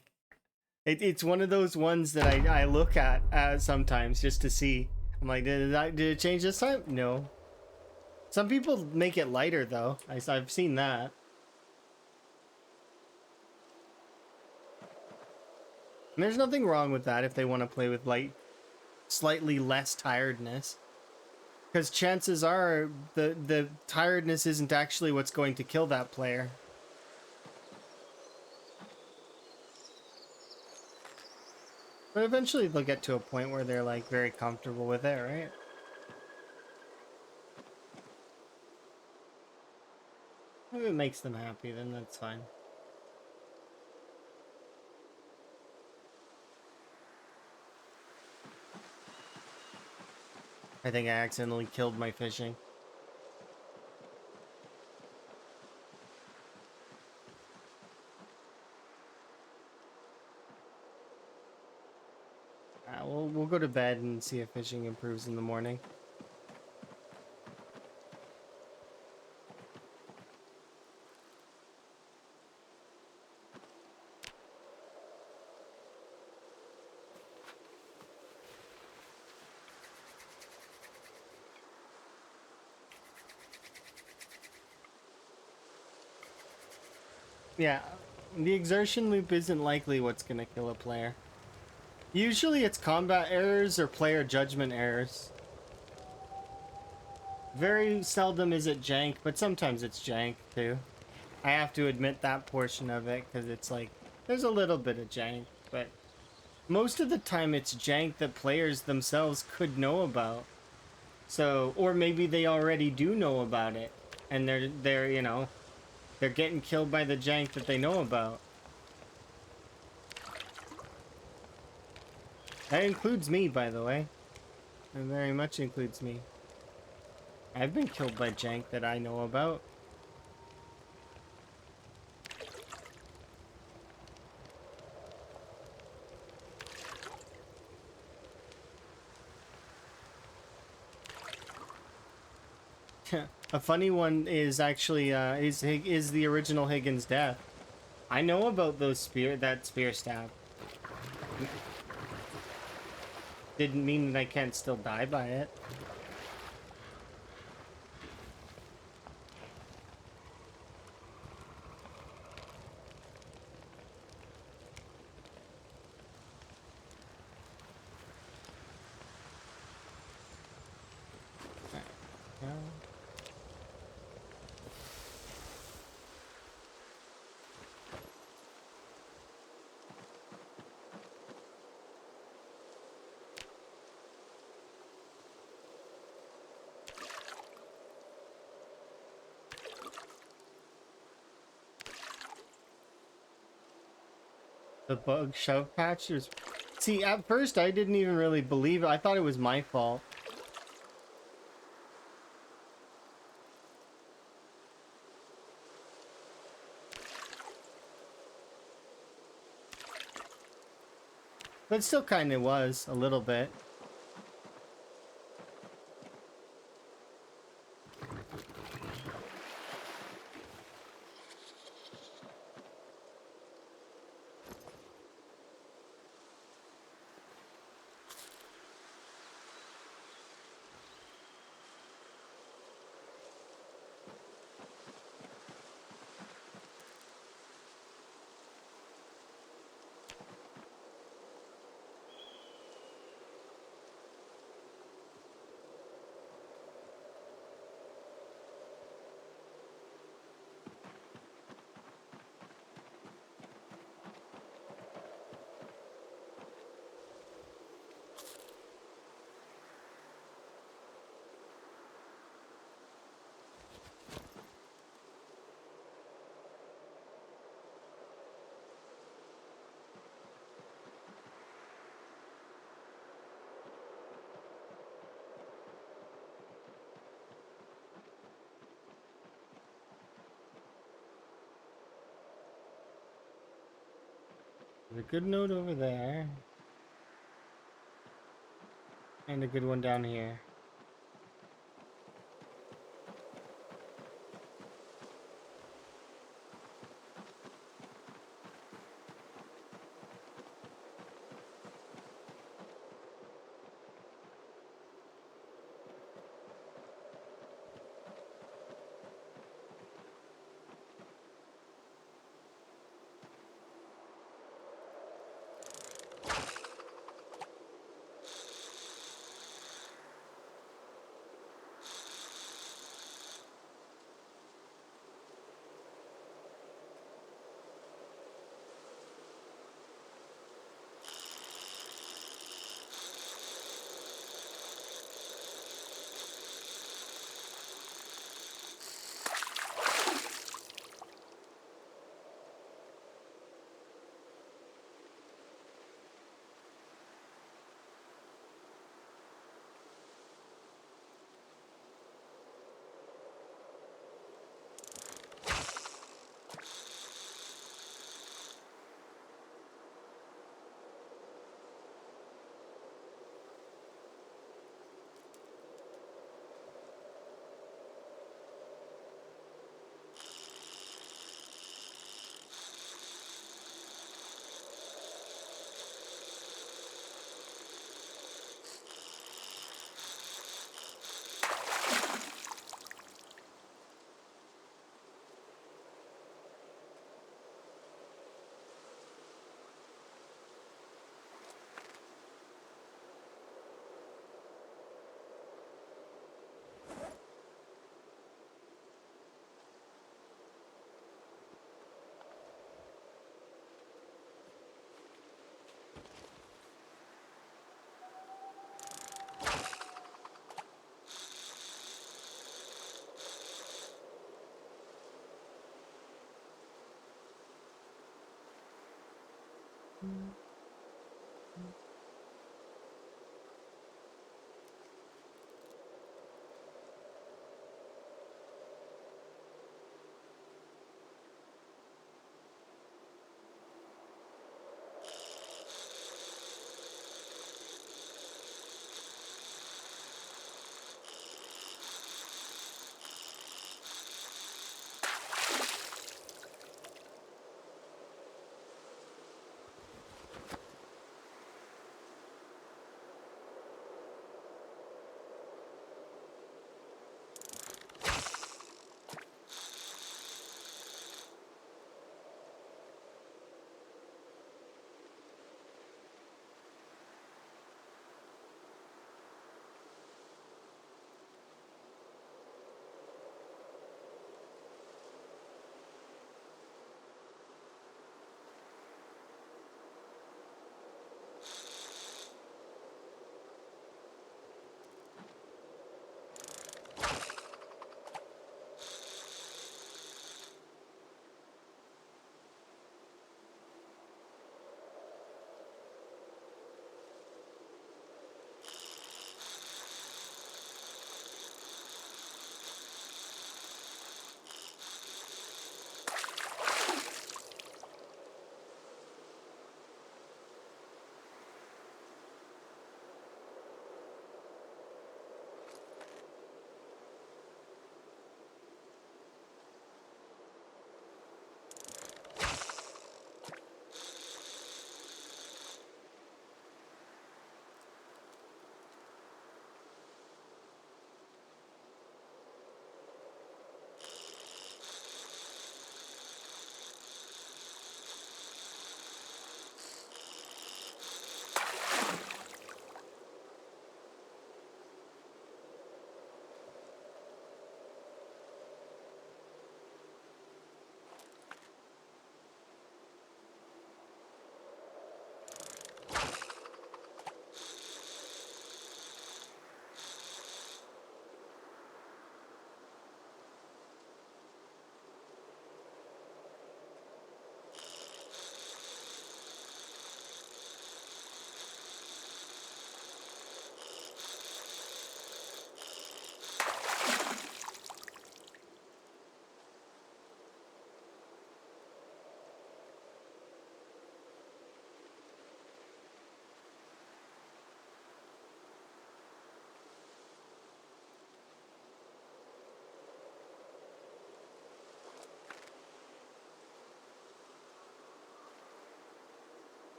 Speaker 1: it's one of those ones that I look at sometimes just to see. I'm like, did it change this time? No. Some people make it lighter though. I've seen that. And there's nothing wrong with that if they want to play with slightly less tiredness. Because chances are the tiredness isn't actually what's going to kill that player. But eventually they'll get to a point where they're like very comfortable with it, right? If it makes them happy, then that's fine. I think I accidentally killed my fishing. We'll go to bed and see if fishing improves in the morning. Yeah, the exertion loop isn't likely what's gonna kill a player. Usually it's combat errors or player judgment errors. Very seldom is it jank, but sometimes it's jank too. I have to admit that portion of it because it's like, there's a little bit of jank, but most of the time it's jank that players themselves could know about. So, or maybe they already do know about it.
Speaker 3: and they're you know, they're getting killed by the jank that they know about. That includes me, by the way. It very much includes me. I've been killed by jank that I know about. A funny one is actually is the original Higgins death. I know about that spear stab. Didn't mean that I can't still die by it. Yeah. The bug shove patch is... See, at first I didn't even really believe it. I thought it was my fault. But it still kind of was, a little bit. There's a good note over there. And a good one down here.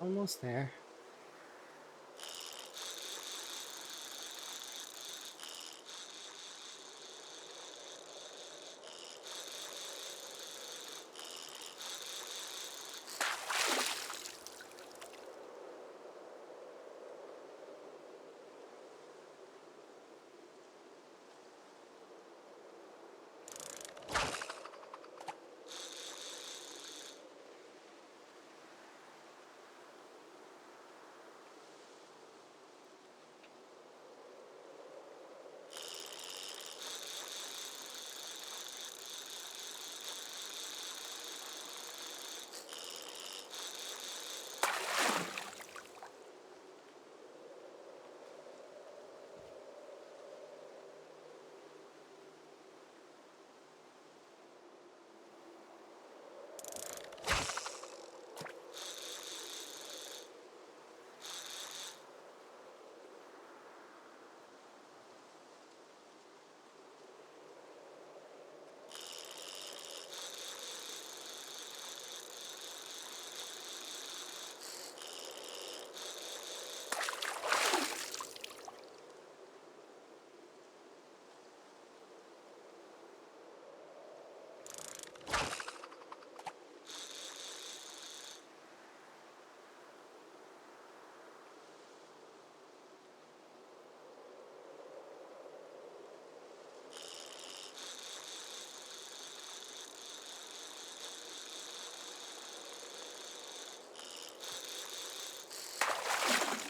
Speaker 3: Almost there.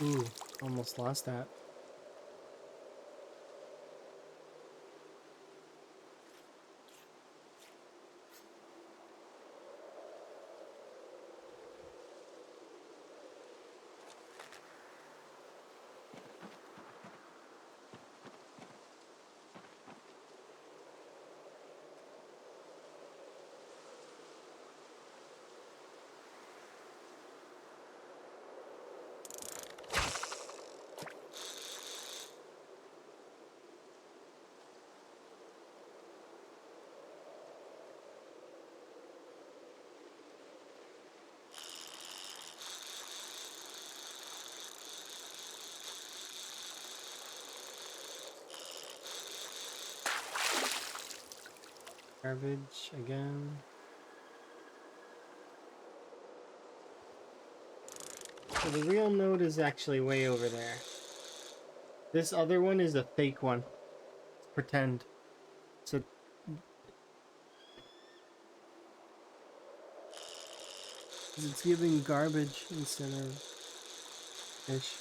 Speaker 3: Ooh, almost lost that. Garbage again. So the real node is actually way over there. This other one is a fake one. It's pretend. So it's giving garbage instead of fish.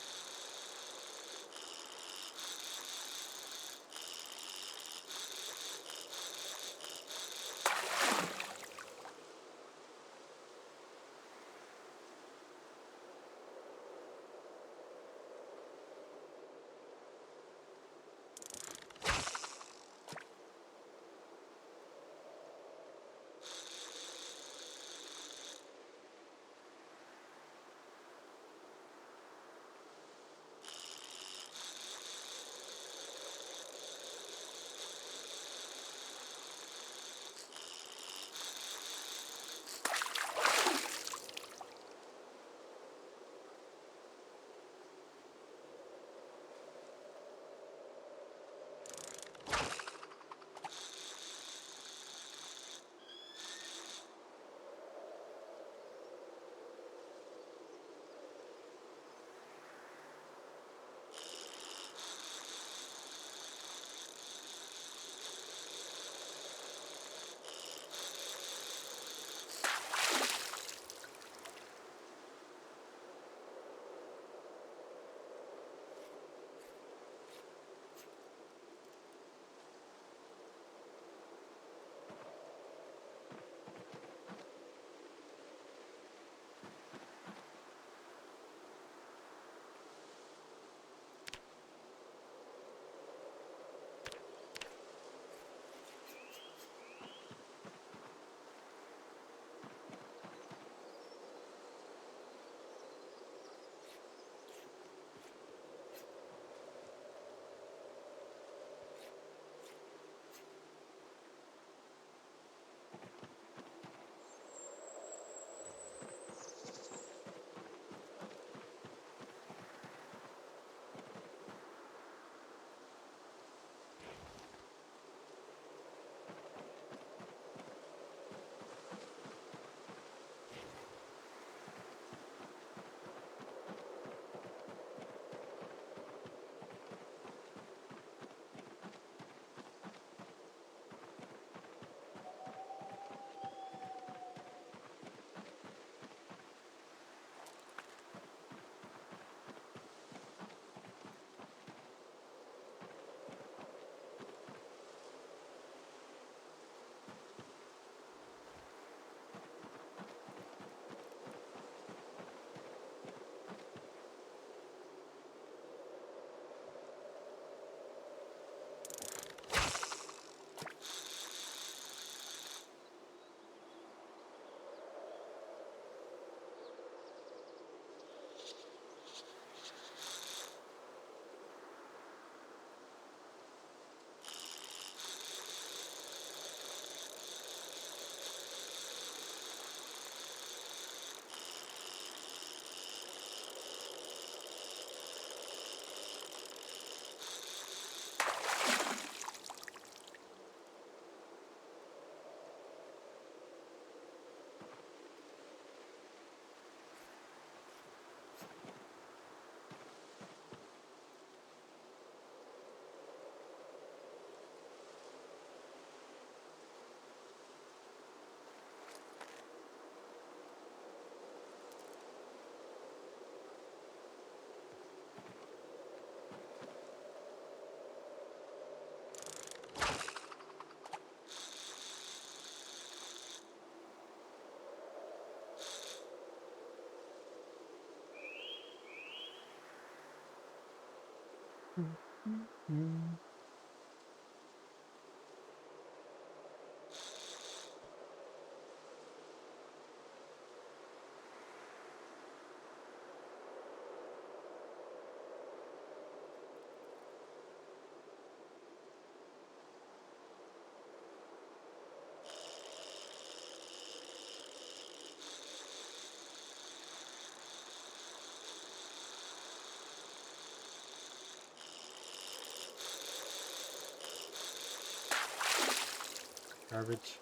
Speaker 3: Garbage.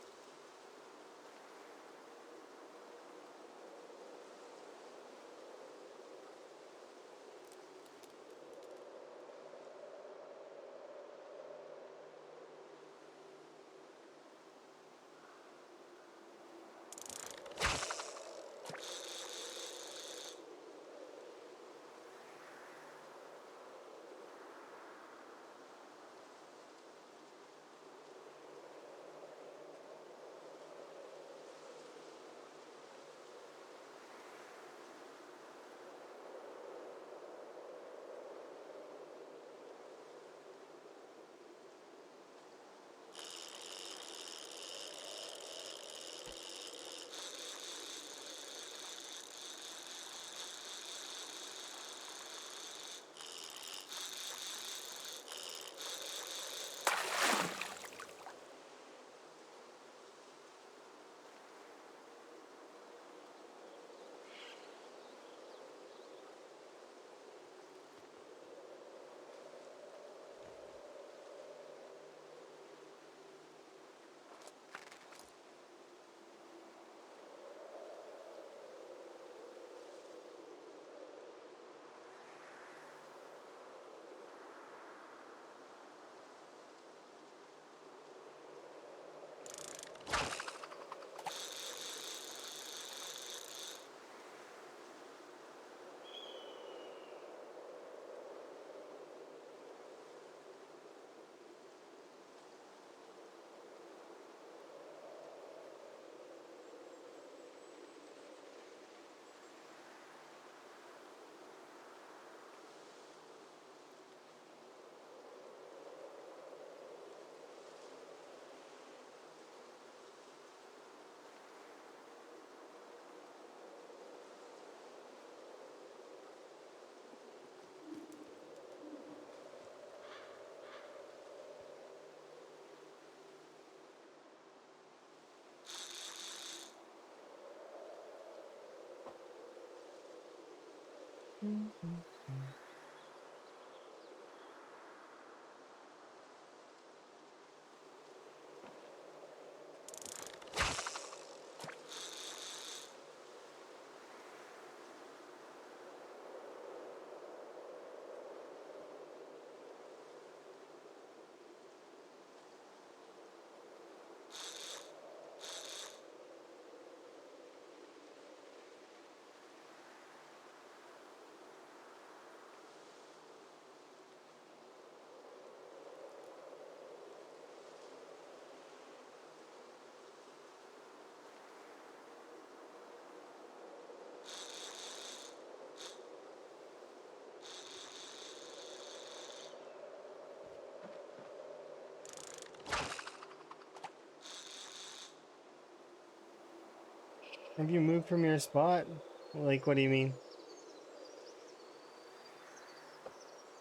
Speaker 3: Have you moved from your spot? Like, what do you mean?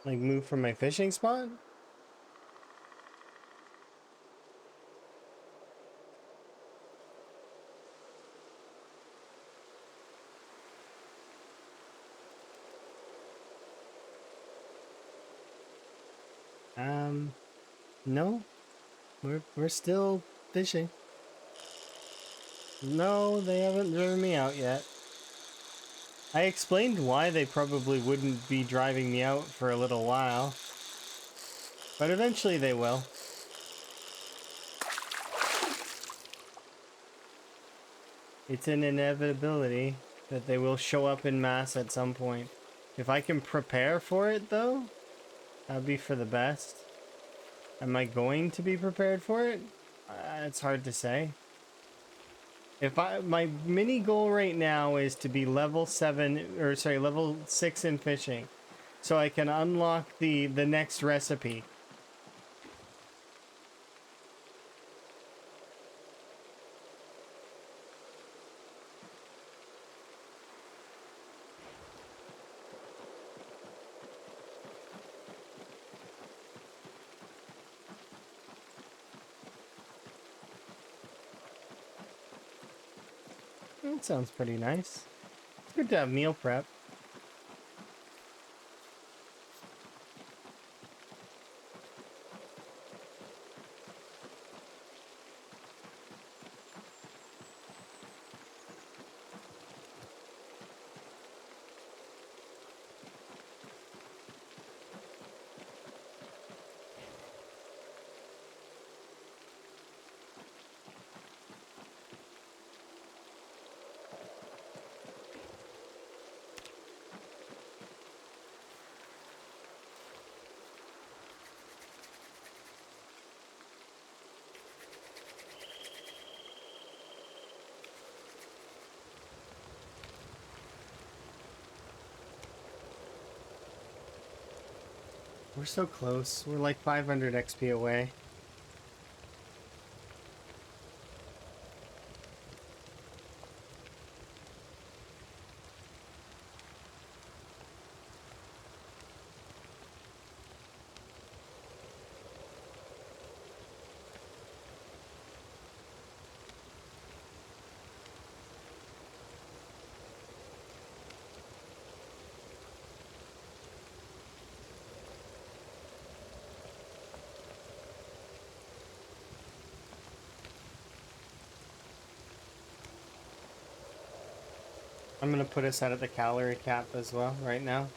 Speaker 3: Like, move from my fishing spot? Um, no. We're still fishing. No, they haven't driven me out yet. I explained why they probably wouldn't be driving me out for a little while, but eventually they will. It's an inevitability that they will show up in mass at some point. If I can prepare for it, though, that'd be for the best. Am I going to be prepared for it? It's hard to say. My mini goal right now is to be level 7, or sorry, level 6 in fishing. so I can unlock the next recipe. That sounds pretty nice. It's good to have meal prep. We're so close. We're like 500 XP away. I'm gonna put us at the calorie cap as well right now.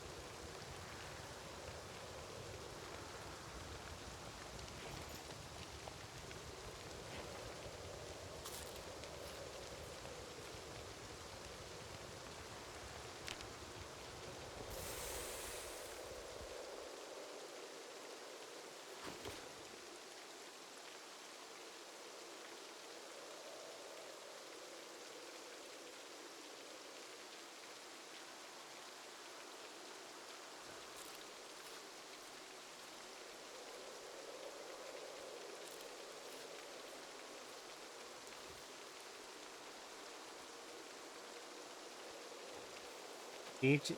Speaker 3: Each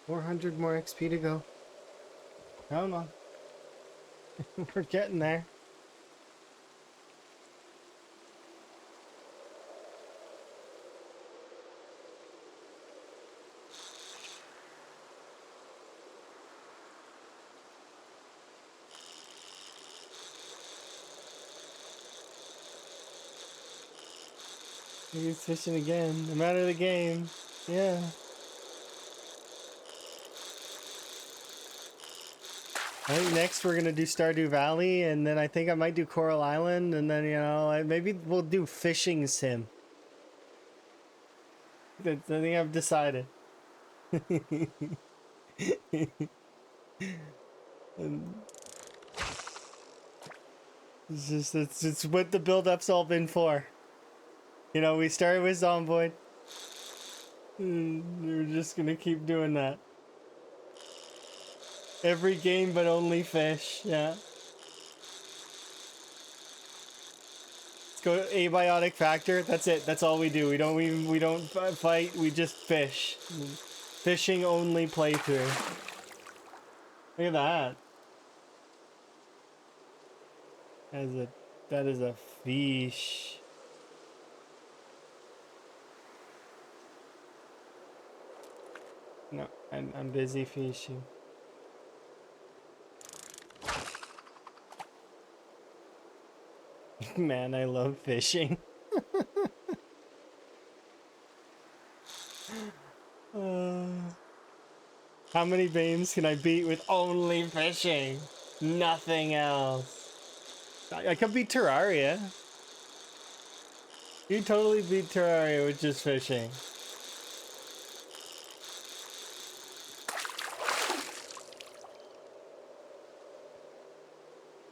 Speaker 1: 400 more XP to go.
Speaker 3: Come on. We're getting there. He's fishing again. I'm out of the game. Yeah. I think next we're gonna do Stardew Valley, and then I think I might do Coral Island, and then, you know, maybe we'll do Fishing Sim. I think I've decided. And it's what the build-up's all been for. You know, we started with Zomboid. We're just gonna keep doing that. Every game but only fish, yeah. Let's go abiotic factor. That's it. That's all we do. We don't fight. We just fish. Fishing only playthrough. Look at that. That is a fish. No, I'm busy fishing. Man, I love fishing. How many games can I beat with only fishing? Nothing else. I could beat Terraria. You totally beat Terraria with just fishing.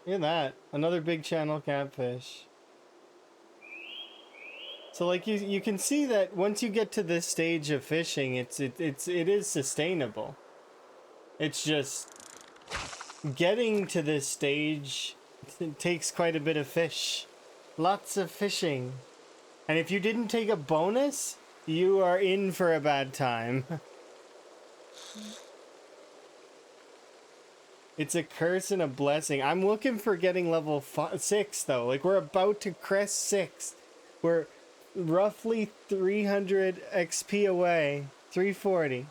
Speaker 3: Look at that. Another big channel catfish. So like you can see that once you get to this stage of fishing, it is sustainable. It's just getting to this stage, it takes quite a bit of fish. Lots of fishing. And if you didn't take a bonus, you are in for a bad time. It's a curse and a blessing. I'm looking for getting level 6 though. Like we're about to crest 6. We're roughly 300 XP away. 340.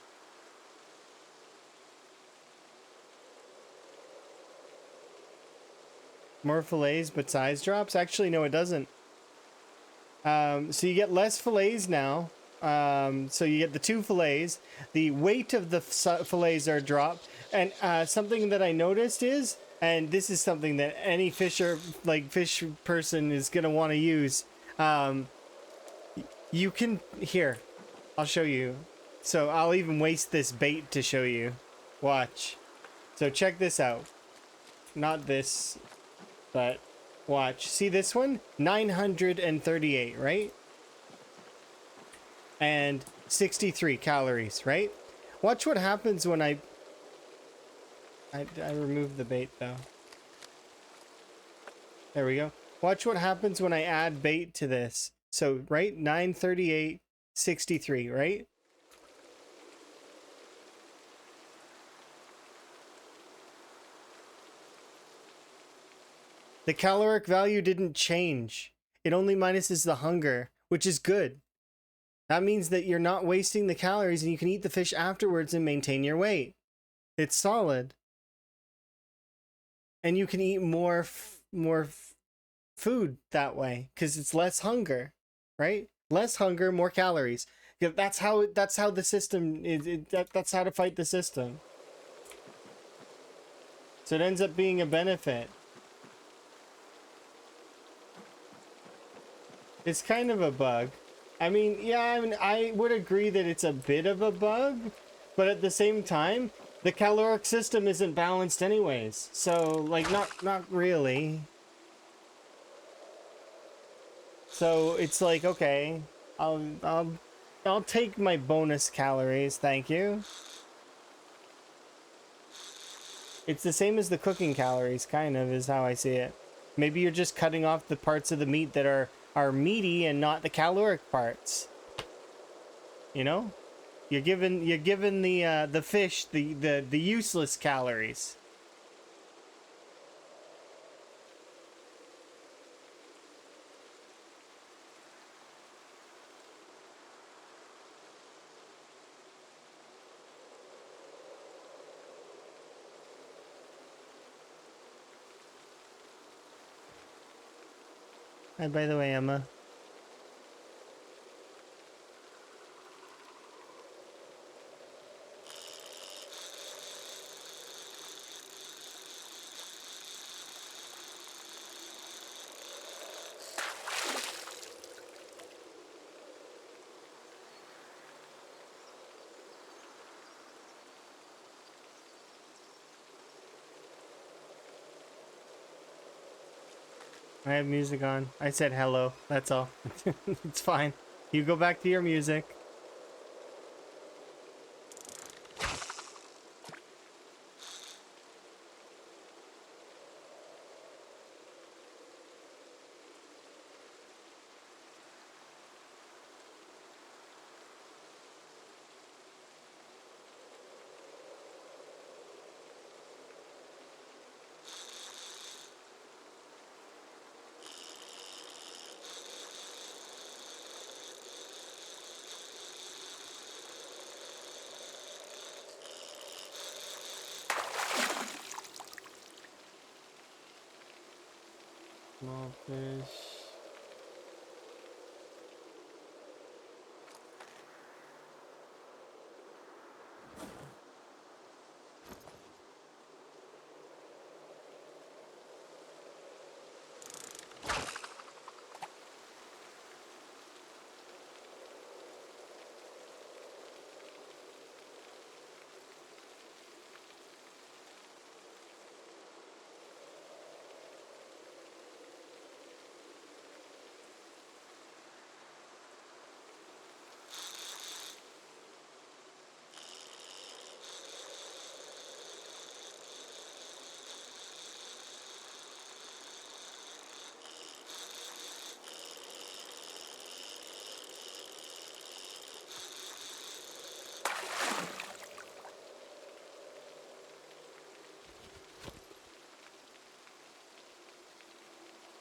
Speaker 3: More fillets, but size drops? Actually, no, it doesn't. So you get less fillets now. So you get the 2 fillets. The weight of the fillets are dropped. And something that I noticed is, and this is something that any fish person is going to want to use. You can, here, I'll show you. So I'll even waste this bait to show you. Watch. So check this out. Not this, but watch. See this one? 938, right? And 63 calories, right? Watch what happens when I removed the bait though. There we go. Watch what happens when I add bait to this. So, right? 938, 63, right? The caloric value didn't change. It only minuses the hunger, which is good. That means that you're not wasting the calories and you can eat the fish afterwards and maintain your weight. It's solid. And you can eat more food that way because it's less hunger, right? Less hunger, more calories. Yeah, that's how the system is. That's how to fight the system. So it ends up being a benefit. It's kind of a bug. I mean, yeah, I would agree that it's a bit of a bug, but at the same time, the caloric system isn't balanced anyways. So, like, not really. So it's like, okay, I'll take my bonus calories, thank you. It's the same as the cooking calories, kind of, is how I see it. Maybe you're just cutting off the parts of the meat that are meaty and not the caloric parts. You know? You're giving the fish the useless calories. Hi, by the way, Emma. I have music on. I said hello. That's all. It's fine. You go back to your music. Small fish.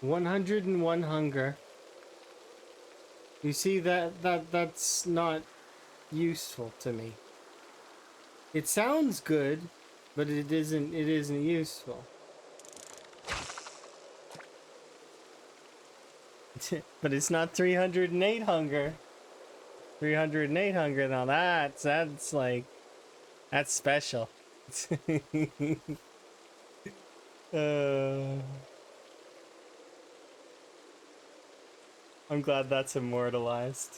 Speaker 3: $101 hunger. You see that's not useful to me. It sounds good, but it isn't useful. But it's not 308 hunger. 308 hunger, now that's like, that's special. uh, I'm glad that's immortalized.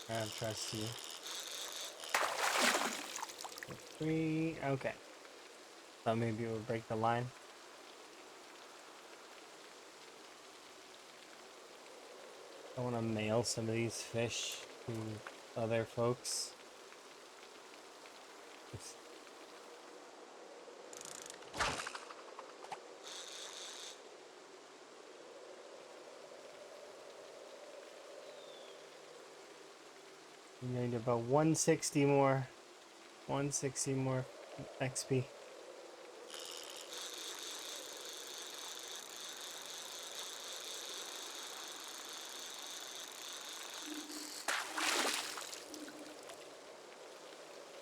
Speaker 3: I trust you. 3. Okay. Thought maybe it would break the line. I want to mail some of these fish to other folks. We need about 160 more. 160 more XP.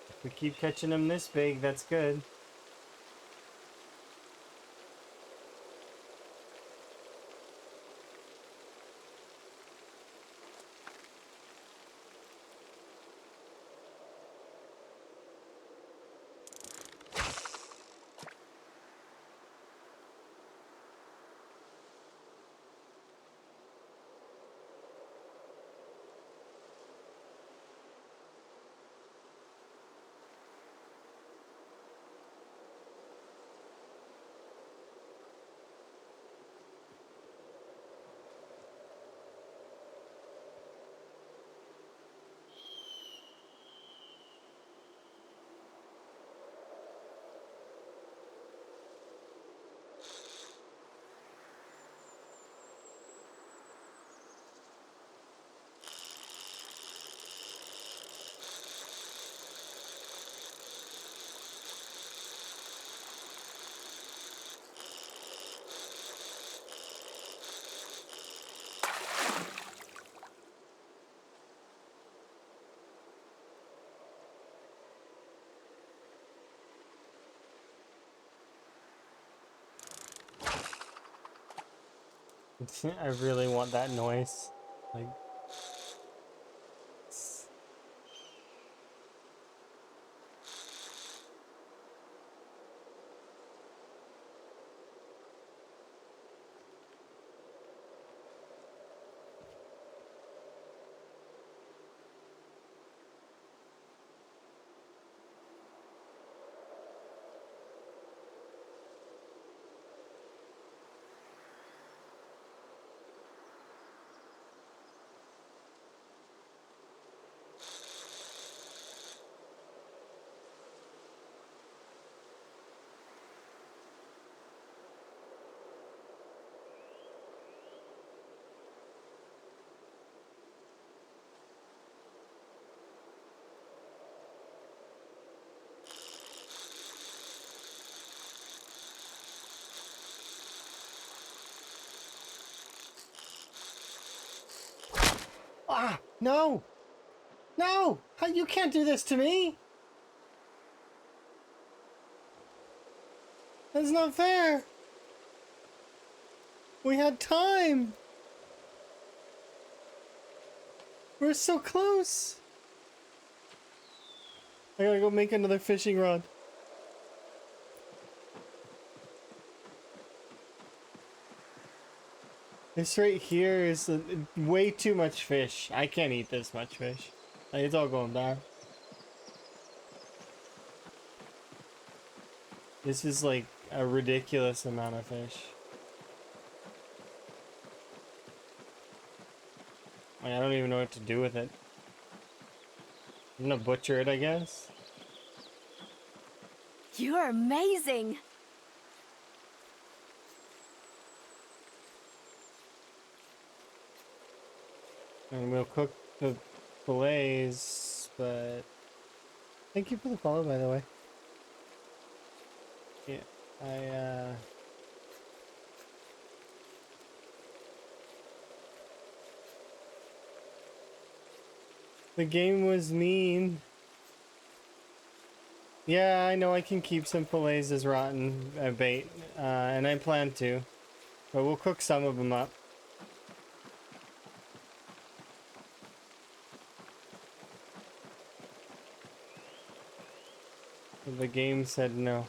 Speaker 3: If we keep catching them this big, that's good. I really want that noise. Like, ah, no! No! How, you can't do this to me! That's not fair! We had time! We're so close! I gotta go make another fishing rod. This right here is way too much fish. I can't eat this much fish. Like, it's all going bad. This is like a ridiculous amount of fish. Like, I don't even know what to do with it. I'm gonna butcher it, I guess.
Speaker 2: You're amazing.
Speaker 3: And we'll cook the fillets, but... Thank you for the follow, by the way. Yeah, the game was mean. Yeah, I know I can keep some fillets as rotten bait, and I plan to. But we'll cook some of them up. The game said no.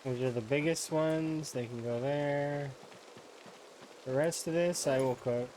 Speaker 3: Those are the biggest ones. They can go there. The rest of this I will cook.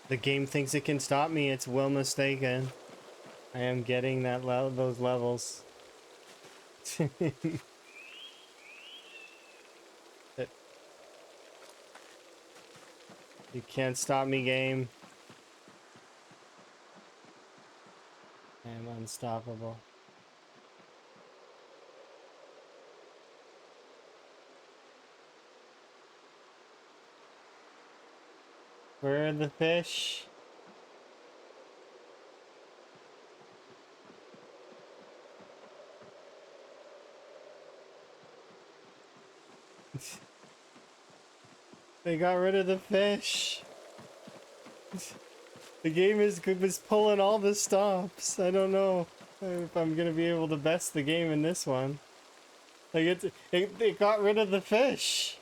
Speaker 3: The game thinks it can stop me. It's well mistaken. I am getting that those levels. It- You can't stop me, game. I am unstoppable. Where are the fish? They got rid of the fish. The game was pulling all the stops. I don't know if I'm gonna be able to best the game in this one. Like it got rid of the fish.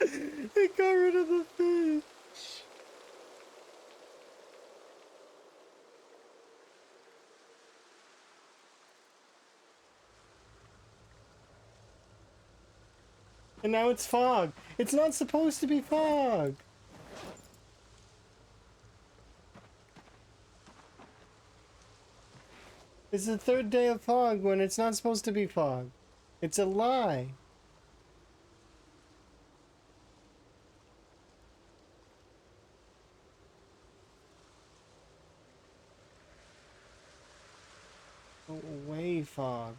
Speaker 3: It got rid of the fish. And now it's fog. It's not supposed to be fog. It's the third day of fog when it's not supposed to be fog. It's a lie. Go away, fog.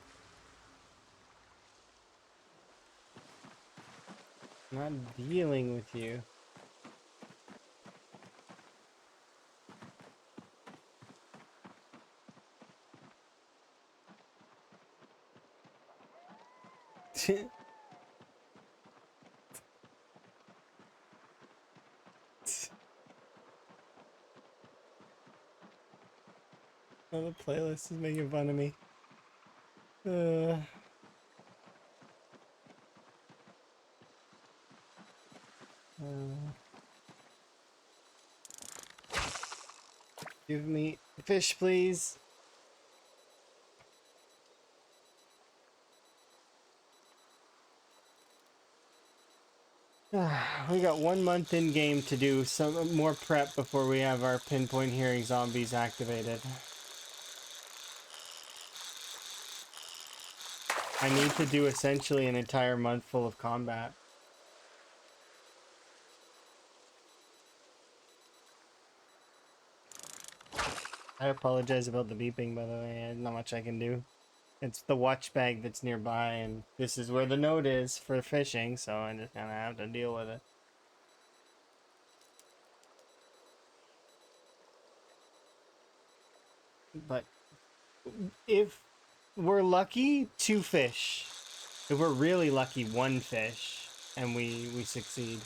Speaker 3: I'm not dealing with you. Oh, the playlist is making fun of me. Uh, uh, give me fish, please. We got 1 month in game to do some more prep before we have our pinpoint hearing zombies activated. I need to do essentially an entire month full of combat. I apologize about the beeping, by the way. There's not much I can do. It's the watch bag that's nearby, and this is where the node is for fishing, so I just kind of have to deal with it. But if we're lucky, 2 fish. If we're really lucky, 1 fish, and we succeed.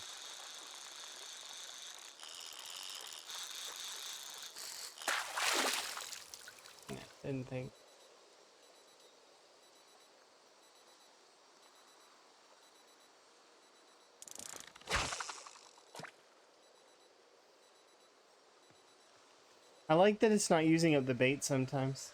Speaker 3: Yeah, didn't think. I like that it's not using up the bait sometimes.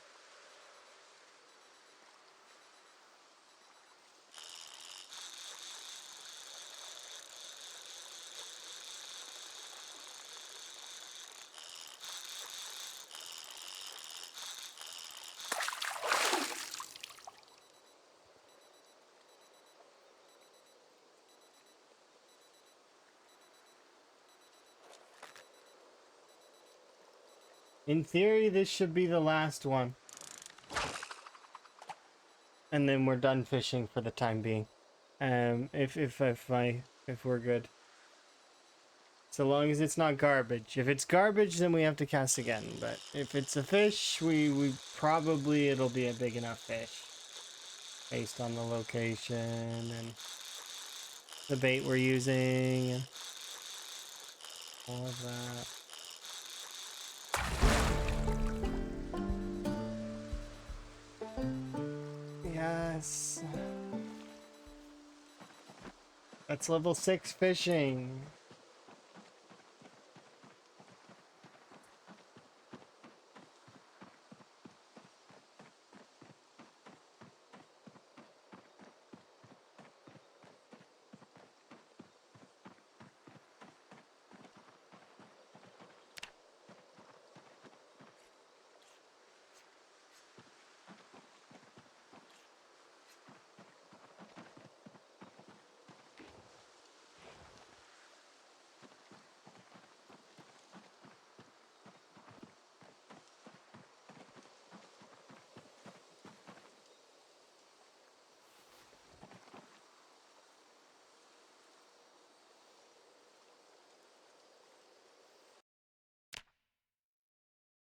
Speaker 3: In theory, this should be the last one. And then we're done fishing for the time being. If we're good. So long as it's not garbage. If it's garbage, then we have to cast again. But if it's a fish, we probably it'll be a big enough fish.
Speaker 1: based on the location and the bait we're using and all of that. Yes. That's level 6 fishing.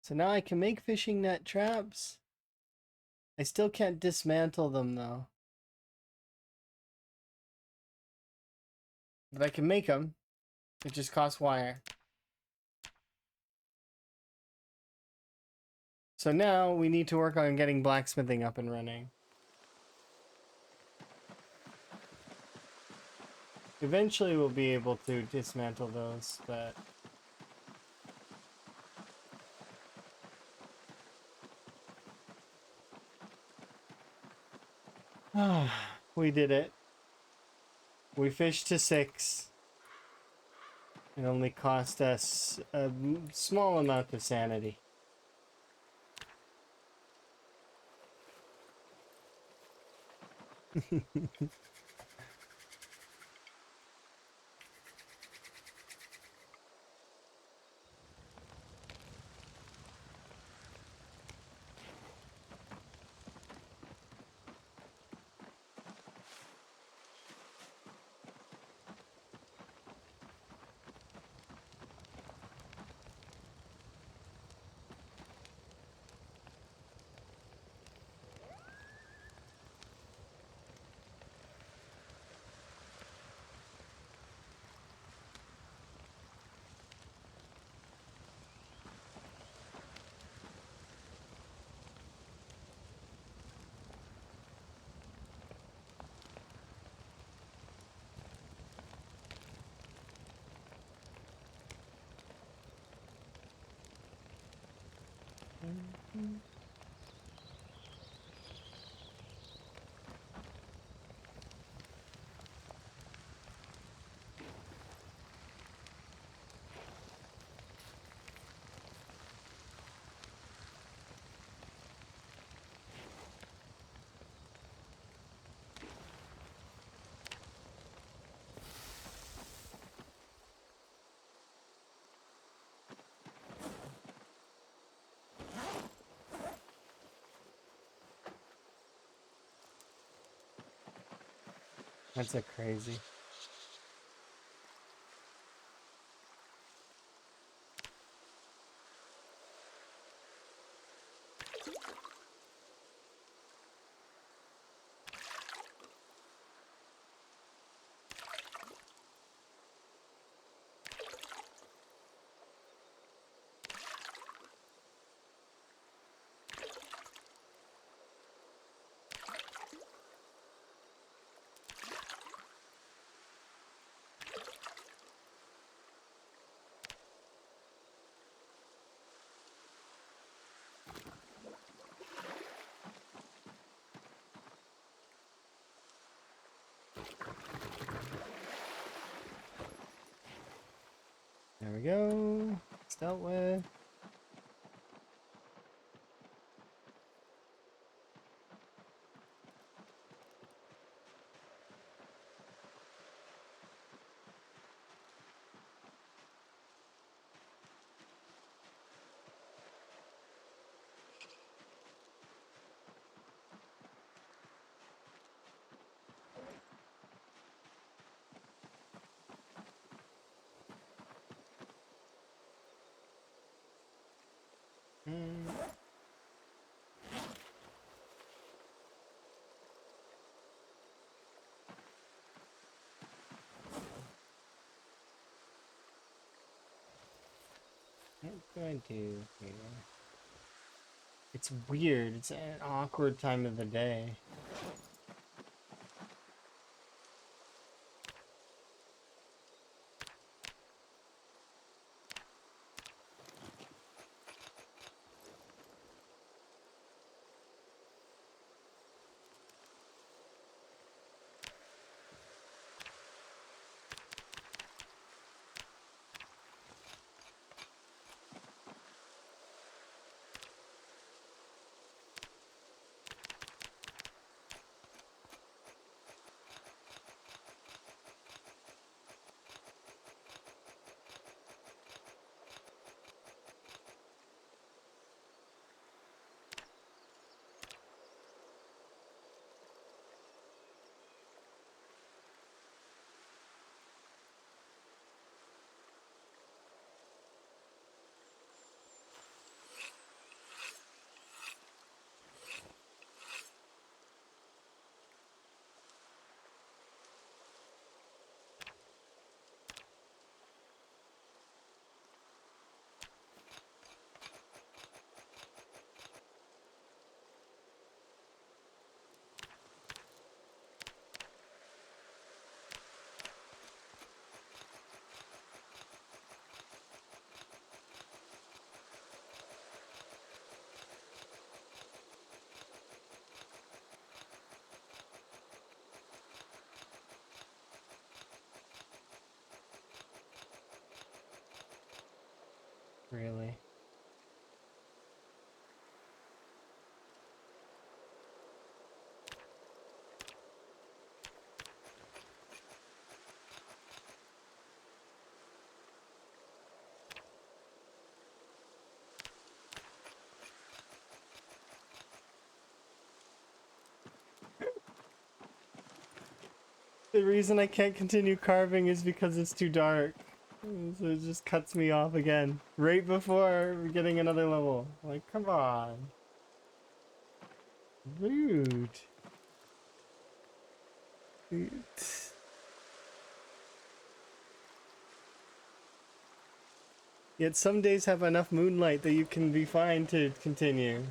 Speaker 1: So now I can make fishing net traps. I still can't dismantle them though. But I can make them. It just costs wire. So now we need to work on getting blacksmithing up and running. Eventually we'll be able to dismantle those, but we did it. We fished to 6. It only cost us a small amount of sanity. That's a crazy. There we go. It's dealt with. Mm.
Speaker 3: do I do here? It's weird. It's an awkward time of the day. Really? The reason I can't continue carving is because it's too dark. So it just cuts me off again. Right before getting another level. Like, come on. Rude. Yet some days have enough moonlight that you can be fine to continue.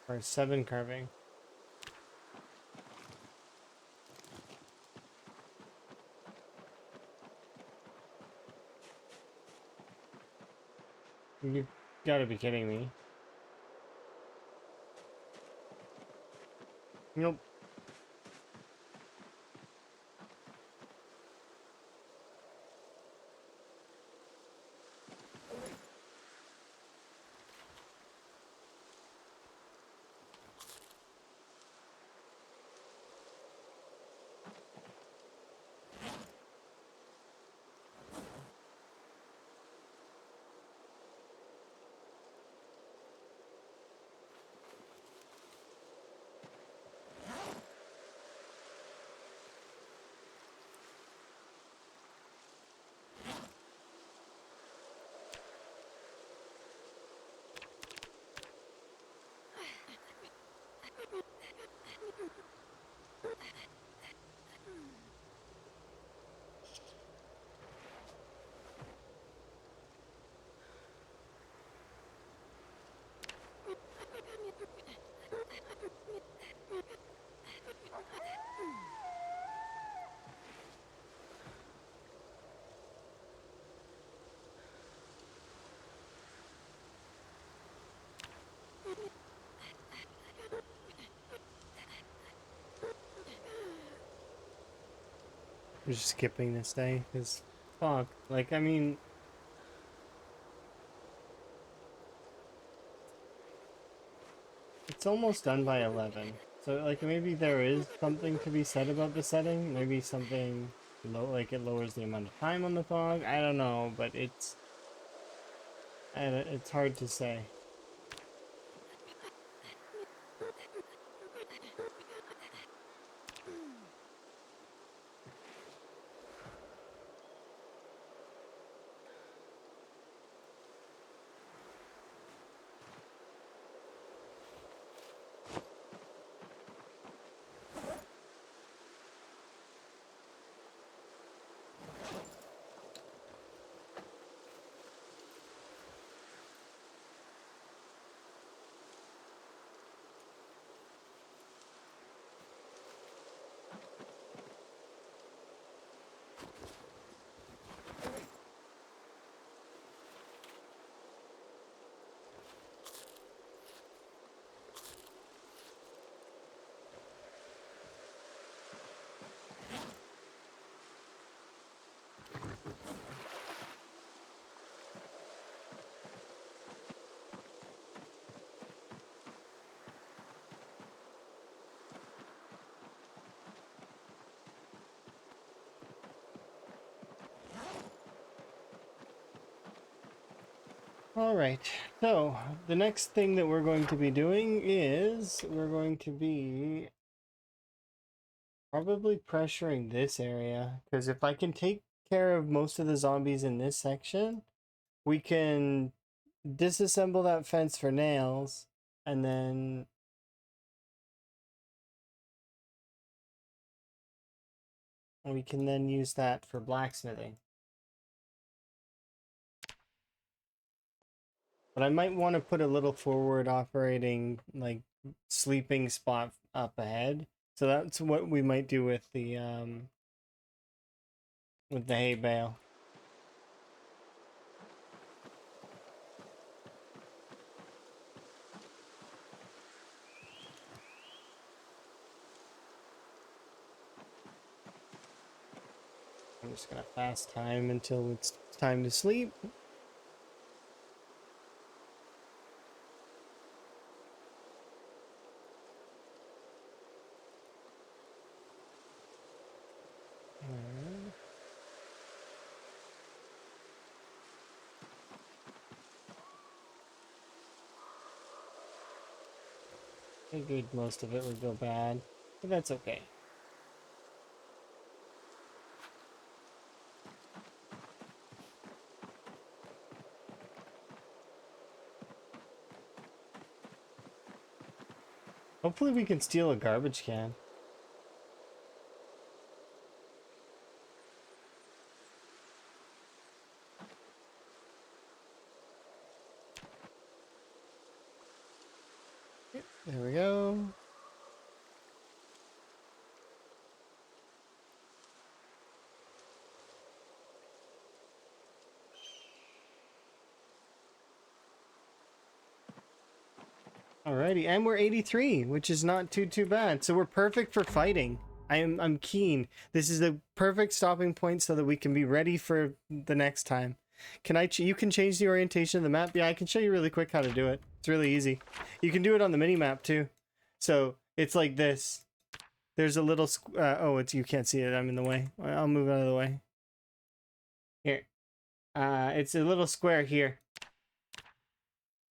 Speaker 3: Or 7 carving. You gotta be kidding me. Nope.
Speaker 1: I'm just skipping this day because fuck. Like, I mean, it's almost done by 11. So, like, maybe there is something to be said about the setting. Maybe something low, like it lowers the amount of time on the fog. I don't know, but it's hard to say. All right, so the next thing that we're going to be doing is we're going to be probably pressuring this area, because if I can take care of most of the zombies in this section, we can disassemble that fence for nails, and then we can then use that for blacksmithing. But I might want to put a little forward operating, like, sleeping spot up ahead. So that's what we might do with the hay bale. I'm just gonna fast time until it's time to sleep. I figured most of it would go bad, but that's okay. Hopefully we can steal a garbage can. There we go. Alrighty, and we're 83, which is not too bad. So we're perfect for fighting. I'm keen. This is the perfect stopping point so that we can be ready for the next time. Can you can change the orientation of the map? Yeah, I can show you really quick how to do it. It's really easy. You can do it on the mini map too. So it's like this. There's a little oh, you can't see it. I'm in the way. I'll move out of the way. Here. It's a little square here.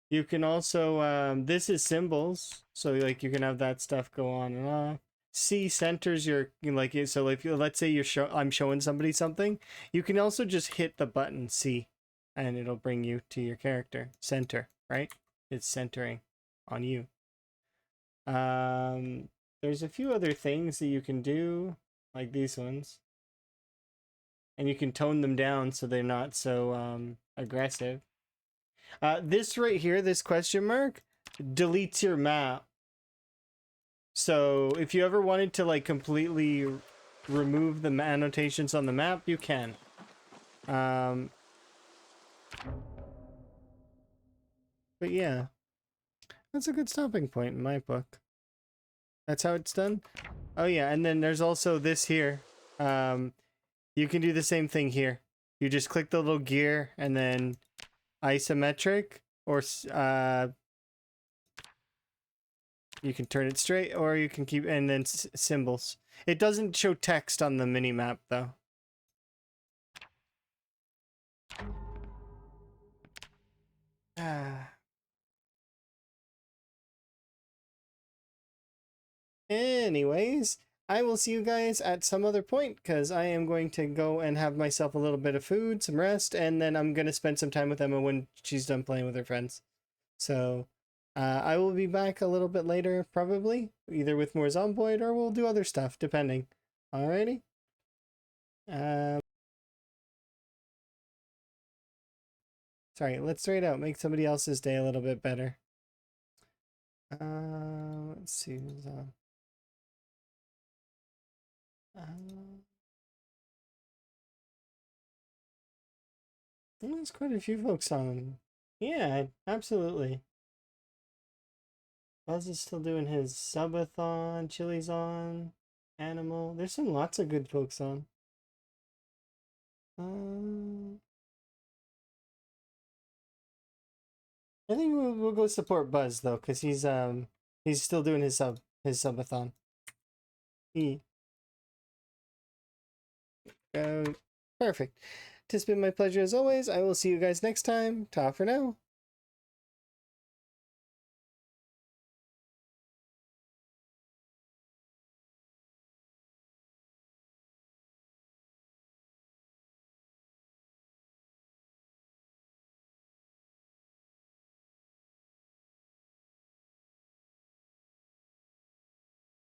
Speaker 1: You can also, this is symbols, so like you can have that stuff go on and off. C centers your, like, so if you, let's say I'm showing somebody something, you can also just hit the button C, and it'll bring you to your character. Center, right? It's centering on you. There's a few other things that you can do, like these ones. And you can tone them down so they're not so, aggressive. This right here, this question mark, deletes your map. So if you ever wanted to like completely remove the annotations on the map, you can. But yeah, that's a good stopping point in my book. That's how it's done. Oh yeah, and then there's also this here. You can do the same thing here. You just click the little gear and then isometric, or you can turn it straight, or you can keep, and then symbols. It doesn't show text on the mini map though. Anyways, I will see you guys at some other point, because I am going to go and have myself a little bit of food, some rest, and then I'm going to spend some time with Emma when she's done playing with her friends. So, I will be back a little bit later, probably, either with more Zomboid, or we'll do other stuff, depending. Alrighty? Sorry, let's throw it out, make somebody else's day a little bit better. Let's see who's on. There's quite a few folks on. Yeah, absolutely. Buzz is still doing his subathon, Chili's on, Animal. There's some lots of good folks on. I think we'll go support Buzz though, cause he's still doing his subathon. Perfect. It's been my pleasure as always. I will see you guys next time. Ta for now.